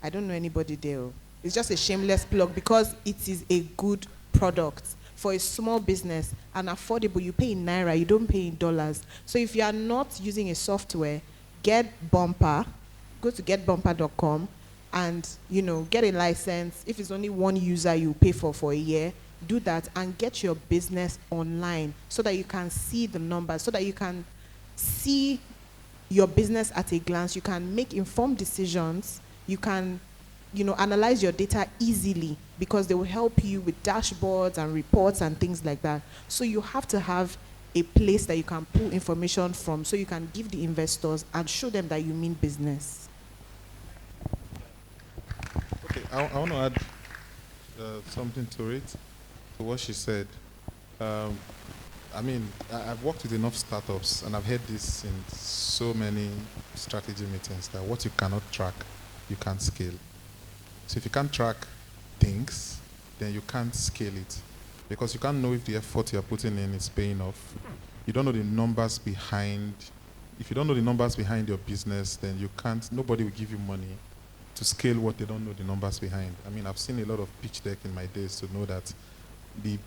I don't know anybody there. It's just a shameless plug, because it is a good product for a small business and affordable. You pay in Naira, you don't pay in dollars. So if you are not using a software, Get Bumper, go to getbumper.com and, get a license. If it's only one user you pay for a year, do that and get your business online so that you can see the numbers, so that you can see your business at a glance. You can make informed decisions. You can, analyze your data easily, because they will help you with dashboards and reports and things like that. So you have to have a place that you can pull information from, so you can give the investors and show them that you mean business.
Okay, I want to add something to it, to what she said. I've worked with enough startups, and I've heard this in so many strategy meetings, that what you cannot track, you can't scale. So if you can't track things, then you can't scale it, because you can't know if the effort you're putting in is paying off. You don't know the numbers behind. If you don't know the numbers behind your business, then nobody will give you money to scale what they don't know the numbers behind. I've seen a lot of pitch deck in my days to know that the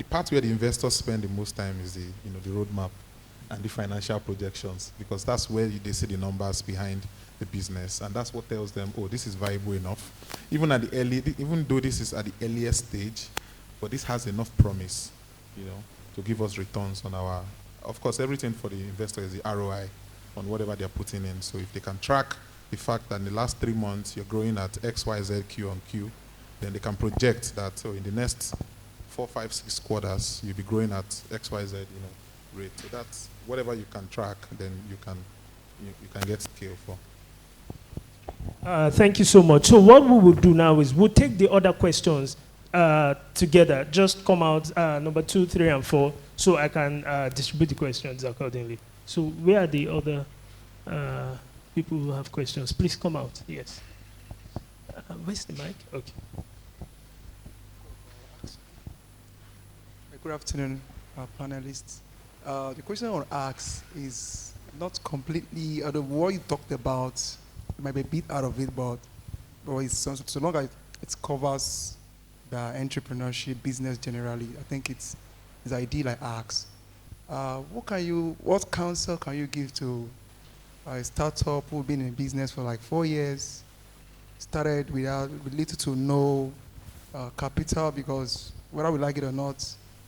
part where the investors spend the most time is the roadmap and the financial projections, because that's where they see the numbers behind the business, and that's what tells them, oh, this is viable enough. Even though this is at the earliest stage, but this has enough promise, to give us returns on our. Of course, everything for the investor is the ROI on whatever they're putting in. So if they can track the fact that in the last 3 months you're growing at XYZ Q on Q, then they can project that, so in the next 4, 5, 6 quarters, you'll be growing at XYZ, rate. So that's whatever you can track, then you can get scale for.
Thank you so much. So what we will do now is we'll take the other questions together. Just come out number 2, 3, and 4, so I can distribute the questions accordingly. So where are the other people who have questions? Please come out. Yes. Where's the mic? Okay.
Good afternoon, panelists. The question I want to ask is not completely, out of what you talked about, it might be a bit out of it, but it's so long as it covers the entrepreneurship, business generally, I think it's ideal I ask. What counsel can you give to a startup who's been in business for like 4 years, started with little to no capital, because whether we like it or not,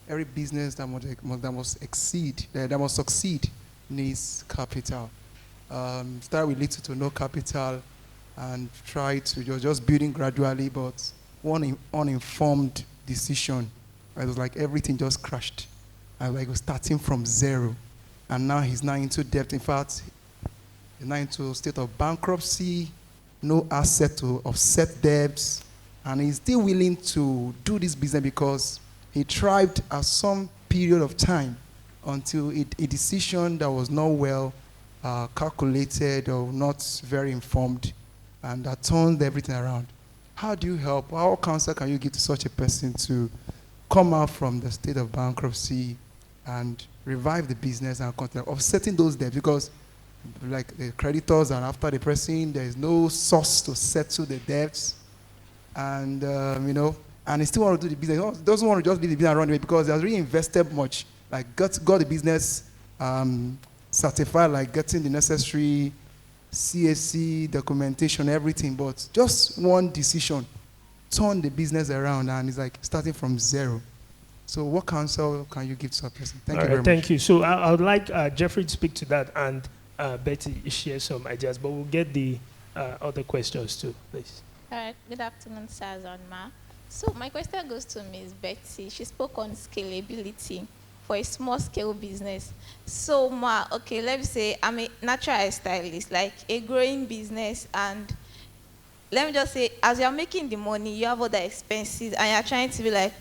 every business that must succeed needs capital. Start with little to no capital and try to just building gradually, but one uninformed decision. It was like everything just crashed. And like was starting from zero. And now he's now into debt. In fact, he's now into a state of bankruptcy, no asset to offset debts, and he's still willing to do this business because he thrived at some period of time until a decision that was not well calculated or not very informed, and that turned everything around. How do you help? What counsel can you give to such a person to come out from the state of bankruptcy and revive the business and continue offsetting those debts? Because like the creditors are after the person, there is no source to settle the debts, and and he still want to do the business. He doesn't want to just leave the business around because he has really invested much, like got the business certified, like getting the necessary CSC, documentation, everything, but just one decision turn the business around, and it's like starting from zero. So what counsel can you give to a person? Thank you very much.
Thank you. So I would like Jeffrey to speak to that, and Betty share some ideas, but we'll get the other questions too, please.
All right. Good afternoon, Saz and Ma. So my question goes to Ms. Betty. She spoke on scalability for a small scale business. So Ma, okay, let me say I'm a natural hairstylist, like a growing business, and let me just say, as you're making the money, you have other expenses, and you're trying to be like,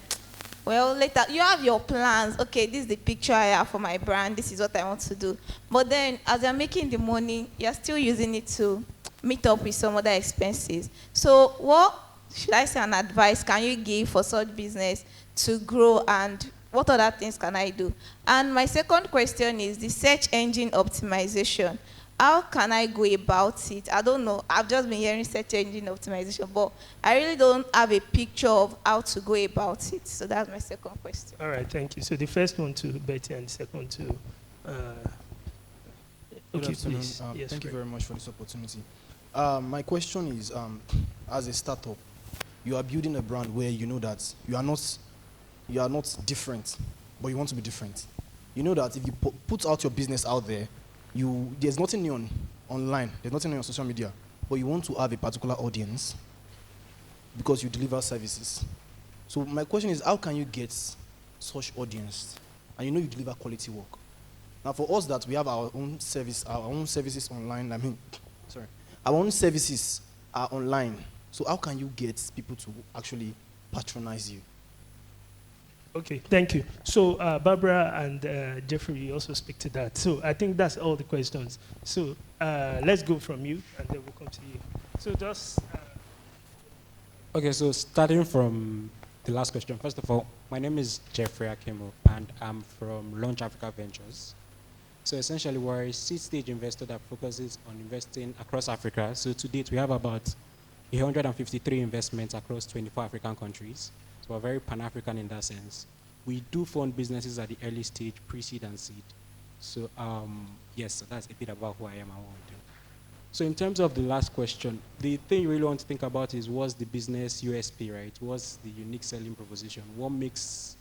well, later, you have your plans. Okay, this is the picture I have for my brand. This is what I want to do. But then, as you're making the money, you're still using it to meet up with some other expenses. So what should I say an advice can you give for such business to grow, and what other things can I do? And my second question is the search engine optimization. How can I go about it? I don't know. I've just been hearing search engine optimization, but I really don't have a picture of how to go about it. So that's my second question.
All right, thank you. So the first one to Betty and the second to...
Good
okay,
afternoon.
please. Yes,
thank you
Fred.
very much for this opportunity. My question is, as a startup, you are building a brand where you know that you are not different, but you want to be different. You know that if you put out your business out there, there's nothing new online, there's nothing new on social media, but you want to have a particular audience because you deliver services. So my question is, how can you get such audience? And you know you deliver quality work. Now for us that we have our own services online, our own services are online. So how can you get people to actually patronize you?
Okay, thank you. So Barbara and Jeffrey, you also speak to that. So I think that's all the questions. So let's go from you, and then we'll come to you. So just...
Okay, so starting from the last question. First of all, my name is Jeffrey Akemo, and I'm from Launch Africa Ventures. So essentially, we're a seed-stage investor that focuses on investing across Africa. So to date, we have about 153 investments across 24 African countries. So we're very Pan-African in that sense. We do fund businesses at the early stage, pre-seed and seed. So yes, so that's a bit about who I am and what we do. So in terms of the last question, the thing you really want to think about is what's the business USP, right? What's the unique selling proposition? What makes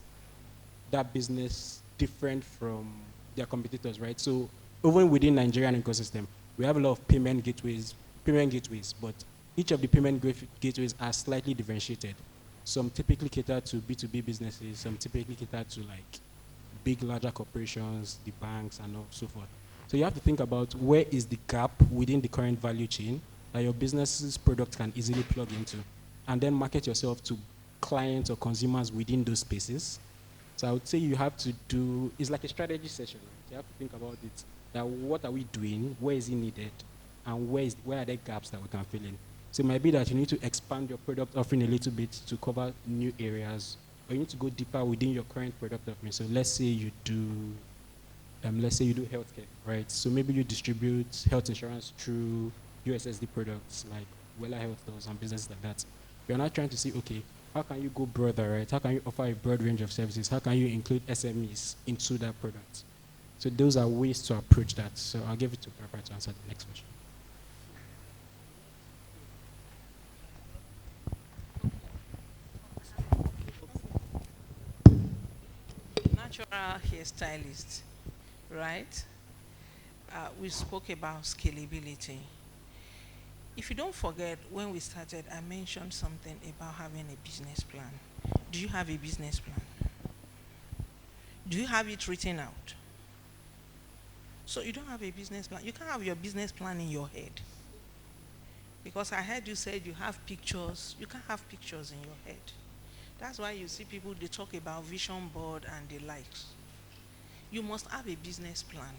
that business different from their competitors, right? So even within Nigerian ecosystem, we have a lot of payment gateways, but each of the payment gateways are slightly differentiated. Some typically cater to B2B businesses, some typically cater to like big, larger corporations, the banks, and so forth. So you have to think about where is the gap within the current value chain that your business's product can easily plug into, and then market yourself to clients or consumers within those spaces. So I would say you have to do, it's like a strategy session, right? You have to think about it, that what are we doing, where is it needed, and where are the gaps that we can fill in. So it might be that you need to expand your product offering a little bit to cover new areas, or you need to go deeper within your current product offering. So let's say you do healthcare, right? So maybe you distribute health insurance through USSD products like Wella Health Stores and businesses like that. You're not trying to see, okay, how can you go broader, right? How can you offer a broad range of services? How can you include SMEs into that product? So those are ways to approach that. So I'll give it to Barbara to answer the next question.
Natural hairstylist, right? We spoke about scalability. If you don't forget, when we started, I mentioned something about having a business plan. Do you have a business plan? Do you have it written out? So you don't have a business plan. You can't have your business plan in your head. Because I heard you said you have pictures. You can't have pictures in your head. That's why you see people, they talk about vision board and the likes. You must have a business plan.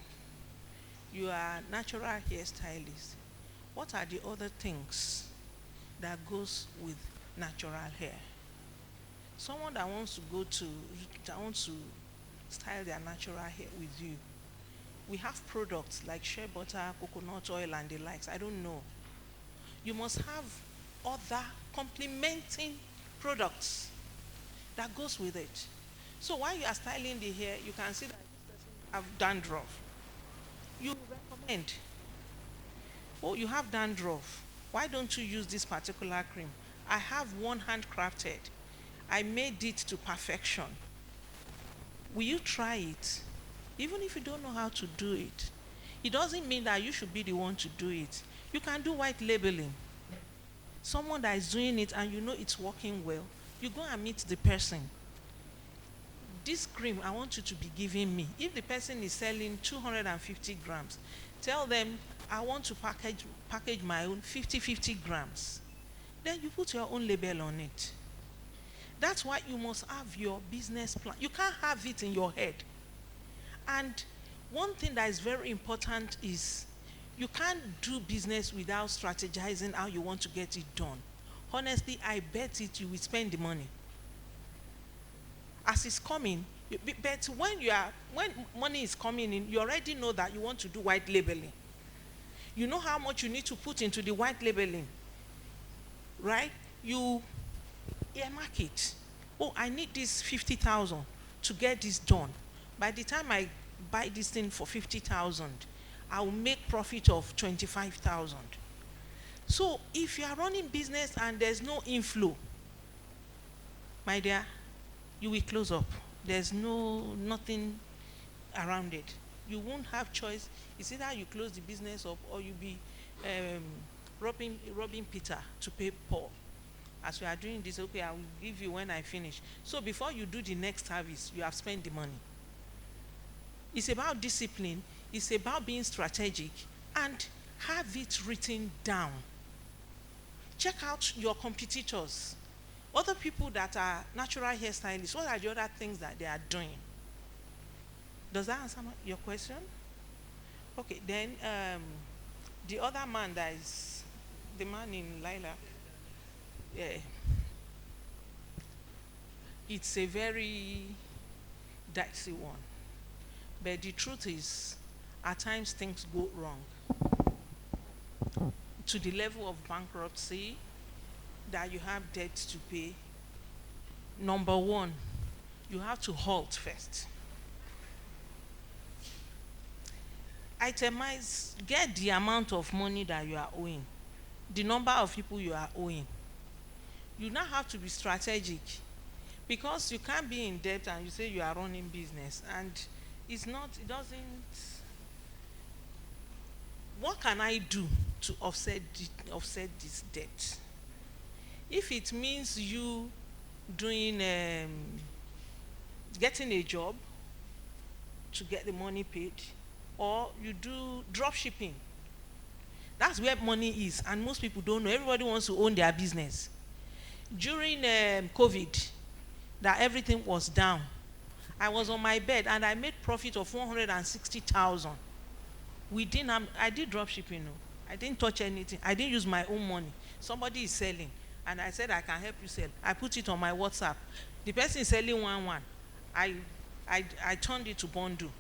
You are a natural hairstylist. What are the other things that goes with natural hair? Someone that wants to style their natural hair with you. We have products like shea butter, coconut oil, and the likes. I don't know. You must have other complementing products that goes with it. So while you are styling the hair, you can see that this person have dandruff. You recommend Oh, you have dandruff. Why don't you use this particular cream? I have one handcrafted. I made it to perfection. Will you try it? Even if you don't know how to do it. It doesn't mean that you should be the one to do it. You can do white labeling. Someone that is doing it and you know it's working well, you go and meet the person. This cream I want you to be giving me. If the person is selling 250 grams, tell them I want to package my own 50 grams. Then you put your own label on it. That's why you must have your business plan. You can't have it in your head. And one thing that is very important is you can't do business without strategizing how you want to get it done. Honestly, I bet you will spend the money. As it's coming, but when money is coming in, you already know that you want to do white labeling. You know how much you need to put into the white labeling, right? You earmark it. Oh, I need this 50,000 to get this done. By the time I buy this thing for 50,000, I will make profit of 25,000. So if you are running business and there's no inflow, my dear, you will close up. There's nothing around it. You won't have choice. It's either you close the business up or you be robbing Peter to pay Paul. As we are doing this, okay, I will give you when I finish. So before you do the next service, you have spent the money. It's about discipline. It's about being strategic and have it written down. Check out your competitors. Other people that are natural hairstylists, what are the other things that they are doing? Does that answer your question? Okay, then the other man that is the man in Lilac, yeah, it's a very dicey one. But the truth is, at times things go wrong. To the level of bankruptcy, that you have debt to pay. Number one, you have to halt first. Itemize, get the amount of money that you are owing, the number of people you are owing. You now have to be strategic, because you can't be in debt and you say you are running business and it doesn't. What can I do to offset this debt? If it means you doing getting a job to get the money paid, or you do drop shipping, that's where money is, and most people don't know. Everybody wants to own their business. During COVID, that everything was down, I was on my bed and I made profit of 160,000. I did drop shipping. No, I didn't touch anything. I didn't use my own money. Somebody is selling, and I said I can help you sell. I put it on my WhatsApp. The person is selling 1-1. I turned it to bundle.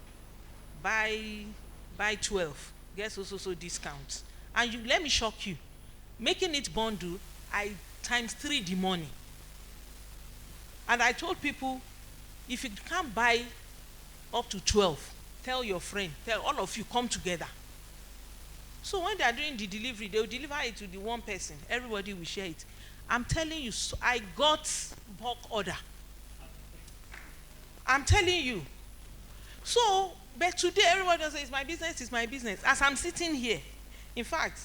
Buy 12, get so discounts. And let me shock you. Making it bundle, I times 3 the money. And I told people, if you can't buy up to 12, tell your friend, tell all of you, come together. So when they are doing the delivery, they will deliver it to the one person. Everybody will share it. I'm telling you, I got bulk order. I'm telling you. So, but today everybody says, it's my business, it's my business. As I'm sitting here, in fact,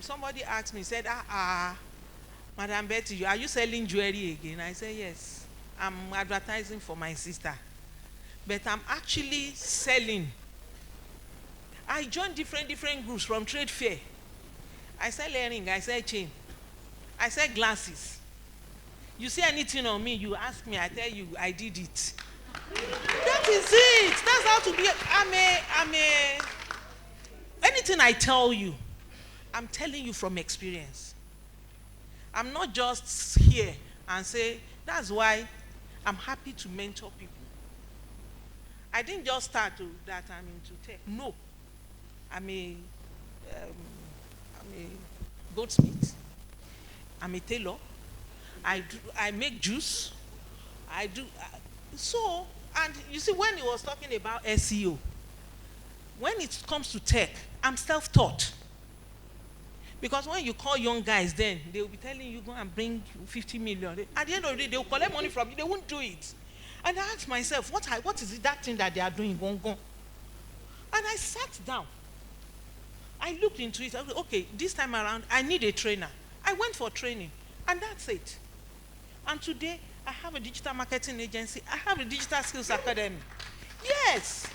somebody asked me, said, Madam Betty, are you selling jewelry again? I said, yes. I'm advertising for my sister. But I'm actually selling. I joined different groups from trade fair. I sell earring, I sell chain, I sell glasses. You see anything on me, you ask me, I tell you, I did it. That is it. That's how to be. Anything I tell you, I'm telling you from experience. I'm not just here and say, that's why I'm happy to mentor people. I didn't just start that I'm into tech. No. I'm a goldsmith. I'm a tailor. I make juice. So, and you see, when he was talking about SEO, when it comes to tech, I'm self-taught. Because when you call young guys, then they will be telling you, go and bring 50 million. At the end of the day, they will collect money from you. They won't do it. And I asked myself, what is it, that thing that they are doing? And I sat down. I looked into it. I was, okay, this time around, I need a trainer. I went for training, and that's it. And today, I have a digital marketing agency. I have a digital skills academy. Yes.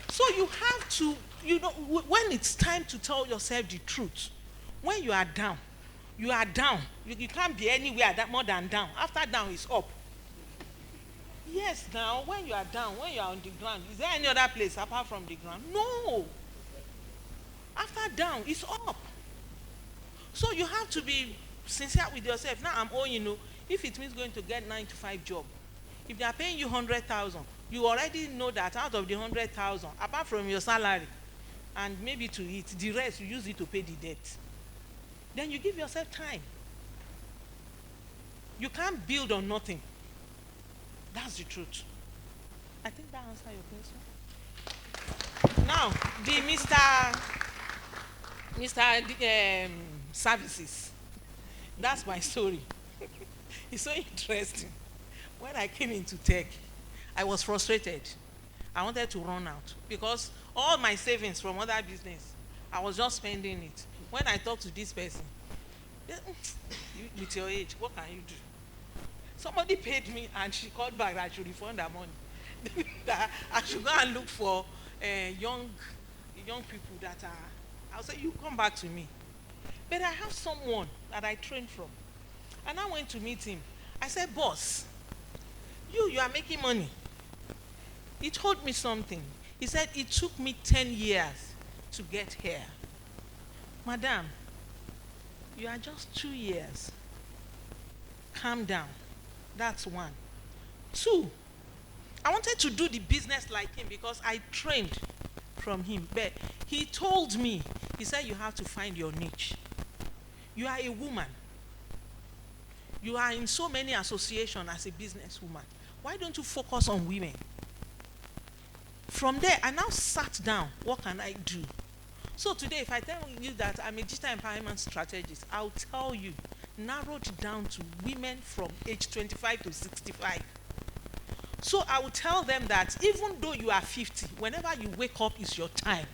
So you have to, when it's time to tell yourself the truth, when you are down, you are down. You can't be anywhere more than down. After down is up. Yes, now, when you are down, when you are on the ground, is there any other place apart from the ground? No. After down, it's up. So you have to be sincere with yourself. Now I'm owing, if it means going to get 9 to 5 job, if they are paying you 100,000, you already know that out of the 100,000, apart from your salary, and maybe to eat, the rest you use it to pay the debt. Then you give yourself time. You can't build on nothing. That's the truth. I think that answers your question. Now, the Mr. Services. That's my story. It's so interesting. When I came into tech, I was frustrated. I wanted to run out because all my savings from other business, I was just spending it. When I talked to this person, with your age, what can you do? Somebody paid me and she called back that I should refund her money. That I should go and look for young people that are, I'll say, you come back to me. But I have someone that I trained from. And I went to meet him. I said, boss, you are making money. He told me something. He said, it took me 10 years to get here. Madam, you are just 2 years. Calm down. That's one. Two, I wanted to do the business like him because I trained from him. But he told me, he said, you have to find your niche. You are a woman. You are in so many associations as a businesswoman. Why don't you focus on women? From there, I now sat down. What can I do? So today, if I tell you that I'm a digital empowerment strategist, I'll tell you, narrowed down to women from age 25 to 65. So I will tell them that even though you are 50, whenever you wake up is your time.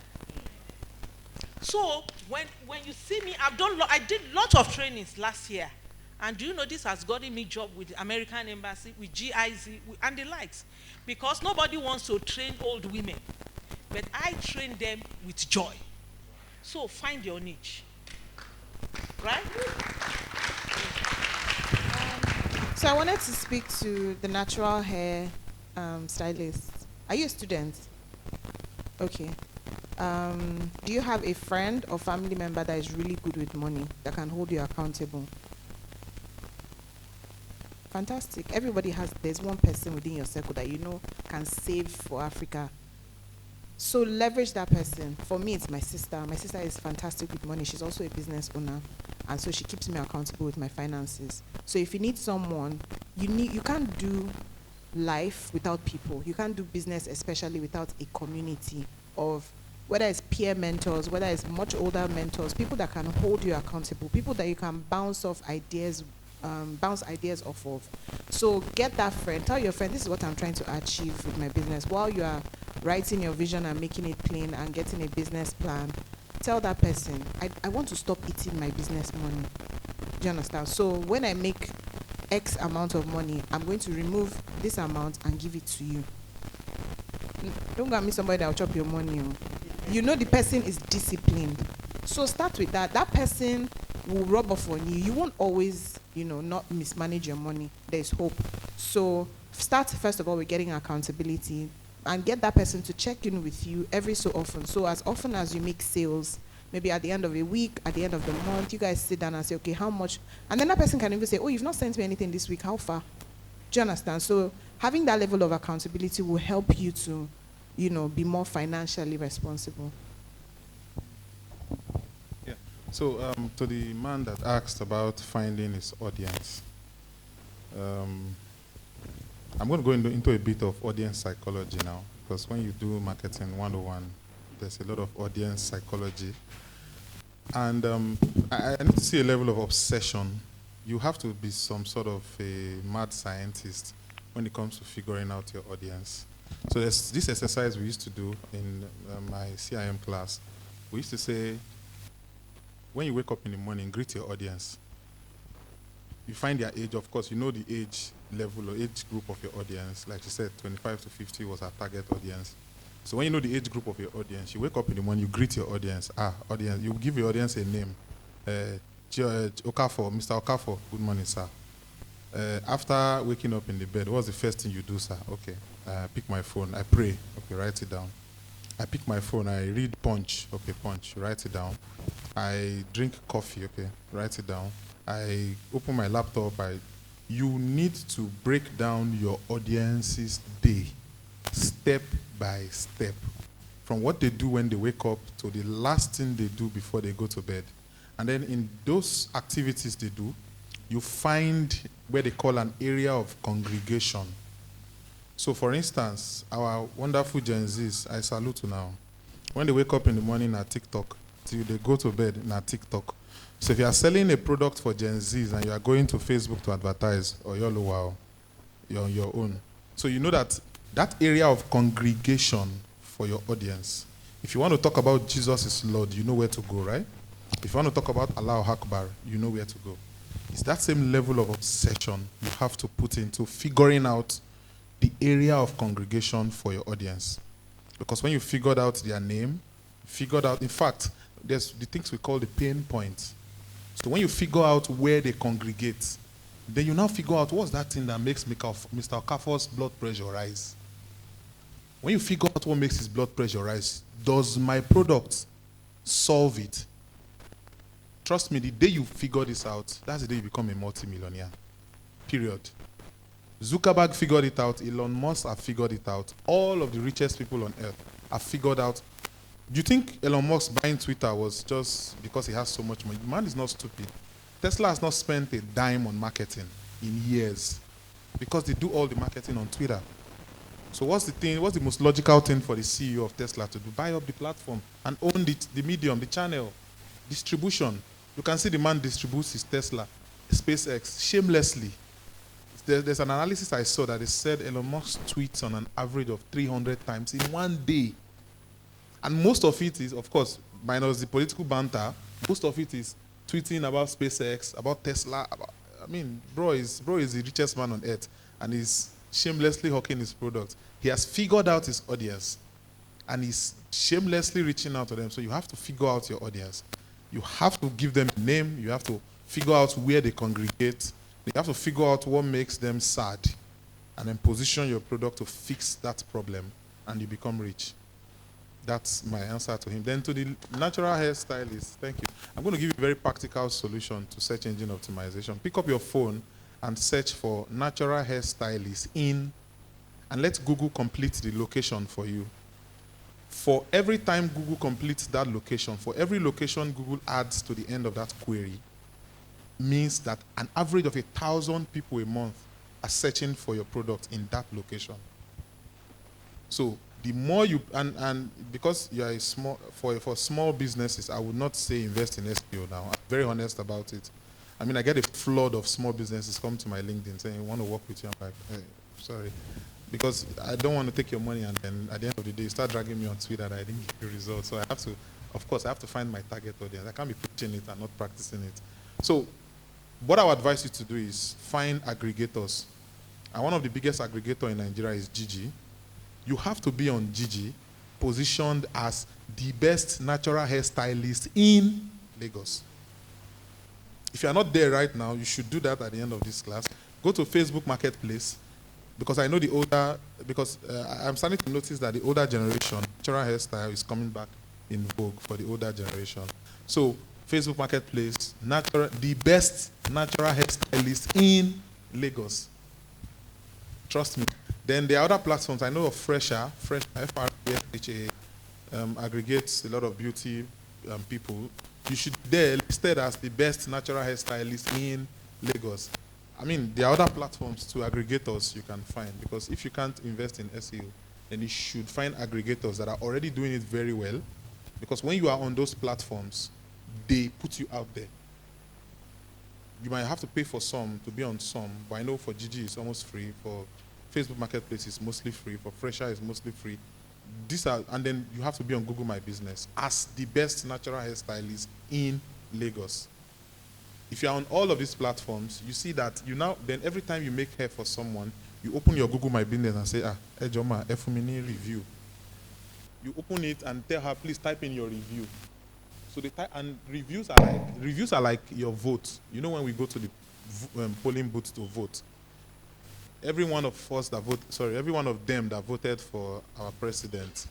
So when you see me, I did lots of trainings last year. And do you know this has gotten me job with the American Embassy, with GIZ, and the likes. Because nobody wants to train old women. But I train them with joy. So find your niche. Right?
So I wanted to speak to the natural hair stylist. Are you a student? Okay. Do you have a friend or family member that is really good with money, that can hold you accountable? Fantastic. Everybody there's one person within your circle that you know can save for Africa. So leverage that person. For me, it's my sister. My sister is fantastic with money. She's also a business owner. And so she keeps me accountable with my finances. So if you need someone, you can't do life without people. You can't do business, especially without a community of, whether it's peer mentors, whether it's much older mentors, people that can hold you accountable, people that you can bounce ideas off of. So get that friend. Tell your friend, this is what I'm trying to achieve with my business. While you are writing your vision and making it plain and getting a business plan, tell that person, I want to stop eating my business money. Do you understand? So when I make X amount of money, I'm going to remove this amount and give it to you. Don't go and meet somebody that will chop your money. You know the person is disciplined. So start with that. That person will rub off on you. You won't always, not mismanage your money. There's hope. So start first of all with getting accountability and get that person to check in with you every so often. So as often as you make sales, maybe at the end of a week, at the end of the month, you guys sit down and say, okay, how much? And then that person can even say, oh, you've not sent me anything this week. How far? Do you understand? So having that level of accountability will help you to, be more financially responsible.
Yeah. So to the man that asked about finding his audience, I'm going to go into a bit of audience psychology now, because when you do marketing 101, there's a lot of audience psychology. And I need to see a level of obsession. You have to be some sort of a mad scientist when it comes to figuring out your audience. So there's this exercise we used to do in my CIM class. We used to say, when you wake up in the morning, greet your audience. You find their age, of course, you know the age level or age group of your audience. Like you said, 25 to 50 was our target audience. So when you know the age group of your audience, you wake up in the morning, you greet your audience. Audience, you give your audience a name. Okafor, Mr. Okafor, good morning, sir. After waking up in the bed, what's the first thing you do, sir? Okay, pick my phone, I pray. Okay, write it down. I pick my phone, I read Punch. Okay, Punch, write it down. I drink coffee. Okay, write it down. I open my laptop. You need to break down your audience's day, step by step, from what they do when they wake up to the last thing they do before they go to bed. And then in those activities they do, you find where they call an area of congregation. So for instance, our wonderful Gen Zs, I salute you now. When they wake up in the morning at TikTok, till they go to bed in TikTok. So if you are selling a product for Gen Zs and you are going to Facebook to advertise, or you're on your own. So you know that area of congregation for your audience. If you want to talk about Jesus is Lord, you know where to go, right? If you want to talk about Allah Akbar, you know where to go. It's that same level of obsession you have to put into figuring out the area of congregation for your audience. Because when you figured out their name, in fact, there's the things we call the pain points. So when you figure out where they congregate, then you now figure out what's that thing that makes Mr. Okafor's blood pressure rise. When you figure out what makes his blood pressure rise, does my product solve it? Trust me, the day you figure this out, that's the day you become a multimillionaire. Period. Zuckerberg figured it out. Elon Musk have figured it out. All of the richest people on earth have figured out. Do you think Elon Musk buying Twitter was just because he has so much money? The man is not stupid. Tesla has not spent a dime on marketing in years because they do all the marketing on Twitter. So what's the most logical thing for the CEO of Tesla to do? Buy up the platform and own the medium, the channel, distribution. You can see the man distributes his Tesla, SpaceX, shamelessly. There's an analysis I saw that it said Elon Musk tweets on an average of 300 times in one day. And most of it is, of course, minus the political banter, most of it is tweeting about SpaceX, about Tesla. Bro is the richest man on earth, and he's shamelessly hawking his product. He has figured out his audience, and he's shamelessly reaching out to them. So you have to figure out your audience. You have to give them a name. You have to figure out where they congregate. You have to figure out what makes them sad, and then position your product to fix that problem, and you become rich. That's my answer to him. Then to the natural hairstylist, thank you. I'm going to give you a very practical solution to search engine optimization. Pick up your phone and search for natural hairstylist and let Google complete the location for you. For every time Google completes that location, for every location Google adds to the end of that query, means that an average of 1,000 people a month are searching for your product in that location. So the more you, and because you are for small businesses, I would not say invest in SEO now. I'm very honest about it. I get a flood of small businesses come to my LinkedIn saying, I want to work with you. I'm like, hey, sorry. Because I don't want to take your money and then at the end of the day, you start dragging me on Twitter that I didn't get the results. So I have to, of course, I have to find my target audience. I can't be preaching it and not practicing it. So what I would advise you to do is find aggregators. And one of the biggest aggregator in Nigeria is Gigi. You have to be on Gigi, positioned as the best natural hairstylist in Lagos. If you are not there right now, you should do that at the end of this class. Go to Facebook Marketplace, because I know I'm starting to notice that the older generation, natural hairstyle is coming back in vogue for the older generation. So Facebook Marketplace, the best natural hairstylist in Lagos. Trust me. Then there are other platforms. I know of Fresha, FRSHA, aggregates a lot of beauty people. You should be there listed as the best natural hairstylist in Lagos. There are other platforms to aggregators you can find, because if you can't invest in SEO, then you should find aggregators that are already doing it very well. Because when you are on those platforms, they put you out there. You might have to pay for some to be on some, but I know for GG it's almost free. For Facebook Marketplace it's mostly free. For Fresher it's mostly free. And then you have to be on Google My Business as the best natural hairstylist in Lagos. If you're on all of these platforms, you see that then every time you make hair for someone, you open your Google My Business and say, hey Joma, Efumini review. You open it and tell her, please type in your review. So they type, and reviews are like your vote. You know when we go to the polling booth to vote, every one of them that voted for our president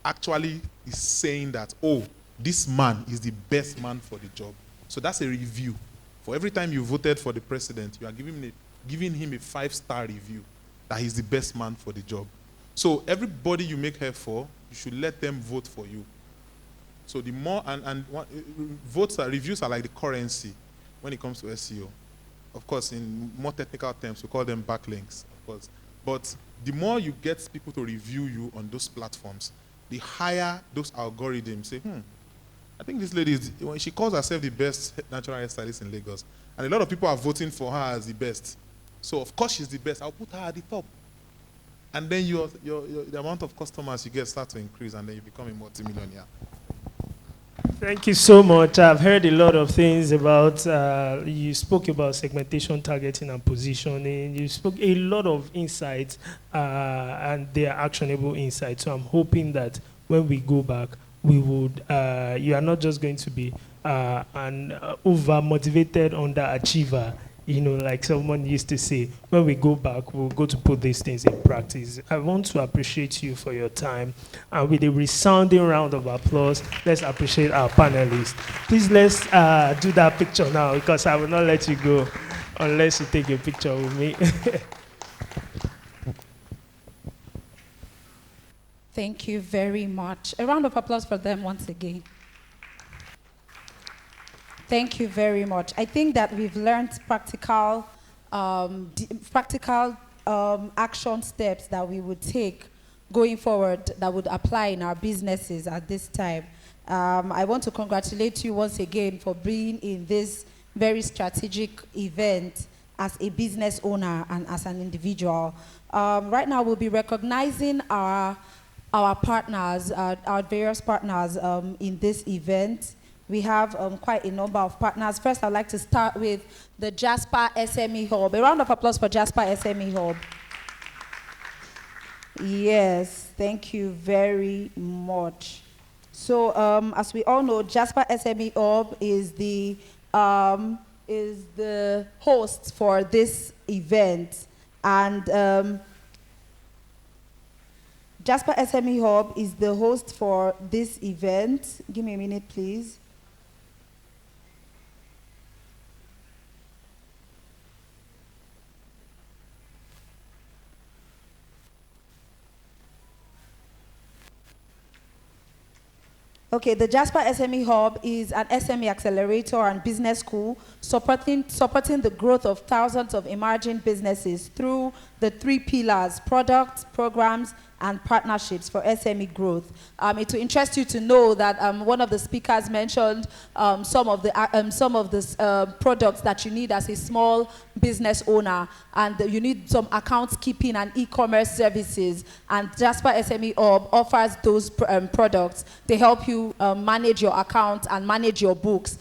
actually is saying that, oh, this man is the best man for the job. So that's a review. For every time you voted for the president, you are giving him a 5-star review that he's the best man for the job. So everybody you make hair for, you should let them vote for you. So the more, reviews are like the currency when it comes to SEO. Of course, in more technical terms, we call them backlinks, of course. But the more you get people to review you on those platforms, the higher those algorithms say, I think this lady she calls herself the best natural hairstylist in Lagos. And a lot of people are voting for her as the best. So of course she's the best. I'll put her at the top. And then the amount of customers you get start to increase, and then you become a multimillionaire.
Thank you so much. I've heard a lot of things about, you spoke about segmentation, targeting, and positioning. You spoke a lot of insights, and they are actionable insights. So I'm hoping that when we go back, we would, you are not just going to be an over-motivated underachiever, like someone used to say. When we go back, we'll go to put these things in practice. I want to appreciate you for your time. And with a resounding round of applause, let's appreciate our panelists. Please, let's do that picture now, because I will not let you go unless you take a picture with me.
Thank you very much. A round of applause for them once again. Thank you very much. I think that we've learned practical action steps that we would take going forward that would apply in our businesses at this time. I want to congratulate you once again for being in this very strategic event as a business owner and as an individual. Right now, we'll be recognizing our partners, our various partners in this event. We have quite a number of partners. First, I'd like to start with the Jasper SME Hub. A round of applause for Jasper SME Hub. Yes, thank you very much. So, as we all know, Jasper SME Hub is the host for this event, and Jasper SME Hub is the host for this event. Give me a minute, please. Okay, the Jasper SME Hub is an SME accelerator and business school supporting the growth of thousands of emerging businesses through the 3 pillars: products, programs, and partnerships for SME growth. It will interest you to know that one of the speakers mentioned some of the products that you need as a small business owner, and you need some account keeping and e-commerce services, and Jasper SME Hub offers those products to help you manage your account and manage your books.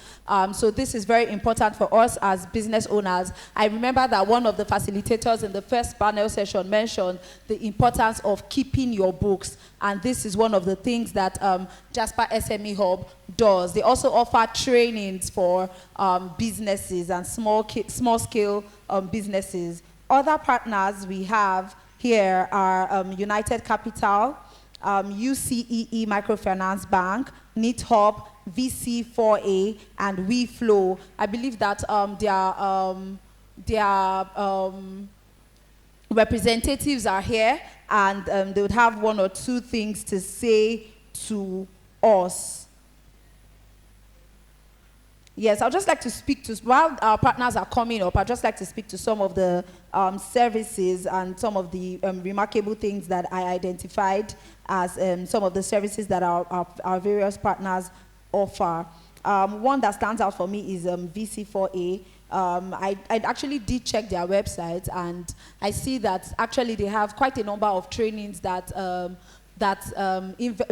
So this is very important for us as business owners. I remember that one of the facilitators in the first panel session mentioned the importance of keeping your books, and this is one of the things that Jasper SME Hub does. They also offer trainings for businesses and small-scale businesses. Other partners we have here are United Capital, UCEE Microfinance Bank, NITHUB, VC4A, and WeFlow. I believe that their representatives are here, and they would have 1 or 2 things to say to us. Yes, I'd just like to speak to, while our partners are coming up, I'd just like to speak to some of the services and some of the remarkable things that I identified as some of the services that our various partners offer. One that stands out for me is VC4A. I actually did check their website, and I see that actually they have quite a number of trainings that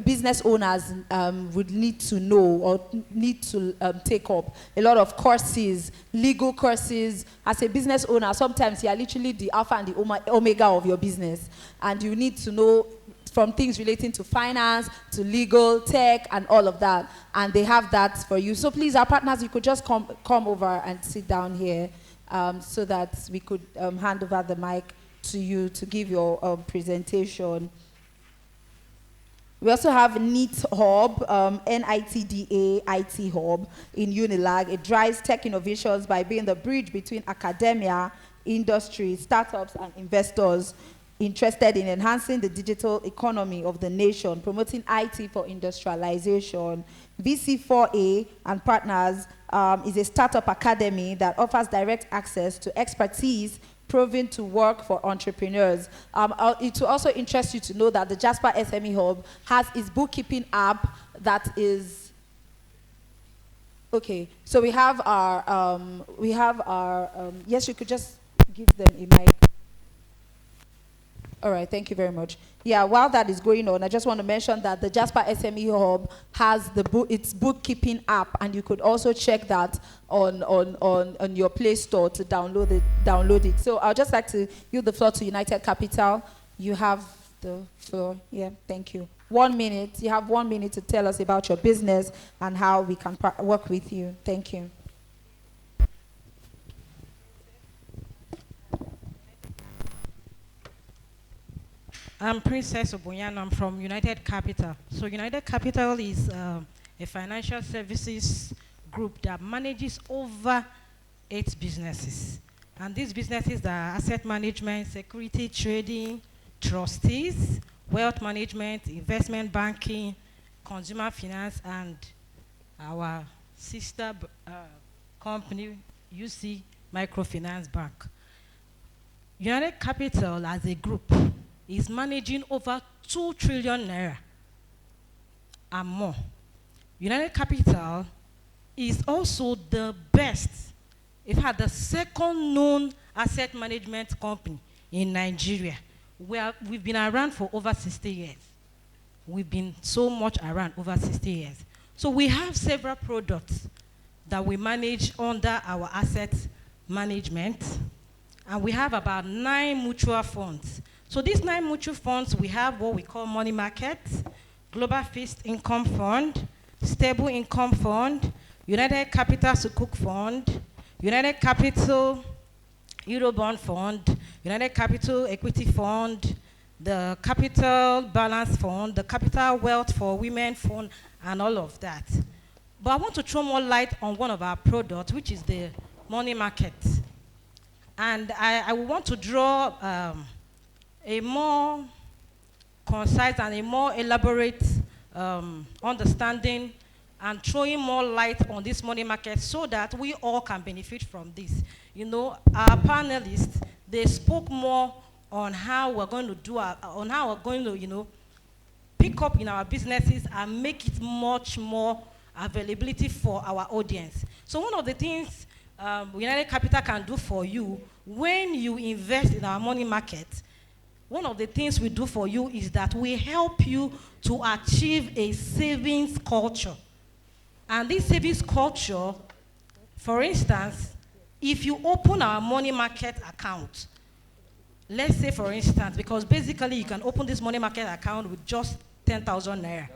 business owners would need to know or need to take up. A lot of courses, legal courses. As a business owner, sometimes you are literally the alpha and the omega of your business, and you need to know from things relating to finance, to legal, tech, and all of that. And they have that for you. So please, our partners, you could just come over and sit down here so that we could hand over the mic to you to give your presentation. We also have NIT Hub, NITDA IT Hub in Unilag. It drives tech innovations by being the bridge between academia, industry, startups, and investors interested in enhancing the digital economy of the nation, promoting IT for industrialization. VC4A and Partners is a startup academy that offers direct access to expertise proven to work for entrepreneurs. It will also interest you to know that the Jasper SME Hub has its bookkeeping app that is, okay, so we have our, yes, you could just give them a mic. All right, thank you very much. Yeah, while that is going on, I just want to mention that the Jasper SME Hub has its bookkeeping app, and you could also check that on your Play Store to download it. So I'd just like to yield the floor to United Capital. You have the floor. Yeah, thank you. 1 minute. You have 1 minute to tell us about your business and how we can work with you. Thank you.
I'm Princess Obunyano. I'm from United Capital. So United Capital is a financial services group that manages over 8 businesses. And these businesses are asset management, security trading, trustees, wealth management, investment banking, consumer finance, and our sister company, UC Microfinance Bank. United Capital as a group is managing over 2 trillion naira and more. United Capital is also the best, in fact, the second known asset management company in Nigeria. We've been around for over 60 years. We've been so much around over 60 years. So we have several products that we manage under our asset management, and we have about 9 mutual funds. So these 9 mutual funds, we have what we call money market, global fixed income fund, stable income fund, United Capital Sukuk fund, United Capital Eurobond fund, United Capital Equity fund, the Capital Balance fund, the Capital Wealth for Women fund, and all of that. But I want to throw more light on one of our products, which is the money market. And I want to draw a more concise and a more elaborate understanding and throwing more light on this money market so that we all can benefit from this. You know, our panelists, they spoke more on how we're going to do on how we're going to, you know, pick up in our businesses and make it much more availability for our audience. So one of the things United Capital can do for you when you invest in our money market, one of the things we do for you is that we help you to achieve a savings culture. And this savings culture, for instance, if you open our money market account, let's say for instance, because basically you can open this money market account with just 10,000 naira.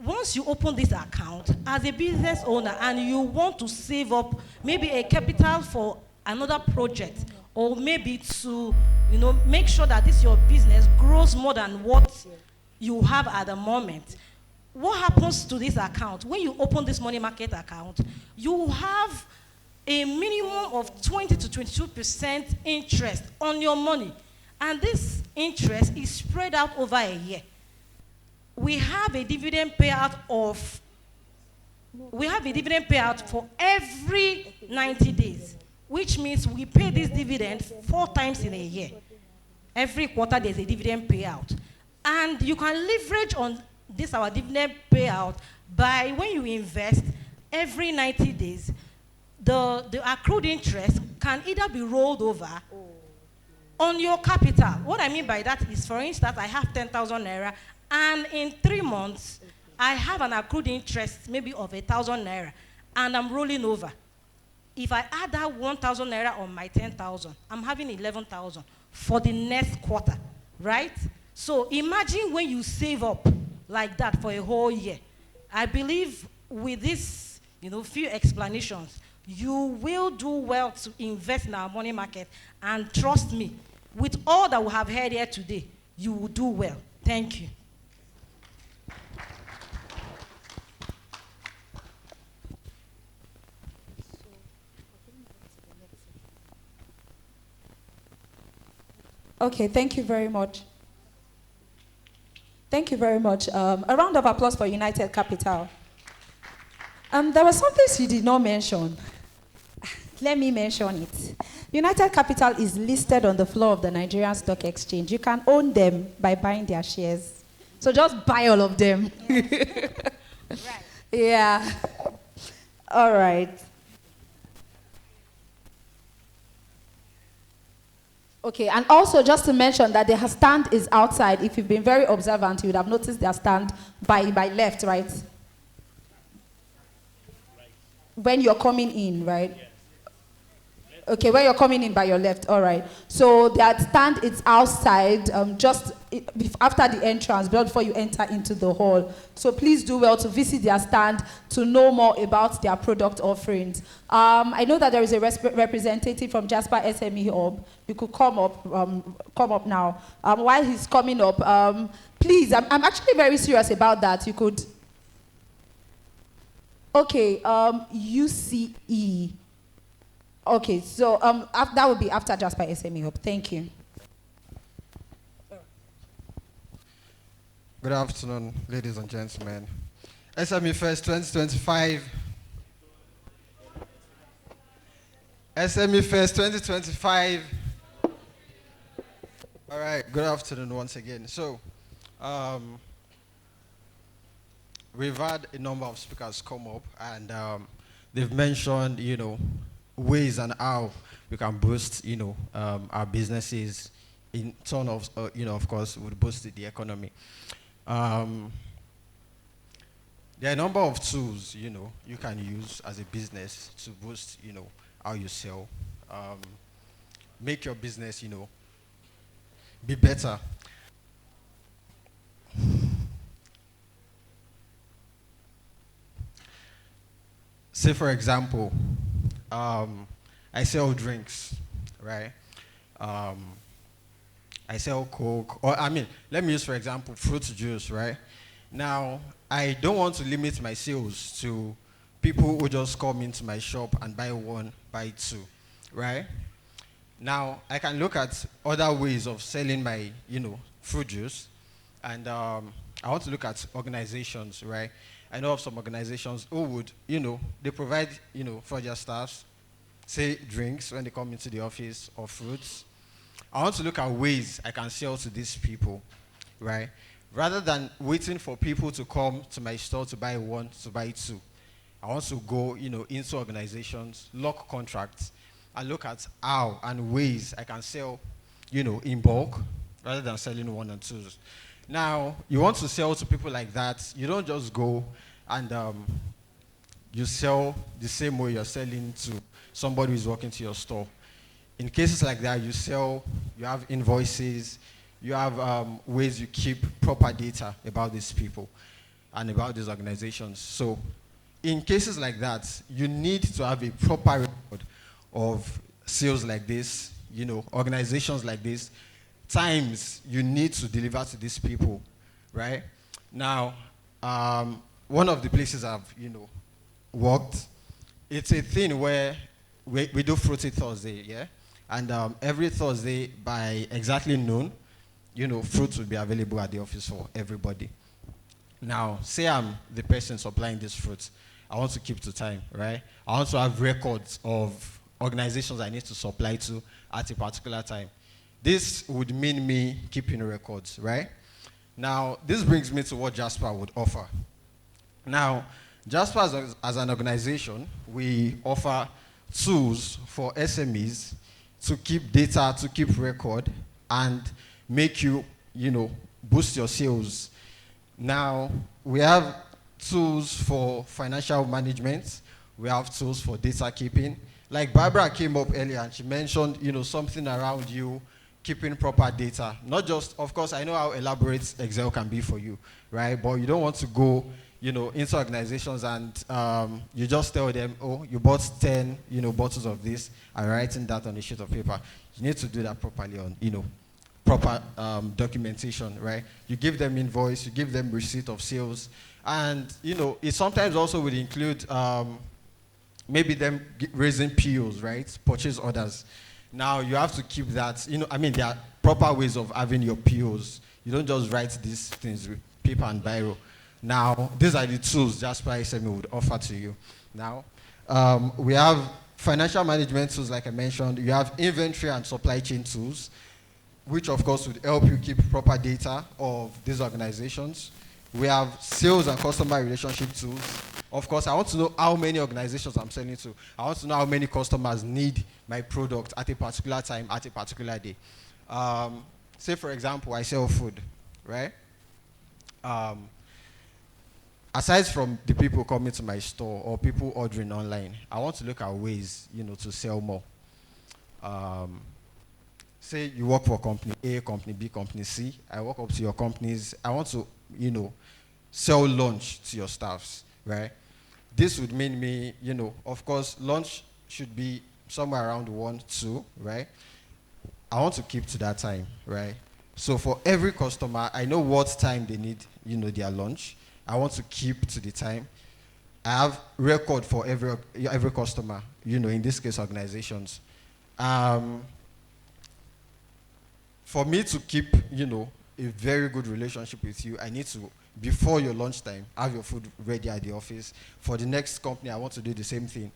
Once you open this account as a business owner and you want to save up maybe a capital for another project, or maybe to, you know, make sure that this your business grows more than what you have at the moment. What happens to this account? When you open this money market account, you have a minimum of 20 to 22% interest on your money. And this interest is spread out over a year. We have a dividend payout for every 90 days. Which means we pay this dividend 4 times in a year. Every quarter there's a dividend payout. And you can leverage on this our dividend payout by when you invest every 90 days, the accrued interest can either be rolled over on your capital. What I mean by that is, for instance, I have 10,000 naira, and in 3 months, I have an accrued interest maybe of 1,000 naira, and I'm rolling over. If I add that 1,000 naira on my 10,000, I'm having 11,000 for the next quarter, right? So imagine when you save up like that for a whole year. I believe with this, few explanations, you will do well to invest in our money market. And trust me, with all that we have heard here today, you will do well. Thank you.
Okay, thank you very much. Thank you very much. A round of applause for United Capital. There were some things you did not mention. Let me mention it. United Capital is listed on the floor of the Nigerian Stock Exchange. You can own them by buying their shares. So just buy all of them.
Right.
Yeah. All right. Okay, and also just to mention that their stand is outside. If you've been very observant, you would have noticed their stand by left, right? When you're coming in, right? Okay, when you're coming in by your left, all right. So that stand is outside, just after the entrance, before you enter into the hall. So please do well to visit their stand to know more about their product offerings. I know that there is a representative from Jasper SME Hub. You could come up now. While he's coming up, please, I'm actually very serious about that. You could. Okay, UCE. Okay, so that would be after Jasper SME Hub. Thank you.
Good afternoon, ladies and gentlemen. SMEFest 2025. SMEFest 2025. All right, good afternoon once again. So, we've had a number of speakers come up, and they've mentioned, ways and how we can boost, our businesses in turn of, of course, would boost the economy. There are a number of tools, you can use as a business to boost, how you sell, make your business, be better. Say, for example, I sell drinks, right? I sell Coke, or let me use, for example, fruit juice, right? Now, I don't want to limit my sales to people who just come into my shop and buy one, buy two, right? Now, I can look at other ways of selling my, fruit juice, and I want to look at organizations, right? I know of some organizations who would, they provide, for their staffs, say drinks when they come into the office, or fruits. I want to look at ways I can sell to these people, right? Rather than waiting for people to come to my store to buy one, to buy two. I want to go, into organizations, lock contracts, and look at how and ways I can sell, in bulk, rather than selling one and twos. Now, you want to sell to people like that, you don't just go and you sell the same way you're selling to somebody who's walking to your store. In cases like that, you have invoices, you have ways you keep proper data about these people and about these organizations. So in cases like that, you need to have a proper record of sales like this, organizations like this, times you need to deliver to these people, right? Now, one of the places I've, worked, it's a thing where we do Fruity Thursday, yeah? And every Thursday by exactly noon, fruits will be available at the office for everybody. Now, say I'm the person supplying these fruits. I want to keep to time, right? I want to have records of organizations I need to supply to at a particular time. This would mean me keeping records, right? Now, this brings me to what Jasper would offer. Now, Jasper as an organization, we offer tools for SMEs to keep data, to keep record, and make you, boost your sales. Now, we have tools for financial management. We have tools for data keeping. Like Barbara came up earlier and she mentioned, something around you keeping proper data. Not just, of course, I know how elaborate Excel can be for you, right? But you don't want to go, into organizations and you just tell them, oh, you bought 10, bottles of this, and writing that on a sheet of paper. You need to do that properly on, proper documentation, right? You give them invoice, you give them receipt of sales, and it sometimes also would include maybe them raising POs, right? Purchase orders. Now you have to keep that. There are proper ways of having your POs. You don't just write these things with paper and biro. Now these are the tools Jasper SME would offer to you. Now we have financial management tools, like I mentioned. You have inventory and supply chain tools, which of course would help you keep proper data of these organizations. We have sales and customer relationship tools. Of course, I want to know how many organizations I'm selling to. I want to know how many customers need my product at a particular time, at a particular day. Say, for example, I sell food, right? Aside from the people coming to my store or people ordering online, I want to look at ways, to sell more. Say you work for company A, company B, company C. I walk up to your companies. I want to, sell lunch to your staffs, right? This would mean me, of course, lunch should be somewhere around 1, 2, right? I want to keep to that time, right? So for every customer, I know what time they need, their lunch. I want to keep to the time. I have record for every customer, in this case, organizations. For me to keep, a very good relationship with you, I need to, before your lunchtime, have your food ready at the office. For the next company, I want to do the same thing.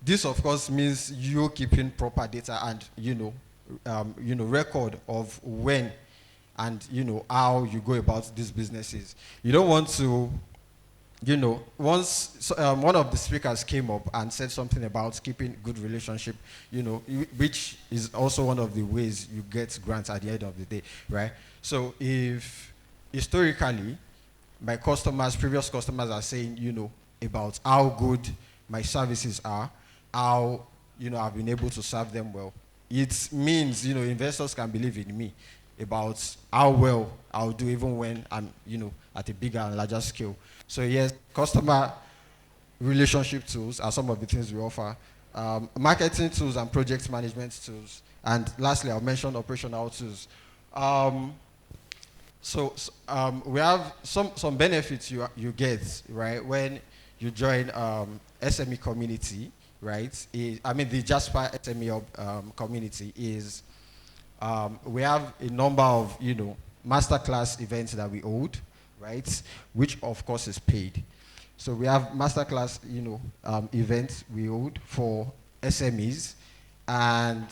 This, of course, means you keeping proper data and, record of when and, how you go about these businesses. You don't want to, once one of the speakers came up and said something about keeping good relationship, which is also one of the ways you get grants at the end of the day, right? So if historically, my previous customers are saying, about how good my services are, how, I've been able to serve them well. It means, investors can believe in me about how well I'll do even when I'm, at a bigger and larger scale. So yes, customer relationship tools are some of the things we offer. Marketing tools and project management tools. And lastly, I'll mention operational tools. We have some benefits you get, right, when you join SME community, right? The Jasper SME community is, we have a number of, masterclass events that we hold, right? Which of course is paid. So we have masterclass, events we hold for SMEs, and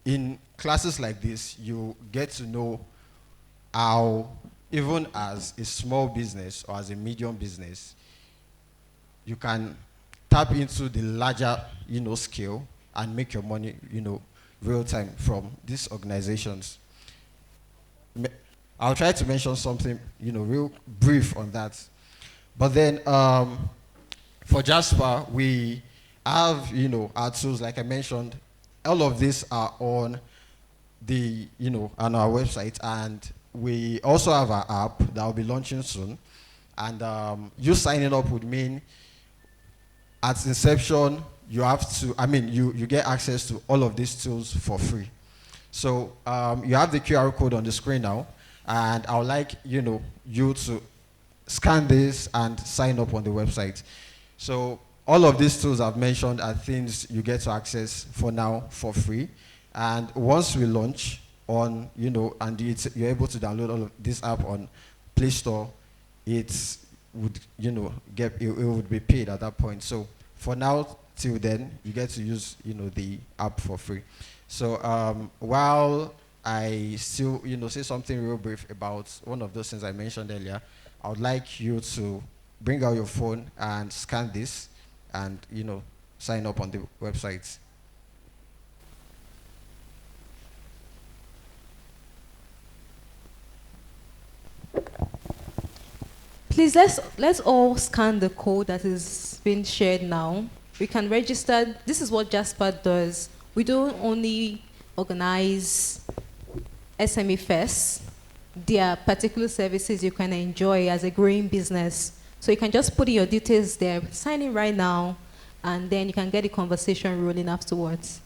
in classes like this, you get to know how, even as a small business or as a medium business, you can tap into the larger, scale and make your money, real time from these organizations. I'll try to mention something, real brief on that. But then for Jasper, we have, our tools, like I mentioned. All of these are on the, on our website, and we also have our app that will be launching soon. And you signing up would mean at inception, you have to, you get access to all of these tools for free. So you have the QR code on the screen now, and I would like, you to scan this and sign up on the website. So all of these tools I've mentioned are things you get to access for now for free. And once we launch on, and you're able to download all of this app on Play Store, it would, it would be paid at that point. So for now till then, you get to use, the app for free. So while I still, say something real brief about one of those things I mentioned earlier, I would like you to bring out your phone and scan this and, sign up on the website.
Please let's all scan the code that is being shared now. We can register. This is what Jasper does. We don't only organize SME Fest. There are particular services you can enjoy as a growing business. So you can just put in your details there, sign in right now, and then you can get the conversation rolling afterwards.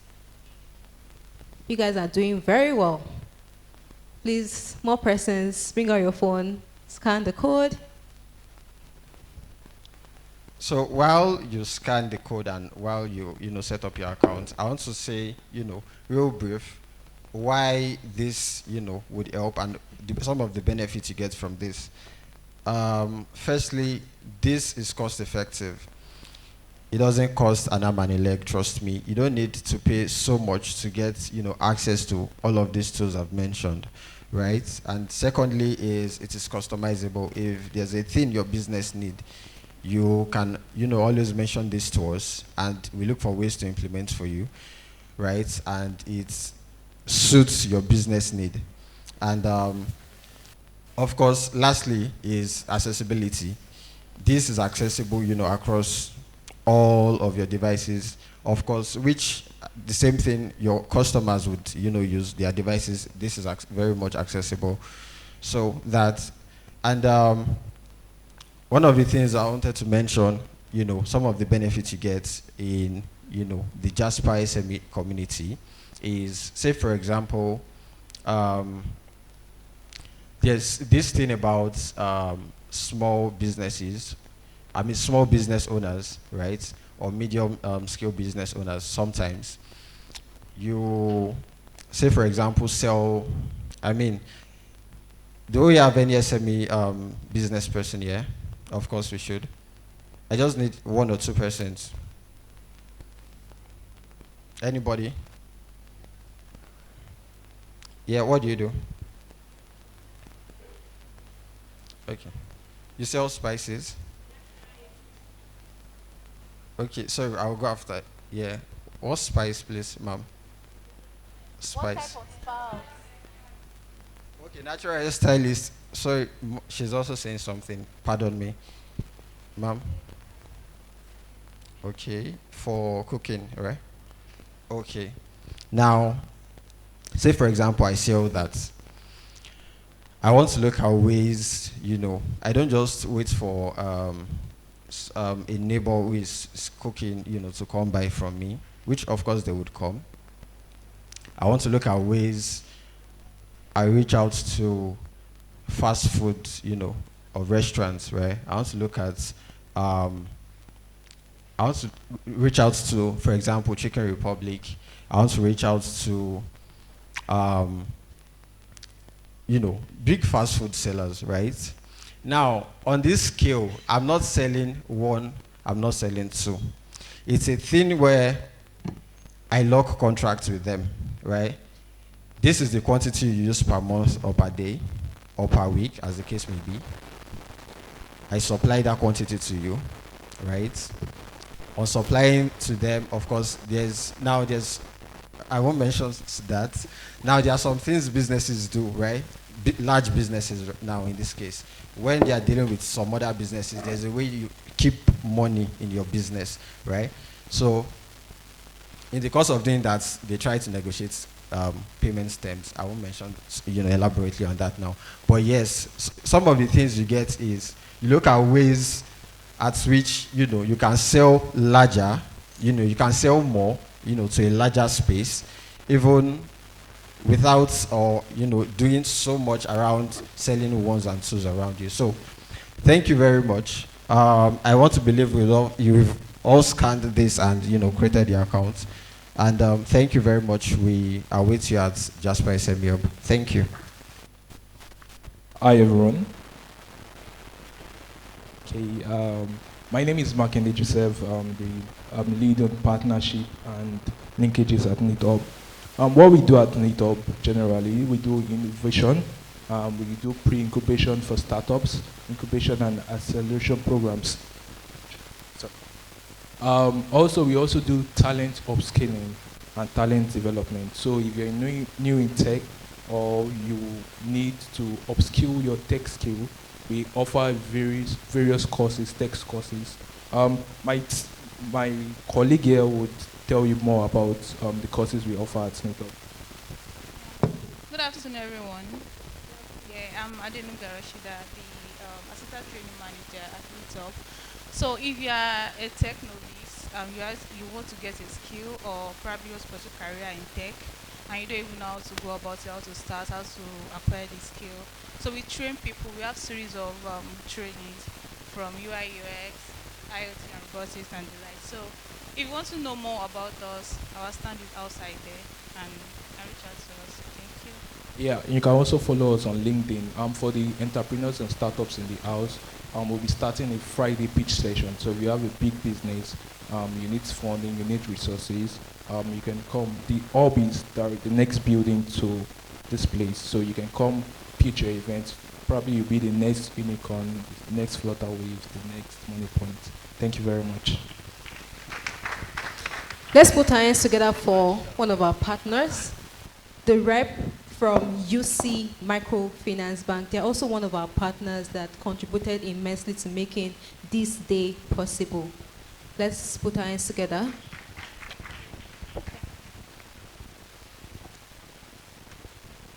You guys are doing very well. Please, more persons, bring out your phone, scan the code.
So while you scan the code and while you set up your account, I want to say, real brief, why this would help and some of the benefits you get from this. Firstly, this is cost effective. It doesn't cost an arm and a leg, trust me. You don't need to pay so much to get access to all of these tools I've mentioned, right? And secondly is it is customizable. If there's a thing your business need, you can always mention this to us and we look for ways to implement for you, right? And it suits your business need. And of course, lastly is accessibility. This is accessible, across all of your devices, of course, which the same thing your customers would, use their devices. This is very much accessible. So that, and one of the things I wanted to mention, some of the benefits you get in, the Jasper SME community is, say for example, there's this thing about small businesses, small business owners, right? Or medium scale business owners. Sometimes you, say for example, sell, do we have any SME business person here? Of course we should. I just need 1 or 2 persons. Anybody? Yeah, what do you do? Okay. You sell spices? Okay, so I'll go after. Yeah. What spice, please, ma'am? Spice.
What type of spice?
Okay, natural hairstylist. Sorry, she's also saying something. Pardon me. Ma'am? Okay, for cooking, right? Okay. Now, say for example, I sell that. I want to look at ways, I don't just wait for a neighbor who is cooking, to come buy from me, which of course they would come. I want to look at ways I reach out to fast food, or restaurants, right? I want to look at, I want to reach out to, for example, Chicken Republic. I want to reach out to, big fast food sellers, right? Now, on this scale, I'm not selling 1, I'm not selling 2. It's a thing where I lock contracts with them, right? This is the quantity you use per month or per day or per week, as the case may be. I supply that quantity to you, right? On supplying to them, of course, I won't mention that. Now, there are some things businesses do, right? Large businesses now, in this case. When they are dealing with some other businesses, there's a way you keep money in your business, right? So, in the course of doing that, they try to negotiate payment terms. I won't mention, elaborately on that now. But yes, some of the things you get is, you look at ways at which, you can sell larger, you can sell more, to a larger space, even without doing so much around selling 1s and 2s around you. So thank you very much. I want to believe you've all scanned this and created the account. And thank you very much. We await you at Jasper SME Hub. Thank you.
Hi everyone. Okay, my name is Makinde Joseph. I'm the lead on partnership and linkages at NITHub. What we do at NITOB generally, we do innovation, we do pre-incubation for startups, incubation and acceleration programs. So, also, we also do talent upskilling and talent development. So if you're new in tech or you need to upskill your tech skill, we offer various courses, tech courses. My colleague here would tell you more about the courses we offer at NITOB.
Good afternoon, everyone. Yeah, I'm Adenuga Rashida, the Assistant Training Manager at NITOB. So if you are a tech novice, you want to get a skill or probably you want to pursue career in tech, and you don't even know how to go about it, how to start, how to acquire the skill. So we train people. We have series of trainings from UI, UX, IoT and robotics and the like. So if you want to know more about us, our stand is outside there, and reach out to us. Thank you.
Yeah, you can also follow us on LinkedIn. For the entrepreneurs and startups in the house, we'll be starting a Friday pitch session. So if you have a big business, you need funding, you need resources, you can come. The hub is the next building to this place. So you can come pitch your event. Probably you'll be the next unicorn, the next flutter wave, the next money point. Thank you very much.
Let's put our hands together for one of our partners, the rep from UC Microfinance Bank. They're also one of our partners that contributed immensely to making this day possible. Let's put our hands together.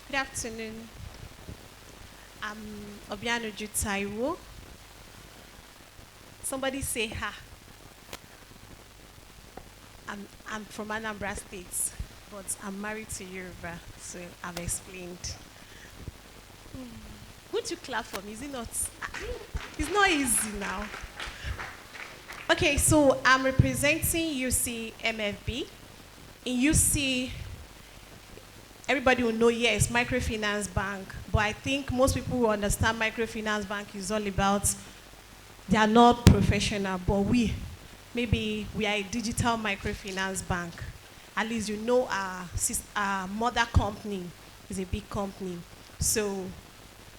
Good afternoon. I'm Obianuju Taiwo. Somebody say ha. I'm from Anambra State, but I'm married to Yoruba, so I've explained. Would you clap for me? Is it not? It's not easy now. Okay, so I'm representing UC MFB. In UC, everybody will know, yes, microfinance bank, but I think most people who understand microfinance bank is all about, they are not professional, but maybe we are a digital microfinance bank. At least you know our mother company is a big company. So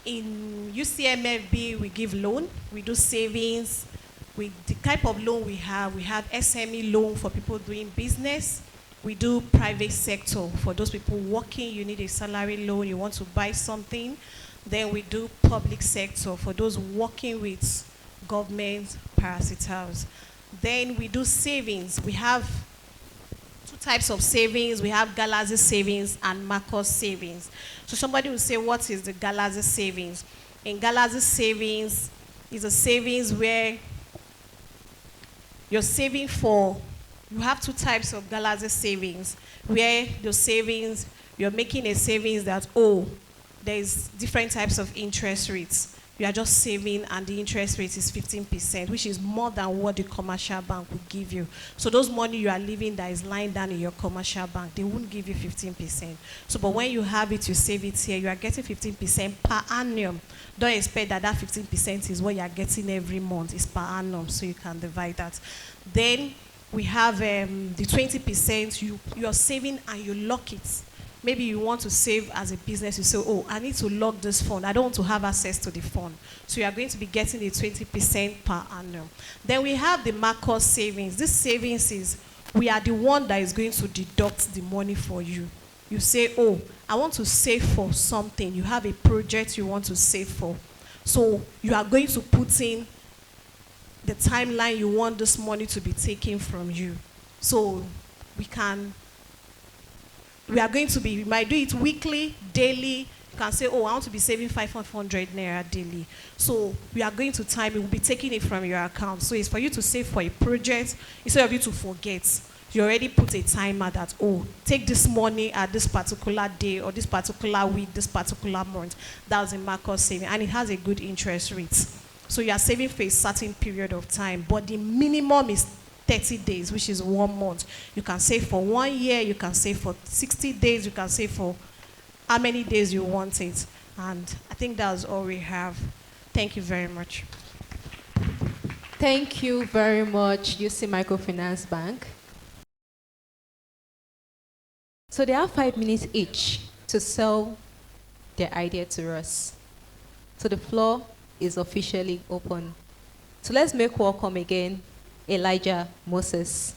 in UCMFB, we give loan, we do savings. The type of loan we have SME loan for people doing business. We do private sector for those people working, you need a salary loan, you want to buy something. Then we do public sector for those working with government parasitals. Then we do savings. We have two types of savings. We have Galaxy savings and Marcos savings. So somebody will say, what is the Galaxy savings? In Galaxy savings is a savings where you're saving for, you have two types of Galaxy savings, where your savings, you're making a savings that, there's different types of interest rates. You are just saving and the interest rate is 15%, which is more than what the commercial bank will give you. So those money you are leaving that is lying down in your commercial bank, they won't give you 15%. So, but when you have it, you save it here, you are getting 15% per annum. Don't expect that 15% is what you are getting every month. It's per annum, so you can divide that. Then we have the 20%, you're saving and you lock it. Maybe you want to save as a business, you say, I need to lock this fund. I don't want to have access to the fund. So you are going to be getting the 20% per annum. Then we have the Marcos savings. This savings is, we are the one that is going to deduct the money for you. You say, I want to save for something. You have a project you want to save for. So you are going to put in the timeline you want this money to be taken from you. So we might do it weekly, daily. You can say, I want to be saving 500 naira daily. So we are going to time, it will be taking it from your account. So it's for you to save for a project, instead of you to forget. You already put a timer that, take this money at this particular day, or this particular week, this particular month. That's a Marcos saving, and it has a good interest rate. So you are saving for a certain period of time, but the minimum is 30 days, which is 1 month. You can save for 1 year, you can save for 60 days, you can save for how many days you want it. And I think that's all we have. Thank you very much.
Thank you very much, UC Microfinance Bank. So they have 5 minutes each to sell their idea to us. So the floor is officially open. So let's make welcome again Elijah Moses.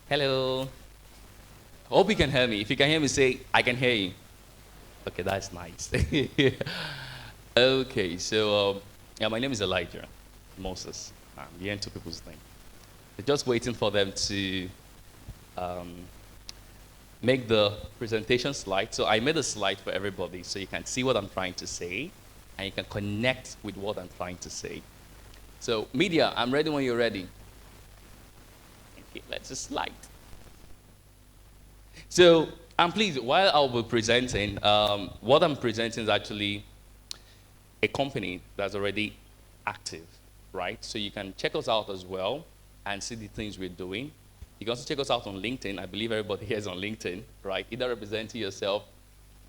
Hello. Hope you can hear me. If you can hear me, say, I can hear you. Okay, that's nice. Okay, so yeah, my name is Elijah Moses. I'm hearing two people's name. We're just waiting for them to make the presentation slide. So I made a slide for everybody so you can see what I'm trying to say and you can connect with what I'm trying to say. So media, I'm ready when you're ready. Okay, let's just slide. So I'm pleased, while I'll be presenting, what I'm presenting is actually a company that's already active, right? So you can check us out as well and see the things we're doing. You can also check us out on LinkedIn. I believe everybody here is on LinkedIn, right? Either representing yourself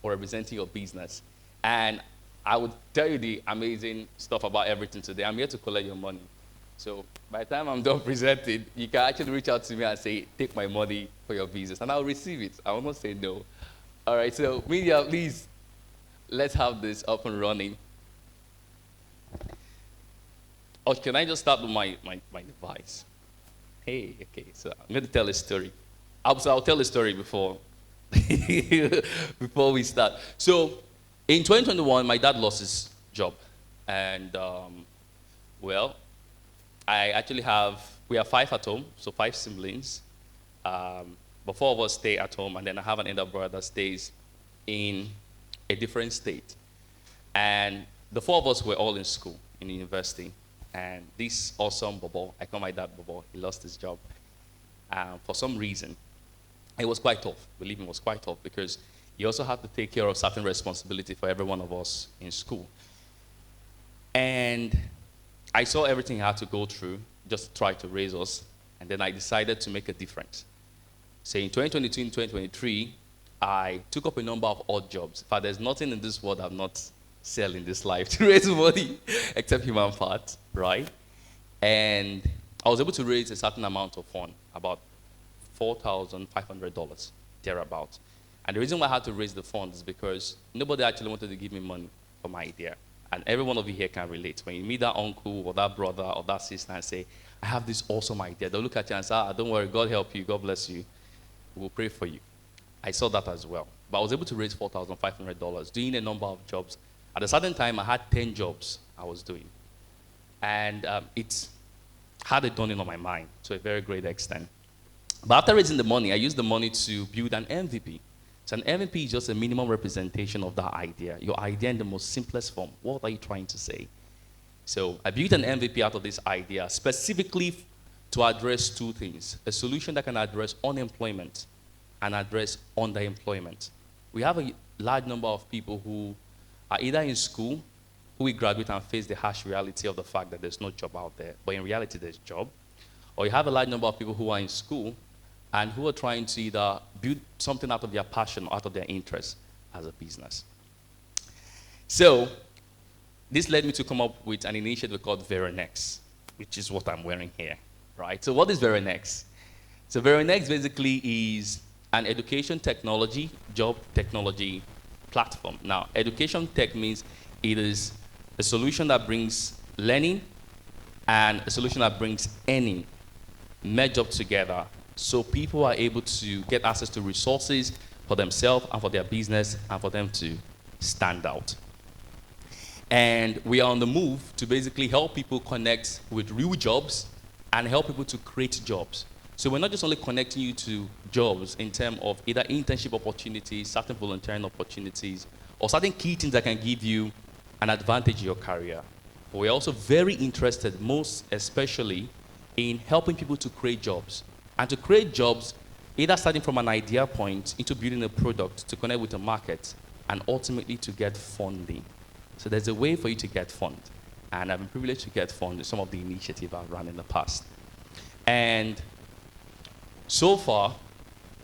or representing your business. And I would tell you the amazing stuff about everything today. I'm here to collect your money. So by the time I'm done presenting, you can actually reach out to me and say, take my money for your business, and I'll receive it. I will not say no. All right, so media, please, let's have this up and running. Or can I just start with my device? Hey, okay, so I'm going to tell a story. I'll tell a story before, before we start. So in 2021, my dad lost his job. And, well, I actually we have 5 at home, so 5 siblings. But 4 of us stay at home, and then I have an elder brother that stays in a different state. And the 4 of us were all in school, in university. And this awesome Bobo, I call my dad Bobo, he lost his job. For some reason, it was quite tough. Believe me, it was quite tough because he also had to take care of certain responsibility for every one of us in school. And I saw everything he had to go through just to try to raise us, and then I decided to make a difference. So in 2022 and 2023, I took up a number of odd jobs. In fact, there's nothing in this world I'm not selling this life to raise money, except human parts, right? And I was able to raise a certain amount of fund, about $4,500, thereabout. And the reason why I had to raise the funds is because nobody actually wanted to give me money for my idea. And every one of you here can relate. When you meet that uncle or that brother or that sister and say, I have this awesome idea, they'll look at you and say, don't worry, God help you, God bless you. We'll pray for you. I saw that as well. But I was able to raise $4,500 doing a number of jobs. At a certain time, I had 10 jobs I was doing. And it had a dawning on my mind to a very great extent. But after raising the money, I used the money to build an MVP. So an MVP is just a minimum representation of that idea, your idea in the most simplest form. What are you trying to say? So I built an MVP out of this idea specifically to address 2 things. A solution that can address unemployment and address underemployment. We have a large number of people who are either in school, who we graduate and face the harsh reality of the fact that there's no job out there, but in reality there's a job. Or you have a large number of people who are in school and who are trying to either build something out of their passion or out of their interest as a business. So this led me to come up with an initiative called Veronex, which is what I'm wearing here, right? So what is Veronex? So Veronex basically is an education technology, job technology platform. Now, education tech means it is a solution that brings learning and a solution that brings earning merged up together so people are able to get access to resources for themselves and for their business and for them to stand out. And we are on the move to basically help people connect with real jobs and help people to create jobs. So we're not just only connecting you to jobs in terms of either internship opportunities, certain volunteering opportunities, or certain key things that can give you an advantage in your career. But we're also very interested, most especially, in helping people to create jobs. And to create jobs, either starting from an idea point into building a product to connect with the market and ultimately to get funding. So there's a way for you to get funded. And I've been privileged to get funded in some of the initiatives I've run in the past. And so far,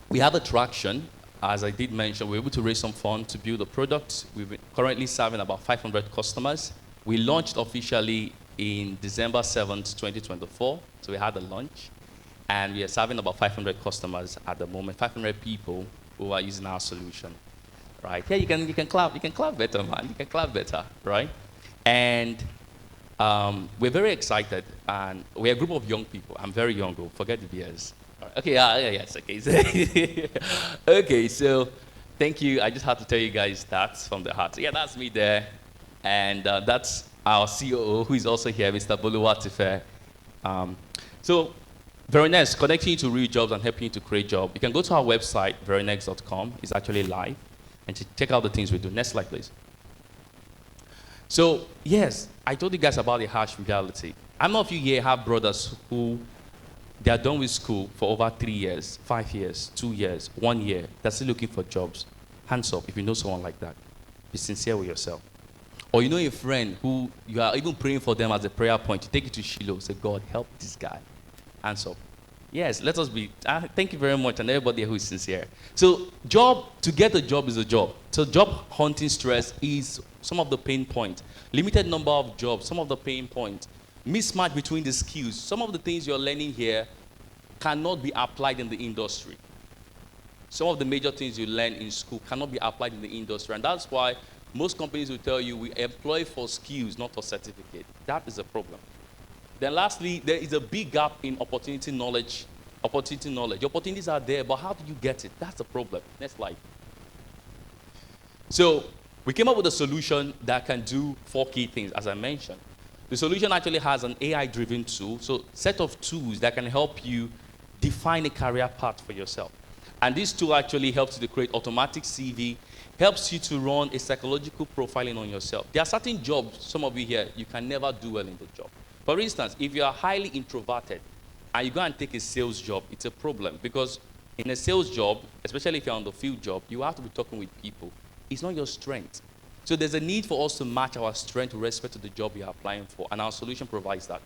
we have a traction. As I did mention, we're able to raise some funds to build a product. We've been currently serving about 500 customers. We launched officially in December 7th, 2024. So we had a launch. And we are serving about 500 customers at the moment, 500 people who are using our solution, right? Yeah, you can clap better, man. You can clap better, right? And we're very excited, and we're a group of young people. I'm very young, though. Forget the BS. Right. Okay, yes, okay. Okay, so thank you. I just had to tell you guys that from the heart. So, yeah, that's me there, and that's our COO, who is also here, Mr. Boluwatife. So Verinex, connecting you to real jobs and helping you to create jobs. You can go to our website, verinex.com. It's actually live, and check out the things we do. Next slide, please. So, yes, I told you guys about the harsh reality. I know if you here have brothers who they are done with school for over 3 years, 5 years, 2 years, 1 year. They're still looking for jobs. Hands up if you know someone like that. Be sincere with yourself. Or you know a friend who you are even praying for them as a prayer point. You take it to Shiloh, say, God, help this guy. Hands up. Yes, let us be. Thank you very much, and everybody who is sincere. So, to get a job is a job. So, job hunting stress is some of the pain points. Limited number of jobs, some of the pain points. Mismatch between the skills. Some of the things you're learning here cannot be applied in the industry. Some of the major things you learn in school cannot be applied in the industry, and that's why most companies will tell you we employ for skills, not for certificate. That is a problem. Then lastly, there is a big gap in opportunity knowledge. The opportunities are there, but how do you get it? That's the problem. Next slide. So we came up with a solution that can do 4 key things, as I mentioned. The solution actually has an AI-driven tool, so set of tools that can help you define a career path for yourself. And this tool actually helps you to create automatic CV, helps you to run a psychological profiling on yourself. There are certain jobs, some of you here, you can never do well in the job. For instance, if you are highly introverted and you go and take a sales job, it's a problem because in a sales job, especially if you're on the field job, you have to be talking with people. It's not your strength. So there's a need for us to match our strength with respect to the job we are applying for, and our solution provides that.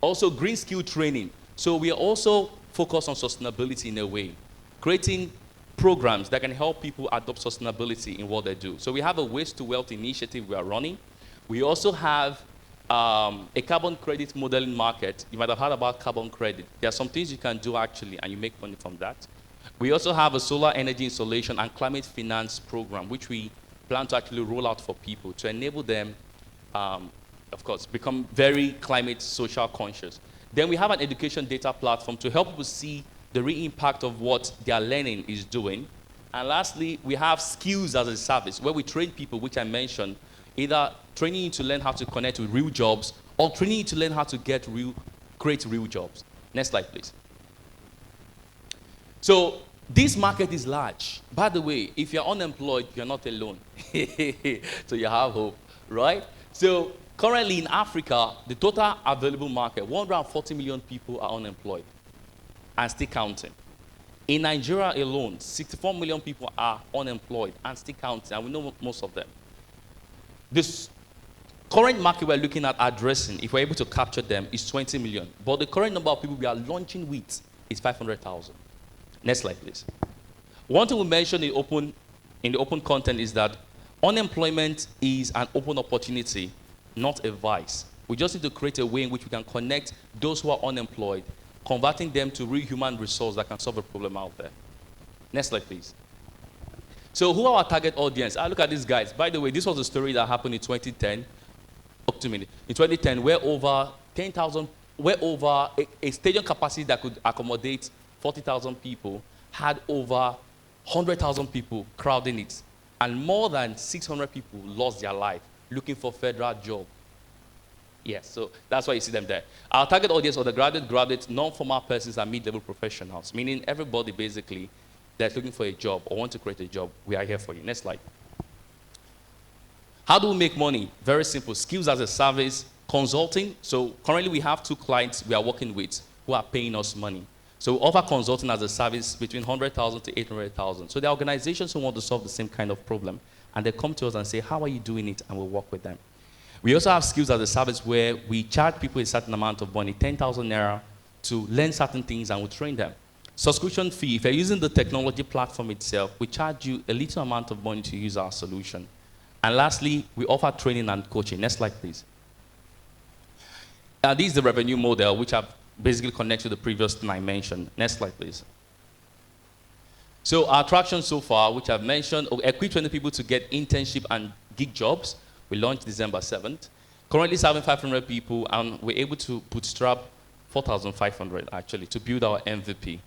Also, green skill training. So we are also focused on sustainability in a way, creating programs that can help people adopt sustainability in what they do. So we have a waste to wealth initiative we are running. We also have a carbon credit modeling market. You might have heard about carbon credit. There are some things you can do actually, and you make money from that. We also have a solar energy installation and climate finance program, which we plan to actually roll out for people to enable them, of course, become very climate social conscious. Then we have an education data platform to help people see the real impact of what their learning is doing. And lastly, we have skills as a service, where we train people, which I mentioned, either training you to learn how to connect with real jobs or training you to learn how to create real jobs. Next slide, please. So this market is large. By the way, if you're unemployed, you're not alone. So you have hope, right? So currently in Africa, the total available market, 140 million people are unemployed and still counting. In Nigeria alone, 64 million people are unemployed and still counting, and we know most of them. This current market we're looking at addressing, if we're able to capture them, is 20 million. But the current number of people we are launching with is 500,000. Next slide, please. One thing we mentioned in the open content is that unemployment is an open opportunity, not a vice. We just need to create a way in which we can connect those who are unemployed, converting them to real human resource that can solve a problem out there. Next slide, please. So who are our target audience? Look at these guys. By the way, this was a story that happened in 2010. Up to me. In 2010, where over 10,000, where over a stadium capacity that could accommodate 40,000 people had over 100,000 people crowding it. And more than 600 people lost their life looking for federal job. Yes, so that's why you see them there. Our target audience are the graduate, non-formal persons and mid-level professionals, meaning everybody basically that's looking for a job or want to create a job. We are here for you. Next slide. How do we make money? Very simple. Skills as a service, consulting. So currently we have 2 clients we are working with who are paying us money. So we offer consulting as a service between 100,000 to 800,000. So there are organizations who want to solve the same kind of problem, and they come to us and say, how are you doing it? And we'll work with them. We also have skills as a service where we charge people a certain amount of money, 10,000 naira, to learn certain things, and we train them. Subscription fee, if you're using the technology platform itself, we charge you a little amount of money to use our solution. And lastly, we offer training and coaching. Next slide, please. This is the revenue model, which I've basically connects to the previous thing I mentioned. Next slide, please. So our attraction so far, which I've mentioned, equip 20 people to get internship and gig jobs. We launched December 7th. Currently serving 500 people, and we're able to bootstrap 4,500 actually to build our MVP.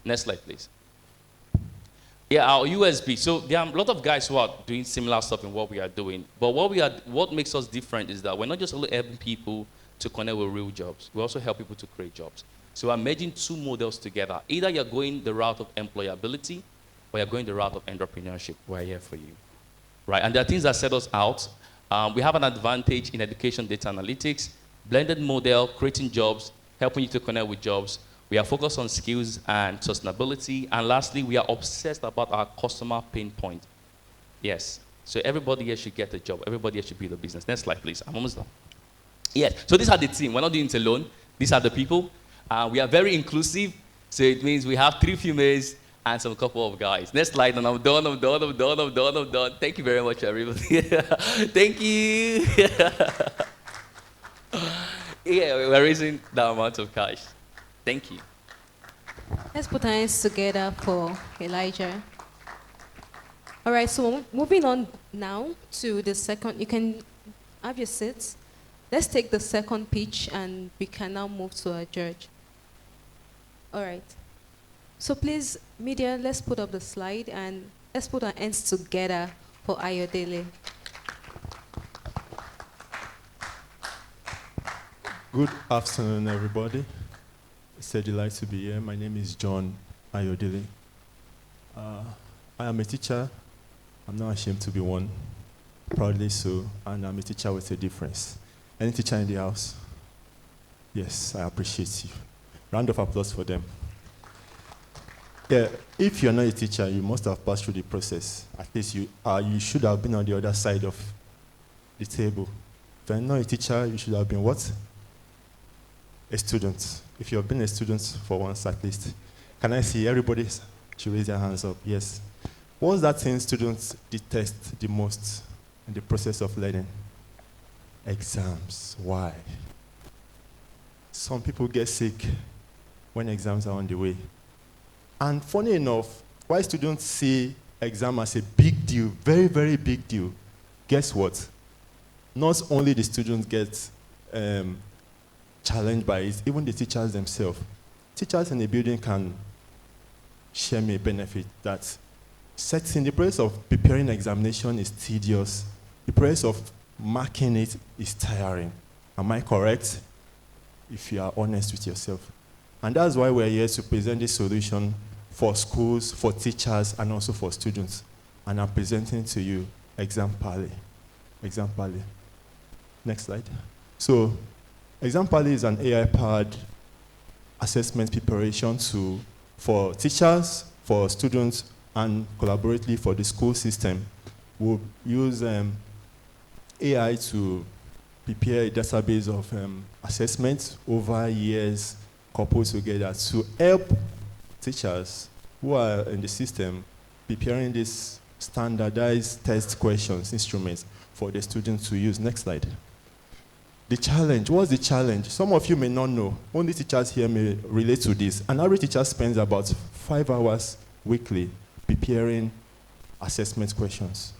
Next slide, please. Yeah, our USB. So there are a lot of guys who are doing similar stuff in what we are doing. But what makes us different is that we're not just only helping people to connect with real jobs. We also help people to create jobs. So we're merging two models together. Either you're going the route of employability or you're going the route of entrepreneurship. We're here for you. Right? And there are things that set us out. We have an advantage in education data analytics, blended model, creating jobs, helping you to connect with jobs. We are focused on skills and sustainability. And lastly, we are obsessed about our customer pain point. Yes. So everybody here should get a job. Everybody here should build a business. Next slide, please. I'm almost done. Yes. So these are the team. We're not doing it alone. These are the people. We are very inclusive. So it means we have 3 females and some couple of guys. Next slide, and I'm done. Thank you very much, everybody. Thank you. Yeah, we're raising the amount of cash. Thank you.
Let's put our hands together for Elijah. All right, so moving on now to the second. You can have your seats. Let's take the second pitch, and we can now move to our judge. All right. So please, media, let's put up the slide, and let's put our hands together for Ayodele.
Good afternoon, everybody. It's a delight to be here. My name is John Ayodele. I am a teacher. I'm not ashamed to be one, proudly so, and I'm a teacher with a difference. Any teacher in the house? Yes, I appreciate you. Round of applause for them. Yeah, if you're not a teacher, you must have passed through the process. At least you should have been on the other side of the table. If you're not a teacher, you should have been what? A student. If you have been a student for once at least. Can I see everybody should raise their hands up? Yes. What's that thing students detest the most in the process of learning? Exams. Why? Some people get sick when exams are on the way. And funny enough, why students see exam as a big deal, very, very big deal, guess what? Not only the students get challenged by it, even the teachers themselves. Teachers in the building can share me a benefit that setting the process of preparing examination is tedious. The process of marking it is tiring. Am I correct? If you are honest with yourself. And that's why we're here to present this solution for schools, for teachers, and also for students. And I'm presenting to you Exam Pally. Exam Pally. Next slide. So, Exam Pally is an AI-powered assessment preparation tool for teachers, for students, and collaboratively for the school system. We'll use AI to prepare a database of assessments over years coupled together to help teachers who are in the system preparing these standardized test questions, instruments for the students to use. Next slide. The challenge, what's the challenge? Some of you may not know. Only teachers here may relate to this. An average teacher spends about 5 hours weekly preparing assessment questions.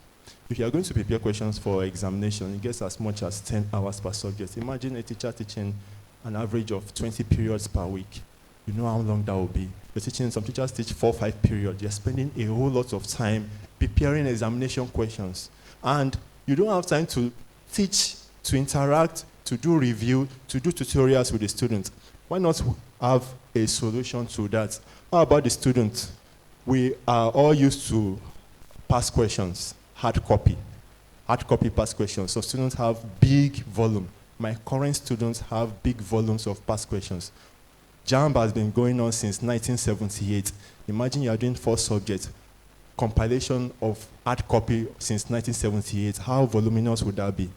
If you are going to prepare questions for examination, it gets as much as 10 hours per subject. Imagine a teacher teaching an average of 20 periods per week. You know how long that will be. Some teachers teach 4 or 5 periods. They're spending a whole lot of time preparing examination questions. And you don't have time to teach, to interact, to do review, to do tutorials with the students. Why not have a solution to that? How about the students? We are all used to past questions, hard copy past questions. So students have big volume. My current students have big volumes of past questions. JAMB has been going on since 1978. Imagine you are doing 4 subjects. Compilation of hard copy since 1978. How voluminous would that be?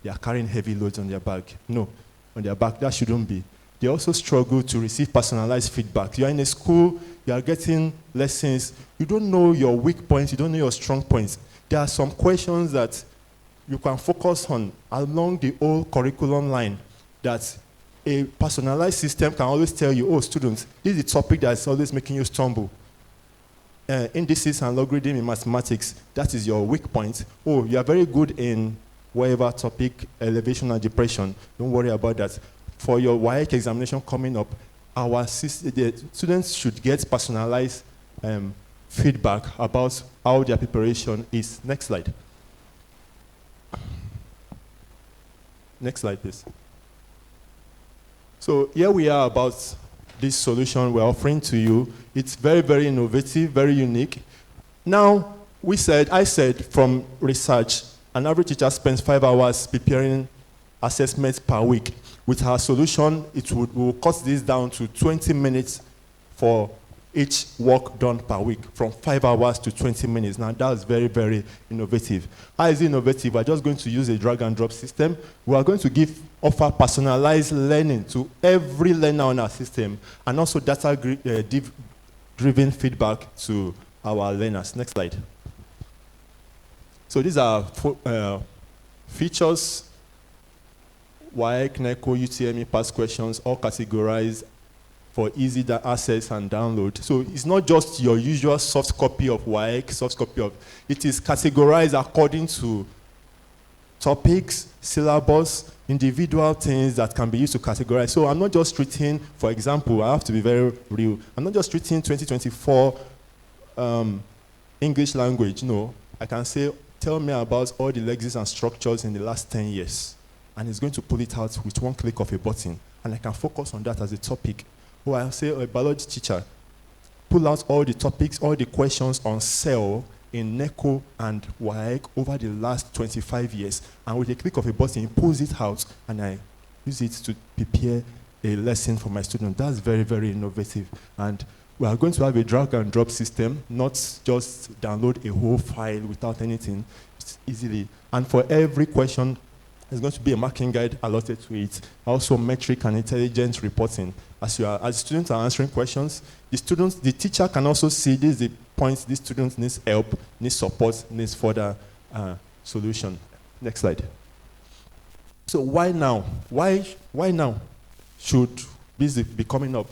They are carrying heavy loads on their back. No, on their back, that shouldn't be. They also struggle to receive personalized feedback. You are in a school, you are getting lessons, you don't know your weak points, you don't know your strong points. There are some questions that you can focus on along the whole curriculum line that a personalized system can always tell you, oh, students, this is the topic that's always making you stumble. Indices and logarithm in mathematics, that is your weak point. Oh, you are very good in whatever topic, elevation and depression. Don't worry about that. For your WAEC examination coming up, the students should get personalized feedback about how their preparation is. Next slide. Next slide, please. So here we are about this solution we're offering to you. It's very, very innovative, very unique. Now, I said from research, an average teacher spends 5 hours preparing assessments per week. With our solution, we'll cut this down to 20 minutes for each work done per week, from 5 hours to 20 minutes. Now, that's very, very innovative. How is it innovative? We're just going to use a drag and drop system. We are going to offer personalized learning to every learner on our system, and also data-driven feedback to our learners. Next slide. So these are features. WAEC, NECO, UTME, past questions, all categorized for easy access and download. So it's not just your usual soft copy of WAEC, it is categorized according to topics, syllabus, individual things that can be used to categorize. So I'm not just treating, for example, I have to be very real, I'm not just treating 2024 English language, no. I can say, tell me about all the lexemes and structures in the last 10 years. And it's going to pull it out with one click of a button. And I can focus on that as a topic. Or I'll say, a biology teacher, pull out all the topics, all the questions on cell in NECO and WAEC over the last 25 years. And with a click of a button, it pulls it out, and I use it to prepare a lesson for my student. That's very, very innovative. And we are going to have a drag and drop system, not just download a whole file without anything, it's easily. And for every question, there's going to be a marking guide allotted to it. Also, metric and intelligence reporting. As students are answering questions, the teacher can also see this is the points this student needs help, needs support, needs further solution. Next slide. So why now? Why now should this be coming up?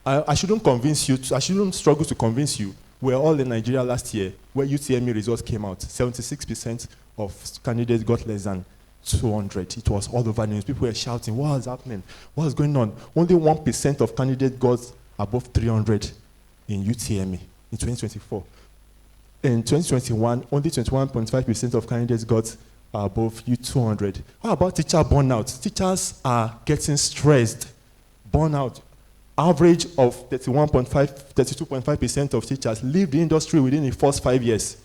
I shouldn't convince you. I shouldn't struggle to convince you. We were all in Nigeria last year, where UTME results came out. 76% of candidates got less than 200. It was all over news. People were shouting, what is happening? What is going on? Only 1% of candidates got above 300 in UTME in 2024. In 2021, only 21.5% of candidates got above 200. How about teacher burnout? Teachers are getting stressed. Burnout. Average of 32.5% of teachers leave the industry within the first 5 years.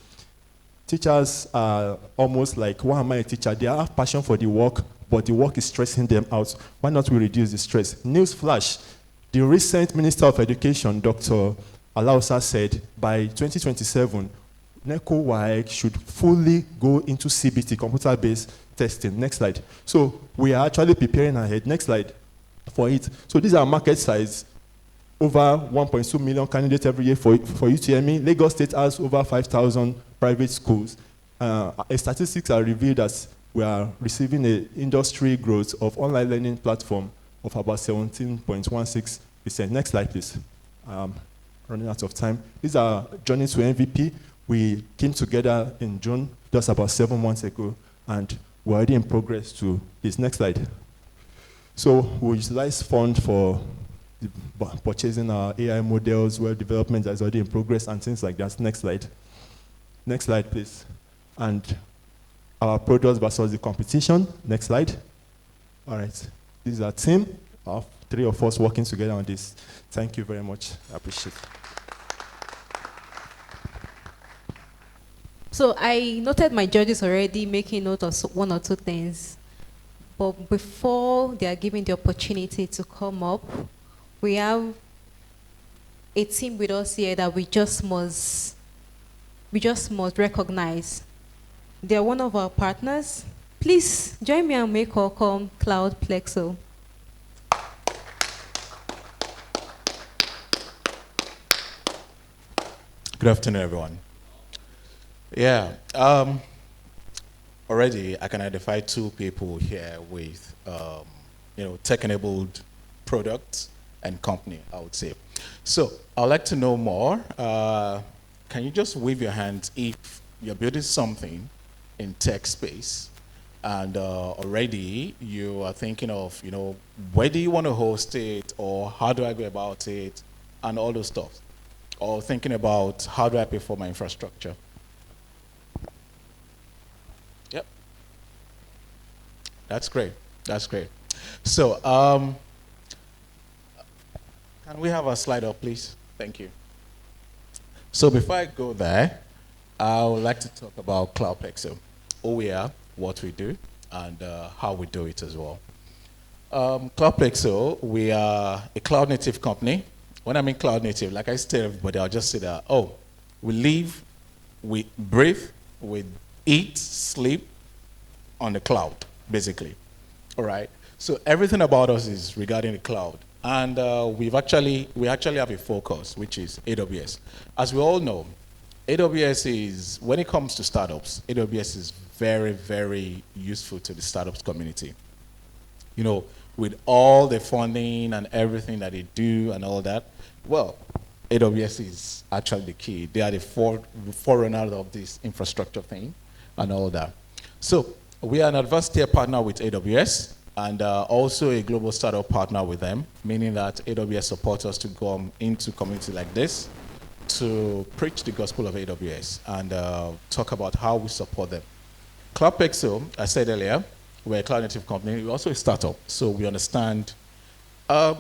Teachers are almost like, why am I a teacher? They have passion for the work, but the work is stressing them out. Why not we reduce the stress? Newsflash, the recent Minister of Education, Dr. Alausa, said by 2027, NECO WAEC should fully go into CBT, computer-based testing. Next slide. So we are actually preparing ahead. Next slide for it. So these are market size. Over 1.2 million candidates every year for UTME. Lagos State has over 5,000 private schools. Statistics are revealed that we are receiving an industry growth of online learning platform of about 17.16%. Next slide, please. Running out of time. These are journey to MVP. We came together in June, just about 7 months ago, and we're already in progress to this. Next slide. So we utilize fund for purchasing our AI models, web development is already in progress, and things like that. Next slide. Next slide, please. And our products versus the competition. Next slide. All right. This is our team of 3 of us working together on this. Thank you very much. I appreciate it.
So I noted my judges already making note of 1 or 2 things. But before they are given the opportunity to come up, we have a team with us here that we just must recognize. They are one of our partners. Please join me and make welcome Cloud Plexo.
Good afternoon, everyone. Yeah, already I can identify 2 people here with tech-enabled product and company, I would say. So I'd like to know more. Can you just wave your hands if you're building something in tech space and already you are thinking of, where do you want to host it, or how do I go about it, and all those stuff. Or thinking about how do I pay for my infrastructure. Yep. That's great. That's great. So can we have a slide up, please? Thank you. So before I go there, I would like to talk about Cloud Pexel, who we are, what we do, and how we do it as well. Cloud Pexel, we are a cloud native company. When I mean cloud native, like I tell everybody, I'll just say that, we live, we breathe, we eat, sleep on the cloud, basically. All right? So everything about us is regarding the cloud. And we actually have a focus, which is AWS. As we all know, AWS is, when it comes to startups, AWS is very, very useful to the startups community. With all the funding and everything that they do and all that, well, AWS is actually the key. They are the forerunner of this infrastructure thing and all that. So we are an advanced tier partner with AWS, and also a global startup partner with them, meaning that AWS supports us to go into community like this to preach the gospel of AWS and talk about how we support them. Cloud Pexel, I said earlier, we're a cloud native company. We're also a startup, so we understand the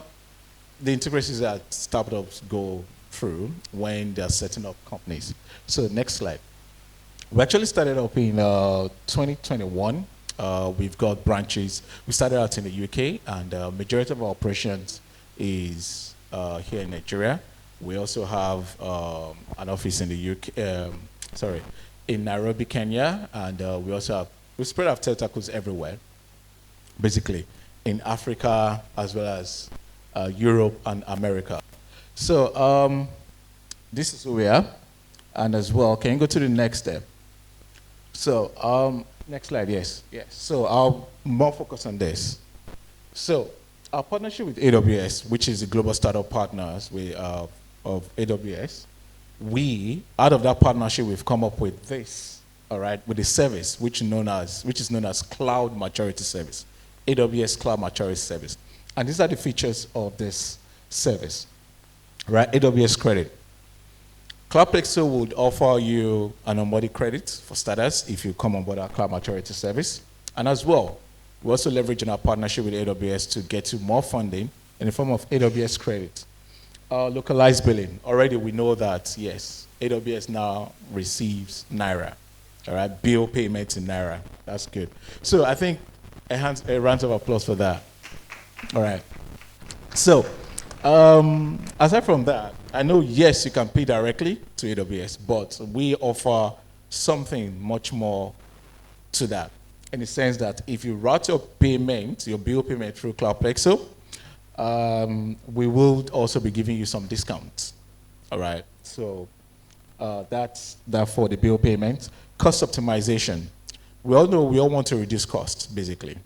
integrations that startups go through when they're setting up companies. So next slide. We actually started up in 2021. We've got branches. We started out in the UK, and majority of our operations is here in Nigeria. We also have an office in the UK, in Nairobi, Kenya, and we spread our tentacles everywhere, basically, in Africa as well as Europe and America. So this is who we are, and as well, can you go to the next step? So next slide, yes. So I'll more focus on this. So our partnership with AWS, which is the global startup partners of AWS, out of that partnership, we've come up with this, all right, with a service which is known as Cloud Maturity Service, AWS Cloud Maturity Service. And these are the features of this service, right? AWS credit. Cloud Pexel would offer you an onboarding credit for starters if you come on board our Cloud Maturity Service. And as well, we're also leveraging our partnership with AWS to get you more funding in the form of AWS credit. Localized billing. Already we know that, yes, AWS now receives Naira. All right, bill payments in Naira. That's good. So I think a round of applause for that. All right. So aside from that, I know, yes, you can pay directly to AWS, but we offer something much more to that, in the sense that if you route your bill payment through Cloud Pexel, we will also be giving you some discounts. All right. So that's that for the bill payment. Cost optimization. We all know we all want to reduce costs, basically,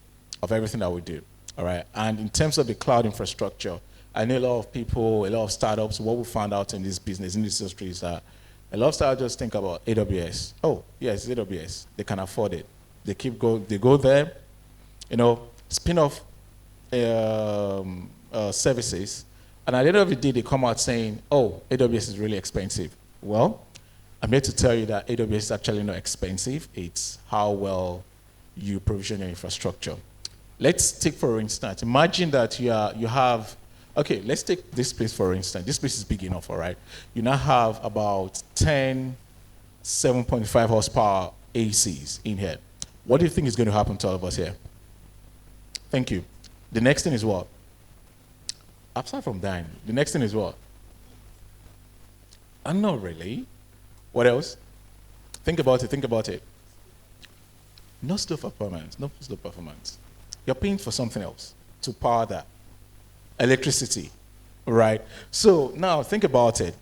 of everything that we do. All right. And in terms of the cloud infrastructure, I know a lot of people, a lot of startups, what we found out in this business, in this industry, is that a lot of startups just think about AWS. Oh, yes, AWS. They can afford it. They go there, spin off services, and at the end of the day, they come out saying, oh, AWS is really expensive. Well, I'm here to tell you that AWS is actually not expensive. It's how well you provision your infrastructure. Let's take, for instance, imagine that you have, okay, let's take this place, for instance. This place is big enough, all right? You now have about 10 7.5 horsepower ACs in here. What do you think is going to happen to all of us here? Thank you. The next thing is what? Aside from dying, the next thing is what? Not really. What else? Think about it. No slow performance. You're paying for something else to power that. Electricity, right? So now think about it.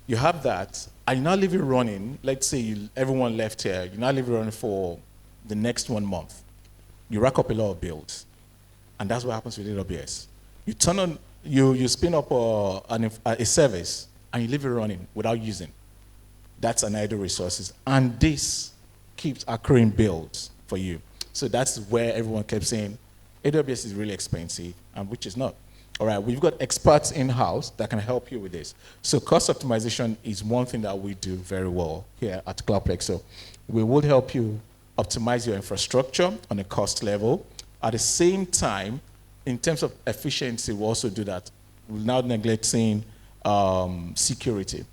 You have that, and you're not leaving running. Let's say everyone left here. You're not leaving running for the next 1 month. You rack up a lot of bills. And that's what happens with AWS. You turn on, you spin up a service, and you leave it running without using. That's an idle resources. And this keeps accruing bills for you. So that's where everyone kept saying, AWS is really expensive, and which is not. All right, we've got experts in-house that can help you with this. So cost optimization is one thing that we do very well here at CloudPlex. So we will help you optimize your infrastructure on a cost level. At the same time, in terms of efficiency, we also do that without neglecting security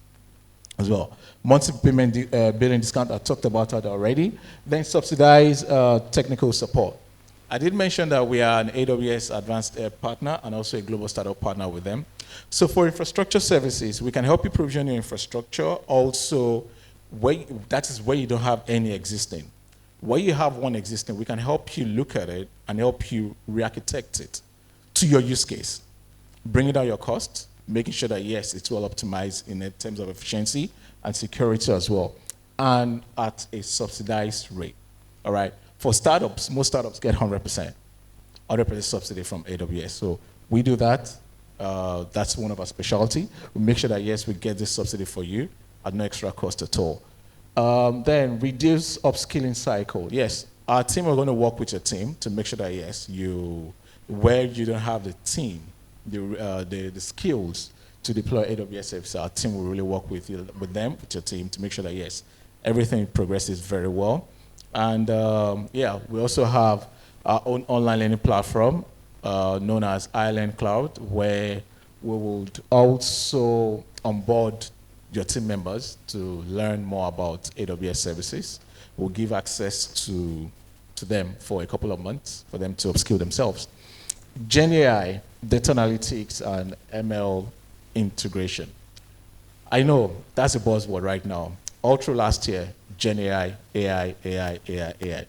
as well. Monthly payment billing discount, I talked about that already. Then subsidize technical support. I did mention that we are an AWS Advanced Air partner and also a global startup partner with them. So for infrastructure services, we can help you provision your infrastructure. Also, that is where you don't have any existing. Where you have one existing, we can help you look at it and help you re-architect it to your use case. Bringing down your costs, making sure that, yes, it's well optimized in terms of efficiency and security as well, and at a subsidized rate, all right? For startups, most startups get 100% subsidy from AWS. So we do that. That's one of our specialty. We make sure that, yes, we get this subsidy for you at no extra cost at all. Then reduce upskilling cycle. Yes, our team are going to work with your team to make sure that, yes, where you don't have the team, the skills to deploy AWS services, our team will really work with your team to make sure that, yes, everything progresses very well. And yeah, we also have our own online learning platform known as iLearn Cloud, where we will also onboard your team members to learn more about AWS services. We'll give access to them for a couple of months for them to upskill themselves. GenAI, data analytics, and ML integration. I know that's a buzzword right now. All through last year, GenAI, AI.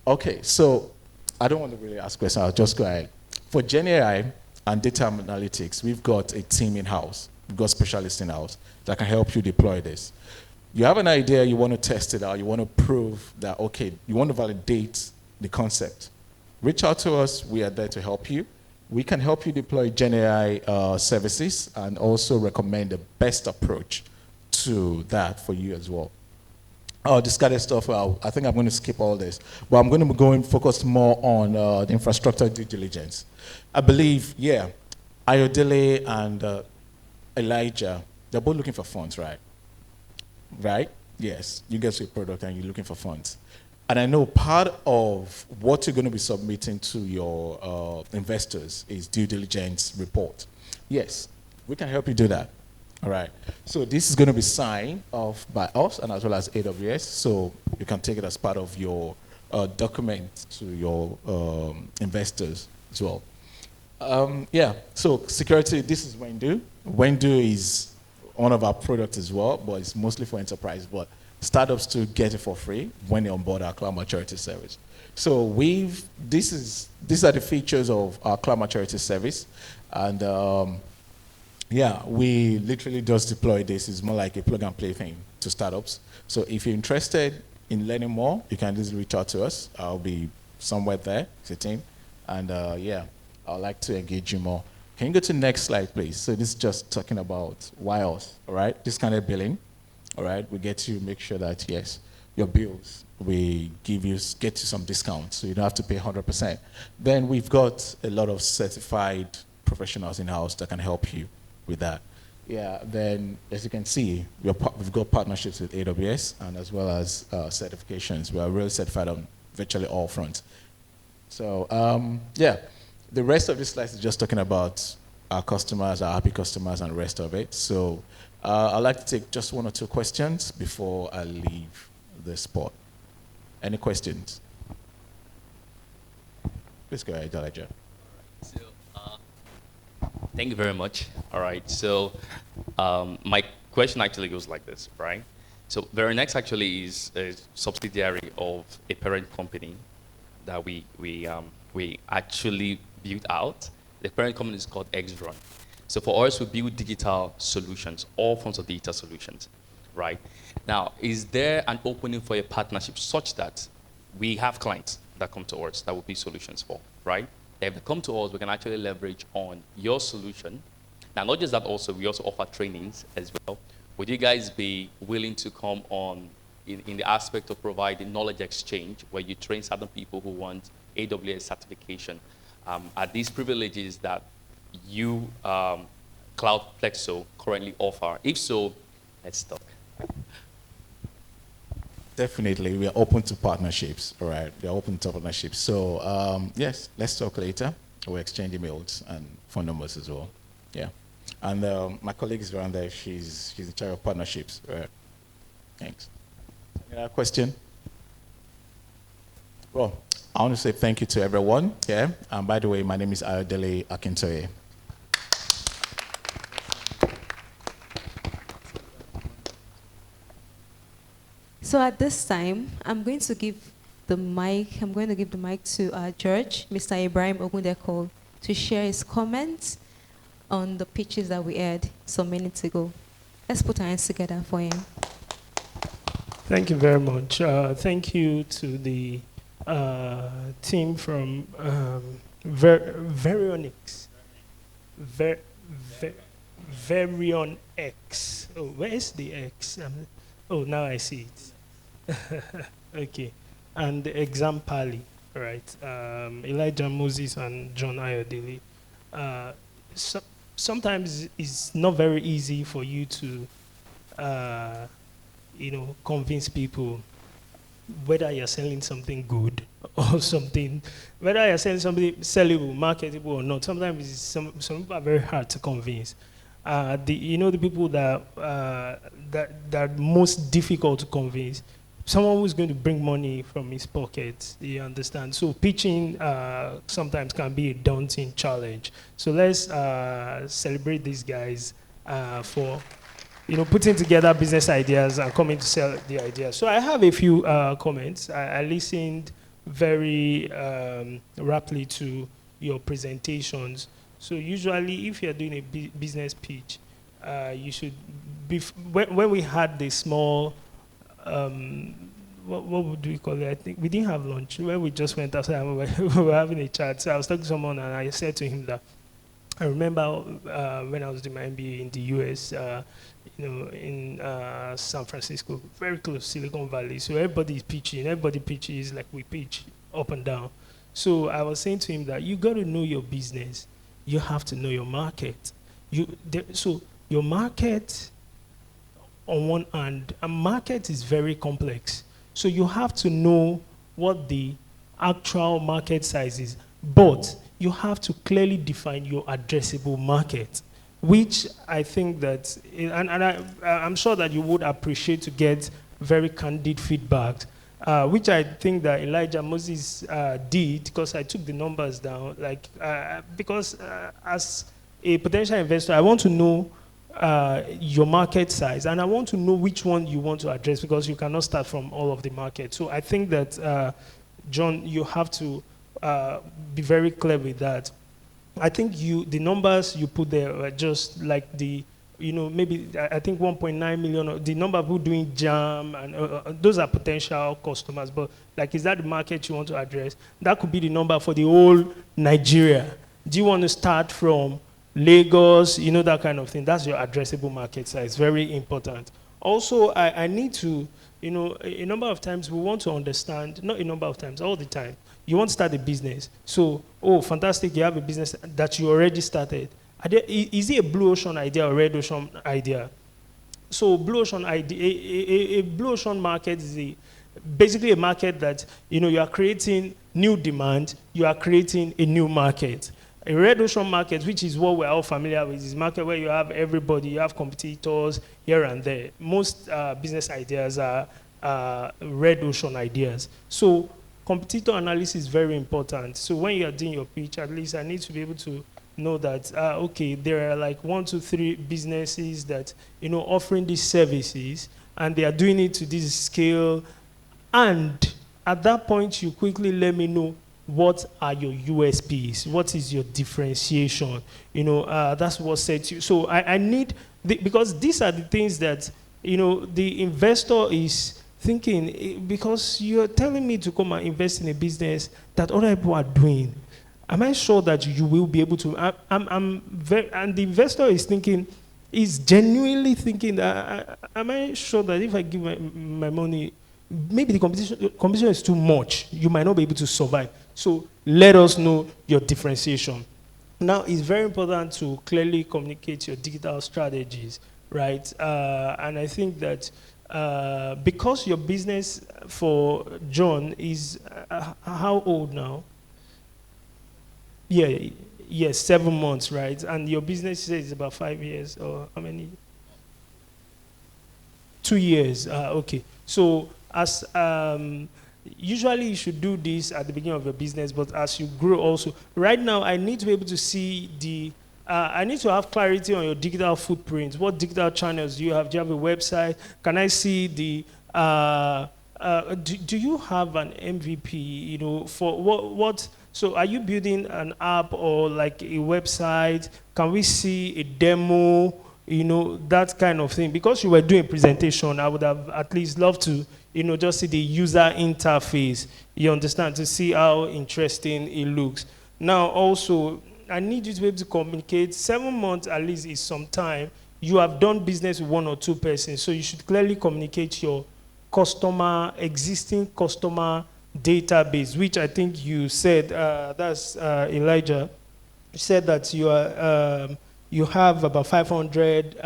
Okay, so I don't want to really ask questions, I'll just go ahead. For GenAI and data analytics, we've got a team in-house. We've got specialists in-house that can help you deploy this. You have an idea, you want to test it out, you want to prove that, okay, you want to validate the concept. Reach out to us, we are there to help you. We can help you deploy GenAI services and also recommend the best approach to that for you as well. This kind of stuff, I think I'm going to skip all this, but I'm going to go and focus more on the infrastructure due diligence. I believe, yeah, Ayodele and Elijah, they're both looking for funds, right? Right? Yes, you get to a product and you're looking for funds. And I know part of what you're going to be submitting to your investors is due diligence report. Yes, we can help you do that. All right. So this is going to be signed off by us and as well as AWS. So you can take it as part of your document to your investors as well. Yeah. So security. This is Wendu. Wendu is one of our products as well, but it's mostly for enterprise. But startups to get it for free when they onboard our cloud maturity service. So these are the features of our cloud maturity service, and yeah, we literally just deploy this. It's more like a plug and play thing to startups. So if you're interested in learning more, you can just reach out to us. I'll be somewhere there sitting, and yeah, I'd like to engage you more. Can you go to the next slide, please? So this is just talking about why else, all right? This kind of billing. All right, we get to make sure that, yes, your bills, we get you some discounts, so you don't have to pay 100%. Then we've got a lot of certified professionals in-house that can help you with that. Yeah, then as you can see, we've got partnerships with AWS and as well as certifications. We are really certified on virtually all fronts. So yeah, the rest of this slide is just talking about our customers, our happy customers, and the rest of it. So I'd like to take just one or two questions before I leave the spot. Any questions? Please go ahead, Elijah.
So, thank you very much. All right, so my question actually goes like this, right? So Verinex actually is a subsidiary of a parent company that we actually built out. The parent company is called Xrun. So for us, we build digital solutions, all forms of digital solutions, right? Now, is there an opening for a partnership such that we have clients that come to us that will be solutions for? right? If they come to us, we can actually leverage on your solution. Now, not just that, also, we also offer trainings as well. Would you guys be willing to come on in the aspect of providing knowledge exchange, where you train certain people who want AWS certification? Are these privileges that you, Cloud Plexo, currently offer? If so, let's talk.
Definitely, we are open to partnerships, all right? We are open to partnerships. So, yes, let's talk later. We'll exchange emails and phone numbers as well. Yeah. And my colleague is around there. She's in charge of partnerships. Right. Thanks. Any other question? Well, I want to say thank you to everyone. Yeah. And by the way, my name is Ayodele Akintoye.
So at this time, I'm going to give the mic to George, Mr. Ibrahim Ogundeko, to share his comments on the pitches that we had some minutes ago. Let's put our hands together for him.
Thank you very much. Thank you to the team from Veronix. Verion X. Oh, where is the X? Oh, now I see it. Okay. And Exampali, right? Elijah Moses and John Ayodele. Sometimes it's not very easy for you to, convince people whether you're selling something good or something, whether you're selling something sellable, marketable or not. Sometimes some people are very hard to convince. The people that are most difficult to convince, someone who's going to bring money from his pocket, you understand? So pitching sometimes can be a daunting challenge. So let's celebrate these guys for putting together business ideas and coming to sell the ideas. So I have a few comments. I listened very rapidly to your presentations. So usually if you're doing a business pitch, you should be, when we had the small, what would we call it? I think we didn't have lunch. Where we just went outside and we were having a chat. So I was talking to someone and I said to him that I remember when I was doing my MBA in the US, in San Francisco, very close to Silicon Valley. So everybody is pitching. Everybody pitches like we pitch up and down. So I was saying to him that you got to know your business. You have to know your market. So your market, on one hand, a market is very complex. So you have to know what the actual market size is, but you have to clearly define your addressable market, which I think that, and I'm sure that you would appreciate to get very candid feedback, which I think that Elijah Moses did, because I took the numbers down, because as a potential investor, I want to know your market size, and I want to know which one you want to address, because you cannot start from all of the market. So I think that, John, you have to be very clear with that. I think the numbers you put there are just like the, maybe I think 1.9 million, the number of people doing jam, and those are potential customers, but is that the market you want to address? That could be the number for the whole Nigeria. Do you want to start from Lagos, that kind of thing? That's your addressable market size, very important. Also, I need to, a number of times we want to understand, not a number of times, all the time, you want to start a business. So, oh, fantastic, you have a business that you already started. Is it a blue ocean idea or red ocean idea? So blue ocean idea, a blue ocean market is basically a market that, you are creating new demand, you are creating a new market. A red ocean market, which is what we're all familiar with, is a market where you have everybody, you have competitors here and there. Most business ideas are red ocean ideas. So competitor analysis is very important. So when you are doing your pitch, at least I need to be able to know that, okay, there are like 1, 2, 3 businesses that, offering these services, and they are doing it to this scale. And at that point, you quickly let me know what are your USPs, what is your differentiation. That's what sets you. So I need, because these are the things that, the investor is thinking, because you're telling me to come and invest in a business that other people are doing. am I sure that you will be able to? I'm very, and the investor is thinking, is genuinely thinking that, am I sure that if I give my money, maybe the competition is too much, you might not be able to survive. So let us know your differentiation. Now, it's very important to clearly communicate your digital strategies, right? And I think that because your business for John is how old now? Yeah, yes, 7 months, right? And your business says about 5 years, or how many? 2 years. Okay. So as usually you should do this at the beginning of your business, but as you grow also, right now I need to be able to see the, I need to have clarity on your digital footprint. What digital channels do you have? Do you have a website? Can I see the, do you have an MVP, you know, for what, so are you building an app or like a website? Can we see a demo? You know, that kind of thing. Because you were doing a presentation, I would have at least loved to, you know, just see the user interface. You understand, to see how interesting it looks. Now, also, I need you to be able to communicate. 7 months at least is some time. You have done business with 1 or 2 persons, so you should clearly communicate your customer, existing customer database, which I think you said, that's Elijah, you said that you are, you have about 500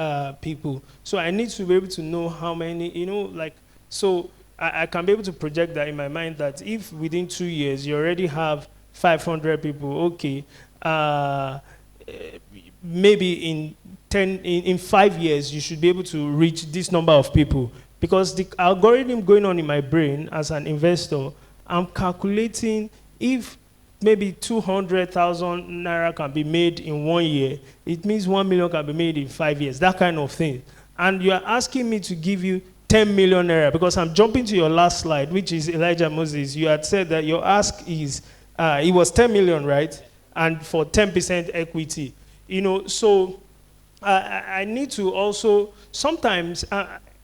people. So I need to be able to know how many, you know, like, so I can be able to project that in my mind that if within 2 years you already have 500 people, okay, maybe in 5 years you should be able to reach this number of people. Because the algorithm going on in my brain as an investor, I'm calculating if maybe 200,000 naira can be made in 1 year, it means 1 million can be made in 5 years, that kind of thing. And you are asking me to give you 10 million naira, because I'm jumping to your last slide, which is Elijah Moses. You had said that your ask is, it was 10 million, right? And for 10% equity. You know, so I need to also, sometimes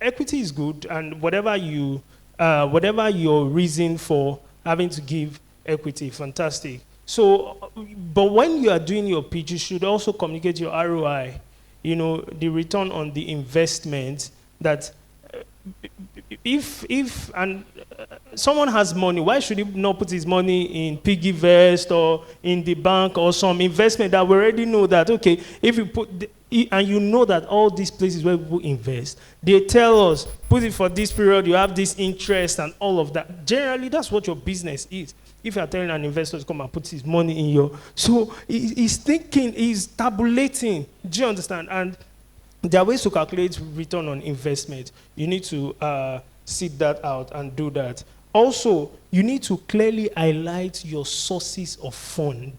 equity is good, and whatever your reason for having to give equity, fantastic. So, but when you are doing your pitch, you should also communicate your ROI, you know, the return on the investment. That if someone has money, why should he not put his money in piggy vest or in the bank or some investment that we already know that, okay, if you put, and you know that all these places where people invest, they tell us, put it for this period, you have this interest and all of that. Generally, that's what your business is. If you are telling an investor to come and put his money in your, so he's thinking, he's tabulating. Do you understand? And there are ways to calculate return on investment. You need to sit that out and do that. Also, you need to clearly highlight your sources of fund.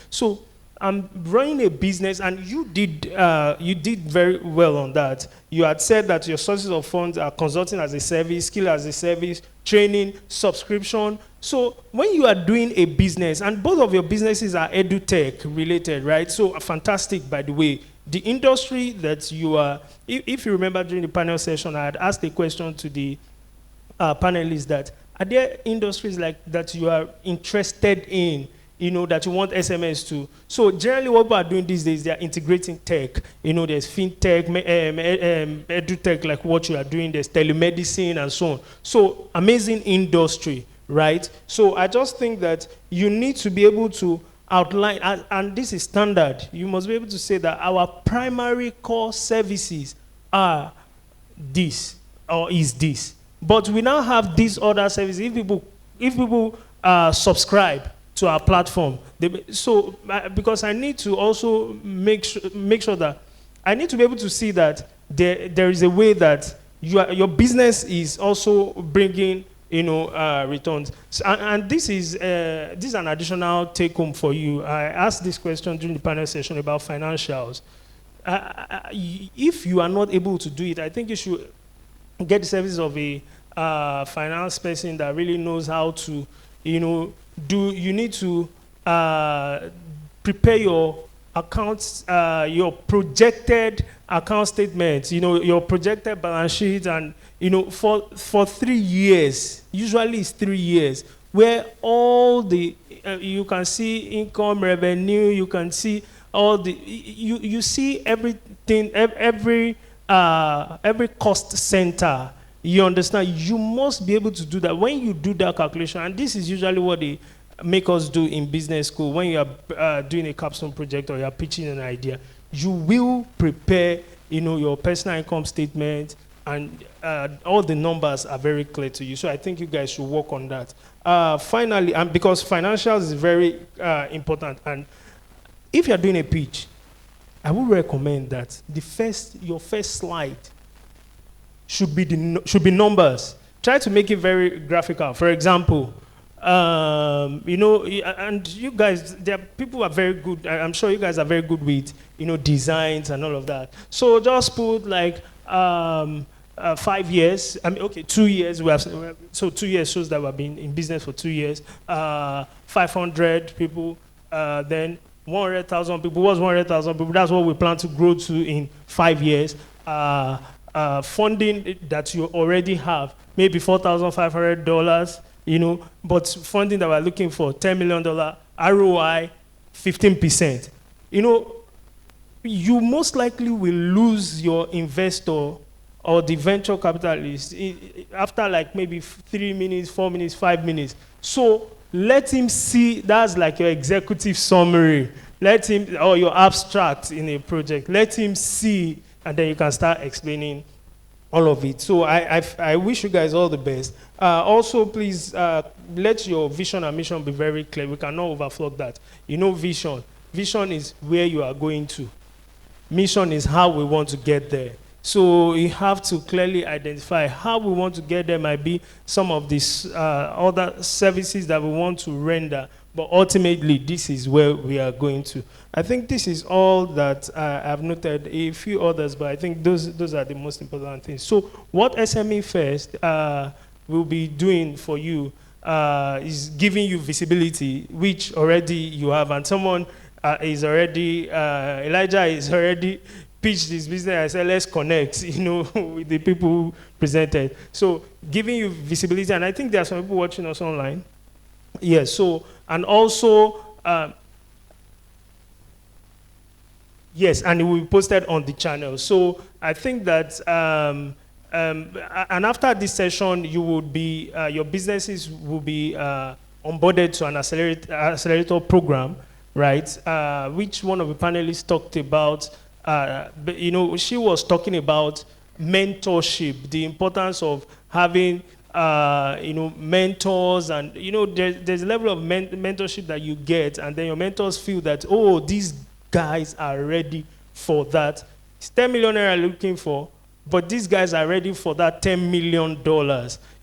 So I'm running a business, and you did very well on that. You had said that your sources of funds are consulting as a service, skill as a service, training, subscription. So when you are doing a business, and both of your businesses are edutech related, right? So fantastic, by the way. The industry that you are, if you remember during the panel session, I had asked a question to the panelists that, are there industries like that you are interested in, you know, that you want SMS to? So generally what people are doing these days, they are integrating tech. You know, there's fintech, edutech, like what you are doing, there's telemedicine and so on. So amazing industry, right? So I just think that you need to be able to outline, and this is standard, you must be able to say that our primary core services are this, or is this. But we now have these other services. If people subscribe to our platform, because I need to also make sure that, I need to be able to see that there is a way that your business is also bringing, you know, returns. So, and this is an additional take home for you. I asked this question during the panel session about financials. If you are not able to do it, I think you should get the service of a finance person that really knows how to, you know, you need to prepare your accounts, your projected account statements, you know, your projected balance sheet, and, you know, for 3 years, usually it's 3 years, where all the you can see income, revenue, you can see all the, you see everything, every cost center. You understand? You must be able to do that. When you do that calculation, and this is usually what they make us do in business school, when you are doing a capstone project or you are pitching an idea, you will prepare, your personal income statement, and all the numbers are very clear to you. So I think you guys should work on that. Finally, and because financials is very important, and if you're doing a pitch, I would recommend that your first slide should be numbers. Try to make it very graphical. For example, and you guys, people are very good. I'm sure you guys are very good with, designs and all of that. So just put like 5 years. 2 years. So 2 years shows that we've been in business for 2 years. 500 people, then 100,000 people. What's 100,000 people? That's what we plan to grow to in 5 years. Funding that you already have, maybe $4,500, but funding that we're looking for, $10 million, ROI, 15%. You most likely will lose your investor or the venture capitalist after like maybe 3 minutes, 4 minutes, 5 minutes. So let him see, that's like your executive summary. Let him, or your abstract in a project, let him see, and then you can start explaining all of it. So I wish you guys all the best. Also, please let your vision and mission be very clear. We cannot overflow that. Vision. Vision is where you are going to. Mission is how we want to get there. So you have to clearly identify how we want to get there. Might be some of these other services that we want to render, but ultimately this is where we are going to. I think this is all that I've noted. A few others, but I think those are the most important things. So what SMEFest will be doing for you is giving you visibility, which already you have, and someone is already, Elijah is already pitched this business. I said, let's connect, with the people who presented. So giving you visibility, and I think there are some people watching us online. Yes, so, and also, yes, and it will be posted on the channel. So I think that, and after this session, you would be, your businesses will be onboarded to an accelerator program, right? Which one of the panelists talked about. She was talking about mentorship, the importance of having, mentors, and, there's a level of mentorship that you get, and then your mentors feel that, oh, these guys are ready for that. It's 10 million naira looking for, but these guys are ready for that $10 million,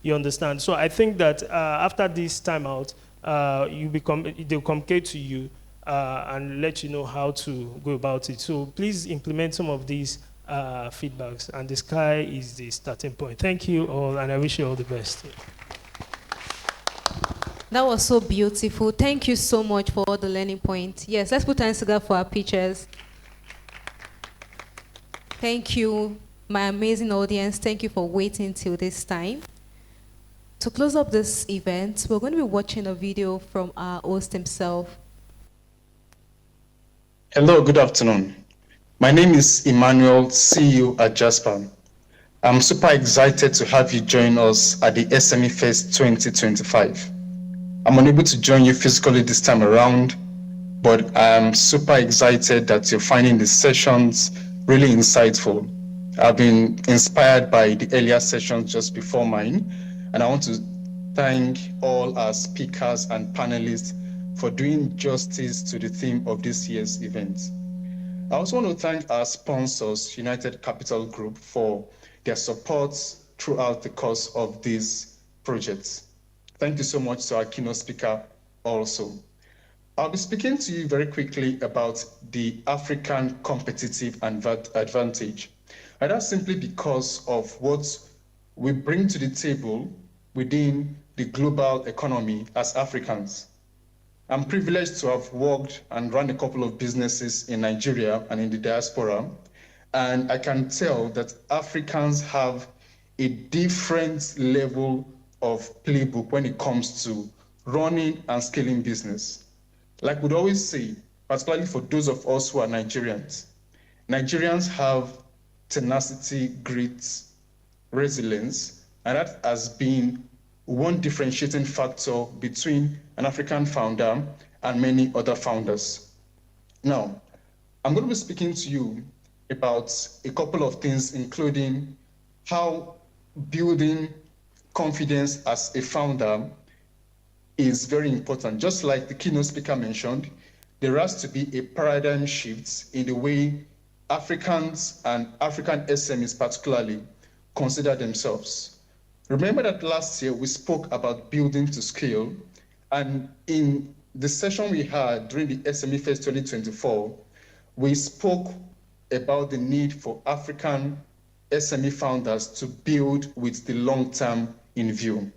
you understand? So I think that after this time out, they'll communicate to you and let you know how to go about it. So please implement some of these feedbacks, and the sky is the starting point. Thank you all, and I wish you all the best.
That was so beautiful. Thank you so much for all the learning points. Yes, let's put hands together for our pictures. Thank you, my amazing audience. Thank you for waiting till this time. To close up this event, we're going to be watching a video from our host himself.
Hello, good afternoon. My name is Emmanuel, CEO at Jasper. I'm super excited to have you join us at the SMEFest2025. I'm unable to join you physically this time around, but I'm super excited that you're finding the sessions really insightful. I've been inspired by the earlier sessions just before mine, and I want to thank all our speakers and panelists for doing justice to the theme of this year's event. I also want to thank our sponsors, United Capital Group, for their support throughout the course of these projects. Thank you so much to our keynote speaker also. I'll be speaking to you very quickly about the African competitive advantage. And that's simply because of what we bring to the table within the global economy as Africans. I'm privileged to have worked and run a couple of businesses in Nigeria and in the diaspora, and I can tell that Africans have a different level of playbook when it comes to running and scaling business. Like we'd always say, particularly for those of us who are Nigerians, Nigerians have tenacity, grit, resilience, and that has been one differentiating factor between an African founder and many other founders. Now, I'm going to be speaking to you about a couple of things, including how building confidence as a founder is very important. Just like the keynote speaker mentioned, there has to be a paradigm shift in the way Africans and African SMEs particularly consider themselves. Remember that last year we spoke about building to scale, and in the session we had during the SMEFest 2024, we spoke about the need for African SME founders to build with the long term in view.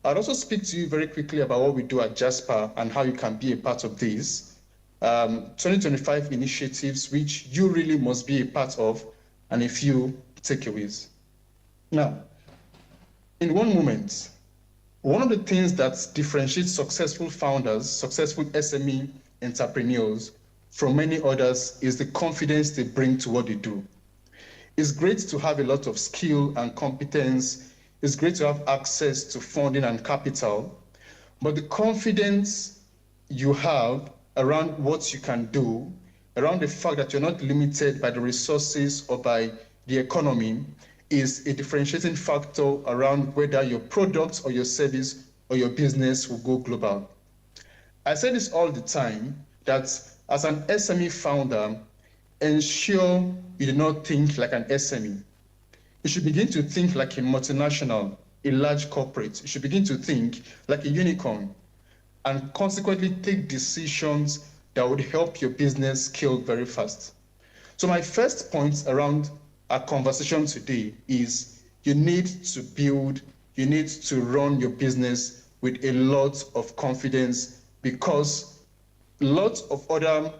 I'll also speak to you very quickly about what we do at Jasper and how you can be a part of these 2025 initiatives, which you really must be a part of, and a few takeaways. Now, in one moment, one of the things that differentiates successful founders, successful SME entrepreneurs from many others is the confidence they bring to what they do. It's great to have a lot of skill and competence. It's great to have access to funding and capital, but the confidence you have around what you can do, around the fact that you're not limited by the resources or by the economy, is a differentiating factor around whether your product or your service or your business will go global. I say this all the time, that as an SME founder, ensure you do not think like an SME. You should begin to think like a multinational, a large corporate. You should begin to think like a unicorn, and consequently take decisions that would help your business scale very fast. So my first point around our conversation today is you need to build, you need to run your business with a lot of confidence, because lots of other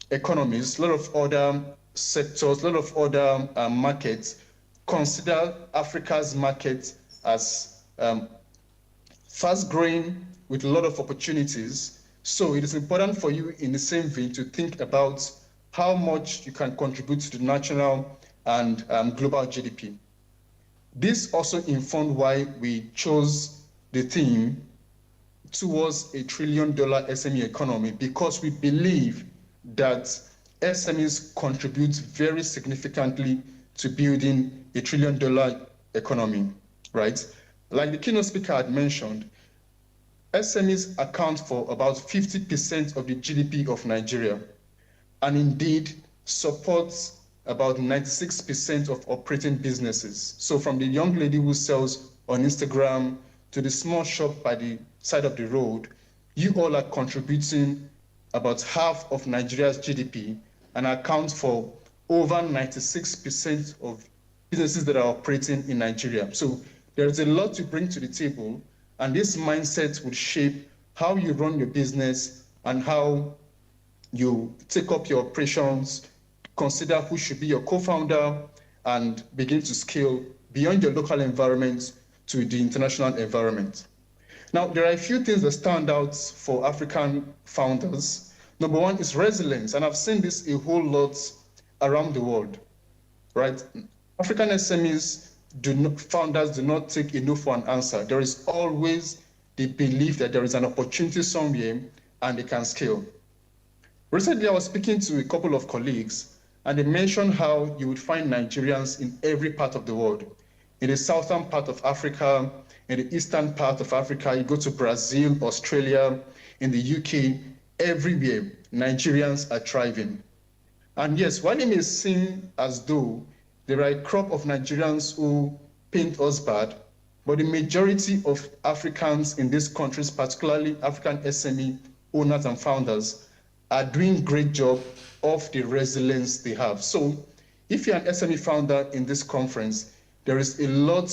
economies, a lot of other sectors, a lot of other markets consider Africa's market as fast-growing with a lot of opportunities. So it is important for you in the same vein to think about how much you can contribute to the national and global GDP. This also informed why we chose the theme towards $1 trillion SME economy, because we believe that SMEs contribute very significantly to building $1 trillion economy, right? Like the keynote speaker had mentioned, SMEs account for about 50% of the GDP of Nigeria, and indeed supports about 96% of operating businesses. So from the young lady who sells on Instagram to the small shop by the side of the road, you all are contributing about half of Nigeria's GDP and account for over 96% of businesses that are operating in Nigeria. So there is a lot to bring to the table, and this mindset will shape how you run your business and how you take up your operations, consider who should be your co-founder, and begin to scale beyond your local environment to the international environment. Now, there are a few things that stand out for African founders. Number one is resilience, and I've seen this a whole lot around the world, right? African SMEs, founders do not take a no for an answer. There is always the belief that there is an opportunity somewhere and they can scale. Recently, I was speaking to a couple of colleagues, and they mentioned how you would find Nigerians in every part of the world. In the southern part of Africa, in the eastern part of Africa, you go to Brazil, Australia, in the UK, everywhere, Nigerians are thriving. And yes, while it may seem as though there are a crop of Nigerians who paint us bad, but the majority of Africans in these countries, particularly African SME owners and founders, are doing great job of the resilience they have. So if you're an SME founder in this conference, there is a lot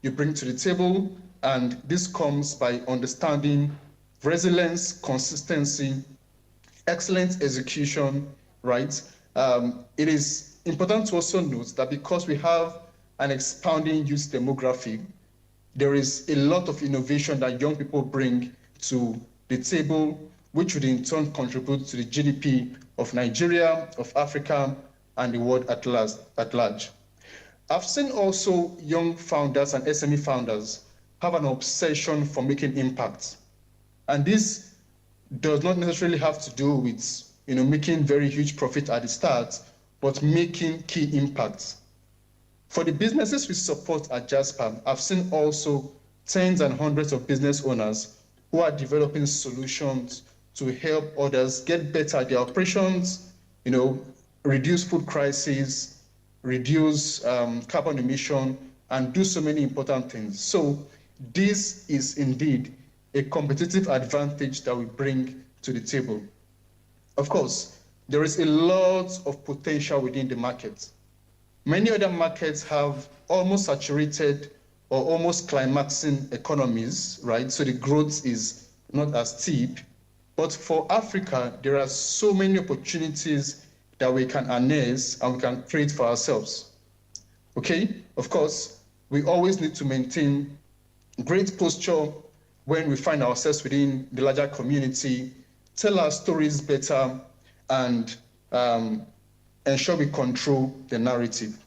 you bring to the table, and this comes by understanding resilience, consistency, excellent execution, right? It is important to also note that because we have an expanding youth demographic, there is a lot of innovation that young people bring to the table, which would in turn contribute to the GDP of Nigeria, of Africa, and the world at large. I've seen also young founders and SME founders have an obsession for making impact. And this does not necessarily have to do with making very huge profit at the start, but making key impacts. For the businesses we support at Jasper, I've seen also tens and hundreds of business owners who are developing solutions to help others get better at their operations, reduce food crises, reduce carbon emission, and do so many important things. So this is indeed a competitive advantage that we bring to the table. Of course, there is a lot of potential within the market. Many other markets have almost saturated or almost climaxing economies, right? So the growth is not as steep. But for Africa, there are so many opportunities that we can harness and we can create for ourselves. Okay? Of course, we always need to maintain great posture when we find ourselves within the larger community, tell our stories better, and ensure we control the narrative.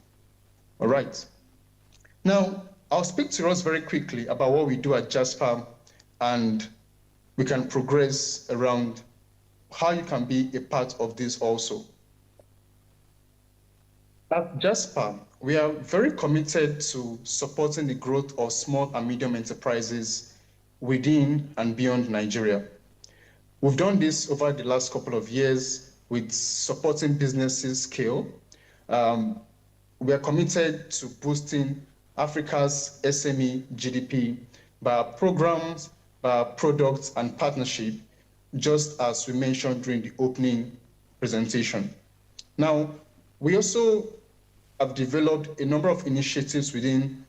All right. Now, I'll speak to us very quickly about what we do at Jasper, and we can progress around how you can be a part of this also. At Jasper, we are very committed to supporting the growth of small and medium enterprises within and beyond Nigeria. We've done this over the last couple of years with supporting businesses scale. We are committed to boosting Africa's SME GDP by our programs, by our products and partnership, just as we mentioned during the opening presentation. Now, we also have developed a number of initiatives within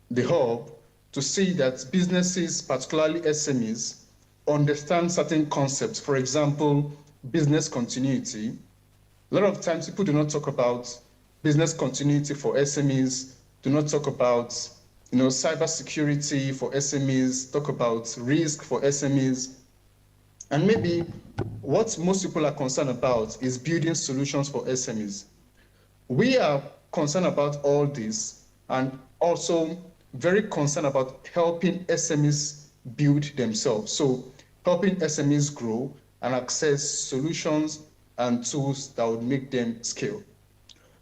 the hub to see that businesses, particularly SMEs, understand certain concepts. For example, business continuity. A lot of times people do not talk about business continuity for SMEs, do not talk about cybersecurity for SMEs, talk about risk for SMEs. And maybe what most people are concerned about is building solutions for SMEs. We are concerned about all this and also very concerned about helping SMEs build themselves. So helping SMEs grow and access solutions and tools that would make them scale.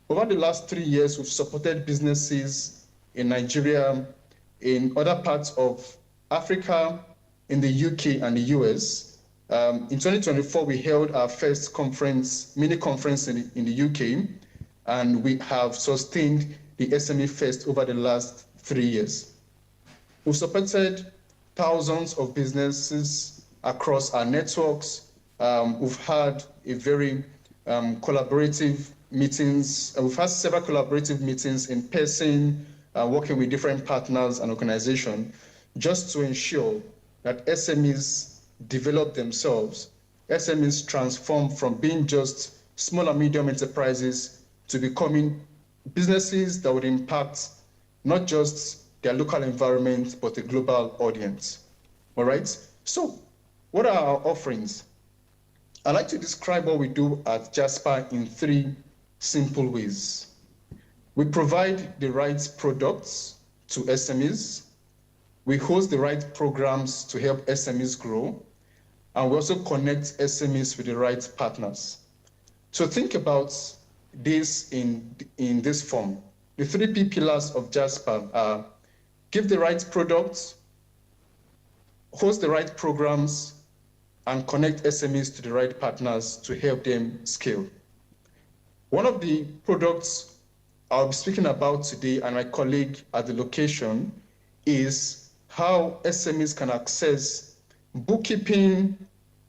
Over the last 3 years, we've supported businesses in Nigeria, in other parts of Africa, in the UK and the US. In 2024, we held our first conference, mini conference in the UK, and we have sustained the SMEFest over the last 3 years. We've supported thousands of businesses across our networks. We've had a very collaborative meetings. We've had several collaborative meetings in person, working with different partners and organizations, just to ensure that SMEs develop themselves. SMEs transform from being just small and medium enterprises to becoming businesses that would impact not just their local environment, but a global audience. All right? So, what are our offerings? I like to describe what we do at Jasper in 3 simple ways. We provide the right products to SMEs. We host the right programs to help SMEs grow. And we also connect SMEs with the right partners. So think about this in this form. The 3 P pillars of Jasper are give the right products, host the right programs, and connect SMEs to the right partners to help them scale. One of the products I'll be speaking about today, and my colleague at the location, is how SMEs can access bookkeeping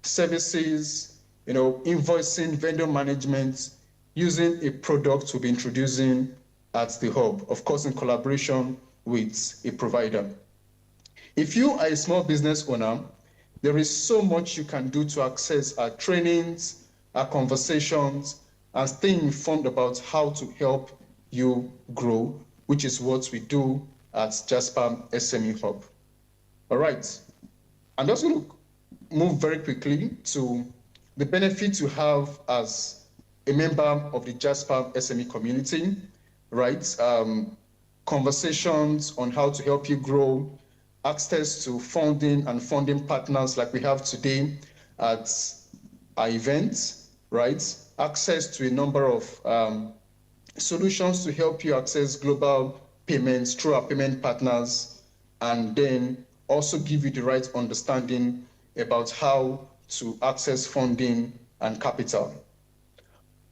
services, invoicing, vendor management, using a product we'll be introducing at the hub, of course in collaboration with a provider. If you are a small business owner, there is so much you can do to access our trainings, our conversations, and stay informed about how to help you grow, which is what we do at Jasper SME Hub. All right. I'm just going to move very quickly to the benefits you have as a member of the Jasper SME community, right? Conversations on how to help you grow, access to funding and funding partners like we have today at our event, right? Access to a number of solutions to help you access global payments through our payment partners, and then also give you the right understanding about how to access funding and capital.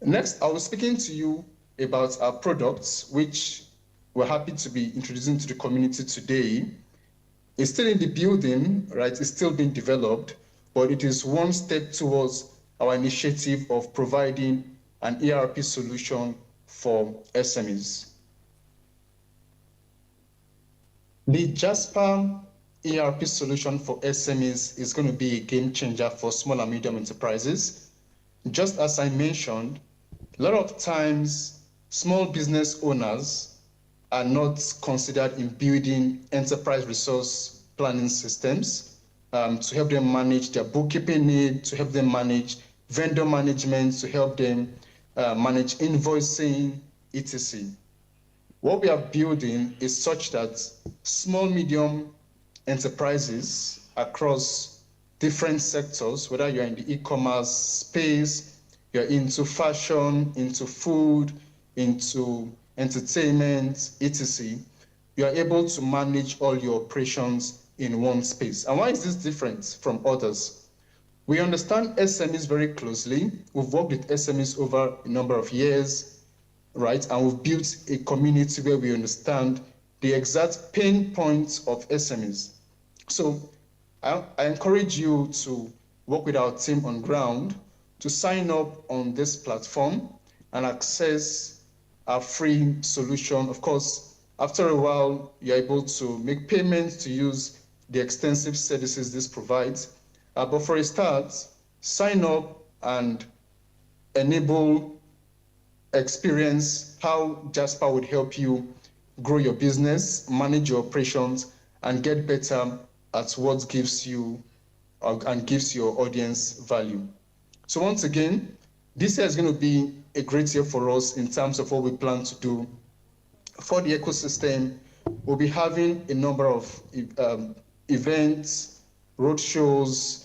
Next, I was speaking to you about our products, which we're happy to be introducing to the community today. It's still in the building, right? It's still being developed, but it is one step towards our initiative of providing an ERP solution for SMEs. The Jasper ERP solution for SMEs is going to be a game changer for small and medium enterprises. Just as I mentioned, a lot of times small business owners are not considered in building enterprise resource planning systems to help them manage their bookkeeping needs, to help them manage vendor management, to help them manage invoicing, etc. What we are building is such that small, medium enterprises across different sectors, whether you're in the e-commerce space, you're into fashion, into food, into entertainment, etc., you are able to manage all your operations in one space. And why is this different from others? We understand SMEs very closely. We've worked with SMEs over a number of years, right? And we've built a community where we understand the exact pain points of SMEs. So I encourage you to work with our team on ground to sign up on this platform and access our free solution. Of course, after a while, you're able to make payments to use the extensive services this provides. But for a start, sign up and enable, experience how Jasper would help you grow your business, manage your operations, and get better at what gives you and gives your audience value. So once again, this year is going to be a great year for us in terms of what we plan to do. For the ecosystem, we'll be having a number of events, roadshows,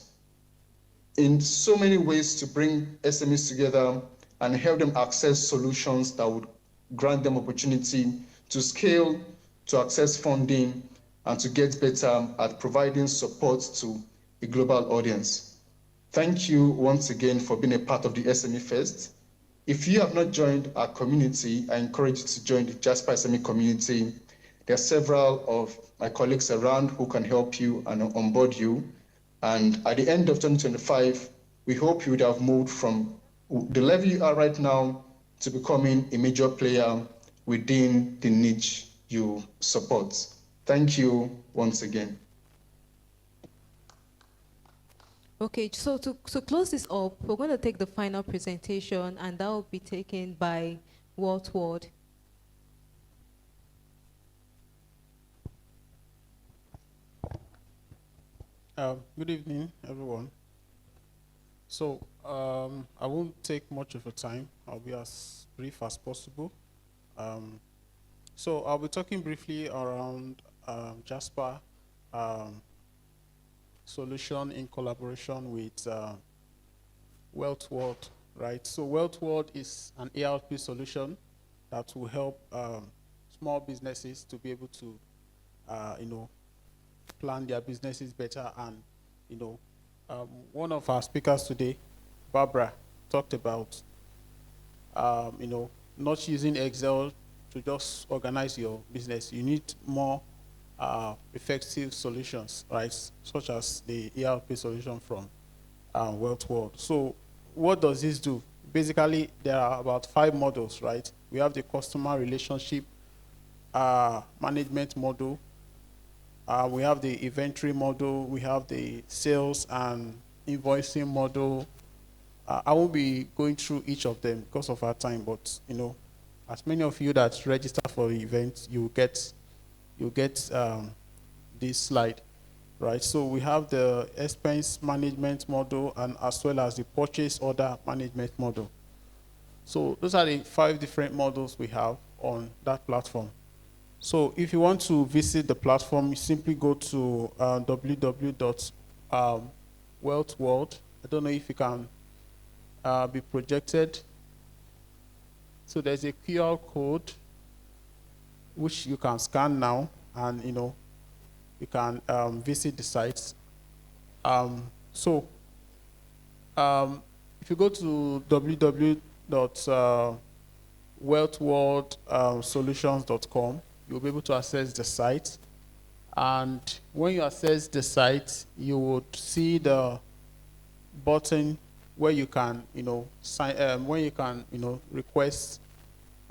in so many ways to bring SMEs together and help them access solutions that would grant them opportunity to scale, to access funding, and to get better at providing support to a global audience. Thank you once again for being a part of the SME Fest. If you have not joined our community, I encourage you to join the Jasper SME community. There are several of my colleagues around who can help you and onboard you. And at the end of 2025, we hope you would have moved from the level you are right now to becoming a major player within the niche you support. Thank you once again.
Okay, so to close this up, we're going to take the final presentation, and that will be taken by Walt Ward.
Good evening, everyone. So I won't take much of your time. I'll be as brief as possible. So I'll be talking briefly around Jasper solution in collaboration with Wealth World, right? So Wealth World is an ERP solution that will help small businesses to be able to, plan their businesses better. And, one of our speakers today, Barbara, talked about, not using Excel to just organize your business. You need more effective solutions, right? Such as the ERP solution from Wealth World. So what does this do? Basically, there are about 5 models, right? We have the customer relationship management model. We have the inventory model. We have the sales and invoicing model. I won't be going through each of them because of our time, but as many of you that register for the event, you get this slide. right? So we have the expense management model and as well as the purchase order management model. So those are the 5 different models we have on that platform. So if you want to visit the platform, you simply go to www.wealthworld. I don't know if you can be projected. So there's a QR code which you can scan now, and you can visit the sites. If you go to www.wealthworldsolutions.com, you'll be able to access the site. And when you access the site, you would see the button where you can, request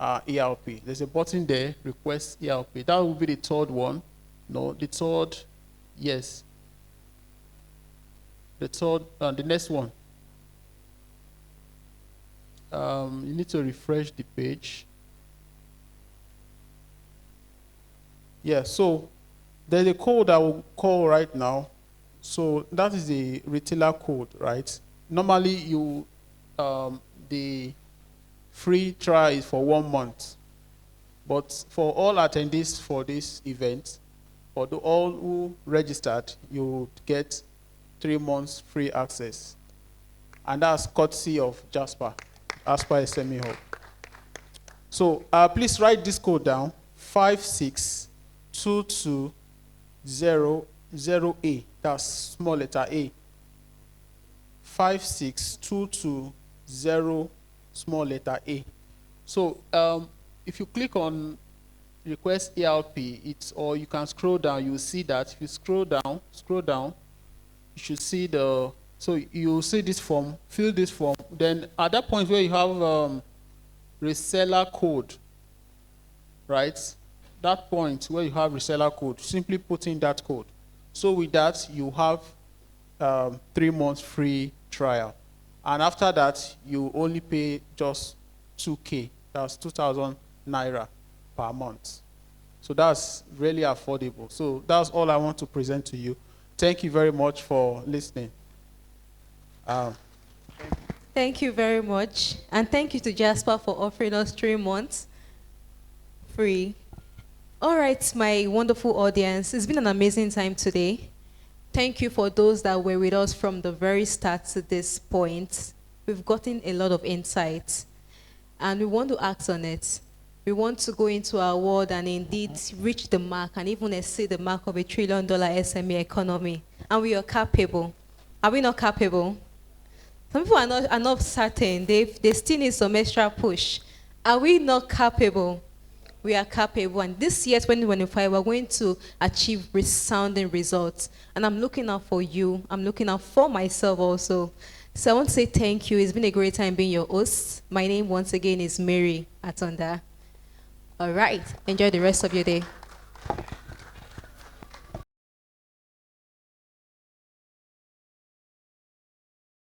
ERP. There's a button there, request ERP. That will be the 3rd one. No, the 3rd, yes. The 3rd, the next one. You need to refresh the page. Yeah, so there's a code I will call right now. So that is the retailer code, right? Normally, the free trial is for 1 month. But for all attendees for this event, for all who registered, you get 3 months free access. And that's courtesy of Jasper SME Hub. So please write this code down, 5622008. That's small letter A. 56220 small letter A. So if you click on request ERP, or you can scroll down, you'll see that. If you scroll down, you should see so you'll see this form, fill this form. Then at that point where you have reseller code, right? That point where you have reseller code, simply put in that code. So with that, you have 3 months free trial. And after that, you only pay just 2K. That's 2,000 Naira per month. So that's really affordable. So that's all I want to present to you. Thank you very much for listening.
Thank you very much. And thank you to Jasper for offering us 3 months free. All right, my wonderful audience, it's been an amazing time today. Thank you for those that were with us from the very start to this point. We've gotten a lot of insights, and we want to act on it. We want to go into our world and indeed reach the mark and even exceed the mark of $1 trillion SME economy. And we are capable. Are we not capable? Some people are not certain. They still need some extra push. Are we not capable? We are capable. And this year, 2025, we're going to achieve resounding results. And I'm looking out for you. I'm looking out for myself also. So I want to say thank you. It's been a great time being your host. My name, once again, is Mary Atonda. All right. Enjoy the rest of your day.